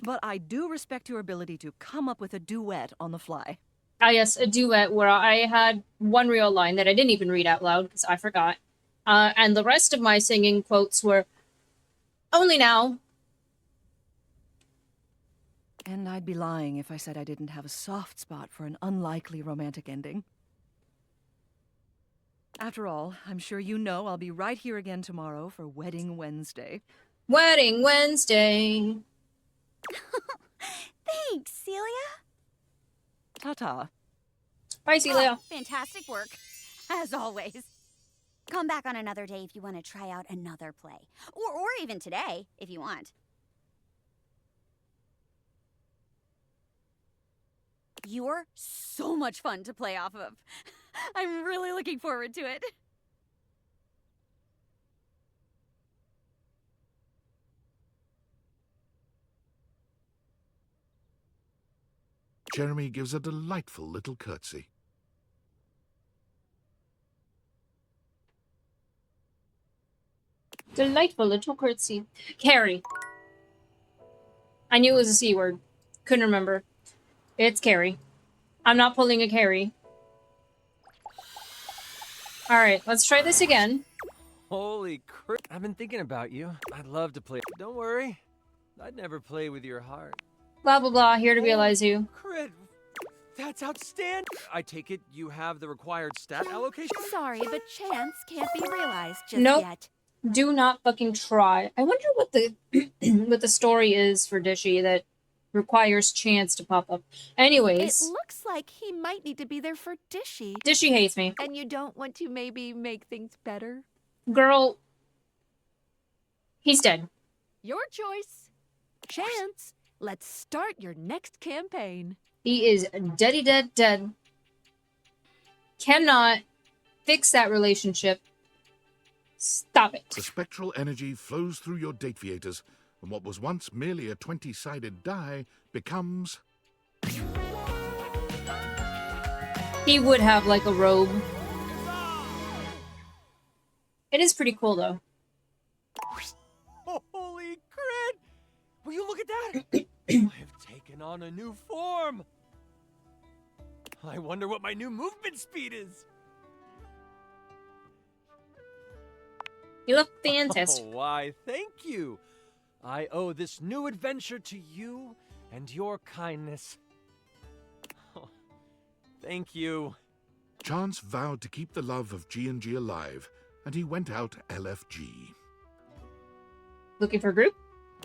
N: But I do respect your ability to come up with a duet on the fly.
A: Ah, yes, a duet where I had one real line that I didn't even read out loud because I forgot. And the rest of my singing quotes were Only Now.
N: And I'd be lying if I said I didn't have a soft spot for an unlikely romantic ending. After all, I'm sure you know I'll be right here again tomorrow for Wedding Wednesday.
A: Wedding Wednesday.
U: Thanks, Celia.
N: Ta-ta.
A: Bye, Celia.
U: Oh, fantastic work, as always. Come back on another day if you want to try out another play. Or even today, if you want. You're so much fun to play off of. I'm really looking forward to it.
B: Jeremy gives a delightful little curtsy.
A: Delightful little curtsy. Carrie. I knew it was a C word. Couldn't remember. It's Carrie. I'm not pulling a Carrie. Alright, let's try this again.
S: Holy crap. I've been thinking about you. I'd love to play. Don't worry. I'd never play with your heart.
A: Blah blah blah, here to realize you.
S: Crit. That's outstanding. I take it you have the required stat allocation?
G: Sorry, but chance can't be realized just
A: Nope.
G: yet.
A: Do not fucking try. I wonder what the what the story is for Dishy that requires chance to pop up. Anyways,
G: It looks like he might need to be there for Dishy.
A: Dishy hates me.
G: And you don't want to maybe make things better?
A: Girl, he's dead.
G: Your choice. Chance, let's start your next campaign.
A: He is deady dead. Cannot fix that relationship. Stop it.
B: The spectral energy flows through your Dateviators, and what was once merely a 20-sided die becomes...
A: He would have like a robe. It is pretty cool though.
S: Holy crit! Will you look at that? I've taken on a new form. I wonder what my new movement speed is.
A: You look fantastic.
S: Oh, why, thank you. I owe this new adventure to you and your kindness. Oh, thank you.
B: Chance vowed to keep the love of G&G alive, and he went out LFG.
A: Looking for a group?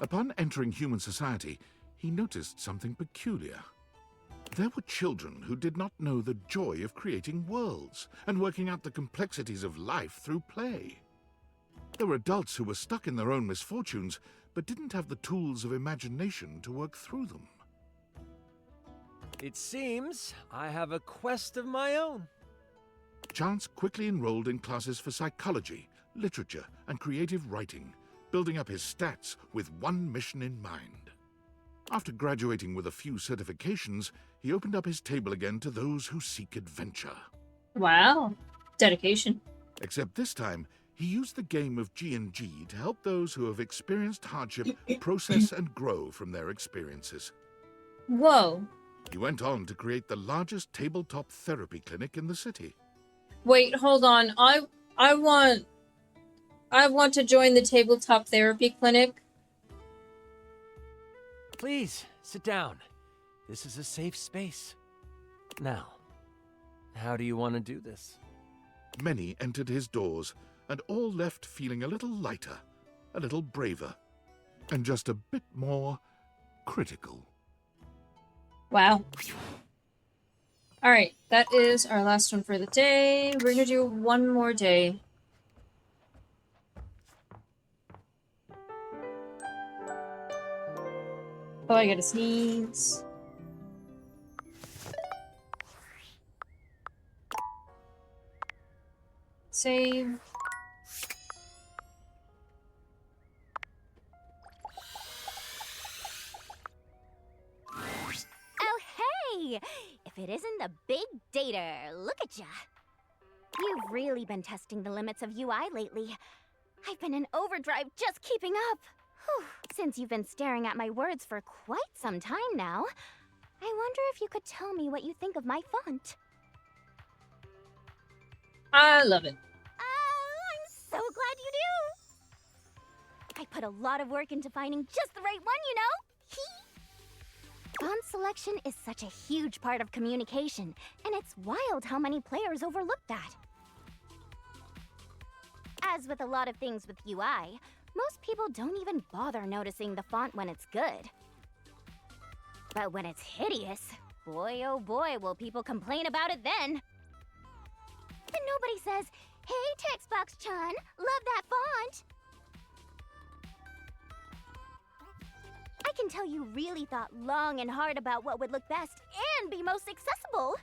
B: Upon entering human society, he noticed something peculiar. There were children who did not know the joy of creating worlds and working out the complexities of life through play. There were adults who were stuck in their own misfortunes, but didn't have the tools of imagination to work through them.
S: It seems I have a quest of my own.
B: Chance quickly enrolled in classes for psychology, literature, and creative writing, building up his stats with one mission in mind. After graduating with a few certifications, he opened up his table again to those who seek adventure.
A: Wow. Dedication.
B: Except this time, he used the game of G&G to help those who have experienced hardship process and grow from their experiences.
A: Whoa.
B: He went on to create the largest tabletop therapy clinic in the city.
A: Wait, hold on. I want to join the tabletop therapy clinic.
S: Please, sit down. This is a safe space. Now, how do you want to do this?
B: Many entered his doors, and all left feeling a little lighter, a little braver, and just a bit more critical.
A: Wow. Alright, that is our last one for the day. We're gonna do one more day. Oh, I gotta sneeze. Save.
J: Oh, hey! If it isn't the big dater, look at ya. You've really been testing the limits of UI lately. I've been in overdrive just keeping up. Whew. Since you've been staring at my words for quite some time now, I wonder if you could tell me what you think of my font.
A: I love it.
J: I'm so glad you do. I put a lot of work into finding just the right one, you know? Font selection is such a huge part of communication, and it's wild how many players overlook that. As with a lot of things with UI, most people don't even bother noticing the font when it's good. But when it's hideous, boy oh boy will people complain about it then. And nobody says, "Hey, Textbox-chan, love that font." I can until you really thought long and hard about what would look best and be most accessible.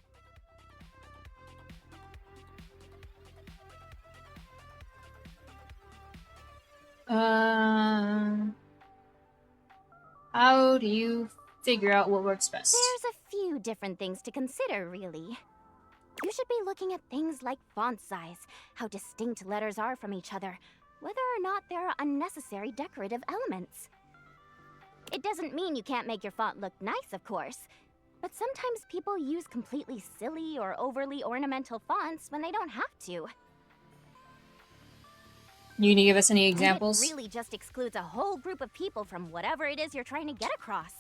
A: How do you figure out what works best?
J: There's a few different things to consider, really. You should be looking at things like font size, how distinct letters are from each other, whether or not there are unnecessary decorative elements. It doesn't mean you can't make your font look nice, of course, but sometimes people use completely silly or overly ornamental fonts when they don't have to.
A: You gonna give us any
J: And
A: examples?
J: it really just excludes a whole group of people from whatever it is you're trying to get across.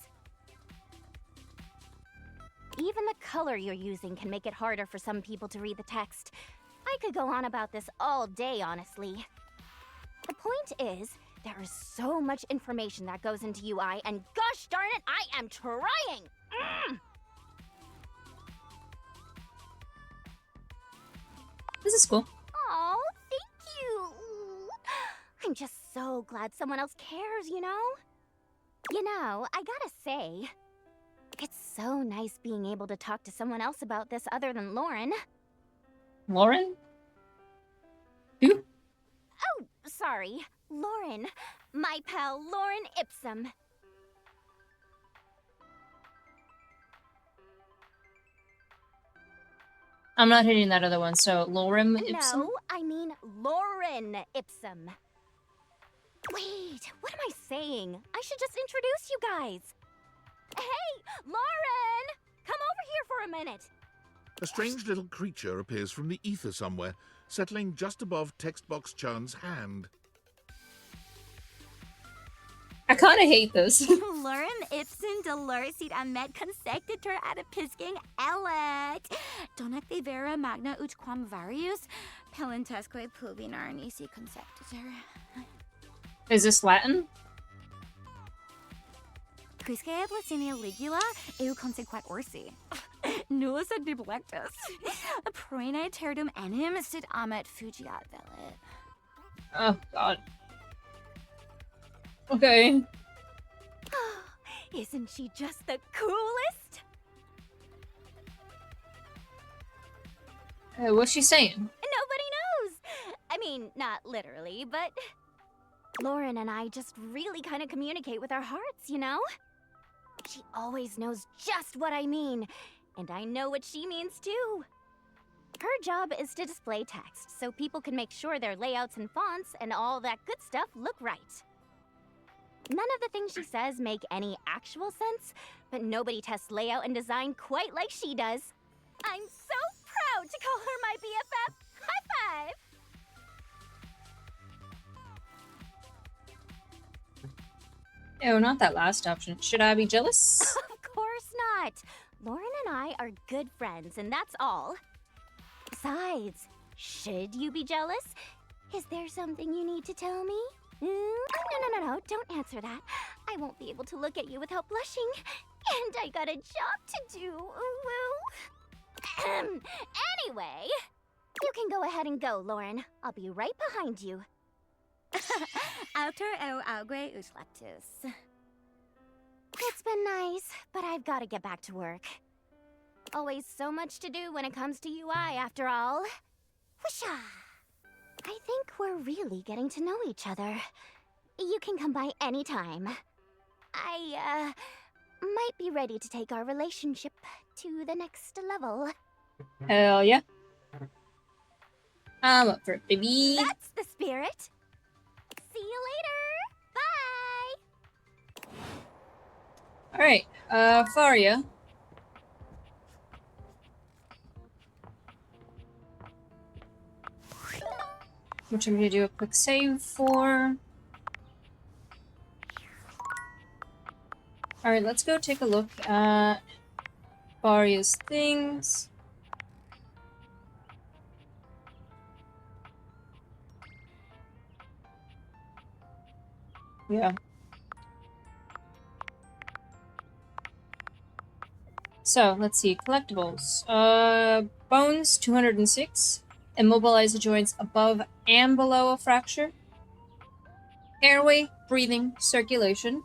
J: Even the color you're using can make it harder for some people to read the text. I could go on about this all day, honestly. The point is, there is so much information that goes into UI, and gosh darn it, I am trying!
A: This is cool.
J: Oh, thank you! I'm just so glad someone else cares, you know? You know, I gotta say, it's so nice being able to talk to someone else about this other than Lauren.
A: Lauren? Who?
J: Oh, sorry. Lauren. My pal, Lauren Ipsum.
A: I'm not hitting that other one, so Lorem Ipsum?
J: No, I mean Lauren Ipsum. Wait, what am I saying? I should just introduce you guys. Hey, Lauren! Come over here for a minute.
B: A strange little creature appears from the ether somewhere, settling just above Textbox Chan's hand.
A: I kind of hate this.
J: Lauren Ipsum Dolorsit Ahmed consector ad episking elect. Dona vera magna ut quam varius palentesque plubinar nisi consector.
A: Is this Latin?
J: Quisque ad latinia ligula eu consequat orsi. Nullus ad neglectus. Proene terdum enim sit amet fugiat velit.
A: Oh, God. Okay.
J: Isn't she just the coolest?
A: What's she saying?
J: Nobody knows. I mean, not literally, but Lauren and I just really kind of communicate with our hearts, you know? She always knows just what I mean, and I know what she means too. Her job is to display text so people can make sure their layouts and fonts and all that good stuff look right. None of the things she says make any actual sense, but nobody tests layout and design quite like she does. I'm so proud to call her my BFF. High five!
A: Oh, not that last option. Should I be jealous?
J: Of course not. Lauren and I are good friends, and that's all. Besides, should you be jealous? Is there something you need to tell me? No, don't answer that. I won't be able to look at you without blushing. And I got a job to do, Anyway, you can go ahead and go, Lauren. I'll be right behind you. Autor o augue ut lectus. It's been nice, but I've got to get back to work. Always so much to do when it comes to UI, after all. Whoosha! I think we're really getting to know each other. You can come by anytime. I, might be ready to take our relationship to the next level.
A: Hell yeah. I'm up for it, baby.
J: That's the spirit. See you later. Bye.
A: Alright, Faria. Which I'm gonna do a quick save for. Alright, let's go take a look at Faria's things. Yeah. So, let's see. Collectibles. Bones, 206. Immobilize the joints above and below a fracture. Airway, breathing, circulation.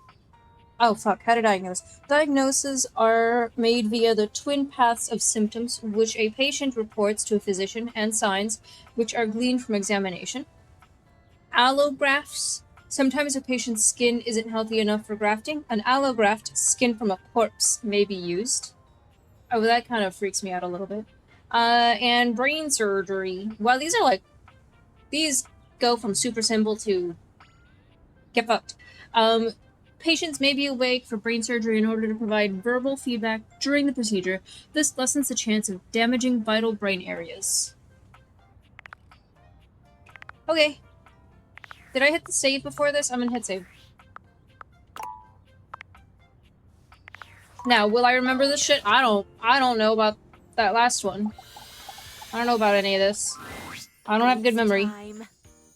A: Oh fuck, how to diagnose. Diagnoses are made via the twin paths of symptoms which a patient reports to a physician and signs which are gleaned from examination. Allografts. Sometimes a patient's skin isn't healthy enough for grafting. An allograft, skin from a corpse, may be used. Oh, that kind of freaks me out a little bit. And brain surgery. Well, these are like... These go from super simple to... Get fucked. Patients may be awake for brain surgery in order to provide verbal feedback during the procedure. This lessens the chance of damaging vital brain areas. Okay. Did I hit the save before this? I'm gonna hit save. Now, will I remember this shit? I don't know about that last one. I don't know about any of this. I don't have good memory.
K: Time.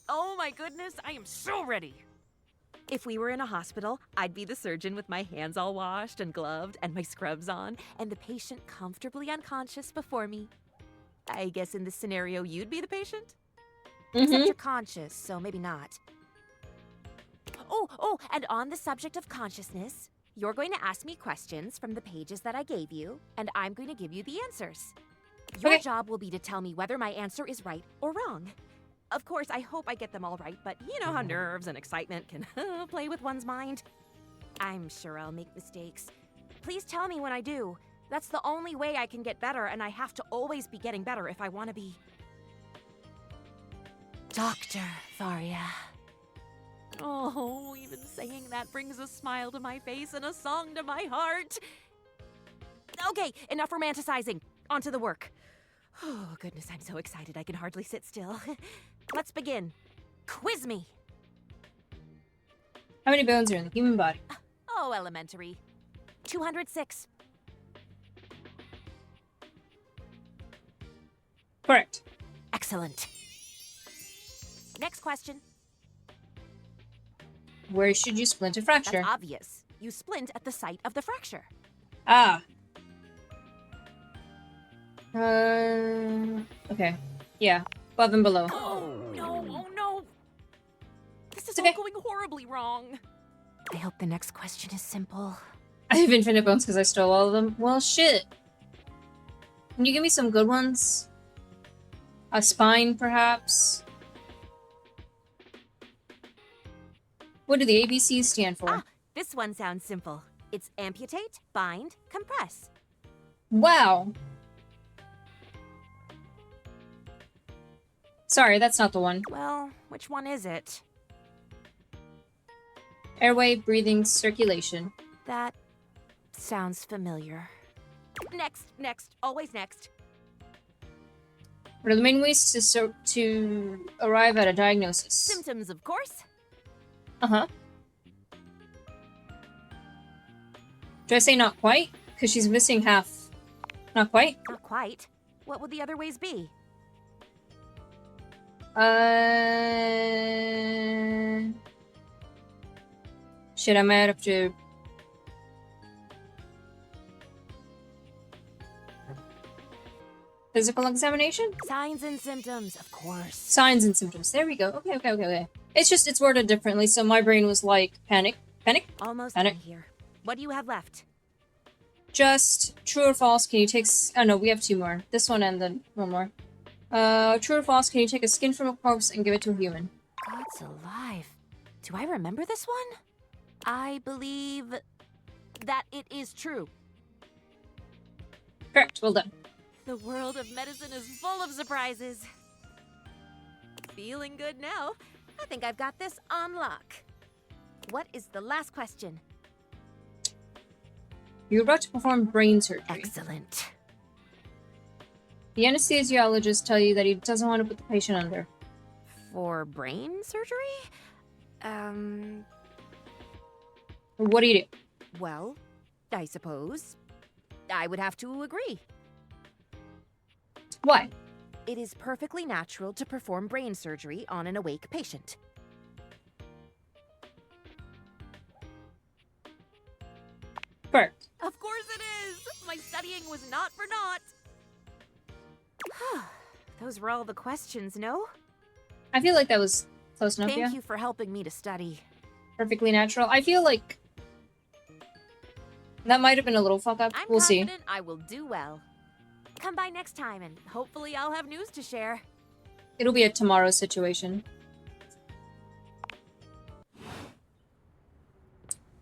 K: Oh my goodness, I am so ready. If we were in a hospital, I'd be the surgeon with my hands all washed and gloved and my scrubs on, and the patient comfortably unconscious before me. I guess in this scenario, you'd be the patient? Except you're conscious, so maybe not. Oh, and on the subject of consciousness, you're going to ask me questions from the pages that I gave you, and I'm going to give you the answers. Your job will be to tell me whether my answer is right or wrong. Of course, I hope I get them all right, but you know how nerves and excitement can play with one's mind. I'm sure I'll make mistakes. Please tell me when I do. That's the only way I can get better, and I have to always be getting better if I want to be... Dr. Varia. Oh, even saying that brings a smile to my face and a song to my heart. Okay, enough romanticizing. On to the work. Oh, goodness, I'm so excited I can hardly sit still. Let's begin. Quiz me.
A: How many bones are in the human body?
K: Oh, elementary. 206.
A: Correct.
K: Excellent. Next question.
A: Where should you splint a fracture?
K: That's obvious. You splint at the site of the fracture.
A: Ah. Okay. Yeah. Above and below.
K: Oh no. This is all going horribly wrong. I hope the next question is simple.
A: I have infinite bones because I stole all of them. Well, shit. Can you give me some good ones? A spine, perhaps? What do the ABCs stand for?
K: This one sounds simple. It's amputate, bind, compress.
A: Wow. Sorry, that's not the one.
K: Well, which one is it?
A: Airway, breathing, circulation.
K: That sounds familiar. Next, always next.
A: What are the main ways to arrive at a diagnosis?
K: Symptoms, of course.
A: Uh-huh. Do I say not quite? Because she's missing half. Not quite?
K: Not quite. What would the other ways be?
A: Shit, I might have to... Physical examination?
K: Signs and symptoms, of course.
A: Signs and symptoms. There we go. Okay. It's just, it's worded differently, so my brain was like, panic.
K: Almost
A: panic.
K: done here. What do you have left?
A: Just true or false, can you take... Oh no, we have two more. This one and then one more. True or false, can you take a skin from a corpse and give it to a human?
K: God's alive. Do I remember this one? I believe that it is true.
A: Correct, well done.
K: The world of medicine is full of surprises. Feeling good now. I think I've got this on lock. What is the last question?
A: You're about to perform brain surgery.
K: Excellent.
A: The anesthesiologist tell you that he doesn't want to put the patient under.
K: For brain surgery?
A: What do you do?
K: Well, I suppose I would have to agree.
A: Why?
K: It is perfectly natural to perform brain surgery on an awake patient.
A: Correct.
K: Of course it is! My studying was not for naught. Those were all the questions, no?
A: I feel like that was close enough,
K: Thank you for helping me to study.
A: Perfectly natural. I feel like That might have been a little fuck up.
K: I'm
A: We'll see.
K: confident I will do well. Come by next time, and hopefully I'll have news to share.
A: It'll be a tomorrow situation.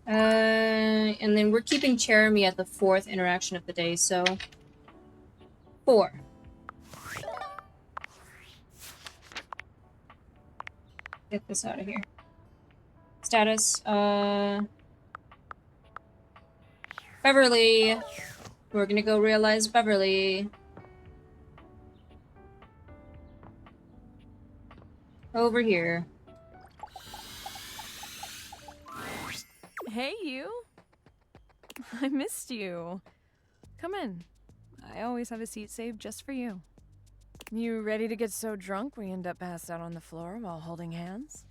A: And then we're keeping Jeremy at the 4th interaction of the day, so 4. Get this out of here. Status, Beverly. We're gonna go realize Beverly. Over here.
F: Hey, you. I missed you. Come in. I always have a seat saved just for you. You ready to get so drunk we end up passed out on the floor while holding hands?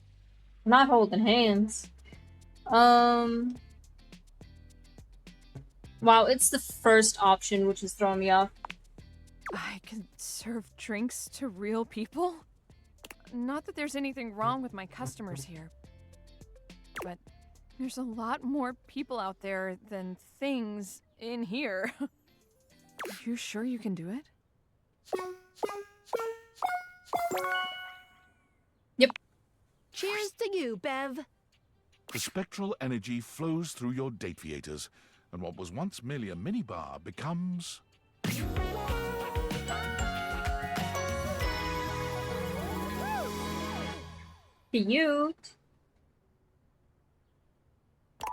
A: Not holding hands. Wow, it's the first option, which is throwing me off.
F: I can serve drinks to real people? Not that there's anything wrong with my customers here, but there's a lot more people out there than things in here. You sure you can do it?
A: Yep.
G: Cheers to you, Bev.
B: The spectral energy flows through your Dateviators, and what was once merely a minibar becomes...
A: Cute.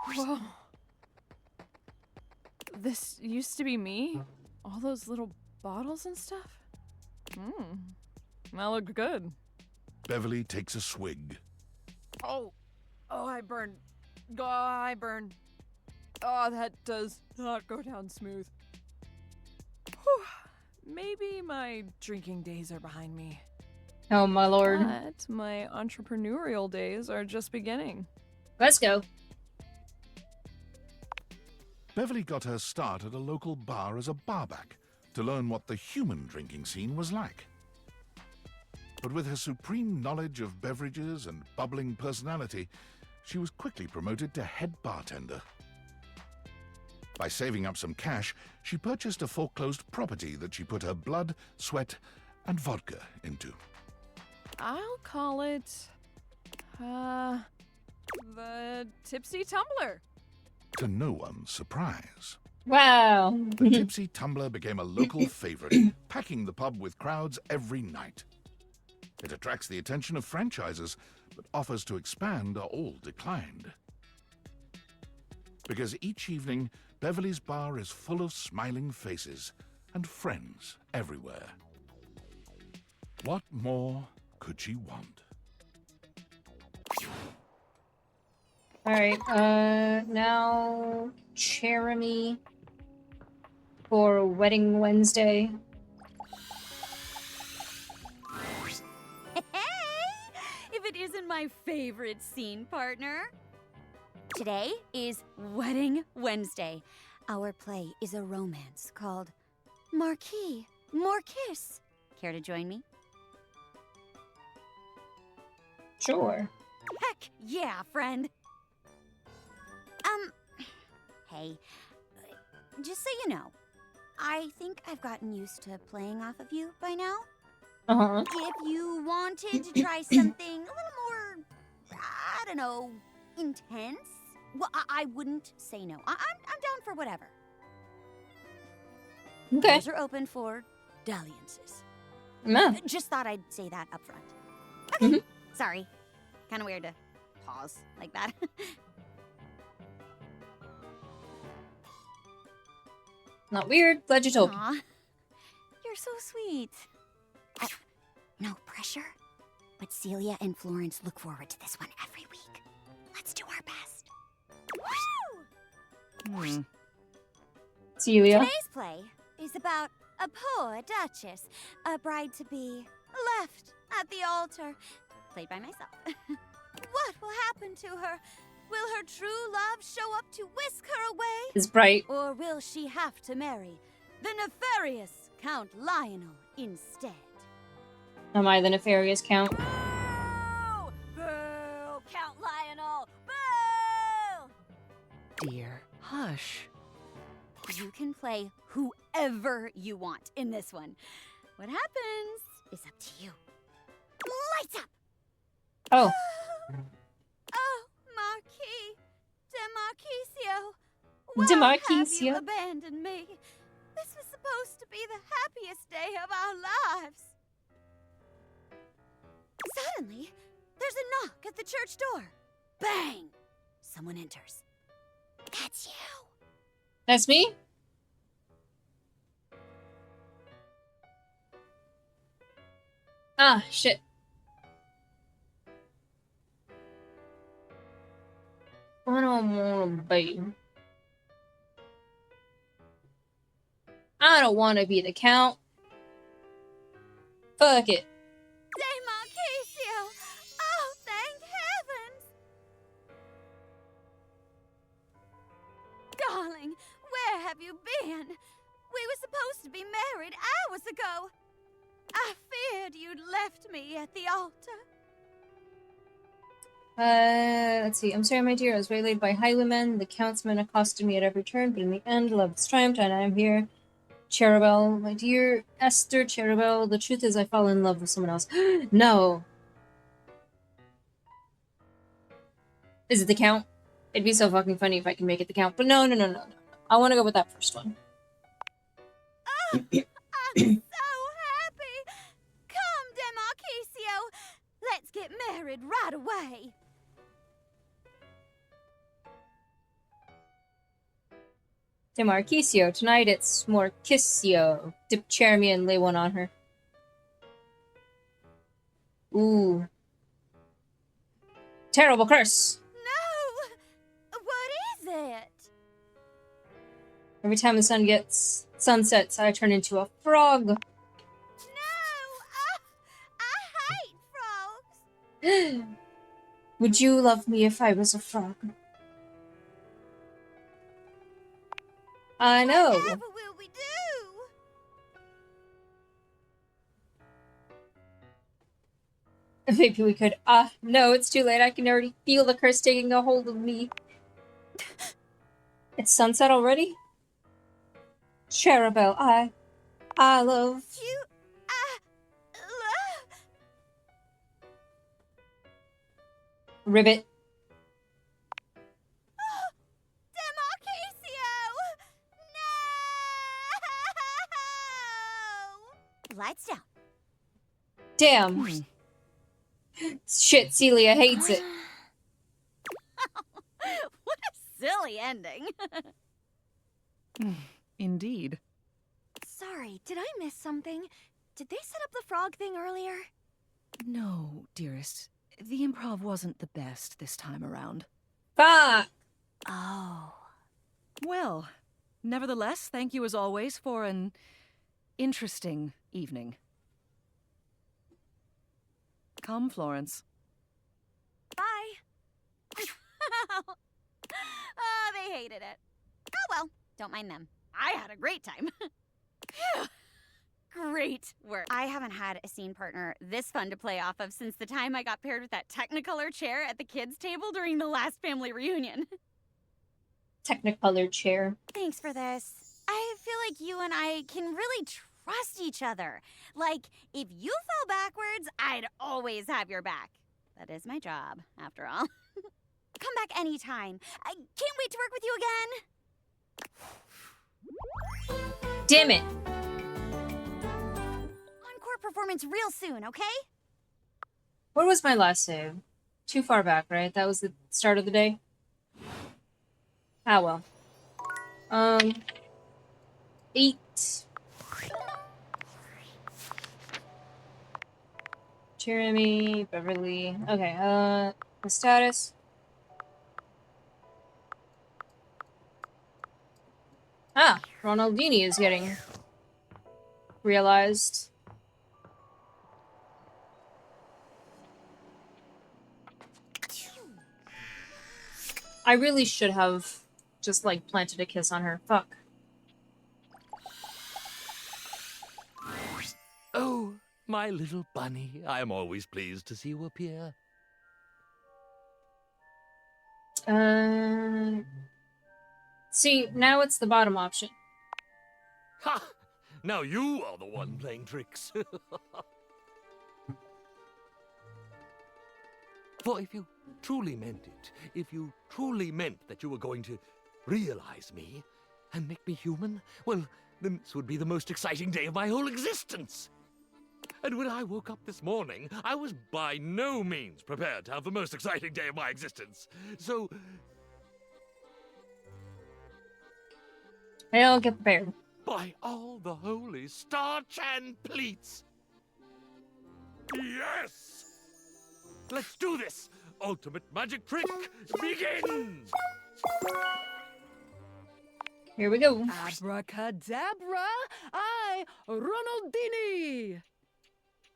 F: Whoa. This used to be me? All those little bottles and stuff? That looked good.
B: Beverly takes a swig.
F: Oh, I burned. Oh, I burned. Oh, that does not go down smooth. Whew. Maybe my drinking days are behind me.
A: Oh, my lord.
F: But my entrepreneurial days are just beginning.
A: Let's go.
B: Beverly got her start at a local bar as a barback to learn what the human drinking scene was like. But with her supreme knowledge of beverages and bubbling personality, she was quickly promoted to head bartender. By saving up some cash, she purchased a foreclosed property that she put her blood, sweat, and vodka into.
F: I'll call it the Tipsy Tumbler.
B: To no one's surprise.
A: Wow.
B: The Tipsy Tumbler became a local favorite, packing the pub with crowds every night. It attracts the attention of franchises, but offers to expand are all declined. Because each evening, Beverly's bar is full of smiling faces and friends everywhere. What more could she want?
A: Alright, now Jeremy for Wedding Wednesday.
J: If it isn't my favorite scene partner. Today is Wedding Wednesday. Our play is a romance called Marquis More Kiss. Care to join me?
A: Sure.
J: Heck yeah, friend. Hey, just so you know, I think I've gotten used to playing off of you by now.
A: Uh-huh.
J: If you wanted to try something a little more, I don't know, intense, well, I wouldn't say no. I'm down for whatever.
A: Okay.
J: Doors are open for dalliances.
A: No.
J: Just thought I'd say that up front. Okay. Sorry. Kind of weird to pause like that.
A: Not weird. Glad you told me.
J: Aw, you're so sweet. No pressure, but Celia and Florence look forward to this one every week. Let's do our best. Woo!
A: Celia.
J: Today's play is about a poor duchess, a bride-to-be left at the altar, played by myself. What will happen to her? Will her true love show up to whisk her away?
A: Is bright.
J: Or will she have to marry the nefarious Count Lionel instead?
A: Am I the nefarious count?
J: Boo! Count Lionel! Boo!
O: Dear, hush.
U: You can play whoever you want in this one. What happens is up to you. Lights up!
A: Oh.
U: Oh, Marquis DeMarquisio.
A: DeMarquisio.
U: Why have you abandoned me? This was supposed to be the happiest day of our lives. Suddenly, there's a knock at the church door. Bang! Someone enters. That's you.
A: That's me? Ah, shit. I don't want to be. I don't want to be the Count. Fuck it.
U: DeMarquisio! Oh, thank heavens! Darling, where have you been? We were supposed to be married hours ago. I feared you'd left me at the altar.
A: Let's see. I'm sorry, my dear. I was waylaid by highwaymen. The Count's men accosted me at every turn, but in the end, love has triumphed, and I am here. Cherubel, my dear Esther Cherubel, the truth is I fall in love with someone else. No. Is it the Count? It'd be so fucking funny if I can make it the Count, but no. I want to go with that first one.
U: I'm so happy! Come, DeMarquisio! Let's get married right away!
A: DeMarquisio, tonight it's Morquisio. Dip chair me and lay one on her. Ooh. Terrible curse!
U: No! What is it?
A: Every time the sun sets, I turn into a frog.
U: No! I hate frogs!
A: Would you love me if I was a frog? I know.
U: Whatever will we do?
A: Maybe we could. No, it's too late. I can already feel the curse taking a hold of me. It's sunset already? Cherubel, I love...
U: You... love...
A: Ribbit.
U: Lights down.
A: Damn. Shit, Celia hates it.
U: What a silly ending.
N: Indeed.
U: Sorry, did I miss something? Did they set up the frog thing earlier?
N: No, dearest. The improv wasn't the best this time around.
A: Fuck!
U: Oh.
N: Well, nevertheless, thank you as always for an interesting evening. Come, Florence.
U: Bye. Oh, they hated it. Oh well, don't mind them. I had a great time. Great work. I haven't had a scene partner this fun to play off of since the time I got paired with that Technicolor chair at the kids' table during the last family reunion.
A: Technicolor chair.
U: Thanks for this. I feel like you and I can really trust each other. Like, if you fell backwards, I'd always have your back. That is my job, after all. Come back anytime. I can't wait to work with you again.
A: Damn it.
U: Encore performance real soon, okay?
A: What was my last save? Too far back, right? That was the start of the day? Ah, well. 8. Jeremy, Beverly. Okay, the status. Ah, Ronaldini is getting realized. I really should have just, like, planted a kiss on her. Fuck.
H: Oh, my little bunny. I am always pleased to see you appear.
A: See, now it's the bottom option.
H: Ha! Now you are the one playing tricks. For if you truly meant it, if you truly meant that you were going to realize me and make me human, well, then this would be the most exciting day of my whole existence. And when I woke up this morning, I was by no means prepared to have the most exciting day of my existence. So...
A: I'll get prepared.
H: By all the holy starch and pleats! Yes! Let's do this! Ultimate magic trick begins!
A: Here we go.
N: Abracadabra! I, Ronaldini!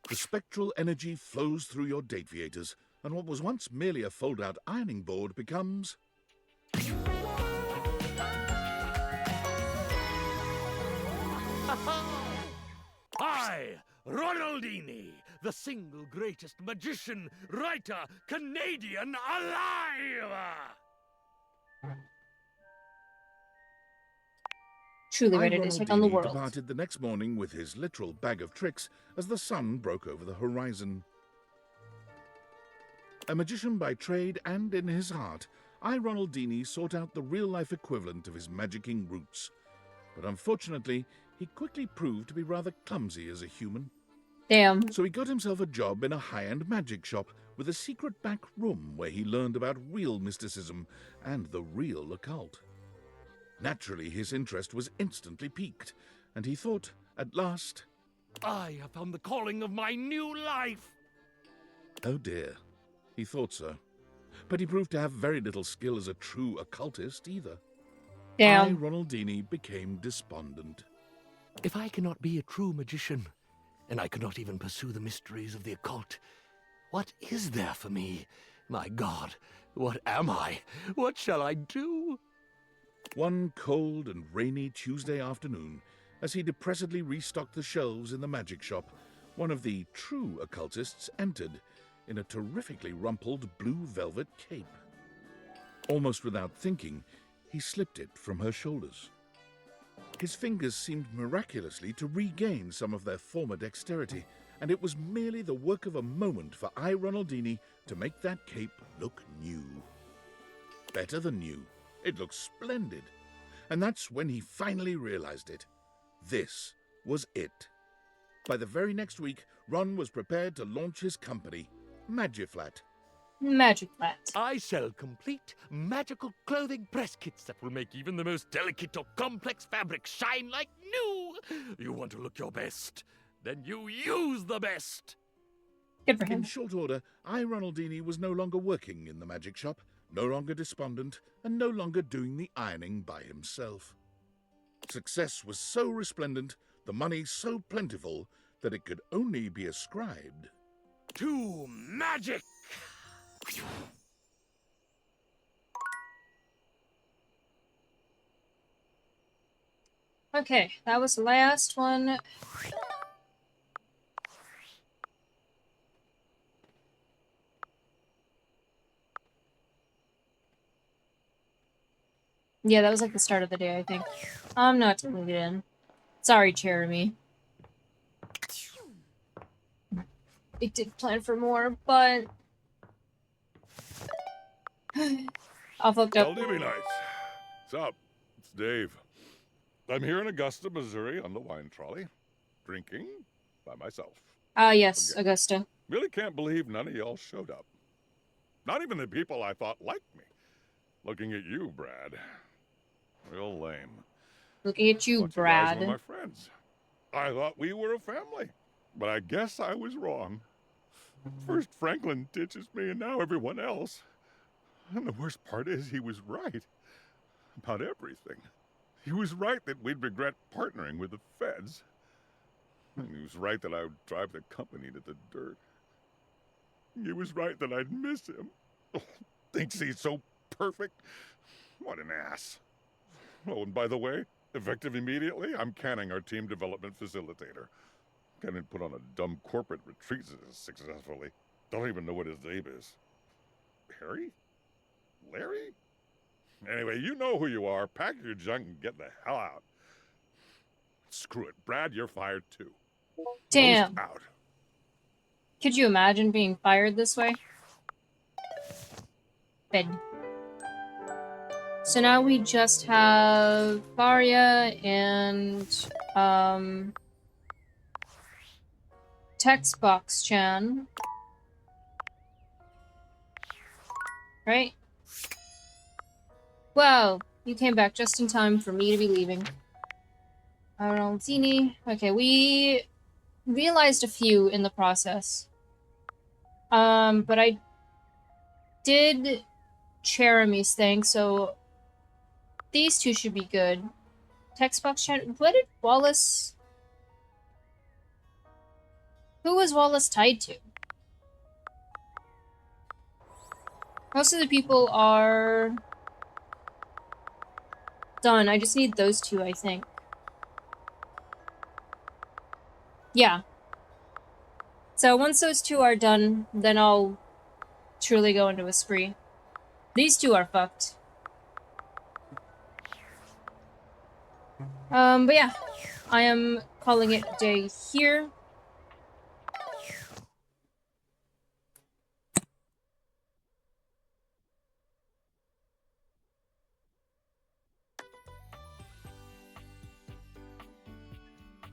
B: The spectral energy flows through your Dateviators, and what was once merely a fold-out ironing board becomes...
H: I, Ronaldini, the single greatest magician, writer, Canadian alive!
A: Truly ready to take on the
B: Ronaldini
A: world.
B: departed the next morning with his literal bag of tricks as the sun broke over the horizon. A magician by trade and in his heart, I, Ronaldini, sought out the real-life equivalent of his magicking roots. But unfortunately, he quickly proved to be rather clumsy as a human.
A: Damn.
B: So he got himself a job in a high-end magic shop with a secret back room where he learned about real mysticism and the real occult. Naturally, his interest was instantly piqued, and he thought, at last,
H: I have found the calling of my new life!
B: oh dear, he thought so. But he proved to have very little skill as a true occultist either.
A: Damn.
B: I, Ronaldini, became despondent.
H: If I cannot be a true magician, and I cannot even pursue the mysteries of the occult, what is there for me? My God, what am I? What shall I do?
B: One cold and rainy Tuesday afternoon, as he depressedly restocked the shelves in the magic shop, one of the true occultists entered in a terrifically rumpled blue velvet cape. Almost without thinking, he slipped it from her shoulders. His fingers seemed miraculously to regain some of their former dexterity, and it was merely the work of a moment for I, Ronaldini, to make that cape look new. Better than new. It looked splendid. And that's when he finally realized it. This was it. By the very next week, Ron was prepared to launch his company, Magiflat.
A: Magiflat.
H: I sell complete magical clothing press kits that will make even the most delicate or complex fabric shine like new. You want to look your best? Then you use the best.
A: Good for him.
B: In short order, I, Ronaldini, was no longer working in the magic shop, no longer despondent, and no longer doing the ironing by himself. Success was so resplendent, the money so plentiful, that it could only be ascribed
H: to magic.
A: Okay, that was the last one. Yeah, that was like the start of the day, I think. I'm not taking it in. Sorry, Jeremy. I did plan for more, but... I'll fucked up.
C: Well, be nice. What's up? It's Dave. I'm here in Augusta, Missouri on the wine trolley, drinking by myself.
A: Ah, yes,
C: Again.
A: Augusta.
C: Really can't believe none of y'all showed up. Not even the people I thought liked me. Looking at you, Brad. Real lame.
A: Looking at you,
C: Thought
A: Brad.
C: You guys were my friends. I thought we were a family, but I guess I was wrong. First Franklin ditches me, and now everyone else. And the worst part is he was right about everything. He was right that we'd regret partnering with the feds. And he was right that I would drive the company to the dirt. He was right that I'd miss him. Oh, thinks he's so perfect. What an ass. Oh, and by the way, effective immediately, I'm canning our team development facilitator. Can't even put on a dumb corporate retreat successfully. Don't even know what his name is. Harry? Larry? Anyway, you know who you are. Pack your junk and get the hell out. Screw it. Brad, you're fired too.
A: Damn.
C: Post out.
A: Could you imagine being fired this way? Fed. So now we just have Faria and Textbox Chan. Right? Well, you came back just in time for me to be leaving. Zini. Okay, we realized a few in the process. But I did Cherami's thing, so these two should be good. Textbox Chan. What did Wallace... Who was Wallace tied to? Most of the people are done. I just need those two, I think. Yeah. So once those two are done, then I'll truly go into a spree. These two are fucked. But yeah. I am calling it a day here.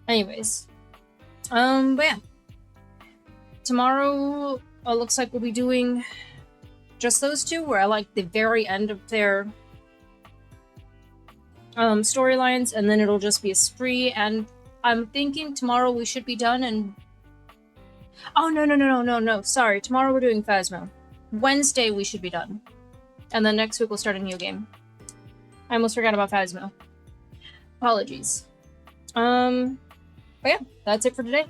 A: Anyways. But yeah. Tomorrow, looks like we'll be doing just those two. We're at like the very end of their storylines, and then it'll just be a spree. And I'm thinking tomorrow we should be done. And oh no! Sorry, tomorrow we're doing Phasmo. Wednesday we should be done, and then next week we'll start a new game. I almost forgot about Phasmo. Apologies. But yeah, that's it for today.